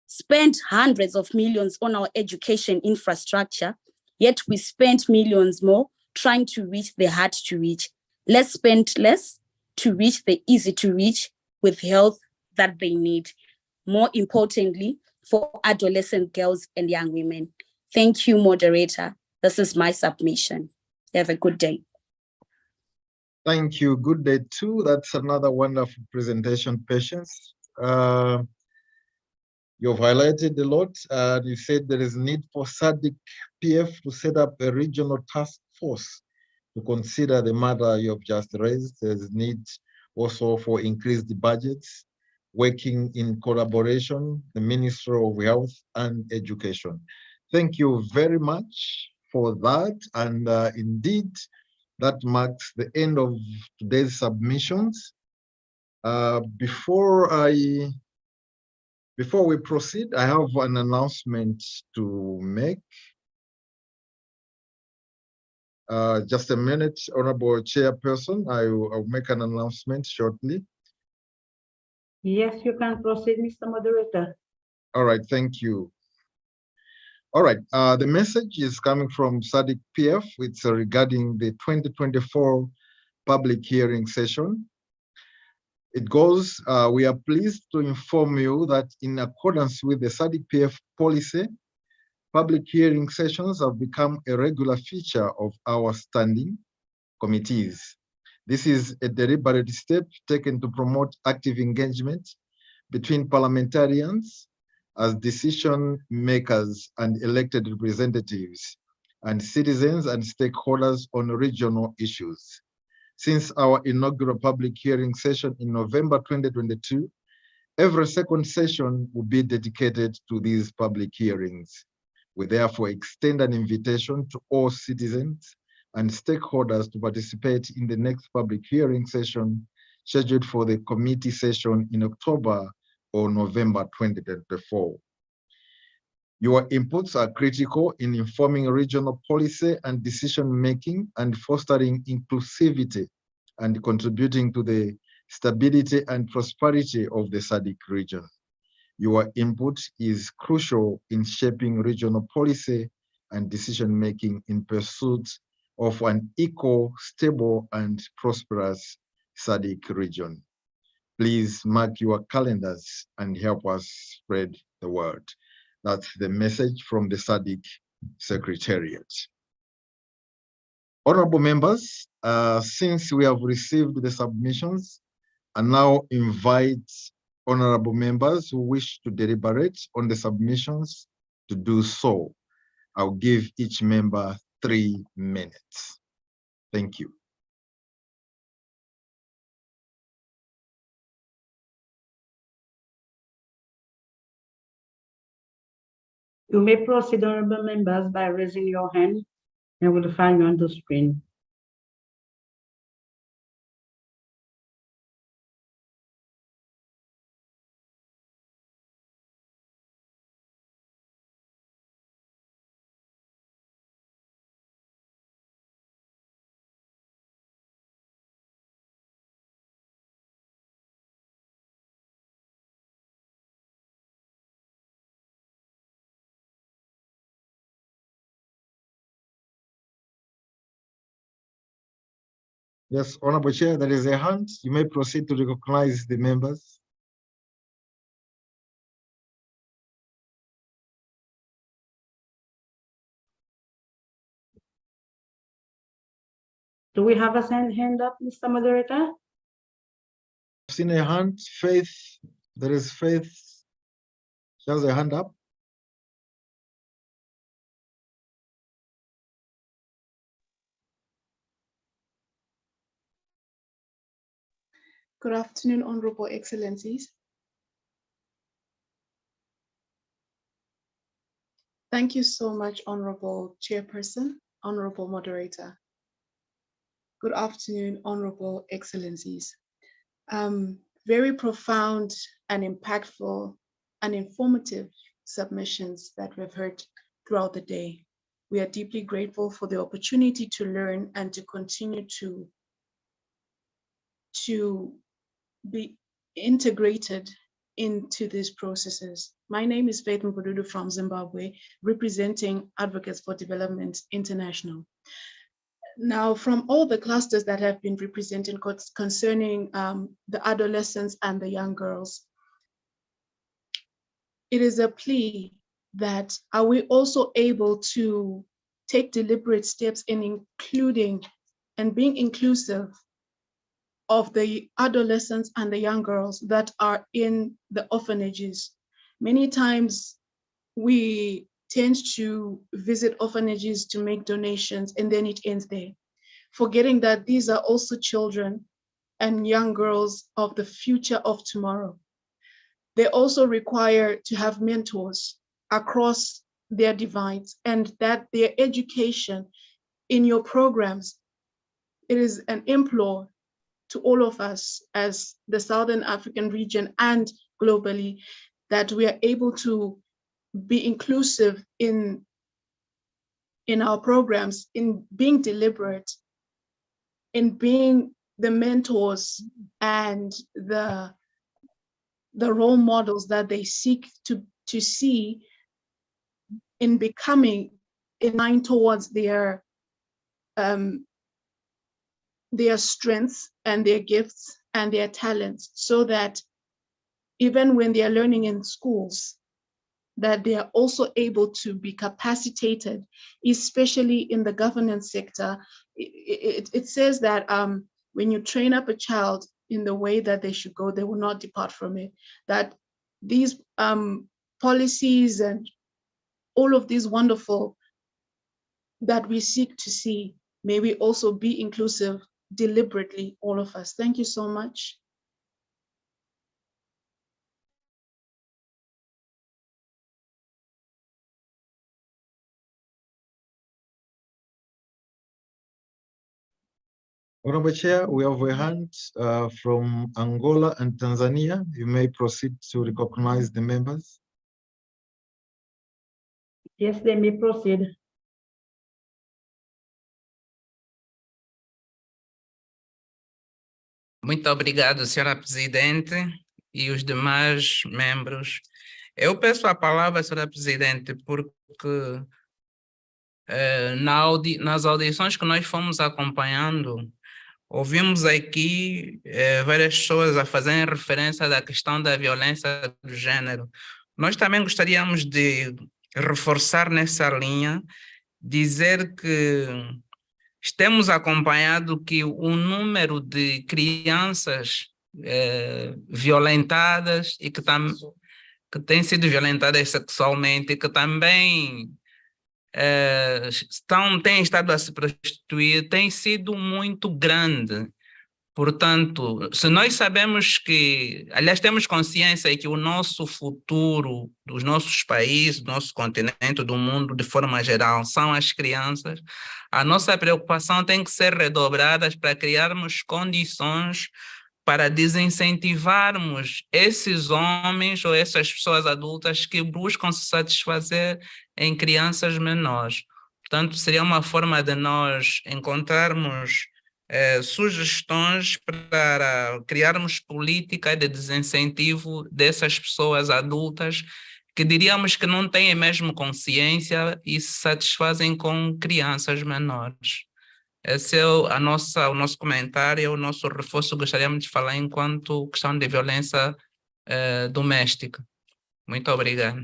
spent hundreds of millions on our education infrastructure, yet we spent millions more trying to reach the hard to reach. Let's spend less to reach the easy to reach with health that they need. More importantly, for adolescent girls and young women. Thank you, moderator. This is my submission. Have a good day. Thank you. Good day too. That's another wonderful presentation, Patience. You've highlighted a lot. You said there is need for SADC PF to set up a regional task force to consider the matter you have just raised. There's need also for increased budgets, working in collaboration, the Ministry of Health and Education. Thank you very much for that. And indeed, that marks the end of today's submissions. Before we proceed, I have an announcement to make. Just a minute, Honorable Chairperson, I'll make an announcement shortly. Yes, you can proceed, Mr. Moderator. All right, thank you. All right, the message is coming from SADC PF. It's regarding the 2024 public hearing session. It goes, we are pleased to inform you that in accordance with the SADC PF policy, public hearing sessions have become a regular feature of our standing committees. This is a deliberate step taken to promote active engagement between parliamentarians as decision makers and elected representatives and citizens and stakeholders on regional issues. Since our inaugural public hearing session in November 2022, every second session will be dedicated to these public hearings. We therefore extend an invitation to all citizens and stakeholders to participate in the next public hearing session scheduled for the committee session in October or November 2024. Your inputs are critical in informing regional policy and decision-making and fostering inclusivity and contributing to the stability and prosperity of the SADC region. Your input is crucial in shaping regional policy and decision-making in pursuit of an equal, stable, and prosperous SADC region. Please mark your calendars and help us spread the word. That's the message from the SADC Secretariat. Honorable members, since we have received the submissions, I now invite honorable members who wish to deliberate on the submissions to do so. I'll give each member 3 minutes. Thank you. You may proceed, honorable members, by raising your hand, and we'll find you on the screen. Yes, Honorable Chair, there is a hand. You may proceed to recognize the members. Do we have a hand up, Mr. Moderator? I've seen a hand. Faith, there is Faith. She has a hand up. Good afternoon, Honorable Excellencies. Thank you so much, Honorable Chairperson, Honorable Moderator. Good afternoon, Honorable Excellencies. Very profound and impactful and informative submissions that we've heard throughout the day. We are deeply grateful for the opportunity to learn and to continue to be integrated into these processes. My name is Faith Mpududu from Zimbabwe, representing Advocates for Development International. Now, from all the clusters that have been represented concerning the adolescents and the young girls, it is a plea that are we also able to take deliberate steps in including and being inclusive of the adolescents and the young girls that are in the orphanages. Many times we tend to visit orphanages to make donations and then it ends there, forgetting that these are also children and young girls of the future of tomorrow. They also require to have mentors across their divides and that their education in your programs, it is an implore to all of us as the Southern African region and globally, that we are able to be inclusive in our programs, in being deliberate, in being the mentors and the role models that they seek to see in becoming in line towards their strengths and their gifts and their talents, so that even when they are learning in schools, that they are also able to be capacitated, especially in the governance sector. It says that when you train up a child in the way that they should go, they will not depart from it. That these policies and all of these wonderful that we seek to see, may we also be inclusive deliberately, all of us. Thank you so much. Honorable Chair, we have a hand from Angola and Tanzania. You may proceed to recognize the members. Yes, they may proceed. Muito obrigado, senhora Presidente e os demais membros. Eu peço a palavra, senhora Presidente, porque nas audições que nós fomos acompanhando, ouvimos aqui várias pessoas a fazerem referência da questão da violência do gênero. Nós também gostaríamos de reforçar nessa linha, dizer que temos acompanhado que o número de crianças violentadas e que têm sido violentadas sexualmente e que também têm estado a se prostituir tem sido muito grande. Portanto, se nós sabemos que, aliás, temos consciência que o nosso futuro dos nossos países, do nosso continente, do mundo de forma geral, são as crianças, a nossa preocupação tem que ser redobrada para criarmos condições para desincentivarmos esses homens ou essas pessoas adultas que buscam se satisfazer em crianças menores. Portanto, seria uma forma de nós encontrarmos sugestões para criarmos política de desincentivo dessas pessoas adultas que diríamos que não têm mesmo consciência e se satisfazem com crianças menores. Esse é o nosso comentário, o nosso reforço. Gostaríamos de falar enquanto questão de violência doméstica. Muito obrigado.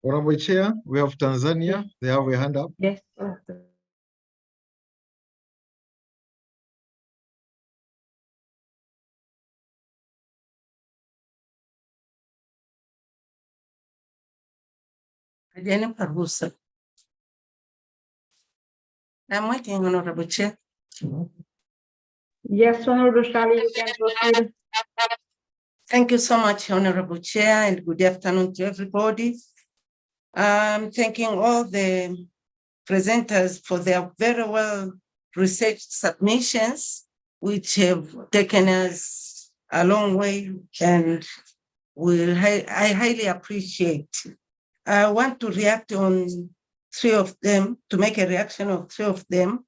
Honorable Chair, we have Tanzania. They have a hand up. Yes. Adiana Parusa. I'm waiting, Honorable Chair. Yes, Honorable Shali, you can proceed. Thank you so much, Honorable Chair, and good afternoon to everybody. Thanking all the presenters for their very well researched submissions, which have taken us a long way, and I highly appreciate. I want to react on three of them, to make a reaction of three of them.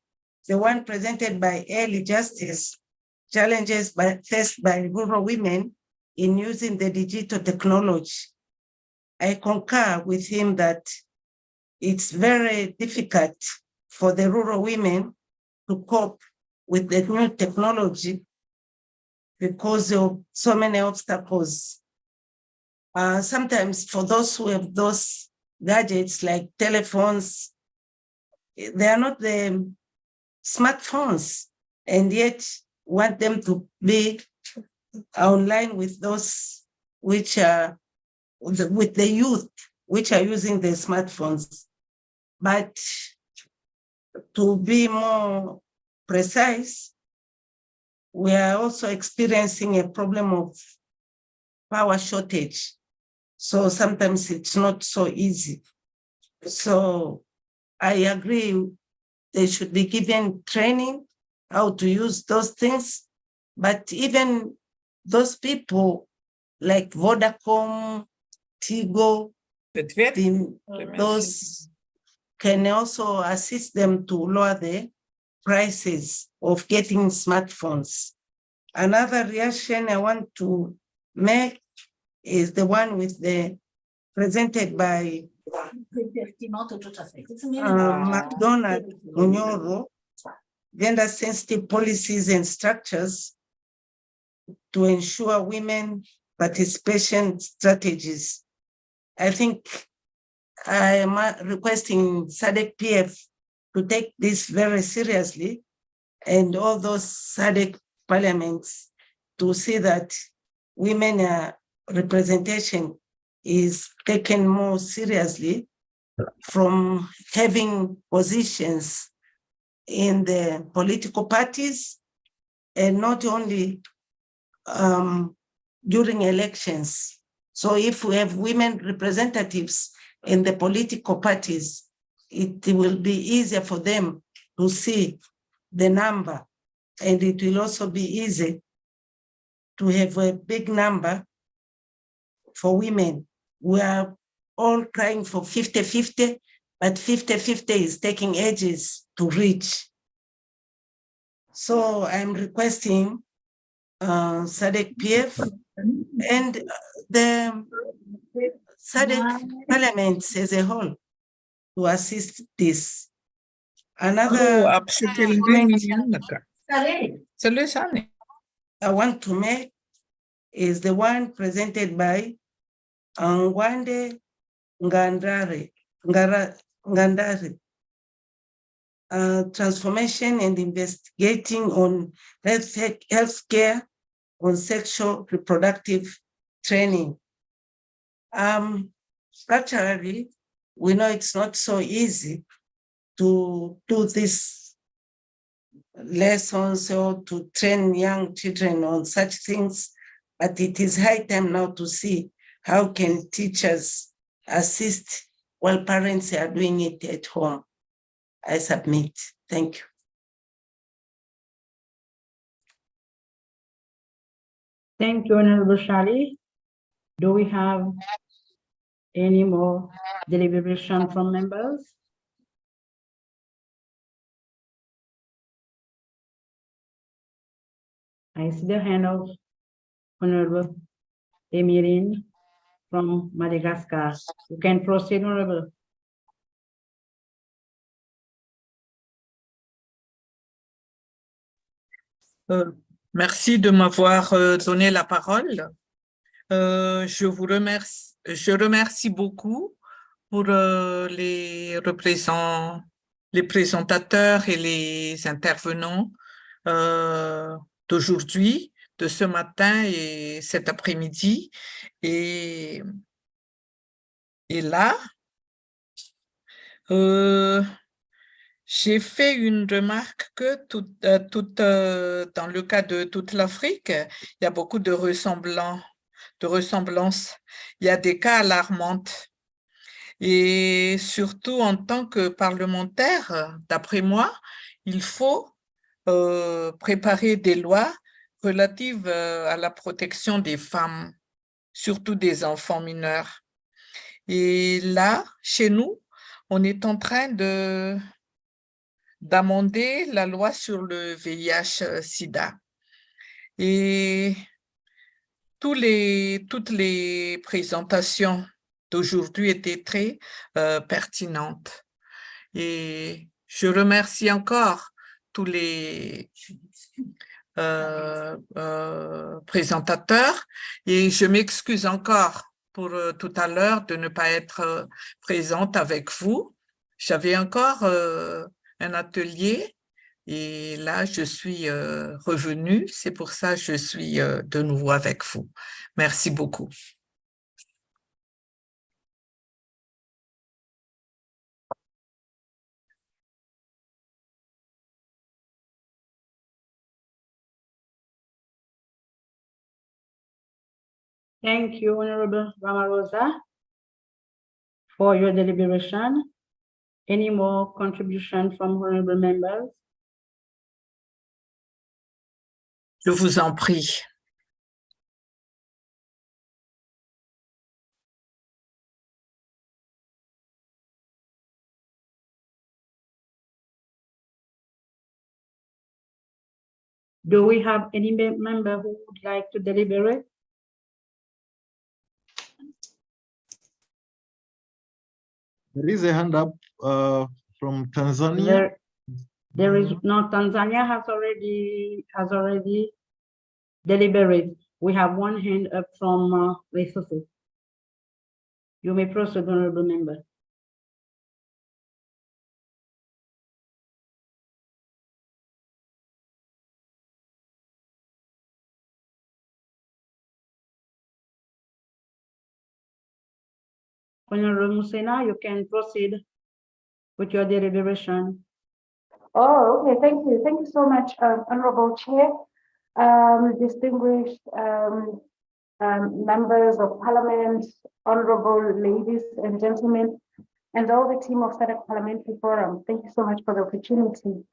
The one presented by Early Justice, challenges faced by rural women in using the digital technology. I concur with him that it's very difficult for the rural women to cope with the new technology because of so many obstacles. Sometimes for those who have those gadgets like telephones, they are not the smartphones, and yet want them to be online with those which are with the youth which are using the smartphones. But to be more precise, we are also experiencing a problem of power shortage. So sometimes it's not so easy. So I agree they should be given training how to use those things. But even those people like Vodacom, Tigo, those can also assist them to lower the prices of getting smartphones. Another reaction I want to make is the one with the presented by McDonald Munyoro, gender-sensitive policies and structures to ensure women participation strategies. I think I am requesting SADC PF to take this very seriously, and all those SADC parliaments to see that women representation is taken more seriously, from having positions in the political parties, and not only during elections. So if we have women representatives in the political parties, it will be easier for them to see the number, and it will also be easy to have a big number for women. We are all crying for 50-50, but 50-50 is taking ages to reach. So I'm requesting SADC PF and the SADC parliaments as a whole to assist this. Another I want to make is the one presented by Ngwande Ngandare, transformation and investigating on healthcare on sexual reproductive training. Structurally, we know it's not so easy to do this lessons or to train young children on such things, but it is high time now to see how can teachers assist while parents are doing it at home. I submit. Thank you. Thank you, Honorable Shali. Do we have any more deliberation from members? I see the hand of Honorable Emirin from Madagascar. You can proceed, Honorable. Merci de m'avoir donné la parole. Je remercie beaucoup pour les présentateurs et les intervenants d'aujourd'hui, de ce matin et cet après-midi. Et là, j'ai fait une remarque que dans le cas de toute l'Afrique, il y a beaucoup de ressemblances. Il y a des cas alarmants. Et surtout en tant que parlementaire, d'après moi, il faut préparer des lois relatives à la protection des femmes, surtout des enfants mineurs. Et là, chez nous, on est en train d'amender la loi sur le VIH-Sida. Et toutes les présentations d'aujourd'hui étaient très pertinentes. Et je remercie encore tous les présentateurs et je m'excuse encore pour tout à l'heure de ne pas être présente avec vous. J'avais encore un atelier et là, je suis revenue. C'est pour ça que je suis de nouveau avec vous. Merci beaucoup. Thank you, Honorable Ramarosa, for your deliberation. Any more contribution from honorable members? Je vous en prie. Do we have any member who would like to deliberate? There is a hand up from Tanzania. There is no. Tanzania has already deliberated. We have one hand up from Lesotho. You may proceed, honorable member. Honorable Musena, you can proceed with your deliberation. Oh, okay, thank you. Thank you so much, Honorable Chair, distinguished members of Parliament, honorable ladies and gentlemen, and all the team of SADC Parliamentary Forum. Thank you so much for the opportunity.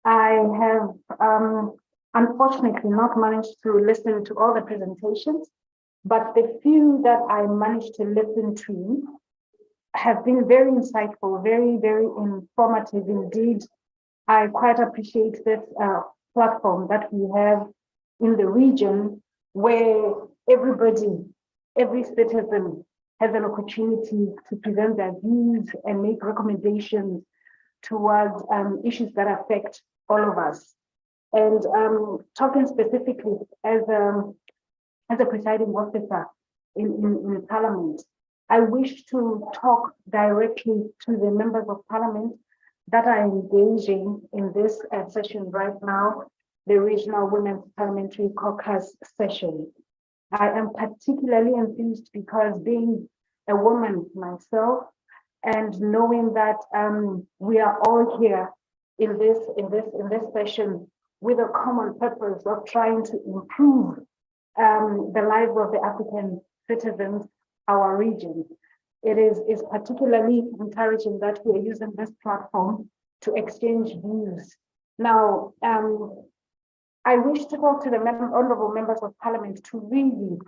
I have unfortunately not managed to listen to all the presentations, but the few that I managed to listen to have been very insightful, very, very informative indeed. I quite appreciate this platform that we have in the region where every citizen has an opportunity to present their views and make recommendations towards issues that affect all of us. And talking specifically as a presiding officer in Parliament, I wish to talk directly to the members of Parliament that are engaging in this session right now, the Regional Women's Parliamentary Caucus session. I am particularly enthused because being a woman myself and knowing that we are all here in this session with a common purpose of trying to improve the lives of the African citizens, our region. It is particularly encouraging that we are using this platform to exchange views. Now, I wish to talk to the honorable members of Parliament to really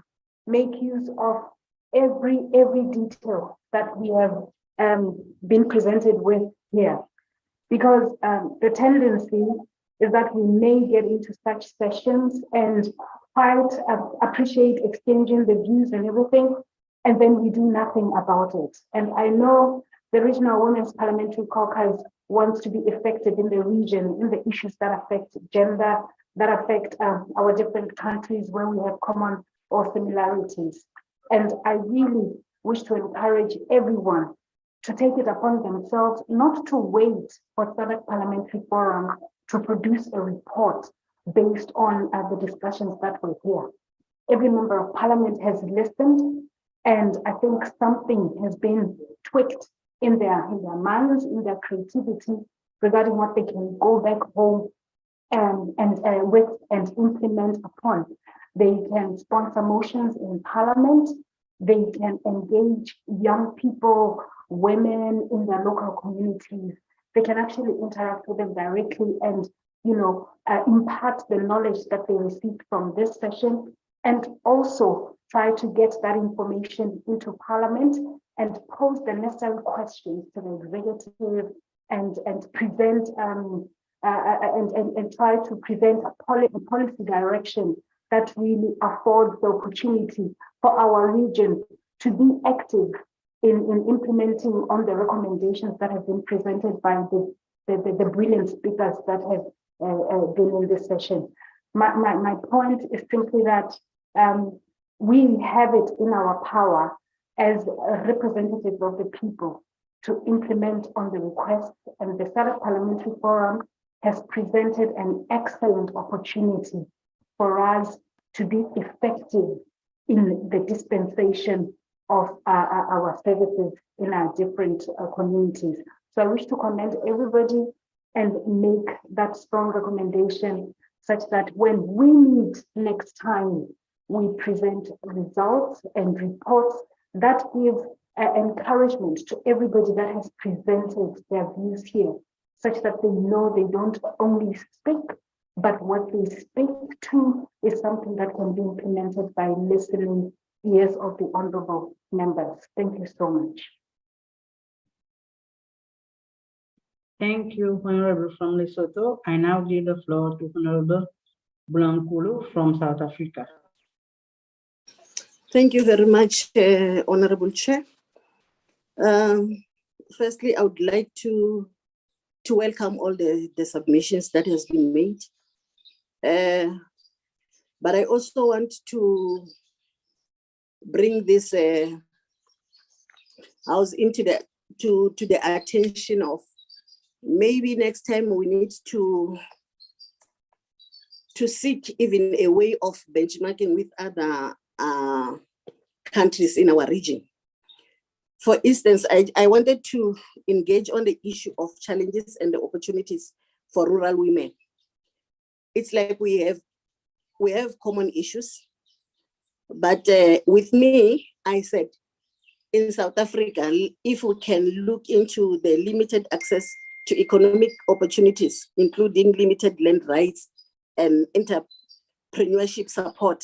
make use of every detail that we have been presented with here, because the tendency is that we may get into such sessions and quite appreciate exchanging the views and everything, and then we do nothing about it. And I know the Regional Women's Parliamentary Caucus wants to be effective in the region, in the issues that affect gender, that affect our different countries where we have common or similarities. And I really wish to encourage everyone to take it upon themselves not to wait for SADC Parliamentary Forum to produce a report based on the discussions that were here. Every member of parliament has listened, and I think something has been tweaked in their minds, in their creativity regarding what they can go back home and implement upon. They can sponsor motions in parliament. They can engage young people, women in their local communities. They can actually interact with them directly and, impart the knowledge that they received from this session, and also try to get that information into parliament and pose the necessary questions to the executive and present and try to present a policy direction that really affords the opportunity for our region to be active in implementing on the recommendations that have been presented by the brilliant speakers that have been in this session. My point is simply that we have it in our power as representatives of the people to implement on the request, and the SADC Parliamentary Forum has presented an excellent opportunity for us to be effective in the dispensation of our services in our different communities. So I wish to commend everybody and make that strong recommendation such that when we meet next time, we present results and reports that give encouragement to everybody that has presented their views here, such that they know they don't only speak, but what they speak to is something that can be implemented by listening ears of the honorable members. Thank you so much. Thank you, Honorable from Lesotho. I now give the floor to Honorable Blankulu from South Africa. Thank you very much, Honorable Chair. Firstly, I would like to welcome all the submissions that has been made. But I also want to bring this house into the attention of maybe next time we need to seek even a way of benchmarking with other countries in our region. For instance, I wanted to engage on the issue of challenges and the opportunities for rural women. It's like we have common issues, but with me, I said, in South Africa, if we can look into the limited access to economic opportunities, including limited land rights and entrepreneurship support,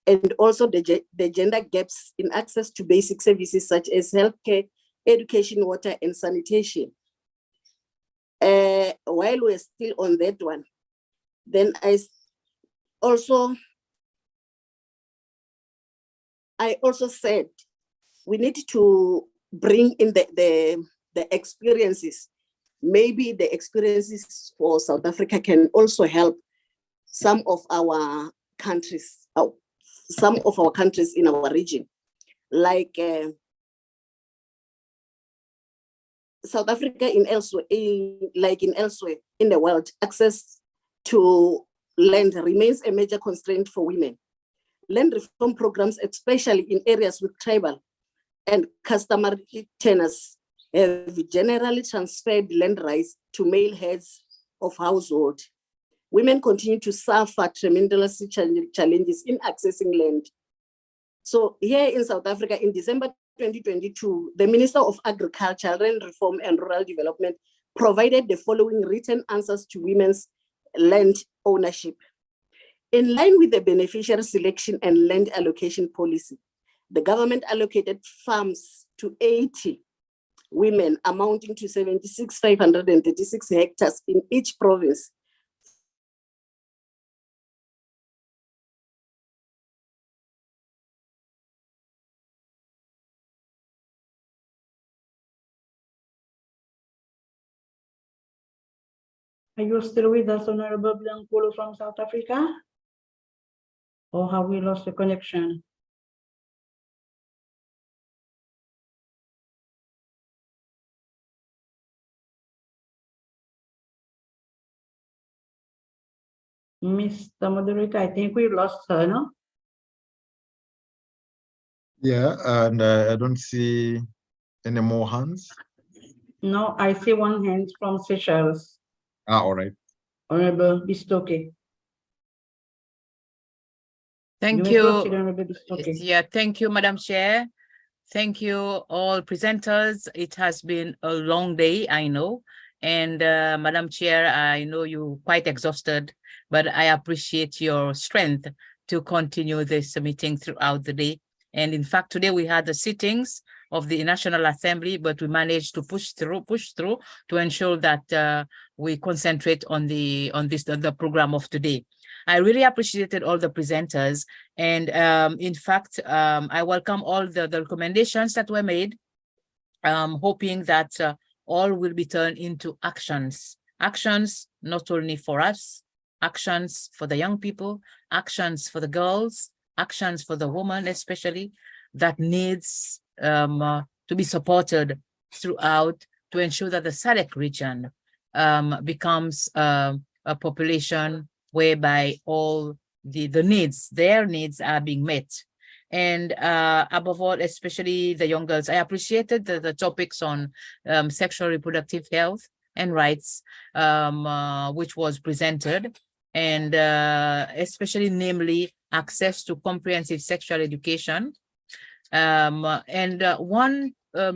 and also the gender gaps in access to basic services such as healthcare, education, water, and sanitation. While we're still on that one, then I also said we need to bring in the experiences. Maybe the experiences for South Africa can also help some of our countries in our region, like South Africa elsewhere in the world. Access to land remains a major constraint for women. Land reform programs, especially in areas with tribal and customary tenures, have generally transferred land rights to male heads of household. Women continue to suffer tremendous challenges in accessing land. So here in South Africa, in December 2022, the Minister of Agriculture, Land Reform and Rural Development provided the following written answers to women's land ownership. In line with the beneficiary selection and land allocation policy, the government allocated farms to 80 women amounting to 76,536 hectares in each province. Are you still with us, Honorable Blankulu from South Africa? Or have we lost the connection? Mr. Moderator, I think we lost her, no? Yeah, and I don't see any more hands. No, I see one hand from Seychelles. All right. Honorable Bistoke. Thank may you. proceed, Honorable Bistoke. Yeah, thank you, Madam Chair. Thank you, all presenters. It has been a long day, I know. And Madam Chair, I know you're quite exhausted, but I appreciate your strength to continue this meeting throughout the day. And in fact, today we had the sittings of the National Assembly, but we managed to push through to ensure that we concentrate on the program of today. I really appreciated all the presenters. And in fact, I welcome all the recommendations that were made, hoping that all will be turned into actions. Actions not only for us, actions for the young people, actions for the girls, actions for the women especially, that needs to be supported throughout to ensure that the SADC region becomes a population whereby all their needs are being met. And above all, especially the young girls, I appreciated the topics on sexual reproductive health and rights, which was presented, and especially namely access to comprehensive sexual education. One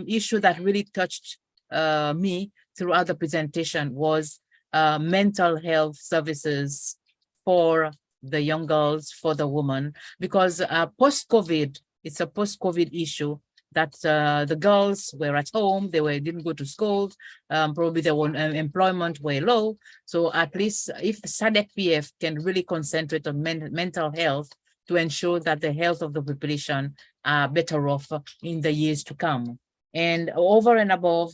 issue that really touched me throughout the presentation was mental health services for the young girls, for the women, because post-COVID, it's a post-COVID issue that the girls were at home, didn't go to school, probably their employment were low. So at least if the SADC-PF can really concentrate on mental health to ensure that the health of the population are better off in the years to come. And over and above,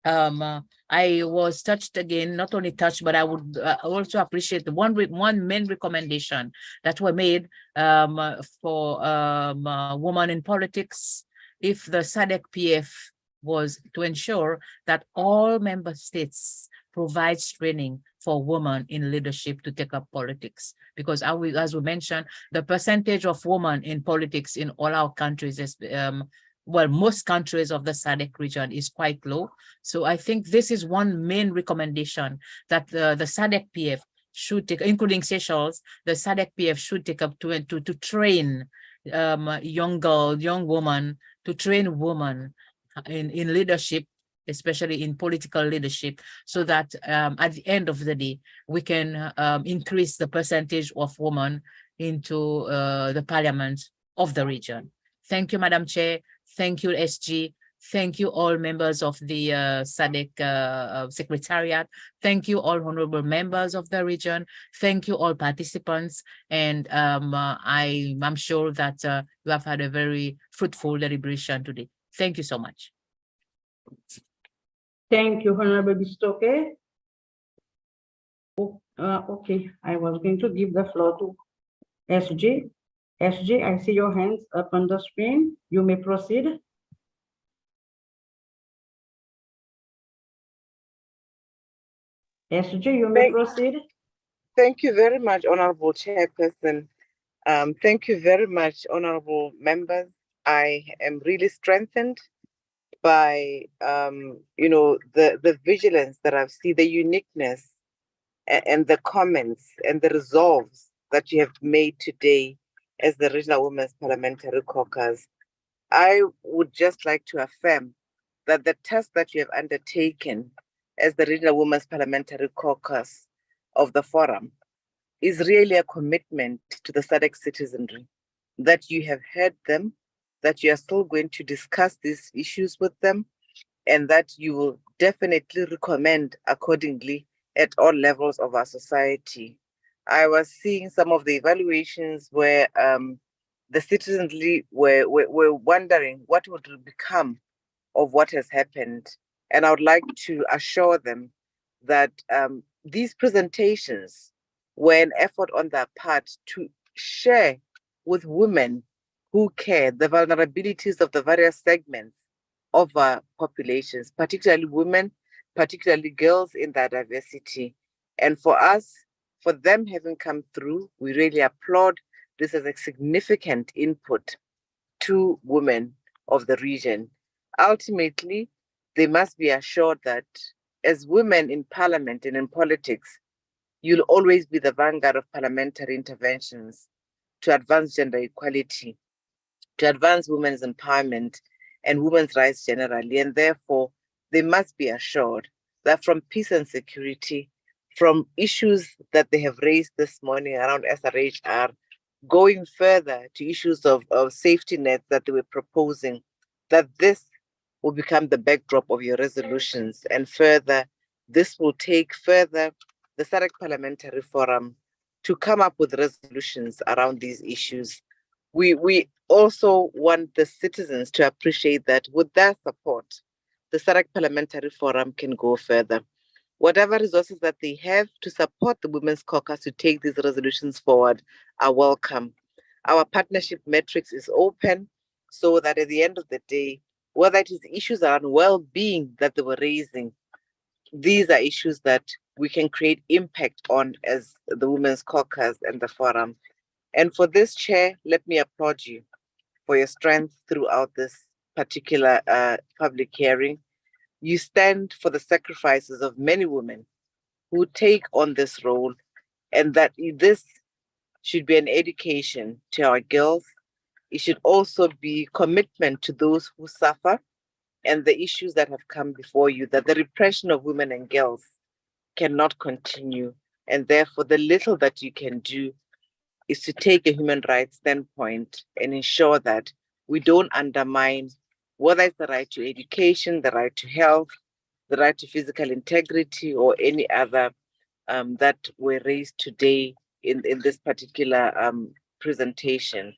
I was touched again, not only touched, but I would also appreciate the one main recommendation that were made for women in politics. If the SADC-PF was to ensure that all member states provides training for women in leadership to take up politics, because as we mentioned, the percentage of women in politics in all our countries is well, most countries of the SADC region is quite low. So I think this is one main recommendation that the SADC-PF should take, including Seychelles, the SADC-PF should take up to train young women, to train women in leadership, especially in political leadership, so that at the end of the day, we can increase the percentage of women into the parliament of the region. Thank you, Madam Chair. Thank you, SG. Thank you, all members of the SADC Secretariat. Thank you, all honorable members of the region. Thank you, all participants. And I'm sure that you have had a very fruitful deliberation today. Thank you so much. Thank you, Honorable Bistoke. Okay, I was going to give the floor to SG. SG, I see your hands up on the screen. You may proceed. SG, you may proceed. Thank you very much, Honorable Chairperson. Thank you very much, honorable members. I am really strengthened by, the vigilance that I've seen, the uniqueness and the comments and the resolves that you have made today as the Regional Women's Parliamentary Caucus. I would just like to affirm that the task that you have undertaken as the Regional Women's Parliamentary Caucus of the Forum is really a commitment to the SADC citizenry, that you have heard them, that you are still going to discuss these issues with them, and that you will definitely recommend accordingly at all levels of our society. I was seeing some of the evaluations where the citizenry were wondering what would become of what has happened. And I would like to assure them that these presentations were an effort on their part to share with women who care the vulnerabilities of the various segments of our populations, particularly women, particularly girls in their diversity. And for us for them having come through, we really applaud this as a significant input to women of the region. Ultimately, they must be assured that as women in parliament and in politics, you'll always be the vanguard of parliamentary interventions to advance gender equality, to advance women's empowerment and women's rights generally. And therefore, they must be assured that from peace and security, from issues that they have raised this morning around SRHR, going further to issues of safety nets that they were proposing, that this will become the backdrop of your resolutions. And further, this will take further the SADC Parliamentary Forum to come up with resolutions around these issues. We also want the citizens to appreciate that with their support, the SADC Parliamentary Forum can go further. Whatever resources that they have to support the Women's Caucus to take these resolutions forward are welcome. Our partnership matrix is open so that at the end of the day, whether it is issues around well-being that they were raising, these are issues that we can create impact on as the Women's Caucus and the forum. And for this, Chair, let me applaud you for your strength throughout this particular public hearing. You stand for the sacrifices of many women who take on this role, and that this should be an education to our girls. It should also be commitment to those who suffer and the issues that have come before you, that the repression of women and girls cannot continue. And therefore, the little that you can do is to take a human rights standpoint and ensure that we don't undermine whether it's the right to education, the right to health, the right to physical integrity, or any other that were raised today in this particular presentation.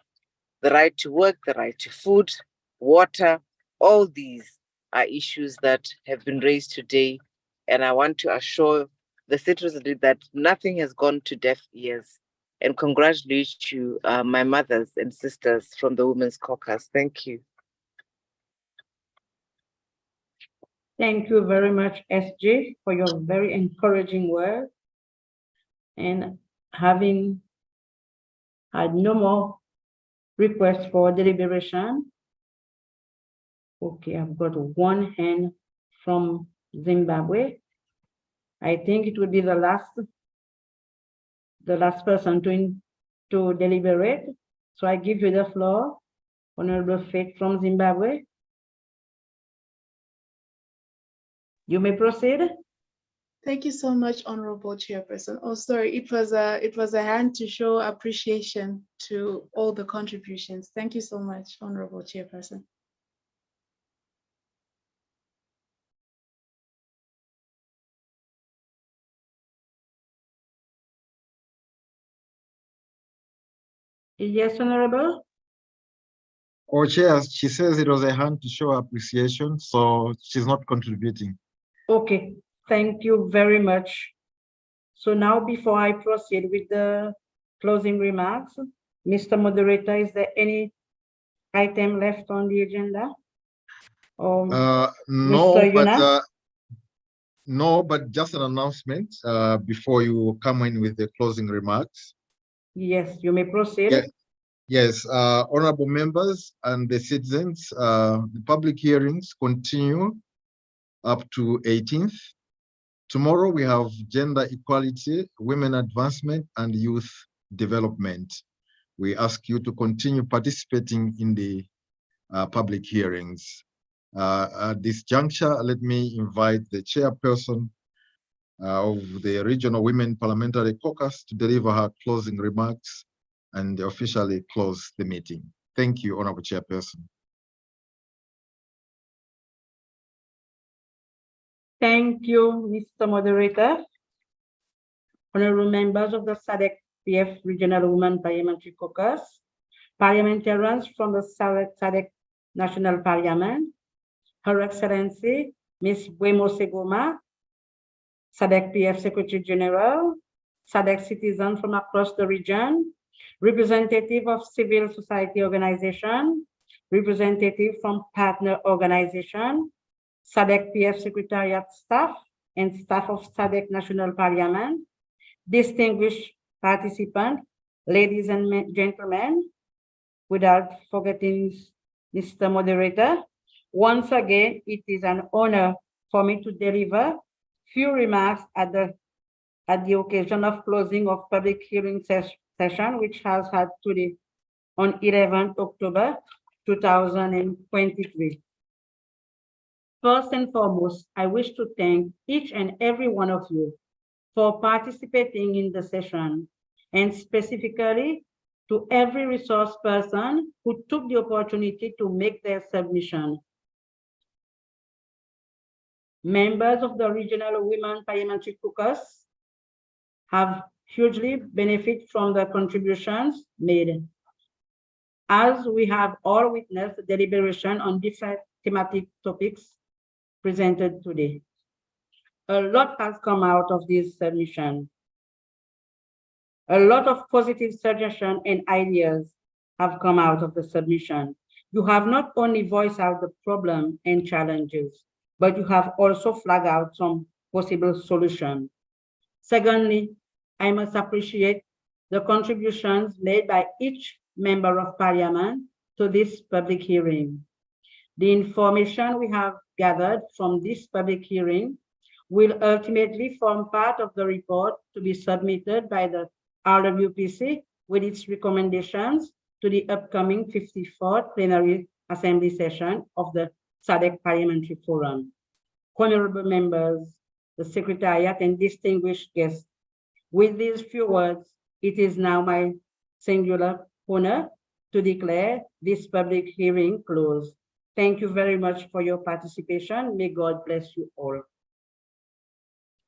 The right to work, the right to food, water, all these are issues that have been raised today. And I want to assure the citizens that nothing has gone to deaf ears. And congratulate you, my mothers and sisters from the Women's Caucus. Thank you. Thank you very much, SJ, for your very encouraging word. And having had no more requests for deliberation. Okay, I've got one hand from Zimbabwe. I think it will be the last person to deliberate. So I give you the floor, Honorable Faith from Zimbabwe. You may proceed. Thank you so much, Honorable Chairperson. Oh, sorry, it was a hand to show appreciation to all the contributions. Thank you so much, Honorable Chairperson. Yes, Honorable. Oh, Chair, she says it was a hand to show appreciation, so she's not contributing. Okay, thank you very much. So now, before I proceed with the closing remarks, Mr. Moderator, is there any item left on the agenda? No, but just an announcement before you come in with the closing remarks. Yes, you may proceed. Yes, honorable members and the citizens, the public hearings continue up to 18th. Tomorrow we have gender equality, women advancement, and youth development. We ask you to continue participating in the public hearings. At this juncture, let me invite the chairperson of the Regional Women Parliamentary Caucus to deliver her closing remarks and officially close the meeting. Thank you, Honorable Chairperson. Thank you, Mr. Moderator. Honorable members of the SADC-PF Regional Women Parliamentary Caucus, parliamentarians from the SADC National Parliament, Her Excellency, Ms. Buemo Segoma, SADC-PF Secretary General, SADC citizens from across the region, representative of civil society organization, representative from partner organization, SADC-PF Secretariat staff, and staff of SADC National Parliament, distinguished participants, ladies and gentlemen, without forgetting Mr. Moderator, once again, it is an honor for me to deliver few remarks at the occasion of closing of public hearing session, which has had today on 11th October 2023. First and foremost, I wish to thank each and every one of you for participating in the session, and specifically to every resource person who took the opportunity to make their submission. Members of the Regional Women Parliamentary Caucus have hugely benefited from the contributions made, as we have all witnessed the deliberation on different thematic topics presented today. A lot has come out of this submission. A lot of positive suggestions and ideas have come out of the submission. You have not only voiced out the problem and challenges, but you have also flagged out some possible solutions. Secondly, I must appreciate the contributions made by each member of Parliament to this public hearing. The information we have gathered from this public hearing will ultimately form part of the report to be submitted by the RWPC with its recommendations to the upcoming 54th plenary assembly session of the SADC Parliamentary Forum. Honorable members, the Secretariat, and distinguished guests, with these few words, it is now my singular honor to declare this public hearing closed. Thank you very much for your participation. May God bless you all.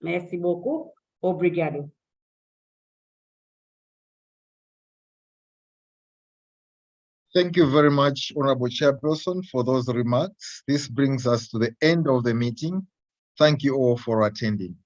Merci beaucoup. Obrigado. Thank you very much, Honorable Chairperson, for those remarks. This brings us to the end of the meeting. Thank you all for attending.